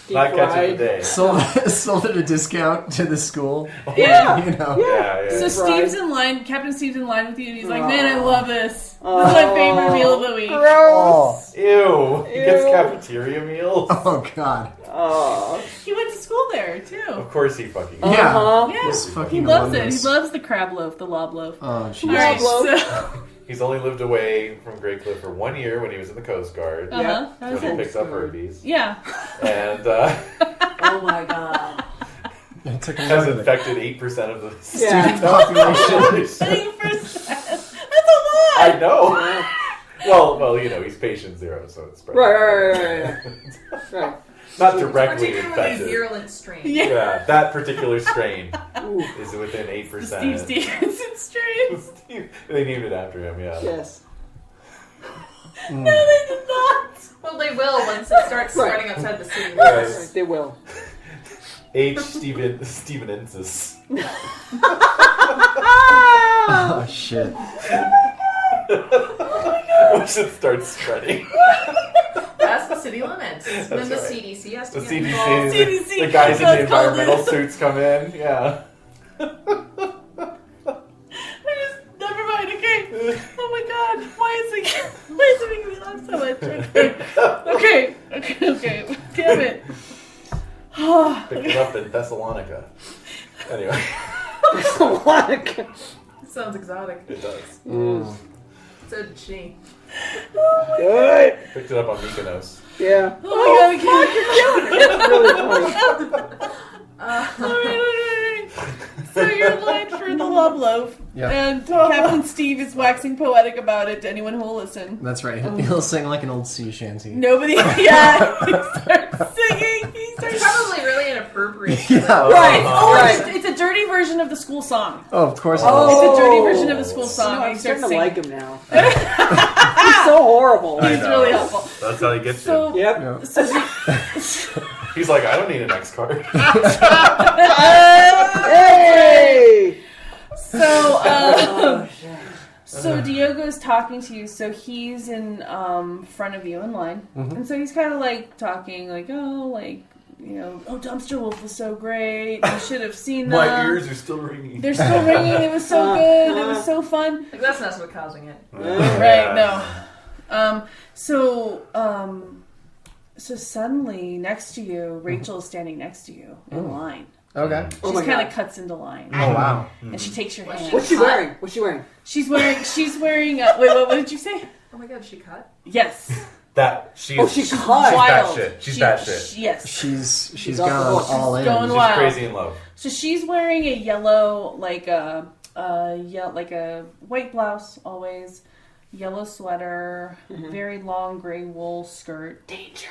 [SPEAKER 6] Deep
[SPEAKER 8] Not ketchup
[SPEAKER 6] fried.
[SPEAKER 8] today.
[SPEAKER 4] Sold at a discount to the school.
[SPEAKER 3] Yeah.
[SPEAKER 4] You know.
[SPEAKER 8] Yeah, yeah.
[SPEAKER 3] So
[SPEAKER 6] Right.
[SPEAKER 3] Steve's in line. Captain Steve's in line with you, and he's like,
[SPEAKER 6] Aw.
[SPEAKER 3] "Man, I love this. This is my favorite meal of the week."
[SPEAKER 6] Gross.
[SPEAKER 8] Ew. He gets
[SPEAKER 6] Ew.
[SPEAKER 8] cafeteria meals.
[SPEAKER 4] Oh god.
[SPEAKER 6] Oh.
[SPEAKER 3] He went to school there too.
[SPEAKER 8] Of course he fucking.
[SPEAKER 4] Yeah.
[SPEAKER 6] Uh-huh.
[SPEAKER 3] Yeah,
[SPEAKER 4] It's
[SPEAKER 3] he
[SPEAKER 4] fucking
[SPEAKER 3] loves it.
[SPEAKER 4] wondrous.
[SPEAKER 3] He loves the crab loaf, the lob loaf.
[SPEAKER 4] Oh
[SPEAKER 3] All
[SPEAKER 4] jeez.
[SPEAKER 3] right,
[SPEAKER 6] loaf.
[SPEAKER 3] so
[SPEAKER 8] He's only lived away from Great Cliff for 1 year when he was in the Coast Guard.
[SPEAKER 3] that was
[SPEAKER 8] When he
[SPEAKER 3] it.
[SPEAKER 8] picks up herpes.
[SPEAKER 3] Yeah.
[SPEAKER 8] And
[SPEAKER 6] Oh my god.
[SPEAKER 4] It took a
[SPEAKER 8] has
[SPEAKER 4] minute.
[SPEAKER 8] infected 8% of the
[SPEAKER 6] Yeah.
[SPEAKER 4] Population.
[SPEAKER 3] 8%. That's a lot.
[SPEAKER 8] I know. Well, you know, he's patient zero, so it's spread.
[SPEAKER 6] Right. Right.
[SPEAKER 8] Not directly
[SPEAKER 7] Particularly
[SPEAKER 8] infected.
[SPEAKER 7] virulent strain.
[SPEAKER 3] Yeah.
[SPEAKER 8] Yeah, that particular strain
[SPEAKER 6] Ooh.
[SPEAKER 8] is within 8%.
[SPEAKER 3] Steve Stevenson stream.
[SPEAKER 8] They named it after him, yeah.
[SPEAKER 6] Yes.
[SPEAKER 3] No, they did not.
[SPEAKER 7] Well, they will once it starts
[SPEAKER 6] Right.
[SPEAKER 7] spreading outside the city.
[SPEAKER 8] Yes.
[SPEAKER 6] Right, they will.
[SPEAKER 8] H. Stevenensis.
[SPEAKER 4] Oh shit.
[SPEAKER 8] Once it starts spreading.
[SPEAKER 7] That's the city limits. And then the
[SPEAKER 8] right.
[SPEAKER 7] CDC has
[SPEAKER 8] The
[SPEAKER 7] to get involved.
[SPEAKER 8] CDC,
[SPEAKER 3] CDC
[SPEAKER 8] the guys in the
[SPEAKER 3] that's called
[SPEAKER 8] environmental
[SPEAKER 3] it.
[SPEAKER 8] suits come in, yeah.
[SPEAKER 3] Never mind. Okay. Oh my god. Why is it making me laugh so much? Okay. Damn it.
[SPEAKER 8] Picked it up in Thessalonica. Anyway,
[SPEAKER 7] Sounds exotic.
[SPEAKER 8] it does.
[SPEAKER 7] So did she.
[SPEAKER 6] Good.
[SPEAKER 8] Picked it up on Mykonos.
[SPEAKER 6] Yeah.
[SPEAKER 3] Oh my god.
[SPEAKER 6] It's really funny.
[SPEAKER 3] Alright. So you're in line for the lob loaf,
[SPEAKER 4] Yeah.
[SPEAKER 3] and Captain Steve is waxing poetic about it to anyone who will listen.
[SPEAKER 4] That's right. He'll sing like an old sea shanty.
[SPEAKER 3] Nobody, yeah, he starts singing. He
[SPEAKER 7] It's
[SPEAKER 3] starts.
[SPEAKER 7] probably really inappropriate.
[SPEAKER 4] Yeah.
[SPEAKER 6] Right.
[SPEAKER 3] Oh,
[SPEAKER 6] Right.
[SPEAKER 3] it's a dirty version of the school song.
[SPEAKER 4] Oh, of course.
[SPEAKER 3] It's a dirty version of the school
[SPEAKER 6] No,
[SPEAKER 3] song.
[SPEAKER 6] I'm
[SPEAKER 3] He starts
[SPEAKER 6] starting to
[SPEAKER 3] singing.
[SPEAKER 6] like him now. He's so horrible.
[SPEAKER 8] I
[SPEAKER 3] He's
[SPEAKER 8] know.
[SPEAKER 3] really helpful.
[SPEAKER 8] That's how he gets
[SPEAKER 3] So,
[SPEAKER 6] Yep.
[SPEAKER 4] Yeah.
[SPEAKER 3] so the,
[SPEAKER 8] He's like, I don't need an X card.
[SPEAKER 6] Hey!
[SPEAKER 3] so, so Diogo's talking to you. So he's in front of you in line, and so he's kind of like talking, like, oh, like, you know, oh, Dumpster Wölf was so great. You should have seen them.
[SPEAKER 8] My ears are still ringing.
[SPEAKER 3] They're still ringing. It was so good. It was so fun.
[SPEAKER 7] Like, that's not what's causing it.
[SPEAKER 3] Right? No. So suddenly next to you, Rachel is standing next to you in line.
[SPEAKER 4] Okay.
[SPEAKER 6] Oh
[SPEAKER 3] She
[SPEAKER 6] my
[SPEAKER 3] kind
[SPEAKER 6] God.
[SPEAKER 3] of cuts into line,
[SPEAKER 4] Oh wow.
[SPEAKER 3] and she takes your hand.
[SPEAKER 6] What's she wearing? What's she wearing?
[SPEAKER 3] She's wearing. Wait, what did you say?
[SPEAKER 7] Oh my god, she cut?
[SPEAKER 3] Yes.
[SPEAKER 8] That she
[SPEAKER 6] Oh,
[SPEAKER 8] is.
[SPEAKER 6] she
[SPEAKER 8] she's
[SPEAKER 6] cut.
[SPEAKER 3] Wild.
[SPEAKER 8] batshit. She's
[SPEAKER 3] She-
[SPEAKER 8] batshit.
[SPEAKER 3] Yes.
[SPEAKER 4] She's
[SPEAKER 6] off the
[SPEAKER 4] gone
[SPEAKER 6] hook.
[SPEAKER 4] all in.
[SPEAKER 3] Going
[SPEAKER 8] She's
[SPEAKER 3] wild.
[SPEAKER 8] crazy in love.
[SPEAKER 3] So she's wearing a yellow, like a white blouse always, yellow sweater, very long gray wool skirt. Danger.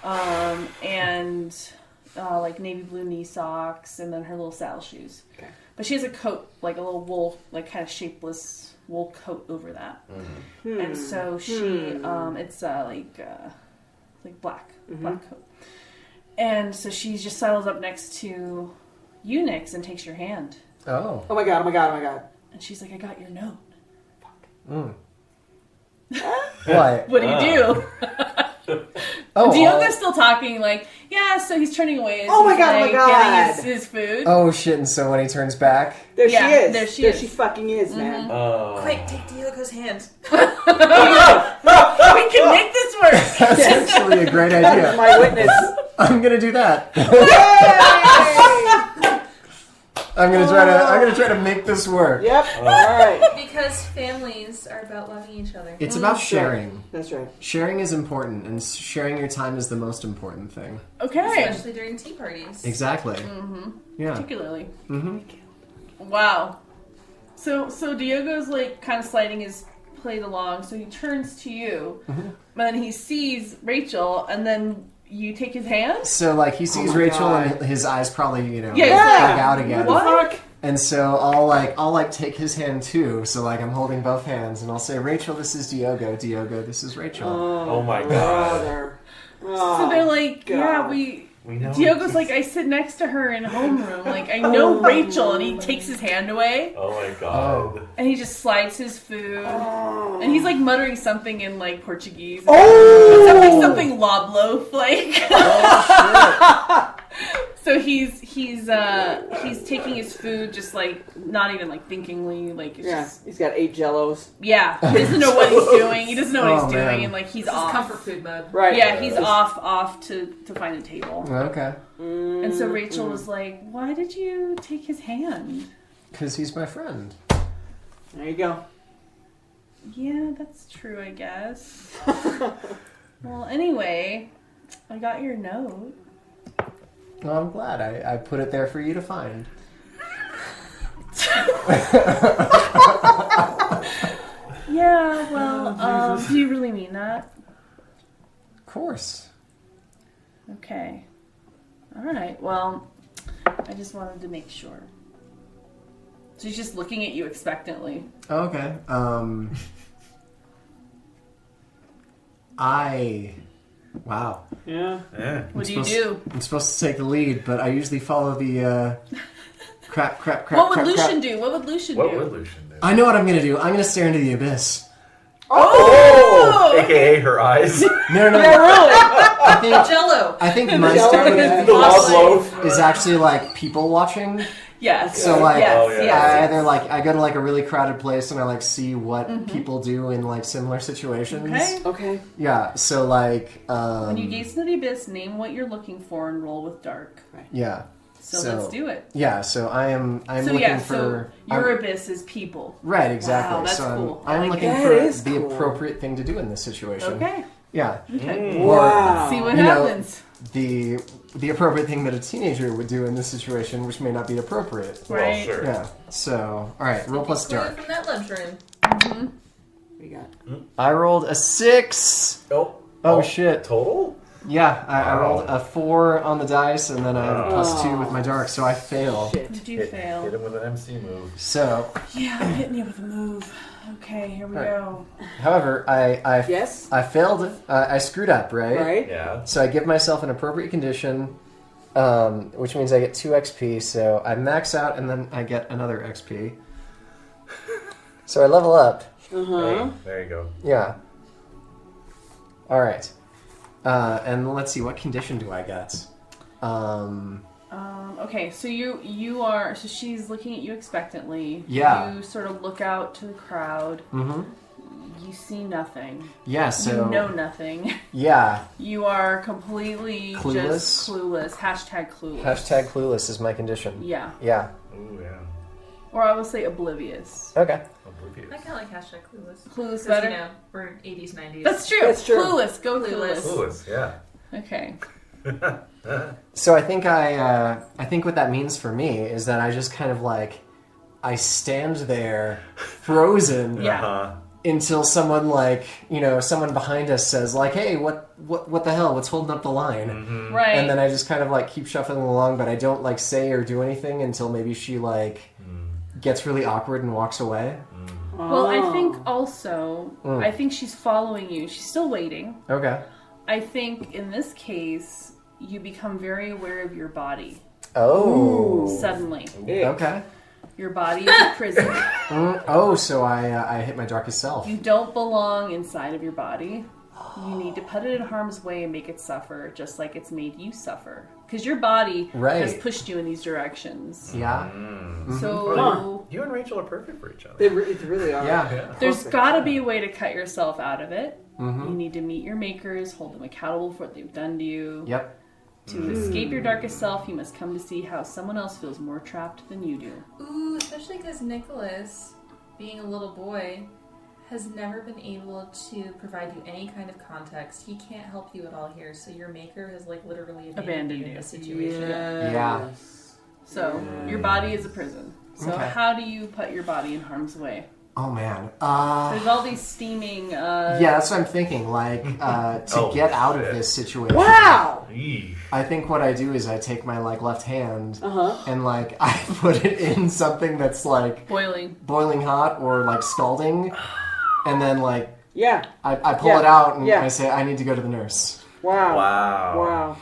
[SPEAKER 3] And like navy blue knee socks, and then her little saddle shoes.
[SPEAKER 6] Okay.
[SPEAKER 3] But she has a coat, like a little wool, like kind of shapeless wool coat over that. And so she, it's like black coat. And so she just settles up next to you, Nix, and takes your hand.
[SPEAKER 4] Oh.
[SPEAKER 6] Oh my God! Oh my God! Oh my God!
[SPEAKER 3] And she's like, I got your note.
[SPEAKER 4] What?
[SPEAKER 3] What do you do?
[SPEAKER 4] Oh.
[SPEAKER 3] Diogo's still talking, like, yeah, so he's turning away as
[SPEAKER 6] Oh my
[SPEAKER 3] he's,
[SPEAKER 6] God, oh my
[SPEAKER 3] like,
[SPEAKER 6] God.
[SPEAKER 3] getting his food.
[SPEAKER 4] Oh shit! And so when he turns back,
[SPEAKER 6] There
[SPEAKER 3] Yeah,
[SPEAKER 6] she is.
[SPEAKER 3] there she
[SPEAKER 6] There
[SPEAKER 3] is.
[SPEAKER 6] she fucking is, man.
[SPEAKER 7] Quick, take Diogo's hand.
[SPEAKER 3] We can make this work.
[SPEAKER 4] that's actually a great
[SPEAKER 6] That is
[SPEAKER 4] idea.
[SPEAKER 6] my witness.
[SPEAKER 4] I'm gonna do that.
[SPEAKER 6] Yay!
[SPEAKER 4] I'm gonna try to make this work.
[SPEAKER 6] Yep. All right.
[SPEAKER 7] Because families are about loving each other.
[SPEAKER 4] It's about sharing.
[SPEAKER 6] That's right.
[SPEAKER 4] Sharing is important, and sharing your time is the most important thing.
[SPEAKER 3] Okay.
[SPEAKER 7] Especially during tea parties.
[SPEAKER 4] Exactly. Yeah.
[SPEAKER 3] Particularly.
[SPEAKER 4] Mm-hmm.
[SPEAKER 3] Wow. So Diogo's, like, kind of sliding his plate along, so he turns to you, and then he sees Rachel, and then you take his hand?
[SPEAKER 4] So like he sees
[SPEAKER 6] my
[SPEAKER 4] Rachel
[SPEAKER 6] God.
[SPEAKER 4] and his eyes probably
[SPEAKER 3] Yeah,
[SPEAKER 4] bug
[SPEAKER 3] he's
[SPEAKER 4] out again.
[SPEAKER 3] What?
[SPEAKER 4] And so I'll take his hand too. So like I'm holding both hands and I'll say, Rachel, this is Diogo. Diogo, this is Rachel.
[SPEAKER 8] Oh my God.
[SPEAKER 6] Brother.
[SPEAKER 3] So they're like, yeah,
[SPEAKER 6] God.
[SPEAKER 8] We know.
[SPEAKER 3] Diogo's like, I sit next to her in homeroom. Like, I know Rachel, and he takes his hand away,
[SPEAKER 8] Oh my God.
[SPEAKER 3] and he just slides his food, and he's like muttering something in like Portuguese.
[SPEAKER 6] Oh!
[SPEAKER 3] Something lobloaf, like. So he's taking his food just like not even like thinkingly, like it's
[SPEAKER 6] Yeah,
[SPEAKER 3] just,
[SPEAKER 6] he's got 8 Jellos.
[SPEAKER 3] yeah. He doesn't know what he's doing. He doesn't know what
[SPEAKER 4] Oh,
[SPEAKER 3] he's
[SPEAKER 4] man.
[SPEAKER 3] doing, and like he's
[SPEAKER 7] This is
[SPEAKER 3] off.
[SPEAKER 7] comfort food mode.
[SPEAKER 6] Right.
[SPEAKER 3] Yeah, he's off to find a table.
[SPEAKER 4] Okay.
[SPEAKER 3] And so Rachel was like, "Why did you take his hand?"
[SPEAKER 4] Because he's my friend.
[SPEAKER 6] There you go.
[SPEAKER 3] Yeah, that's true, I guess. Well, anyway, I got your note.
[SPEAKER 4] Well, I'm glad I put it there for you to find.
[SPEAKER 3] Yeah, well, do you really mean that?
[SPEAKER 4] Of course.
[SPEAKER 3] Okay. All right. Well, I just wanted to make sure. She's just looking at you expectantly.
[SPEAKER 4] Okay. Wow.
[SPEAKER 6] Yeah.
[SPEAKER 8] Yeah.
[SPEAKER 3] What do you
[SPEAKER 4] supposed-
[SPEAKER 3] do?
[SPEAKER 4] I'm supposed to take the lead, but I usually follow the crap.
[SPEAKER 3] What would Lucien do? What would Lucien
[SPEAKER 8] What
[SPEAKER 3] do?
[SPEAKER 8] would Lucien do?
[SPEAKER 4] I know what I'm gonna do. I'm gonna stare into the abyss.
[SPEAKER 8] Oh! AKA her eyes.
[SPEAKER 4] No.
[SPEAKER 6] Yeah, really.
[SPEAKER 7] Jello.
[SPEAKER 4] I think my
[SPEAKER 6] Jello
[SPEAKER 4] stare
[SPEAKER 6] and
[SPEAKER 8] The lost loaf.
[SPEAKER 4] is actually like people watching.
[SPEAKER 3] Yes.
[SPEAKER 4] So, like,
[SPEAKER 3] yes,
[SPEAKER 8] Oh, yeah.
[SPEAKER 3] yes,
[SPEAKER 4] I
[SPEAKER 3] yes.
[SPEAKER 4] either like I go to like a really crowded place and I like see what people do in like similar situations.
[SPEAKER 3] Okay.
[SPEAKER 6] Okay.
[SPEAKER 4] Yeah. So like
[SPEAKER 3] When you gaze into the abyss, name what you're looking for and roll with dark.
[SPEAKER 4] yeah.
[SPEAKER 3] So let's do it.
[SPEAKER 4] Yeah. So I'm
[SPEAKER 3] So
[SPEAKER 4] looking
[SPEAKER 3] yeah,
[SPEAKER 4] for
[SPEAKER 3] so your abyss is people.
[SPEAKER 4] right exactly.
[SPEAKER 3] Wow, that's
[SPEAKER 4] so
[SPEAKER 3] cool.
[SPEAKER 4] I'm
[SPEAKER 3] I like
[SPEAKER 4] looking
[SPEAKER 6] that.
[SPEAKER 4] for
[SPEAKER 6] That is
[SPEAKER 4] the
[SPEAKER 6] cool.
[SPEAKER 4] appropriate thing to do in this situation.
[SPEAKER 3] Okay.
[SPEAKER 4] Yeah.
[SPEAKER 6] Wow.
[SPEAKER 3] See what
[SPEAKER 4] You know,
[SPEAKER 3] happens.
[SPEAKER 4] The appropriate thing that a teenager would do in this situation, which may not be appropriate.
[SPEAKER 8] Well,
[SPEAKER 3] Right.
[SPEAKER 8] sure.
[SPEAKER 4] Yeah. So all right, roll plus
[SPEAKER 7] Clear
[SPEAKER 4] dark.
[SPEAKER 7] from that lunchroom.
[SPEAKER 6] What do you got?
[SPEAKER 4] I rolled a 6. Oh, shit.
[SPEAKER 8] Total?
[SPEAKER 4] Yeah, I
[SPEAKER 8] Wow.
[SPEAKER 4] rolled a 4 on the dice, and then I have a +2 with my dark, so I fail.
[SPEAKER 6] Shit.
[SPEAKER 3] You do
[SPEAKER 8] Hit
[SPEAKER 3] fail.
[SPEAKER 8] him with an MC move.
[SPEAKER 4] So,
[SPEAKER 3] Yeah, I'm hitting you with a move. Okay, here we go.
[SPEAKER 4] however, I
[SPEAKER 6] Yes.
[SPEAKER 4] failed. I screwed up, right?
[SPEAKER 6] Right.
[SPEAKER 8] Yeah.
[SPEAKER 4] So I give myself an appropriate condition, which means I get 2 XP. So I max out, and then I get another XP. So I level up.
[SPEAKER 8] Hey, there you go.
[SPEAKER 4] Yeah. All right. And let's see, what condition do I get?
[SPEAKER 3] Okay, so you are. So she's looking at you expectantly.
[SPEAKER 4] Yeah.
[SPEAKER 3] You sort of look out to the crowd.
[SPEAKER 4] Mm-hmm.
[SPEAKER 3] You see nothing.
[SPEAKER 4] Yeah, so...
[SPEAKER 3] You know nothing.
[SPEAKER 4] Yeah.
[SPEAKER 3] You are completely
[SPEAKER 4] Clueless?
[SPEAKER 3] just clueless. Hashtag clueless.
[SPEAKER 4] Hashtag clueless is my condition.
[SPEAKER 3] Yeah.
[SPEAKER 4] Yeah.
[SPEAKER 8] Ooh, yeah.
[SPEAKER 3] Or I will say oblivious.
[SPEAKER 4] Okay.
[SPEAKER 8] Oblivious.
[SPEAKER 7] I kind of like hashtag clueless.
[SPEAKER 3] Clueless
[SPEAKER 7] 'Cause,
[SPEAKER 3] better?
[SPEAKER 7] You know, we're 80s, 90s.
[SPEAKER 3] That's true.
[SPEAKER 6] That's true.
[SPEAKER 3] Clueless. Go clueless.
[SPEAKER 8] Clueless, yeah.
[SPEAKER 3] Okay.
[SPEAKER 4] So I think I think what that means for me is that I just kind of like I stand there frozen
[SPEAKER 3] Yeah.
[SPEAKER 8] Uh-huh.
[SPEAKER 4] until someone like someone behind us says like, hey, what the hell, what's holding up the line?
[SPEAKER 8] Mm-hmm.
[SPEAKER 3] Right.
[SPEAKER 4] And then I just kind of like keep shuffling along, but I don't like say or do anything until maybe she like gets really awkward and walks away.
[SPEAKER 3] Well, I
[SPEAKER 6] Oh.
[SPEAKER 3] think also, I think she's following you. She's still waiting.
[SPEAKER 4] Okay.
[SPEAKER 3] I think in this case, you become very aware of your body.
[SPEAKER 4] Oh.
[SPEAKER 3] Suddenly.
[SPEAKER 4] Okay.
[SPEAKER 3] Your body is a prison.
[SPEAKER 4] Oh, so I hit my darkest self.
[SPEAKER 3] You don't belong inside of your body. You need to put it in harm's way and make it suffer, just like it's made you suffer. Because your body has
[SPEAKER 4] Right.
[SPEAKER 3] pushed you in these directions.
[SPEAKER 4] Yeah.
[SPEAKER 3] So
[SPEAKER 8] You and Rachel are perfect for each other.
[SPEAKER 6] They really are.
[SPEAKER 4] Yeah.
[SPEAKER 3] there's
[SPEAKER 6] Perfect.
[SPEAKER 3] got to be a way to cut yourself out of it. You need to meet your makers, hold them accountable for what they've done to you.
[SPEAKER 4] Yep.
[SPEAKER 3] To escape your darkest self, you must come to see how someone else feels more trapped than you do.
[SPEAKER 7] Ooh, especially because Nicholas, being a little boy, has never been able to provide you any kind of context. He can't help you at all here, so your maker has like literally abandoned you in this situation.
[SPEAKER 4] Yeah.
[SPEAKER 3] So your body is a prison. So
[SPEAKER 4] Okay.
[SPEAKER 3] how do you put your body in harm's way?
[SPEAKER 4] Oh man.
[SPEAKER 3] There's all these steaming.
[SPEAKER 4] Yeah, that's what I'm thinking. Like to
[SPEAKER 8] Oh,
[SPEAKER 4] get out
[SPEAKER 8] shit.
[SPEAKER 4] of this situation.
[SPEAKER 6] Wow.
[SPEAKER 8] Eesh.
[SPEAKER 4] I think what I do is I take my like left hand
[SPEAKER 6] Uh-huh.
[SPEAKER 4] and like I put it in something that's like
[SPEAKER 3] Boiling.
[SPEAKER 4] boiling hot or like scalding, and then like
[SPEAKER 6] Yeah.
[SPEAKER 4] I pull
[SPEAKER 6] Yeah.
[SPEAKER 4] it out and
[SPEAKER 6] Yeah.
[SPEAKER 4] I say I need to go to the nurse.
[SPEAKER 6] Wow.
[SPEAKER 8] Wow.
[SPEAKER 6] Wow.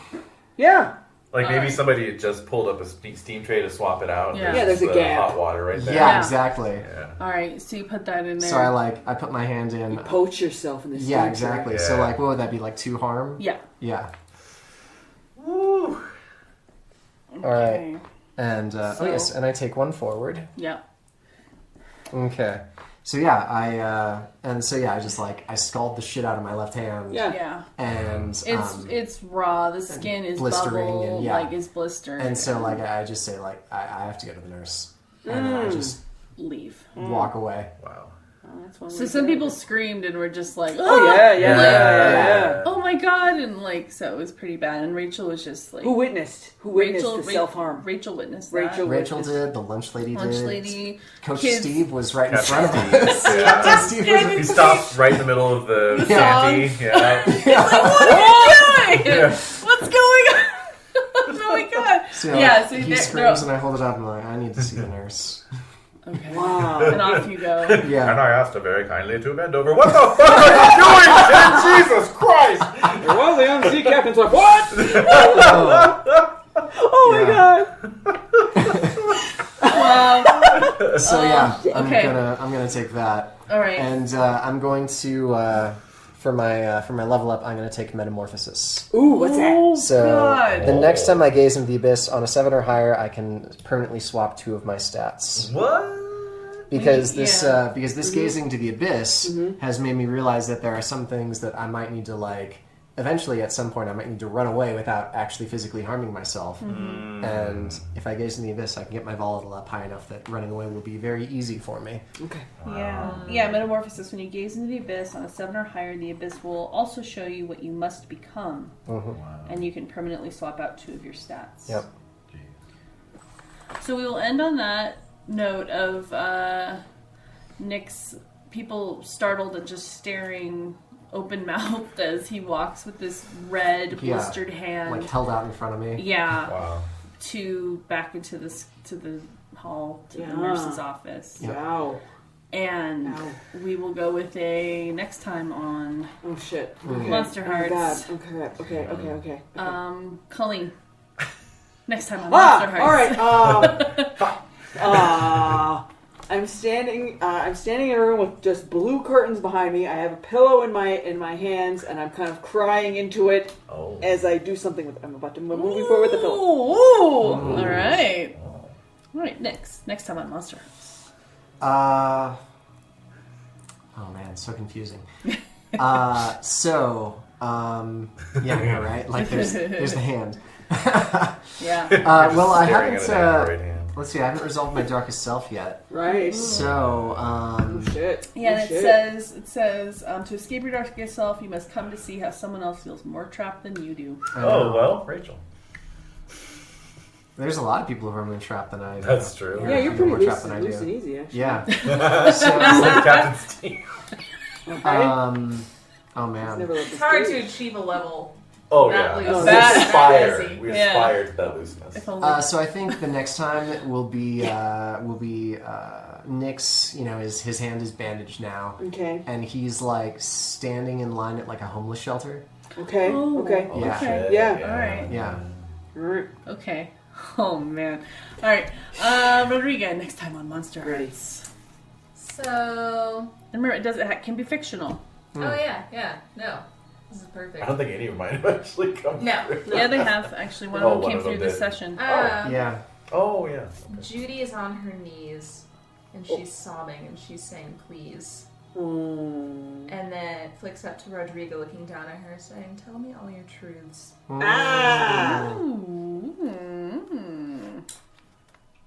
[SPEAKER 6] Yeah.
[SPEAKER 8] Like maybe somebody had just pulled up a steam tray to swap it out.
[SPEAKER 3] Yeah.
[SPEAKER 6] Yeah, there's a
[SPEAKER 8] the
[SPEAKER 6] gap.
[SPEAKER 8] hot water right there.
[SPEAKER 4] Yeah,
[SPEAKER 3] Yeah.
[SPEAKER 4] exactly.
[SPEAKER 8] Yeah.
[SPEAKER 3] All right, so you put that in there.
[SPEAKER 4] So I put my hand in.
[SPEAKER 6] Poach yourself in the
[SPEAKER 4] Yeah, exactly. So
[SPEAKER 8] Yeah.
[SPEAKER 4] like, what would that be? Like 2 harm?
[SPEAKER 3] Yeah.
[SPEAKER 4] Yeah.
[SPEAKER 8] Woo.
[SPEAKER 4] All right. And
[SPEAKER 3] So-
[SPEAKER 4] oh yes, and I take 1 forward.
[SPEAKER 3] Yeah.
[SPEAKER 4] Okay. So yeah, I just like I scald the shit out of my left hand.
[SPEAKER 6] Yeah.
[SPEAKER 3] Yeah.
[SPEAKER 4] And
[SPEAKER 3] It's raw. The skin is
[SPEAKER 4] blistering
[SPEAKER 3] bubble,
[SPEAKER 4] and, yeah.
[SPEAKER 3] like is blistering.
[SPEAKER 4] and so like I just say like I have to go to the nurse, and then I just
[SPEAKER 3] leave.
[SPEAKER 4] walk away.
[SPEAKER 8] Wow.
[SPEAKER 6] That's one
[SPEAKER 3] So
[SPEAKER 6] way
[SPEAKER 3] some
[SPEAKER 6] to do
[SPEAKER 3] people
[SPEAKER 6] it.
[SPEAKER 3] screamed and were just like,
[SPEAKER 6] Oh yeah.
[SPEAKER 3] oh my god, and like so it was pretty bad. And Rachel was just like,
[SPEAKER 6] Who witnessed the self harm?
[SPEAKER 3] Rachel witnessed
[SPEAKER 6] Rachel.
[SPEAKER 3] that.
[SPEAKER 4] Rachel did. The lunch lady
[SPEAKER 3] Lunch
[SPEAKER 4] did.
[SPEAKER 3] lady,
[SPEAKER 4] Coach
[SPEAKER 3] kids.
[SPEAKER 4] Steve was right in
[SPEAKER 8] Captain
[SPEAKER 4] front of
[SPEAKER 8] Steve.
[SPEAKER 4] us.
[SPEAKER 8] Yeah.
[SPEAKER 4] Captain Steve was.
[SPEAKER 8] He stopped right in the middle of the
[SPEAKER 3] song.
[SPEAKER 8] shanty. Yeah.
[SPEAKER 3] What's going on? Oh my god!
[SPEAKER 4] So,
[SPEAKER 3] Yeah, so
[SPEAKER 4] he
[SPEAKER 3] they're-
[SPEAKER 4] screams and I hold it up and I'm like, I need to see the nurse.
[SPEAKER 3] Okay.
[SPEAKER 6] Wow.
[SPEAKER 3] And off you go.
[SPEAKER 4] Yeah.
[SPEAKER 8] And I asked her very kindly to bend over. What the fuck are you doing, Ken? Jesus Christ!
[SPEAKER 6] There was a young sea captain's wife. What? Oh my
[SPEAKER 4] Yeah.
[SPEAKER 6] god.
[SPEAKER 3] Wow.
[SPEAKER 4] So yeah,
[SPEAKER 3] okay.
[SPEAKER 4] I'm gonna take that,
[SPEAKER 3] All right.
[SPEAKER 4] and I'm going to for my level up, I'm gonna take metamorphosis.
[SPEAKER 6] Ooh, what's that?
[SPEAKER 3] Oh
[SPEAKER 4] So
[SPEAKER 3] god.
[SPEAKER 4] the next time I gaze into the abyss on a 7 or higher, I can permanently swap 2 of my stats.
[SPEAKER 8] What?
[SPEAKER 4] Because this
[SPEAKER 3] Yeah.
[SPEAKER 4] gazing to the abyss has made me realize that there are some things that I might need to like. Eventually, at some point, I might need to run away without actually physically harming myself. And if I gaze in the abyss, I can get my volatile up high enough that running away will be very easy for me.
[SPEAKER 6] Okay.
[SPEAKER 3] Yeah, metamorphosis. When you gaze into the abyss on a 7 or higher, the abyss will also show you what you must become, and you can permanently swap out 2 of your stats.
[SPEAKER 4] Yep.
[SPEAKER 3] So we will end on that note of Nick's people startled and just staring open-mouthed as he walks with this red blistered hand.
[SPEAKER 4] Like held out in front of me.
[SPEAKER 3] Yeah.
[SPEAKER 8] Wow.
[SPEAKER 3] Back into the hall to the
[SPEAKER 6] Yeah.
[SPEAKER 3] nurse's office.
[SPEAKER 6] Wow.
[SPEAKER 3] And
[SPEAKER 6] Ow.
[SPEAKER 3] we will go with a next time on
[SPEAKER 6] Oh shit. Okay.
[SPEAKER 3] Monsterhearts.
[SPEAKER 6] Oh god. Okay.
[SPEAKER 3] Colleen. Next time on
[SPEAKER 6] Ah,
[SPEAKER 3] Monsterhearts.
[SPEAKER 6] all right. I'm standing in a room with just blue curtains behind me. I have a pillow in my hands, and I'm kind of crying into it
[SPEAKER 8] Oh.
[SPEAKER 6] as I do something with it. I'm about to moving forward with the pillow.
[SPEAKER 3] Ooh. All right. All right. Next time on Monsterhearts.
[SPEAKER 4] Oh man, so confusing. Yeah, I know, right? Like there's the hand.
[SPEAKER 3] Yeah.
[SPEAKER 4] Well, I
[SPEAKER 8] Staring
[SPEAKER 4] haven't.
[SPEAKER 8] at an android hand.
[SPEAKER 4] Let's see, I haven't resolved my darkest self yet.
[SPEAKER 6] Right.
[SPEAKER 4] So,
[SPEAKER 6] Shit.
[SPEAKER 3] Yeah,
[SPEAKER 6] Oh,
[SPEAKER 3] and
[SPEAKER 6] shit.
[SPEAKER 3] it says, to escape your darkest self, you must come to see how someone else feels more trapped than you do.
[SPEAKER 8] Oh, well, Rachel.
[SPEAKER 4] There's a lot of people who are more trapped than I do.
[SPEAKER 8] That's true.
[SPEAKER 6] Yeah, you're
[SPEAKER 4] People
[SPEAKER 6] pretty
[SPEAKER 4] more
[SPEAKER 6] loose,
[SPEAKER 4] trapped than I
[SPEAKER 6] loose
[SPEAKER 4] do.
[SPEAKER 6] and easy, actually.
[SPEAKER 4] Yeah.
[SPEAKER 8] It's like Captain Steve.
[SPEAKER 6] Okay.
[SPEAKER 4] Oh man.
[SPEAKER 6] Never let
[SPEAKER 7] It's
[SPEAKER 6] this
[SPEAKER 7] hard
[SPEAKER 6] go.
[SPEAKER 7] to achieve a level.
[SPEAKER 8] Oh,
[SPEAKER 7] That
[SPEAKER 8] yeah.
[SPEAKER 7] loose.
[SPEAKER 8] We
[SPEAKER 3] That-
[SPEAKER 8] aspire.
[SPEAKER 7] that
[SPEAKER 8] We
[SPEAKER 3] Yeah.
[SPEAKER 8] aspire to that looseness.
[SPEAKER 3] If only.
[SPEAKER 4] So I think the next time will be Nick's. You know, his hand is bandaged now,
[SPEAKER 6] Okay.
[SPEAKER 4] and he's like standing in line at like a homeless shelter.
[SPEAKER 6] Okay.
[SPEAKER 3] Oh.
[SPEAKER 6] Okay.
[SPEAKER 8] Oh,
[SPEAKER 4] Yeah.
[SPEAKER 8] shit.
[SPEAKER 6] Yeah.
[SPEAKER 3] Alright.
[SPEAKER 4] Yeah.
[SPEAKER 6] All right.
[SPEAKER 3] Okay. Oh, man. All right. Rodrigo, next time on Monster
[SPEAKER 6] Ready.
[SPEAKER 3] Hearts.
[SPEAKER 7] So,
[SPEAKER 3] And remember, it can be fictional.
[SPEAKER 7] oh yeah, no, this is perfect.
[SPEAKER 8] I don't think any of mine have actually come
[SPEAKER 7] No.
[SPEAKER 8] through.
[SPEAKER 3] Yeah, they have. Actually, one
[SPEAKER 8] Oh,
[SPEAKER 3] of them
[SPEAKER 8] one
[SPEAKER 3] came
[SPEAKER 8] of them
[SPEAKER 3] through this
[SPEAKER 8] did.
[SPEAKER 3] session.
[SPEAKER 4] Yeah.
[SPEAKER 8] Oh, yeah. Okay.
[SPEAKER 7] Judy is on her knees and she's sobbing and she's saying please.
[SPEAKER 6] Mm.
[SPEAKER 7] And then it flicks up to Rodrigo looking down at her saying, tell me all your truths.
[SPEAKER 6] Ah.
[SPEAKER 3] Ooh. Mm.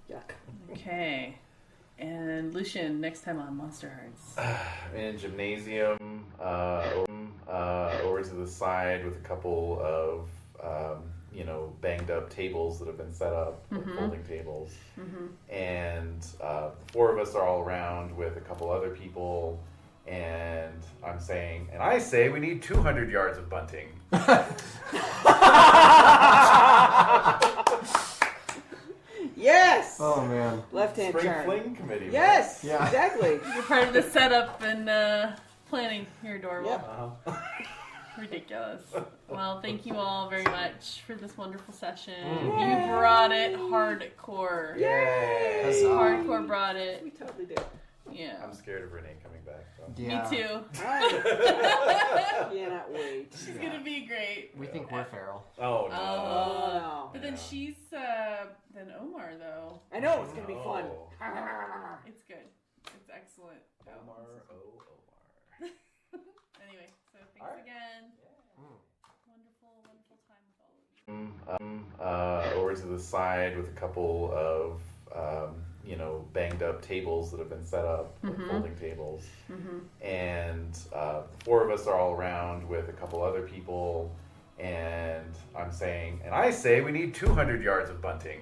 [SPEAKER 6] Yuck.
[SPEAKER 3] Okay. And Lucien, next time on Monster Hearts.
[SPEAKER 8] In gymnasium, over to the side with a couple of, banged up tables that have been set up, like folding tables. And the four of us are all around with a couple other people. And I'm saying, and I say we need 200 yards of bunting.
[SPEAKER 6] Yes.
[SPEAKER 4] Oh man.
[SPEAKER 6] Left hand
[SPEAKER 8] Spring
[SPEAKER 6] turn.
[SPEAKER 8] Fling Committee. man.
[SPEAKER 6] Yes.
[SPEAKER 4] Yeah.
[SPEAKER 6] Exactly.
[SPEAKER 3] You're part of the setup and planning. You're adorable.
[SPEAKER 6] Yep.
[SPEAKER 8] Uh-huh.
[SPEAKER 3] Ridiculous. Well, thank you all very much for this wonderful session. You brought it hardcore.
[SPEAKER 8] Yay!
[SPEAKER 3] Hardcore brought it.
[SPEAKER 6] We totally did.
[SPEAKER 3] Yeah.
[SPEAKER 8] I'm scared of Renee coming back. So.
[SPEAKER 4] Yeah.
[SPEAKER 3] Me too.
[SPEAKER 6] Cannot wait.
[SPEAKER 3] She's gonna be great.
[SPEAKER 4] We think we're feral.
[SPEAKER 8] Oh, no.
[SPEAKER 6] Oh no.
[SPEAKER 3] But then
[SPEAKER 8] Yeah.
[SPEAKER 3] she's then Omar though.
[SPEAKER 6] I know it's gonna be fun.
[SPEAKER 8] Oh.
[SPEAKER 3] It's good. It's excellent.
[SPEAKER 8] Omar.
[SPEAKER 3] Anyway, so thanks
[SPEAKER 8] All right.
[SPEAKER 3] again. Wonderful, wonderful time with all of you.
[SPEAKER 8] Over to the side with a couple of, banged up tables that have been set up, like folding tables. And the four of us are all around with a couple other people. And I'm saying, and I say we need 200 yards of bunting.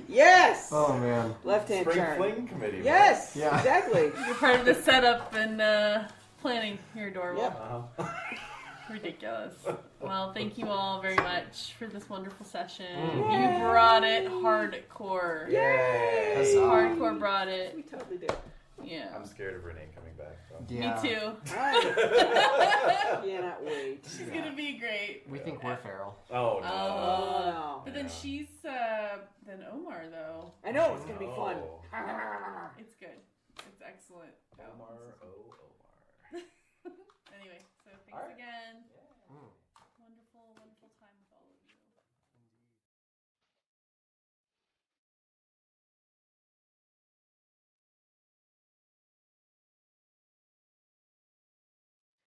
[SPEAKER 6] Yes.
[SPEAKER 4] Oh man.
[SPEAKER 6] Left hand
[SPEAKER 8] Spring
[SPEAKER 6] turn.
[SPEAKER 8] Fling Committee. man.
[SPEAKER 6] Yes.
[SPEAKER 4] Yeah.
[SPEAKER 6] Exactly.
[SPEAKER 3] You're part of the setup and planning. You're adorable.
[SPEAKER 6] Yep.
[SPEAKER 8] Uh-huh.
[SPEAKER 3] Ridiculous. Well, thank you all very much for this wonderful session. You brought it hardcore.
[SPEAKER 8] Yay!
[SPEAKER 3] Hardcore brought it.
[SPEAKER 6] We totally did.
[SPEAKER 3] Yeah.
[SPEAKER 8] I'm scared of Renee coming back. So.
[SPEAKER 4] Yeah.
[SPEAKER 3] Me too.
[SPEAKER 6] Cannot wait.
[SPEAKER 3] She's gonna be great.
[SPEAKER 4] We think we're feral.
[SPEAKER 8] Oh, no.
[SPEAKER 6] Oh no.
[SPEAKER 3] But then
[SPEAKER 8] Yeah.
[SPEAKER 3] she's then Omar though.
[SPEAKER 6] I know it's gonna be fun.
[SPEAKER 8] Oh.
[SPEAKER 3] It's good. It's excellent.
[SPEAKER 8] Omar.
[SPEAKER 3] Anyway, so thanks
[SPEAKER 8] All right.
[SPEAKER 3] again.